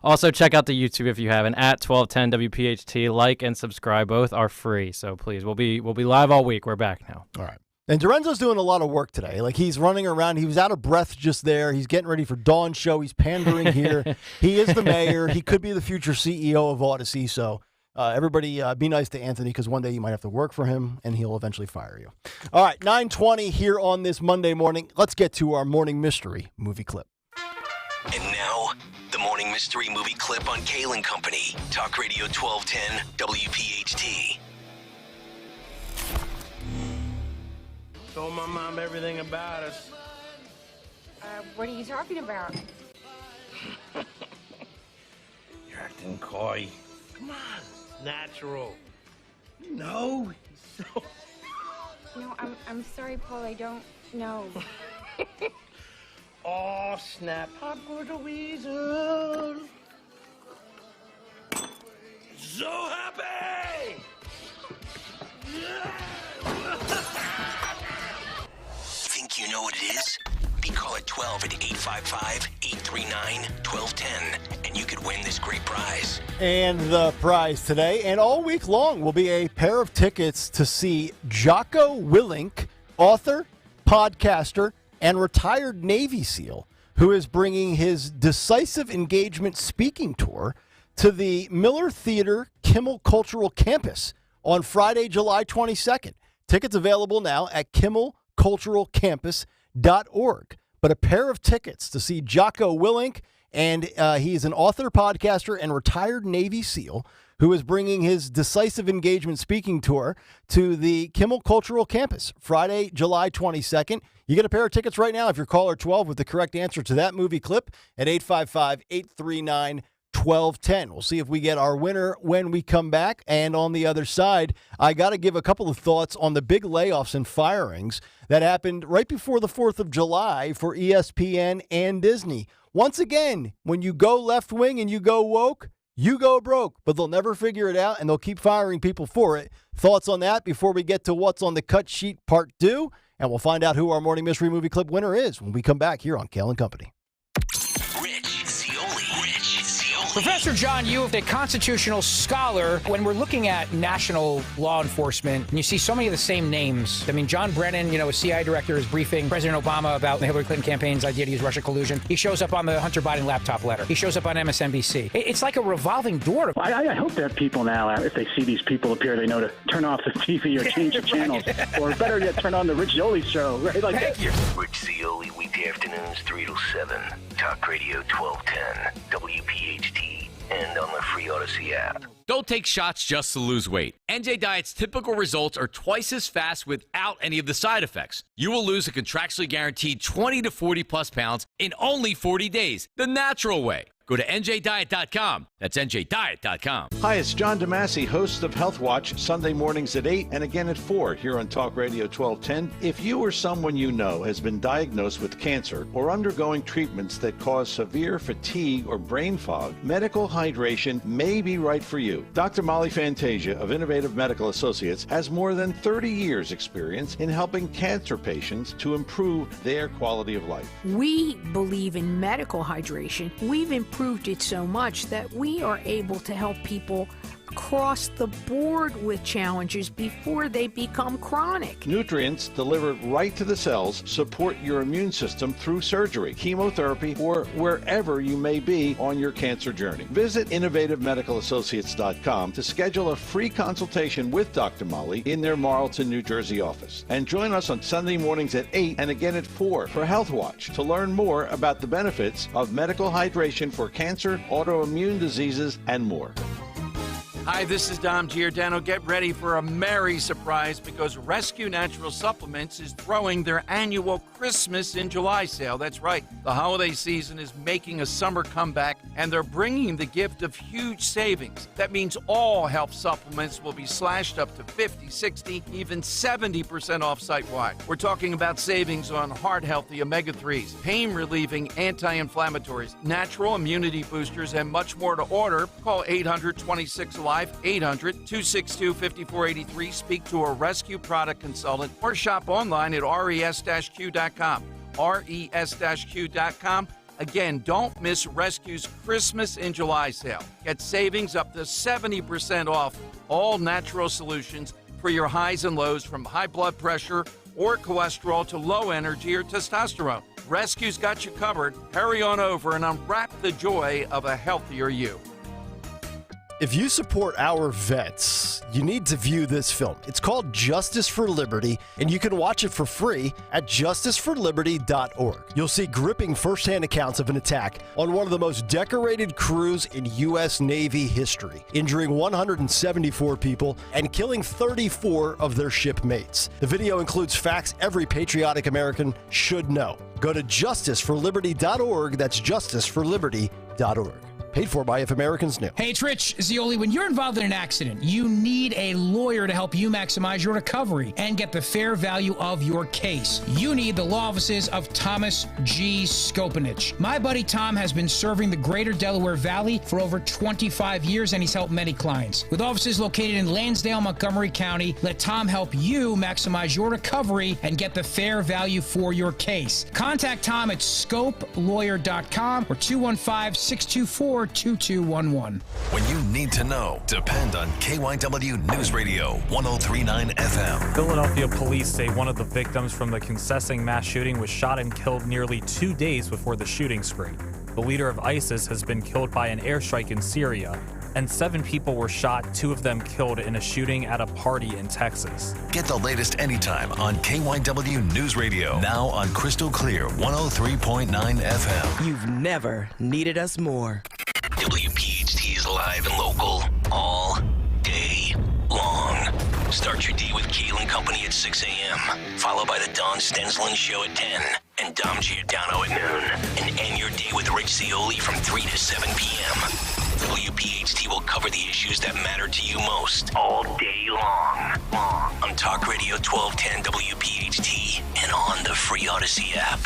Speaker 21: also check out the YouTube if you haven't at 1210 WPHT. Like and subscribe. Both are free. So please, we'll be live all week. We're back now.
Speaker 4: All right. And Dorenzo's doing a lot of work today. Like, he's running around. He was out of breath just there. He's getting ready for Dawn's show. He's pandering here. He is the mayor. He could be the future CEO of Odyssey. So everybody be nice to Anthony, because one day you might have to work for him, and he'll eventually fire you. All right, 9:20 here on this Monday morning. Let's get to our morning mystery movie clip.
Speaker 3: And now, the morning mystery movie clip on Kayal Company. Talk Radio 1210 WPHT.
Speaker 10: Told my mom everything about us.
Speaker 11: What are you talking about?
Speaker 10: You're acting coy. Come on, it's natural. No.
Speaker 11: No, I'm sorry, Paul. I don't know.
Speaker 10: Oh, snap. How good a weasel. So happy!
Speaker 3: Think you know what it is? Be caller 12 at 855-839-1210, and you could win this great prize.
Speaker 4: And the prize today and all week long will be a pair of tickets to see Jocko Willink, author, podcaster, and retired Navy SEAL, who is bringing his Decisive Engagement speaking tour to the Miller Theater Kimmel Cultural Campus on Friday, July 22nd. Tickets available now at kimmelculturalcampus.org. But a pair of tickets to see Jocko Willink, and he is an author, podcaster, and retired Navy SEAL who is bringing his Decisive Engagement speaking tour to the Kimmel Cultural Campus Friday, July 22nd. You get a pair of tickets right now if you're caller 12 with the correct answer to that movie clip at 855-839-1210. We'll see if we get our winner when we come back. And on the other side, I got to give a couple of thoughts on the big layoffs and firings that happened right before the 4th of July for ESPN and Disney. Once again, when you go left wing and you go woke, you go broke, but they'll never figure it out, and they'll keep firing people for it. Thoughts on that before we get to what's on the cut sheet part 2, and we'll find out who our morning mystery movie clip winner is when we come back here on Kayal Company.
Speaker 12: Professor John Yoo, a constitutional scholar, when we're looking at national law enforcement, and you see so many of the same names. I mean, John Brennan, a CIA director, is briefing President Obama about the Hillary Clinton campaign's idea to use Russia collusion. He shows up on the Hunter Biden laptop letter. He shows up on MSNBC. It's like a revolving door.
Speaker 13: I hope that people now, if they see these people appear, they know to turn off the TV or change the channels. Or better yet, turn on the Rich Zioli show. Right? Like
Speaker 3: Thank you. Rich Zioli, weekday afternoons, 3 to 7. Talk Radio 1210, WPHT. And on the free Odyssey app.
Speaker 25: Don't take shots just to lose weight. NJ Diet's typical results are twice as fast without any of the side effects. You will lose a contractually guaranteed 20 to 40 plus pounds in only 40 days, the natural way. Go to njdiet.com. That's njdiet.com.
Speaker 22: Hi, it's John DeMasi, host of Health Watch, Sunday mornings at 8 and again at 4 here on Talk Radio 1210. If you or someone you know has been diagnosed with cancer or undergoing treatments that cause severe fatigue or brain fog, medical hydration may be right for you. Dr. Molly Fantasia of Innovative Medical Associates has more than 30 years experience in helping cancer patients to improve their quality of life.
Speaker 14: We believe in medical hydration. We've improved it so much that we are able to help people across the board with challenges before they become chronic.
Speaker 22: Nutrients delivered right to the cells support your immune system through surgery, chemotherapy, or wherever you may be on your cancer journey. Visit innovativemedicalassociates.com to schedule a free consultation with Dr. Molly in their Marlton, New Jersey office. And join us on Sunday mornings at 8 and again at 4 for Health Watch to learn more about the benefits of medical hydration for cancer, autoimmune diseases, and more.
Speaker 26: Hi, this is Dom Giordano. Get ready for a merry surprise because Rescue Natural Supplements is throwing their annual Christmas in July sale. That's right. The holiday season is making a summer comeback, and they're bringing the gift of huge savings. That means all health supplements will be slashed up to 50, 60, even 70% off site-wide. We're talking about savings on heart-healthy omega-3s, pain-relieving anti-inflammatories, natural immunity boosters, and much more to order. Call 800-26-ALIVE, 800-262-5483. Speak to a Rescue product consultant or shop online at res-q.com. res-q.com. Again, don't miss Rescue's Christmas in July sale. Get savings up to 70% off all natural solutions for your highs and lows, from high blood pressure or cholesterol to low energy or testosterone. Rescue's got you covered. Hurry on over and unwrap the joy of a healthier you.
Speaker 4: If you support our vets, you need to view this film. It's called Justice for Liberty, and you can watch it for free at justiceforliberty.org. You'll see gripping firsthand accounts of an attack on one of the most decorated crews in U.S. Navy history, injuring 174 people and killing 34 of their shipmates. The video includes facts every patriotic American should know. Go to justiceforliberty.org. That's justiceforliberty.org. Paid for by If Americans Knew.
Speaker 12: Hey, it's Rich Zioli. When you're involved in an accident, you need a lawyer to help you maximize your recovery and get the fair value of your case. You need the law offices of Thomas G. Skopanich. My buddy Tom has been serving the greater Delaware Valley for over 25 years, and he's helped many clients. With offices located in Lansdale, Montgomery County, let Tom help you maximize your recovery and get the fair value for your case. Contact Tom at scopelawyer.com or 215-624-2211.
Speaker 3: When you need to know, depend on KYW News Radio 103.9 FM.
Speaker 1: Philadelphia police say one of the victims from the Concessing mass shooting was shot and killed nearly 2 days before the shooting spree. The leader of ISIS has been killed by an airstrike in Syria, and 7 people were shot, 2 of them killed in a shooting at a party in Texas.
Speaker 3: Get the latest anytime on KYW News Radio. Now on Crystal Clear 103.9 FM.
Speaker 2: You've never needed us more.
Speaker 3: WPHT is live and local all day long. Start your day with Kayal Co at 6 a.m., followed by the Don Stensland Show at 10 and Dom Giordano at noon, and end your day with Rich Zioli from 3 to 7 p.m. WPHT will cover the issues that matter to you most all day long. On Talk Radio 1210 WPHT and on the free Odyssey app.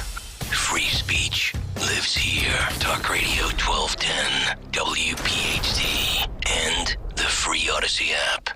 Speaker 3: Free speech lives here. Talk Radio 1210 WPHT and the free Odyssey app.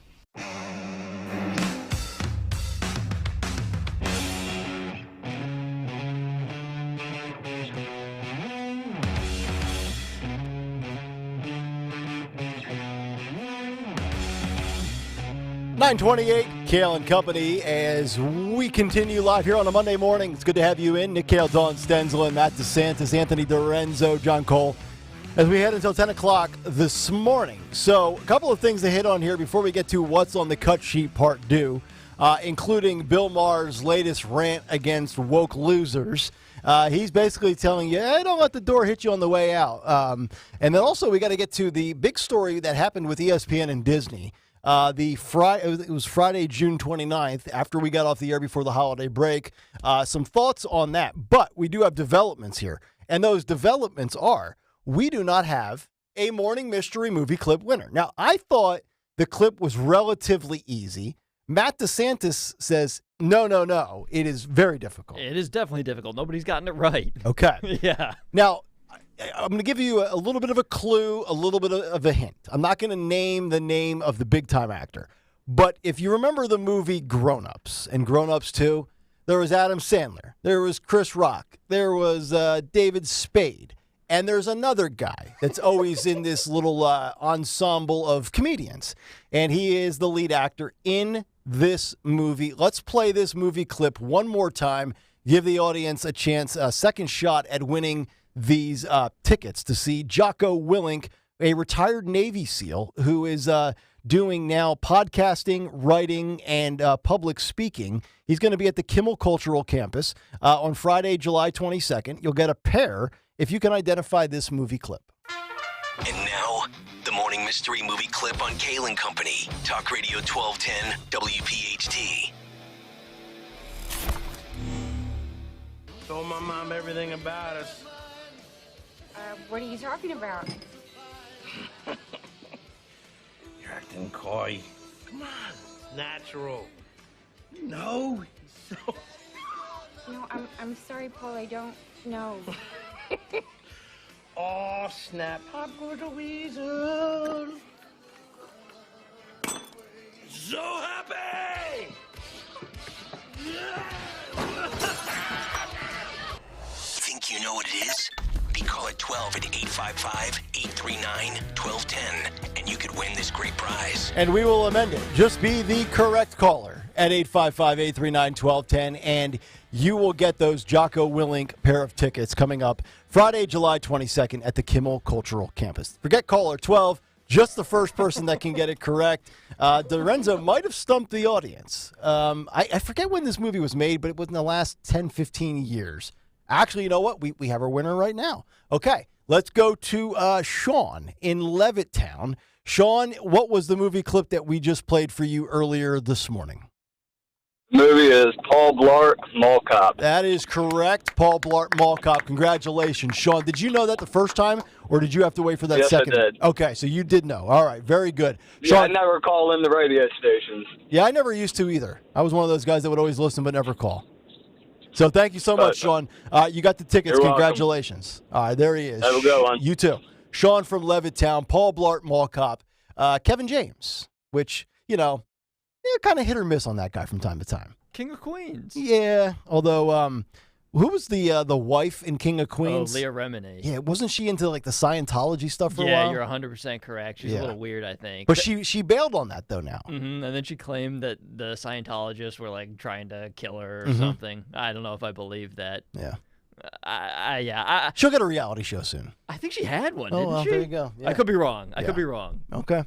Speaker 4: .928, Kayal and Company, as we continue live here on a Monday morning. It's good to have you in. Nick Kayal, Dawn Stensland, Matt DeSantis, Anthony DiRenzo, John Cole, as we head until 10 o'clock this morning. So a couple of things to hit on here before we get to what's on the cut sheet part 2, including Bill Maher's latest rant against woke losers. He's basically telling you, hey, don't let the door hit you on the way out. And then also we got to get to the big story that happened with ESPN and Disney. It was Friday, June 29th, after we got off the air before the holiday break. Some thoughts on that, but we do have developments here. And those developments are, we do not have a morning mystery movie clip winner. Now, I thought the clip was relatively easy. Matt DeSantis says, no, it is very difficult.
Speaker 6: It is definitely difficult. Nobody's gotten it right.
Speaker 4: Okay.
Speaker 6: Yeah.
Speaker 4: Now, I'm going to give you a little bit of a clue, a little bit of a hint. I'm not going to name the name of the big-time actor. But if you remember the movie Grown Ups and Grown Ups 2, there was Adam Sandler. There was Chris Rock. There was David Spade. And there's another guy that's always in this little ensemble of comedians. And he is the lead actor in this movie. Let's play this movie clip one more time. Give the audience a chance, a second shot at winning these tickets to see Jocko Willink, a retired Navy SEAL who is doing now podcasting, writing, and public speaking. He's going to be at the Kimmel Cultural Campus on Friday, July 22nd. You'll get a pair if you can identify this movie clip.
Speaker 3: And now, The Morning Mystery Movie Clip on Kayal Company. Talk Radio 1210 WPHT.
Speaker 10: Told my mom everything about us.
Speaker 11: What are you talking about?
Speaker 10: You're acting coy. Come on, it's natural. No.
Speaker 11: No, I'm sorry, Paul. I don't know.
Speaker 10: Oh, snap. I'm going to weasel. So happy!
Speaker 3: Think you know what it is? Call at 12 at 855-839-1210, and you could win this great prize.
Speaker 4: And we will amend it. Just be the correct caller at 855-839-1210, and you will get those Jocko Willink pair of tickets coming up Friday, July 22nd at the Kimmel Cultural Campus. Forget caller 12, just the first person that can get it correct. Lorenzo might have stumped the audience. I forget when this movie was made, but it was in the last 10, 15 years. Actually, you know what? We have our winner right now. Okay, let's go to Sean in Levittown. Sean, what was the movie clip that we just played for you earlier this morning?
Speaker 8: The movie is Paul Blart, Mall Cop.
Speaker 4: That is correct, Paul Blart, Mall Cop. Congratulations, Sean. Did you know that the first time, or did you have to wait for that
Speaker 8: Yes,
Speaker 4: second?
Speaker 8: I did.
Speaker 4: Okay, so you did know. All right, very good.
Speaker 8: Yeah, I
Speaker 4: Sean,
Speaker 8: never call in the radio stations.
Speaker 4: yeah, I never used to either. I was one of those guys that would always listen but never call. So thank you so much, Sean. You got the tickets.
Speaker 8: You're
Speaker 4: Congratulations.
Speaker 8: welcome.
Speaker 4: All right, there he is.
Speaker 8: Have a good one.
Speaker 4: You too. Sean from Levittown, Paul Blart, Mall Cop, Kevin James, which, kind of hit or miss on that guy from time to time.
Speaker 6: King of Queens.
Speaker 4: Yeah, although, who was the wife in King of Queens?
Speaker 6: Oh, Leah Remini.
Speaker 4: Yeah, wasn't she into like the Scientology stuff for a
Speaker 6: Yeah,
Speaker 4: while?
Speaker 6: you're 100% correct. She's a little weird, I think.
Speaker 4: But she bailed on that though now.
Speaker 6: And then she claimed that the Scientologists were like trying to kill her or
Speaker 4: Mhm.
Speaker 6: something. I don't know if I believe that.
Speaker 4: Yeah.
Speaker 6: She'll
Speaker 4: get a reality show soon.
Speaker 6: I think she had one,
Speaker 4: Oh,
Speaker 6: didn't
Speaker 4: well,
Speaker 6: she?
Speaker 4: there you go.
Speaker 6: I
Speaker 4: Yeah.
Speaker 6: could be wrong. I
Speaker 4: Yeah.
Speaker 6: could be wrong.
Speaker 4: Okay.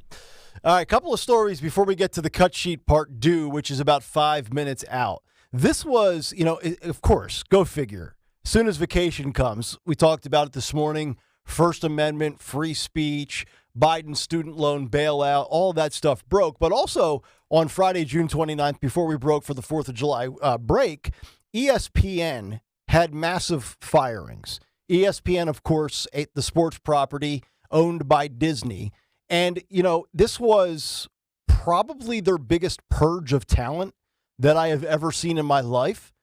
Speaker 4: All right, couple of stories before we get to the cut sheet part due, which is about 5 minutes out. This was, of course, go figure. As soon as vacation comes, we talked about it this morning, First Amendment, free speech, Biden student loan bailout, all that stuff broke. But also on Friday, June 29th, before we broke for the 4th of July break, ESPN had massive firings. ESPN, of course, the sports property owned by Disney. And, this was probably their biggest purge of talent that I have ever seen in my life.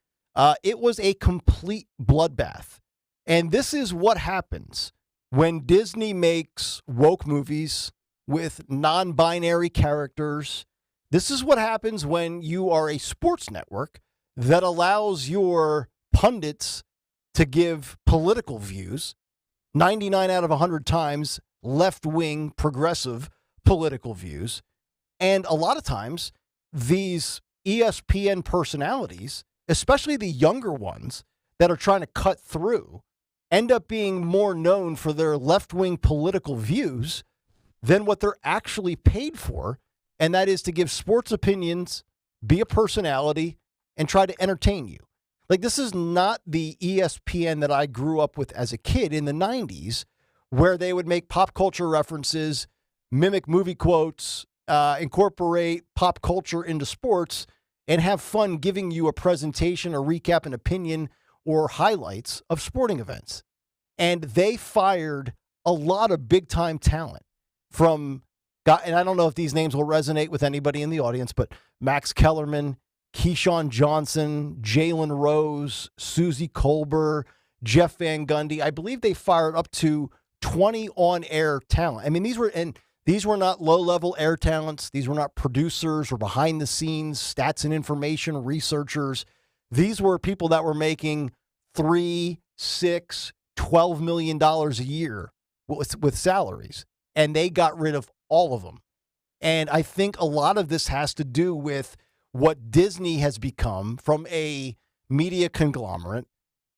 Speaker 4: It was a complete bloodbath. And this is what happens when Disney makes woke movies with non-binary characters. This is what happens when you are a sports network that allows your pundits to give political views 99 out of 100 times left-wing progressive political views. And a lot of times these ESPN personalities, especially the younger ones that are trying to cut through, end up being more known for their left-wing political views than what they're actually paid for, and that is to give sports opinions, be a personality, and try to entertain you. Like, this is not the ESPN that I grew up with as a kid in the 90s, where they would make pop culture references, mimic movie quotes, incorporate pop culture into sports, and have fun giving you a presentation, a recap, an opinion, or highlights of sporting events. And they fired a lot of big-time talent from, and I don't know if these names will resonate with anybody in the audience, but Max Kellerman, Keyshawn Johnson, Jalen Rose, Susie Colbert, Jeff Van Gundy. I believe they fired up to 20 on-air talent. I mean, these were not low-level air talents. These were not producers or behind-the-scenes stats and information researchers. These were people that were making $3, $6, $12 million a year with salaries, and they got rid of all of them. And I think a lot of this has to do with what Disney has become from a media conglomerate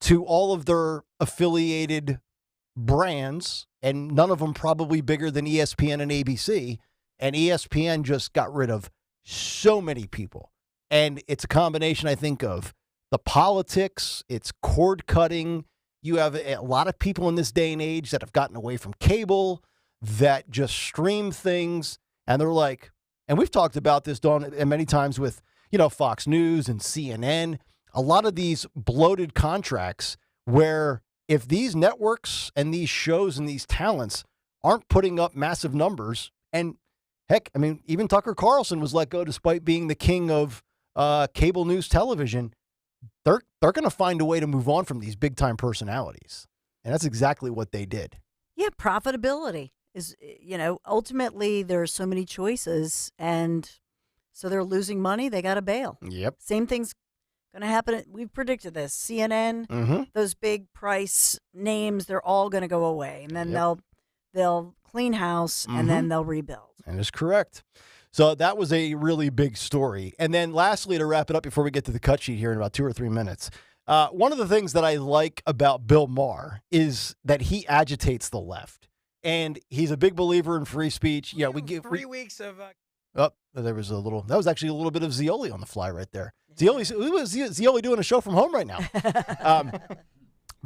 Speaker 4: to all of their affiliated brands, and none of them probably bigger than ESPN and ABC. And ESPN just got rid of so many people. And it's a combination, I think, of the politics, it's cord cutting. You have a lot of people in this day and age that have gotten away from cable. that just stream things, and they're like, and we've talked about this, Dawn, and many times with, Fox News and CNN, a lot of these bloated contracts where if these networks and these shows and these talents aren't putting up massive numbers, and heck, I mean, even Tucker Carlson was let go despite being the king of cable news television, they're going to find a way to move on from these big-time personalities. And that's exactly what they did.
Speaker 5: Yeah, profitability is, ultimately there are so many choices, and so they're losing money. They got to bail.
Speaker 4: Yep.
Speaker 5: Same thing's going to happen. We've predicted this. CNN, those big price names, they're all going to go away, and then they'll clean house, and then they'll rebuild.
Speaker 4: That is correct. So that was a really big story. And then lastly, to wrap it up before we get to the cut sheet here in about 2 or 3 minutes, one of the things that I like about Bill Maher is that he agitates the left. And he's a big believer in free speech. Yeah, we give
Speaker 12: 3 weeks of.
Speaker 4: There was that was actually a little bit of Zioli on the fly right there. Zioli doing a show from home right now.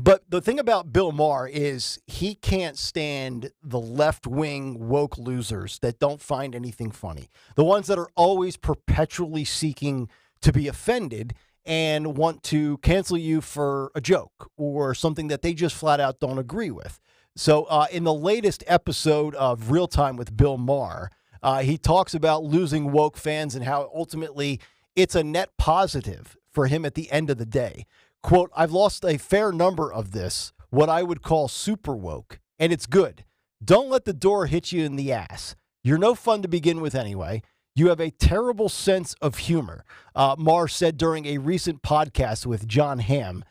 Speaker 4: But the thing about Bill Maher is he can't stand the left-wing woke losers that don't find anything funny. The ones that are always perpetually seeking to be offended and want to cancel you for a joke or something that they just flat out don't agree with. So in the latest episode of Real Time with Bill Maher, he talks about losing woke fans and how ultimately it's a net positive for him at the end of the day. Quote, I've lost a fair number of this, what I would call super woke, and it's good. Don't let the door hit you in the ass. You're no fun to begin with anyway. You have a terrible sense of humor, Maher said during a recent podcast with John Hamm,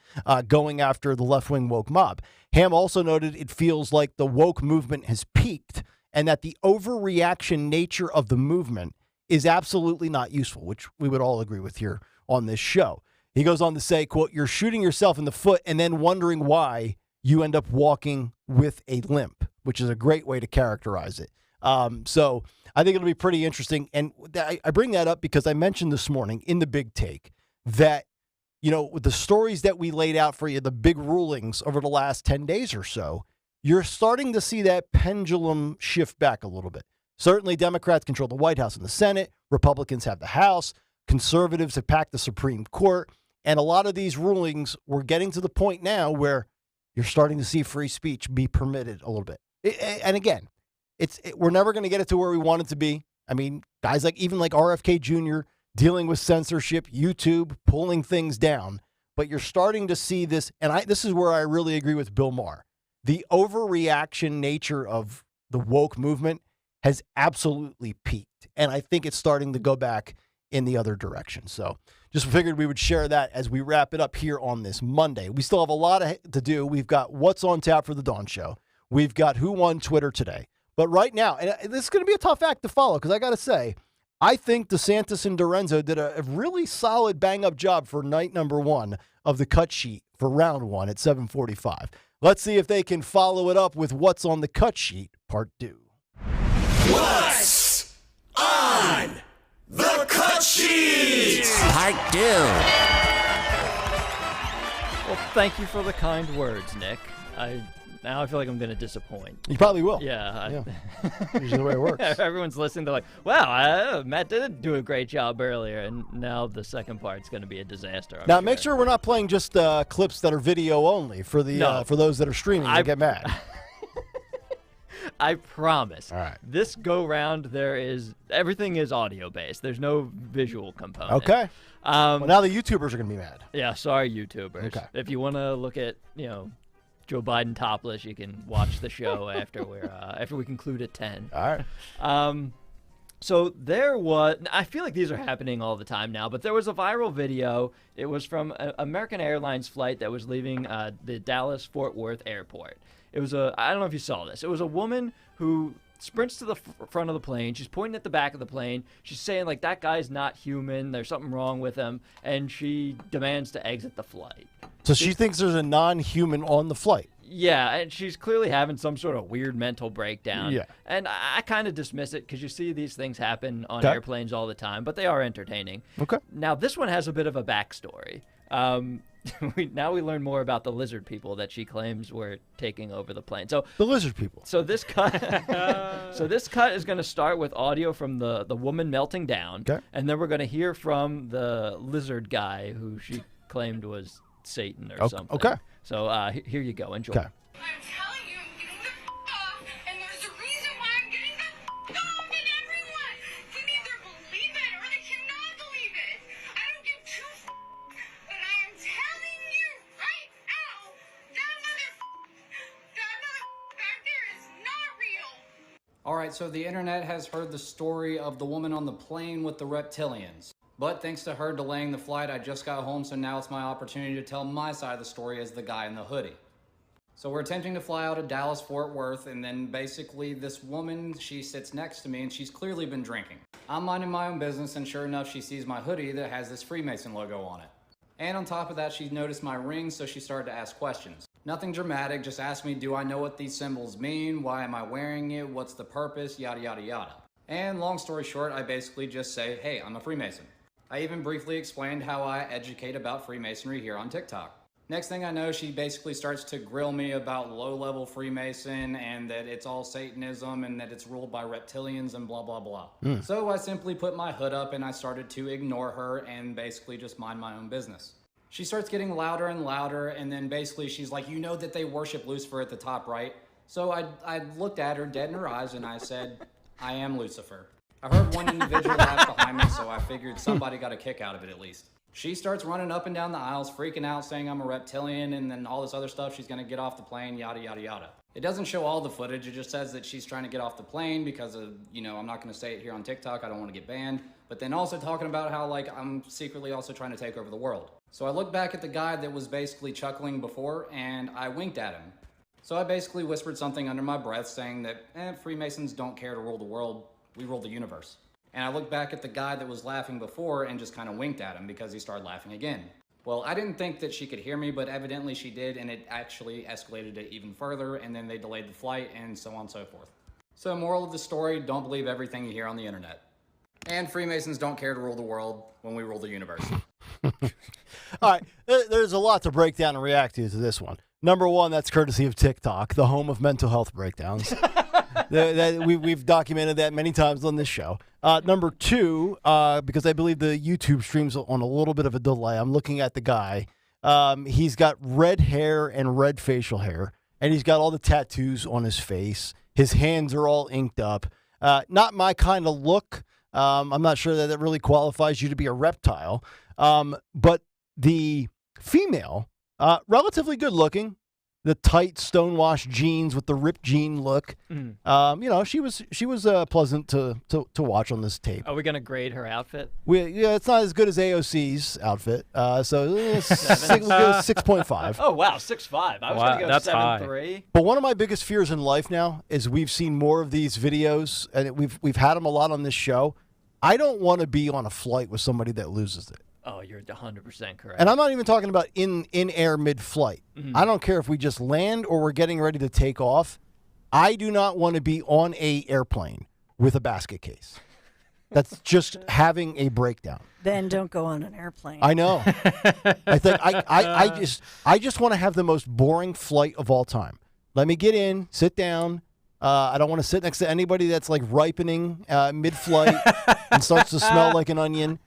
Speaker 4: going after the left-wing woke mob. Hamm also noted it feels like the woke movement has peaked and that the overreaction nature of the movement is absolutely not useful, which we would all agree with here on this show. He goes on to say, quote, you're shooting yourself in the foot and then wondering why you end up walking with a limp, which is a great way to characterize it. So I think it'll be pretty interesting. And I bring that up because I mentioned this morning in the big take that, with the stories that we laid out for you, the big rulings over the last 10 days or so, you're starting to see that pendulum shift back a little bit. Certainly Democrats control the White House and the Senate. Republicans have the House. Conservatives have packed the Supreme Court. And a lot of these rulings, we're getting to the point now where you're starting to see free speech be permitted a little bit. And again, we're never going to get it to where we want it to be. I mean, guys even like RFK Jr. dealing with censorship, YouTube pulling things down. But you're starting to see this, and this is where I really agree with Bill Maher. The overreaction nature of the woke movement has absolutely peaked. And I think it's starting to go back in the other direction. So just figured we would share that as we wrap it up here on this Monday. We still have a lot to do. We've got what's on tap for the Dawn Show. We've got who won Twitter today. But right now, and this is going to be a tough act to follow because I got to say, I think DeSantis and Dorenzo did a really solid bang-up job for night number 1 of the cut sheet for round 1 at 7:45. Let's see if they can follow it up with what's on the cut sheet, part 2.
Speaker 3: What's on the cut sheet?
Speaker 2: Part 2.
Speaker 6: Well, thank you for the kind words, Nick. Now I feel like I'm going to disappoint.
Speaker 4: You probably will.
Speaker 6: Yeah.
Speaker 4: Usually the way it works.
Speaker 6: Everyone's listening. They're like, wow, Matt did do a great job earlier. And now the second part's going to be a disaster.
Speaker 4: Now, make sure we're not playing just clips that are video only for those that are streaming. They get mad.
Speaker 6: I promise.
Speaker 4: All right.
Speaker 6: This go-round, everything is audio-based. There's no visual component.
Speaker 4: Okay. Well, now the YouTubers are going to be mad.
Speaker 6: Yeah, sorry, YouTubers.
Speaker 4: Okay.
Speaker 6: If you want to look at, Joe Biden topless, you can watch the show after we conclude at 10.
Speaker 4: All right.
Speaker 6: So I feel like these are happening all the time now, but there was a viral video. It was from an American Airlines flight that was leaving the Dallas-Fort Worth airport. I don't know if you saw this. It was a woman who sprints to the front of the plane. She's pointing at the back of the plane. She's saying, like, that guy's not human. There's something wrong with him. And she demands to exit the flight.
Speaker 4: So she thinks there's a non-human on the flight.
Speaker 6: Yeah, and she's clearly having some sort of weird mental breakdown.
Speaker 4: Yeah.
Speaker 6: And I kind of dismiss it because you see these things happen on airplanes all the time, but they are entertaining.
Speaker 4: Okay.
Speaker 6: Now, this one has a bit of a backstory. now we learn more about the lizard people that she claims were taking over the plane. So
Speaker 4: the lizard people.
Speaker 6: So this cut, is going to start with audio from the woman melting down, and then we're going to hear from the lizard guy who she claimed was Satan or something.
Speaker 4: Okay.
Speaker 6: So here you go. Enjoy.
Speaker 4: Okay.
Speaker 7: All right, so the internet has heard the story of the woman on the plane with the reptilians. But thanks to her delaying the flight, I just got home, so now it's my opportunity to tell my side of the story as the guy in the hoodie. So we're attempting to fly out of Dallas, Fort Worth, and then basically this woman, she sits next to me and she's clearly been drinking. I'm minding my own business, and sure enough, she sees my hoodie that has this Freemason logo on it. And on top of that, she noticed my ring, so she started to ask questions. Nothing dramatic, just asked me, do I know what these symbols mean? Why am I wearing it? What's the purpose? Yada, yada, yada. And long story short, I basically just say, hey, I'm a Freemason. I even briefly explained how I educate about Freemasonry here on TikTok. Next thing I know, she basically starts to grill me about low-level Freemason and that it's all Satanism and that it's ruled by reptilians and blah, blah, blah. So I simply put my hood up and I started to ignore her and basically just mind my own business. She starts getting louder and louder, and then basically she's like, you know that they worship Lucifer at the top, right? So I looked at her dead in her eyes and I said, I am Lucifer. I heard one individual laugh behind me, so I figured somebody got a kick out of it at least. She starts running up and down the aisles, freaking out, saying I'm a reptilian, and then all this other stuff, she's gonna get off the plane, yada, yada, yada. It doesn't show all the footage, it just says that she's trying to get off the plane because of, I'm not gonna say it here on TikTok, I don't wanna get banned, but then also talking about how, I'm secretly also trying to take over the world. So I looked back at the guy that was basically chuckling before, and I winked at him. So I basically whispered something under my breath saying that, Freemasons don't care to rule the world, we rule the universe. And I looked back at the guy that was laughing before and just kind of winked at him because he started laughing again. Well, I didn't think that she could hear me, but evidently she did, and it actually escalated it even further, and then they delayed the flight, and so on and so forth. So moral of the story, don't believe everything you hear on the internet. And Freemasons don't care to rule the world when we rule the universe.
Speaker 4: All right, there's a lot to break down and react to this one. Number one, that's courtesy of TikTok, the home of mental health breakdowns. We've documented that many times on this show. Number two, because I believe the YouTube stream's on a little bit of a delay, I'm looking at the guy. He's got red hair and red facial hair, and he's got all the tattoos on his face. His hands are all inked up. Not my kind of look. I'm not sure that really qualifies you to be a reptile. But the female, relatively good looking, the tight stonewashed jeans with the ripped jean look. She was pleasant to watch on this tape.
Speaker 6: Are we gonna grade her outfit?
Speaker 4: It's not as good as AOC's outfit. So 6.5.
Speaker 6: Oh wow, 6.5. I was gonna go 7.3.
Speaker 4: But one of my biggest fears in life now is we've seen more of these videos, and we've had them a lot on this show. I don't want to be on a flight with somebody that loses it.
Speaker 6: Oh, you're 100% correct.
Speaker 4: And I'm not even talking about in air mid-flight. I don't care if we just land or we're getting ready to take off. I do not want to be on a airplane with a basket case. That's just having a breakdown.
Speaker 5: Then don't go on an airplane.
Speaker 4: I know. I think I just want to have the most boring flight of all time. Let me get in, sit down. I don't want to sit next to anybody that's ripening mid-flight and starts to smell like an onion.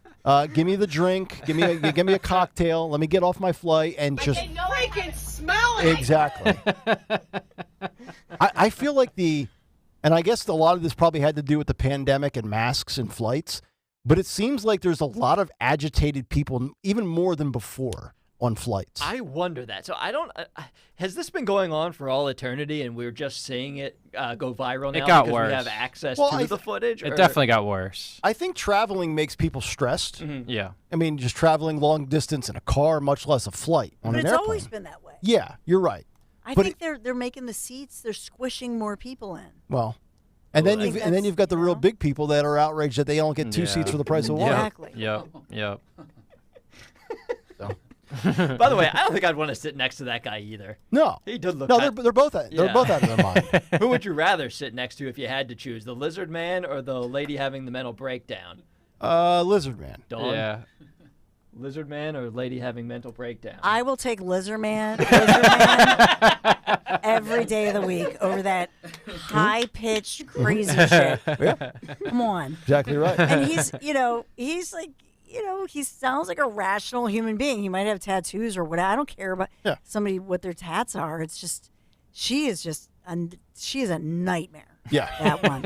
Speaker 4: Give me the drink. Give me a cocktail. Let me get off my flight and just.
Speaker 9: They know I can smell it.
Speaker 4: Exactly. I feel like and I guess a lot of this probably had to do with the pandemic and masks and flights, but it seems like there's a lot of agitated people, even more than before, on flights.
Speaker 6: I wonder that. So I don't. Has this been going on for all eternity, and we're just seeing it go viral now?
Speaker 21: It got
Speaker 6: because
Speaker 21: worse.
Speaker 6: We have access to the footage.
Speaker 21: It definitely got worse.
Speaker 4: I think traveling makes people stressed.
Speaker 21: Yeah.
Speaker 4: I mean, just traveling long distance in a car, much less a flight on
Speaker 5: But
Speaker 4: an
Speaker 5: it's
Speaker 4: airplane.
Speaker 5: always been that way.
Speaker 4: Yeah, you're right.
Speaker 5: I think they're making the seats. They're squishing more people in.
Speaker 4: Well, and then you've got the real big people that are outraged that they don't get two seats for the price of one.
Speaker 5: Exactly.
Speaker 21: Yep.
Speaker 6: By the way, I don't think I'd want to sit next to that guy either.
Speaker 4: No,
Speaker 6: he does look.
Speaker 4: No, they're both out of their mind.
Speaker 6: Who would you rather sit next to if you had to choose, the lizard man or the lady having the mental breakdown?
Speaker 4: Lizard man.
Speaker 6: Dawn?
Speaker 21: Yeah.
Speaker 6: Lizard Man or lady having mental breakdown?
Speaker 5: I will take Lizard Man every day of the week over that high-pitched, crazy shit.
Speaker 4: Yeah.
Speaker 5: Come on.
Speaker 4: Exactly right.
Speaker 5: And he's like, he sounds like a rational human being. He might have tattoos or whatever. I don't care about somebody what their tats are. It's just, she is a nightmare.
Speaker 4: Yeah.
Speaker 5: That one.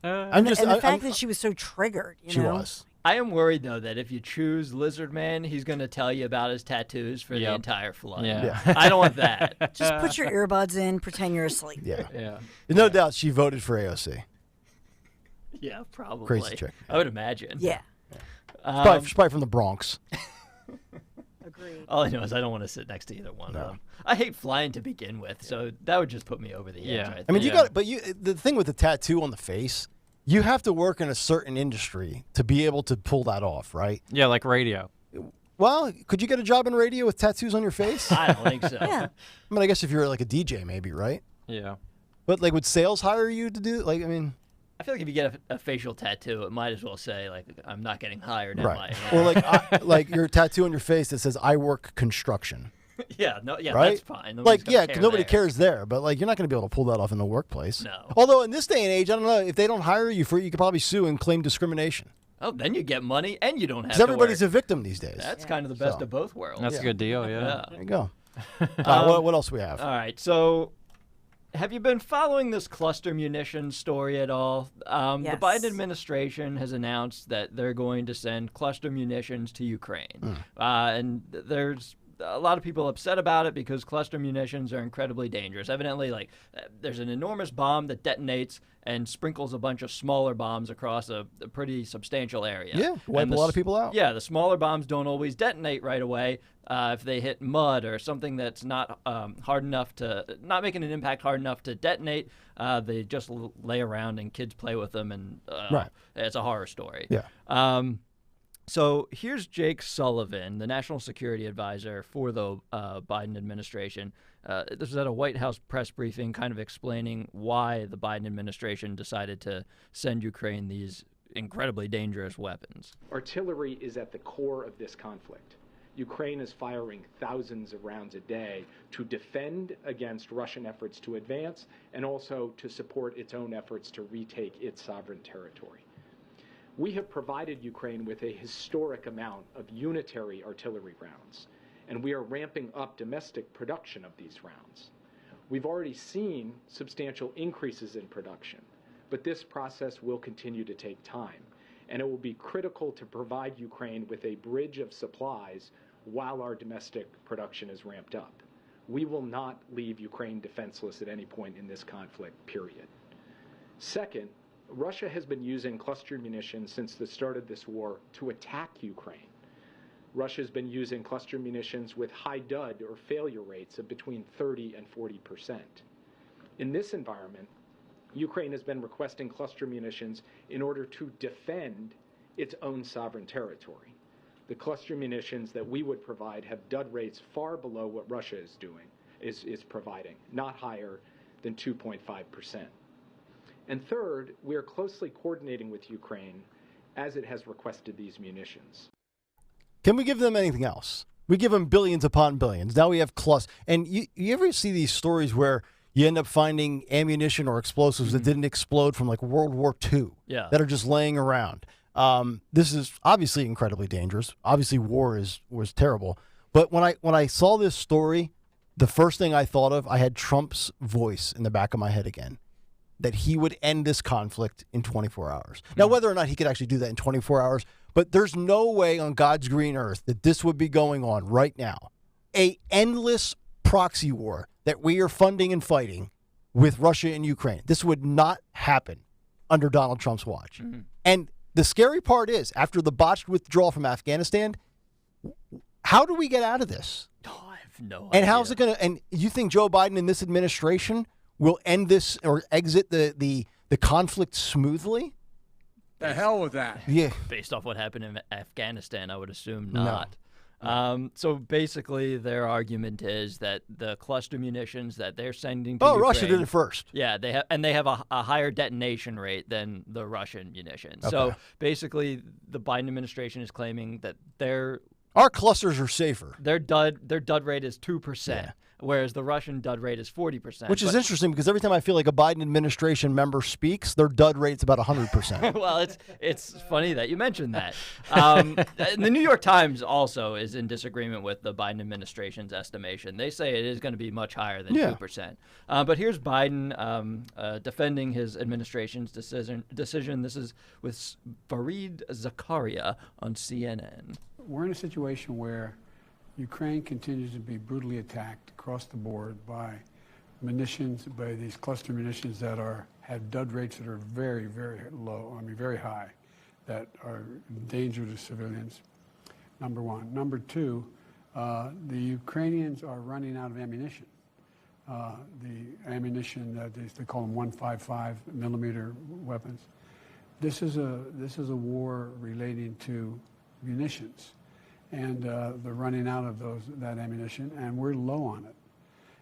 Speaker 5: The fact that she was so triggered,
Speaker 4: she was.
Speaker 6: I am worried, though, that if you choose Lizard Man, he's going to tell you about his tattoos for the entire flight.
Speaker 21: Yeah.
Speaker 6: I don't want that.
Speaker 5: Just put your earbuds in, pretend you're asleep.
Speaker 4: Yeah. No doubt she voted for AOC.
Speaker 6: Yeah, probably.
Speaker 4: Crazy chick.
Speaker 6: I would imagine.
Speaker 5: Yeah.
Speaker 4: She's probably from the Bronx.
Speaker 5: Agreed.
Speaker 6: All I know is I don't want to sit next to either one of them. I hate flying to begin with, so that would just put me over the edge.
Speaker 4: I mean, the thing with the tattoo on the face, you have to work in a certain industry to be able to pull that off, right?
Speaker 21: Yeah, like radio.
Speaker 4: Well, could you get a job in radio with tattoos on your face?
Speaker 6: I don't think so.
Speaker 5: Yeah.
Speaker 4: I mean, I guess if you're like a DJ, maybe, right?
Speaker 21: Yeah.
Speaker 4: But like, would sales hire you to do? Like, I mean,
Speaker 6: I feel like if you get a facial tattoo, it might as well say like I'm not getting hired.
Speaker 4: right? Or like, like your tattoo on your face that says "I work construction."
Speaker 6: Yeah,
Speaker 4: right?
Speaker 6: That's fine.
Speaker 4: Nobody cares there, but like you're not going to be able to pull that off in the workplace.
Speaker 6: No.
Speaker 4: Although in this day and age, I don't know if they don't hire you for it, you could probably sue and claim discrimination.
Speaker 6: Oh, then you get money and you don't have.
Speaker 4: Because everybody's a victim these days.
Speaker 6: That's kind of the best of both worlds.
Speaker 21: That's a good deal. Yeah.
Speaker 4: There you go. What else we have?
Speaker 6: All right, so. Have you been following this cluster munitions story at all?
Speaker 5: Yes.
Speaker 6: The Biden administration has announced that they're going to send cluster munitions to Ukraine. And there's a lot of people upset about it because cluster munitions are incredibly dangerous. Evidently, there's an enormous bomb that detonates and sprinkles a bunch of smaller bombs across a pretty substantial area.
Speaker 4: Yeah, wipe a lot of people out.
Speaker 6: Yeah, the smaller bombs don't always detonate right away if they hit mud or something that's not not making an impact hard enough to detonate. They just lay around and kids play with them, and it's a horror story.
Speaker 4: Yeah.
Speaker 6: So here's Jake Sullivan, the national security advisor for the Biden administration. This was at a White House press briefing kind of explaining why the Biden administration decided to send Ukraine these incredibly dangerous weapons.
Speaker 15: Artillery is at the core of this conflict. Ukraine is firing thousands of rounds a day to defend against Russian efforts to advance and also to support its own efforts to retake its sovereign territory. We have provided Ukraine with a historic amount of unitary artillery rounds, and we are ramping up domestic production of these rounds. We've already seen substantial increases in production, but this process will continue to take time, and it will be critical to provide Ukraine with a bridge of supplies while our domestic production is ramped up. We will not leave Ukraine defenseless at any point in this conflict, period. Second, Russia has been using cluster munitions since the start of this war to attack Ukraine. Russia has been using cluster munitions with high dud or failure rates of between 30 and 40%. In this environment, Ukraine has been requesting cluster munitions in order to defend its own sovereign territory. The cluster munitions that we would provide have dud rates far below what Russia is providing, not higher than 2.5%. And third, we are closely coordinating with Ukraine as it has requested these munitions.
Speaker 4: Can we give them anything else? We give them billions upon billions. Now we have clusters. And you ever see these stories where you end up finding ammunition or explosives that didn't explode from like World War II that are just laying around? This is obviously incredibly dangerous. Obviously, war was terrible. But when I saw this story, the first thing I thought of, I had Trump's voice in the back of my head again, that he would end this conflict in 24 hours. Now, whether or not he could actually do that in 24 hours, but there's no way on God's green earth that this would be going on right now. A endless proxy war that we are funding and fighting with Russia and Ukraine. This would not happen under Donald Trump's watch. And the scary part is, after the botched withdrawal from Afghanistan, how do we get out of this?
Speaker 6: Oh, I have no idea.
Speaker 4: And how's it going to? And you think Joe Biden and this administration will end this or exit the conflict smoothly?
Speaker 10: The hell with that.
Speaker 4: Yeah.
Speaker 6: Based off what happened in Afghanistan, I would assume not. No. So basically, their argument is that the cluster munitions that they're sending to Ukraine,
Speaker 4: Russia did it first.
Speaker 6: Yeah, they have a higher detonation rate than the Russian munitions. Okay. So basically, the Biden administration is claiming that their
Speaker 16: Our clusters are safer.
Speaker 6: Their dud rate is 2%, whereas the Russian dud rate is 40%.
Speaker 16: Which is interesting because every time I feel like a Biden administration member speaks, their dud rate's about 100%.
Speaker 6: Well, it's funny that you mentioned that. The New York Times also is in disagreement with the Biden administration's estimation. They say it is going to be much higher than 2%. But here's Biden defending his administration's decision. This is with Fareed Zakaria on CNN.
Speaker 17: We're in a situation where Ukraine continues to be brutally attacked across the board by munitions, by these cluster munitions that have dud rates that are very, very low, very high, that are a danger to civilians, number one. Number two, the Ukrainians are running out of ammunition. The ammunition that they call them 155 millimeter weapons. This is a war relating to munitions, and they're running out of that ammunition, and we're low on it.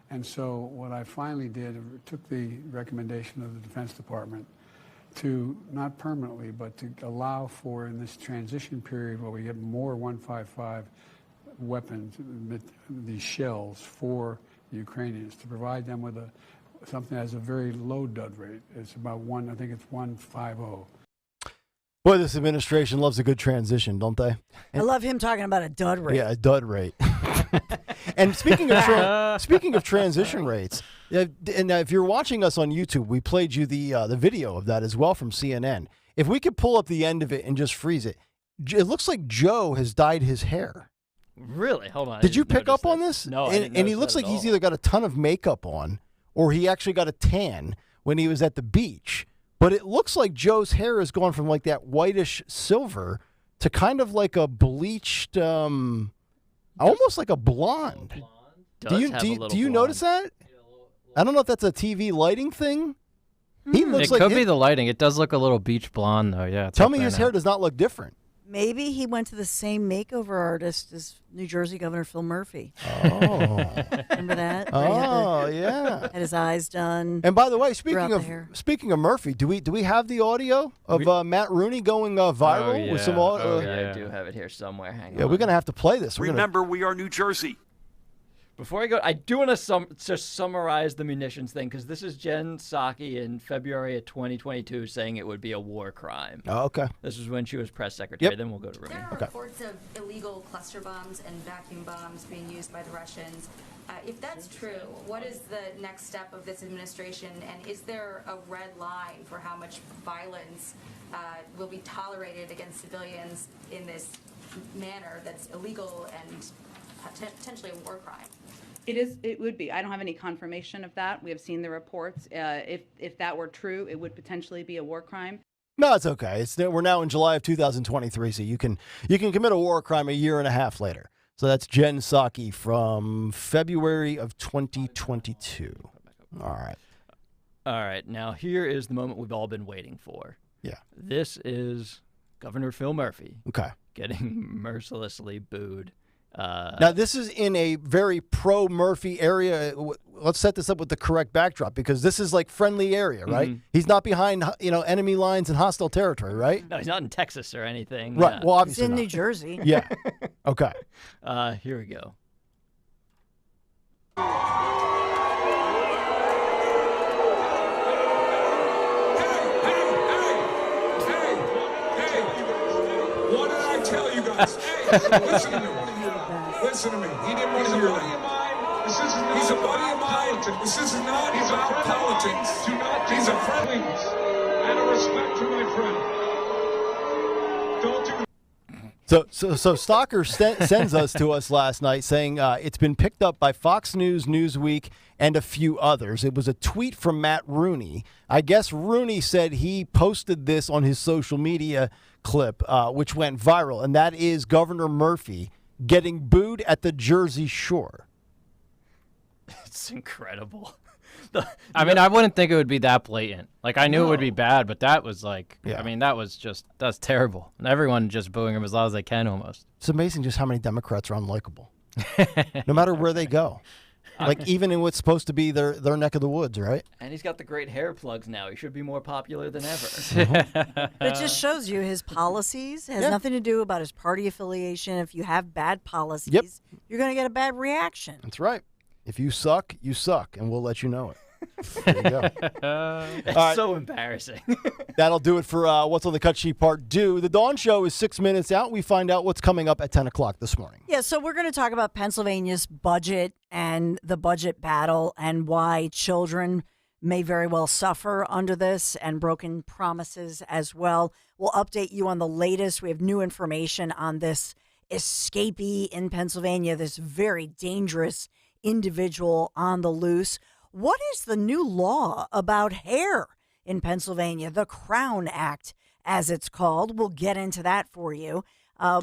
Speaker 17: And so what I finally did, took the recommendation of the Defense Department to, not permanently, but to allow for, in this transition period where we get more 155 weapons, these shells for the Ukrainians, to provide them with something that has a very low dud rate. It's about I think it's 150.
Speaker 16: Boy, this administration loves a good transition, don't they?
Speaker 5: I love him talking about a dud rate.
Speaker 16: Yeah, a dud rate. And speaking of transition rates, and if you're watching us on YouTube, we played you the video of that as well from CNN. If we could pull up the end of it and just freeze it, it looks like Joe has dyed his hair.
Speaker 6: Really? Hold on.
Speaker 16: Did you pick up on this?
Speaker 6: No,
Speaker 16: and he looks like he's either got a ton of makeup on or he actually got a tan when he was at the beach. But it looks like Joe's hair has gone from like that whitish silver to kind of like a bleached, almost like a blonde. Do you notice that? I don't know if that's a TV lighting thing. He looks
Speaker 21: it could be the lighting. It does look a little beach blonde though. Yeah.
Speaker 16: Tell me his hair does not look different.
Speaker 5: Maybe he went to the same makeover artist as New Jersey Governor Phil Murphy.
Speaker 16: Oh.
Speaker 5: Remember that?
Speaker 16: Oh, yeah.
Speaker 5: Had his eyes done.
Speaker 16: And by the way, speaking of Murphy, do we have the audio of Matt Rooney going viral with some audio?
Speaker 6: I do have it here somewhere. Hang on.
Speaker 16: Yeah, we're going to have to play this.
Speaker 18: Remember, we are New Jersey.
Speaker 6: Before I go, I do want to summarize the munitions thing, because this is Jen Psaki in February of 2022 saying it would be a war crime.
Speaker 16: Oh, okay.
Speaker 6: This was when she was press secretary.
Speaker 16: Yep.
Speaker 6: Then we'll go to Rooney.
Speaker 19: There are reports of illegal cluster bombs and vacuum bombs being used by the Russians. If that's true, what is the next step of this administration, and is there a red line for how much violence will be tolerated against civilians in this manner that's illegal and potentially a war crime?
Speaker 20: It would be. I don't have any confirmation of that. We have seen the reports. If that were true, it would potentially be a war crime.
Speaker 16: No, it's okay. We're now in July of 2023, so you can commit a war crime a year and a half later. So that's Jen Psaki from February of 2022. All right.
Speaker 6: All right. Now here is the moment we've all been waiting for.
Speaker 16: Yeah.
Speaker 6: This is Governor Phil Murphy.
Speaker 16: Okay.
Speaker 6: Getting mercilessly booed.
Speaker 16: Now, this is in a very pro-Murphy area. Let's set this up with the correct backdrop, because this is like friendly area, right?
Speaker 6: Mm-hmm.
Speaker 16: He's not behind, enemy lines and hostile territory, right?
Speaker 6: No, he's not in Texas or anything.
Speaker 16: Right. Well, obviously
Speaker 5: he's in
Speaker 16: not.
Speaker 5: New Jersey.
Speaker 16: Yeah. Okay.
Speaker 6: Here we go.
Speaker 23: What did I tell you guys? Hey, listen to me. Listen to me. He didn't want to hear that. He's a buddy of mine. This is not about politics. He's a friend. And a respect to my friend. Don't do.
Speaker 16: So Stalker sends us last night saying it's been picked up by Fox News, Newsweek, and a few others. It was a tweet from Matt Rooney. I guess Rooney said he posted this on his social media clip, which went viral, and that is Governor Murphy getting booed at the Jersey Shore.
Speaker 6: It's incredible.
Speaker 21: I mean, I wouldn't think it would be that blatant. Like, I knew it would be bad, but that was like, I mean, that's terrible. And everyone just booing him as loud as they can almost.
Speaker 16: It's amazing just how many Democrats are unlikable, no matter where they go. Like even in what's supposed to be their neck of the woods, right?
Speaker 6: And he's got the great hair plugs now. He should be more popular than ever.
Speaker 5: But it just shows you his policies. It has nothing to do about his party affiliation. If you have bad policies, you're going to get a bad reaction.
Speaker 16: That's right. If you suck, and we'll let you know it. There you go.
Speaker 6: It's so embarrassing.
Speaker 16: That'll do it for What's on the Cut Sheet Part 2. The Dawn Show is 6 minutes out. We find out what's coming up at 10 o'clock this morning.
Speaker 5: Yeah, so we're going to talk about Pennsylvania's budget and the budget battle and why children may very well suffer under this and broken promises as well. We'll update you on the latest. We have new information on this escapee in Pennsylvania, this very dangerous individual on the loose. What is the new law about hair in Pennsylvania? The Crown Act, as it's called. We'll get into that for you.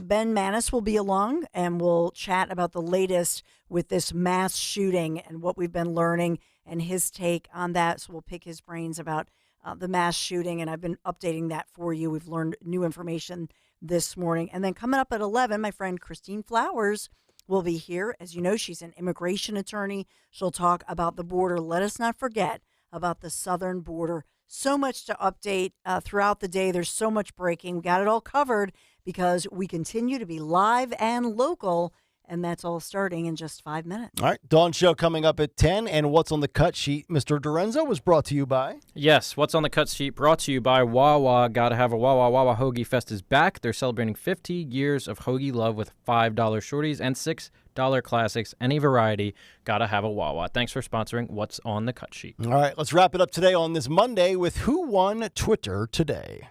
Speaker 5: Ben Manis will be along, and we'll chat about the latest with this mass shooting and what we've been learning and his take on that. So we'll pick his brains about the mass shooting, and I've been updating that for you. We've learned new information this morning. And then coming up at 11, my friend Christine Flowers will be here. As you know, she's an immigration attorney. She'll talk about the border. Let us not forget about the southern border. So much to update throughout the day. There's so much breaking. We got it all covered because we continue to be live and local, and that's all starting in just 5 minutes.
Speaker 16: All right, Dawn Show coming up at 10, and What's on the Cut Sheet, Mr. Dorenzo, was brought to you by?
Speaker 21: Yes, What's on the Cut Sheet brought to you by Wawa. Gotta have a Wawa. Wawa Hoagie Fest is back. They're celebrating 50 years of hoagie love with $5 shorties and $6 classics. Any variety, gotta have a Wawa. Thanks for sponsoring What's on the Cut Sheet.
Speaker 16: All right, let's wrap it up today on this Monday with Who Won Twitter Today.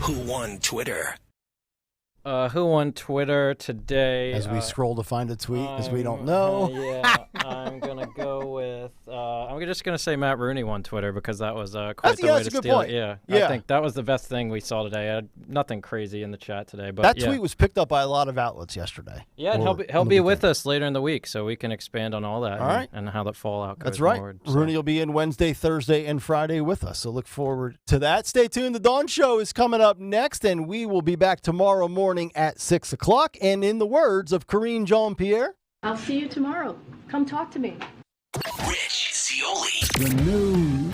Speaker 3: Who won Twitter?
Speaker 21: Who won Twitter today?
Speaker 16: As we scroll to find a tweet, as we don't know.
Speaker 21: I'm going to go with, I'm just going to say Matt Rooney won Twitter because that was quite the way to
Speaker 16: good
Speaker 21: steal
Speaker 16: point.
Speaker 21: it. Yeah,
Speaker 16: Yeah.
Speaker 21: I think that was the best thing we saw today. I had nothing crazy in the chat today. But
Speaker 16: That tweet was picked up by a lot of outlets yesterday.
Speaker 21: Yeah, and he'll be with us later in the week, so we can expand on all that and how the fallout goes
Speaker 16: That's right.
Speaker 21: forward. So.
Speaker 16: Rooney will be in Wednesday, Thursday, and Friday with us, so look forward to that. Stay tuned. The Dawn Show is coming up next, and we will be back tomorrow morning at 6 o'clock. And in the words of Karine Jean-Pierre,
Speaker 9: I'll see you tomorrow. Come talk to me.
Speaker 3: Rich Zioli.
Speaker 17: The new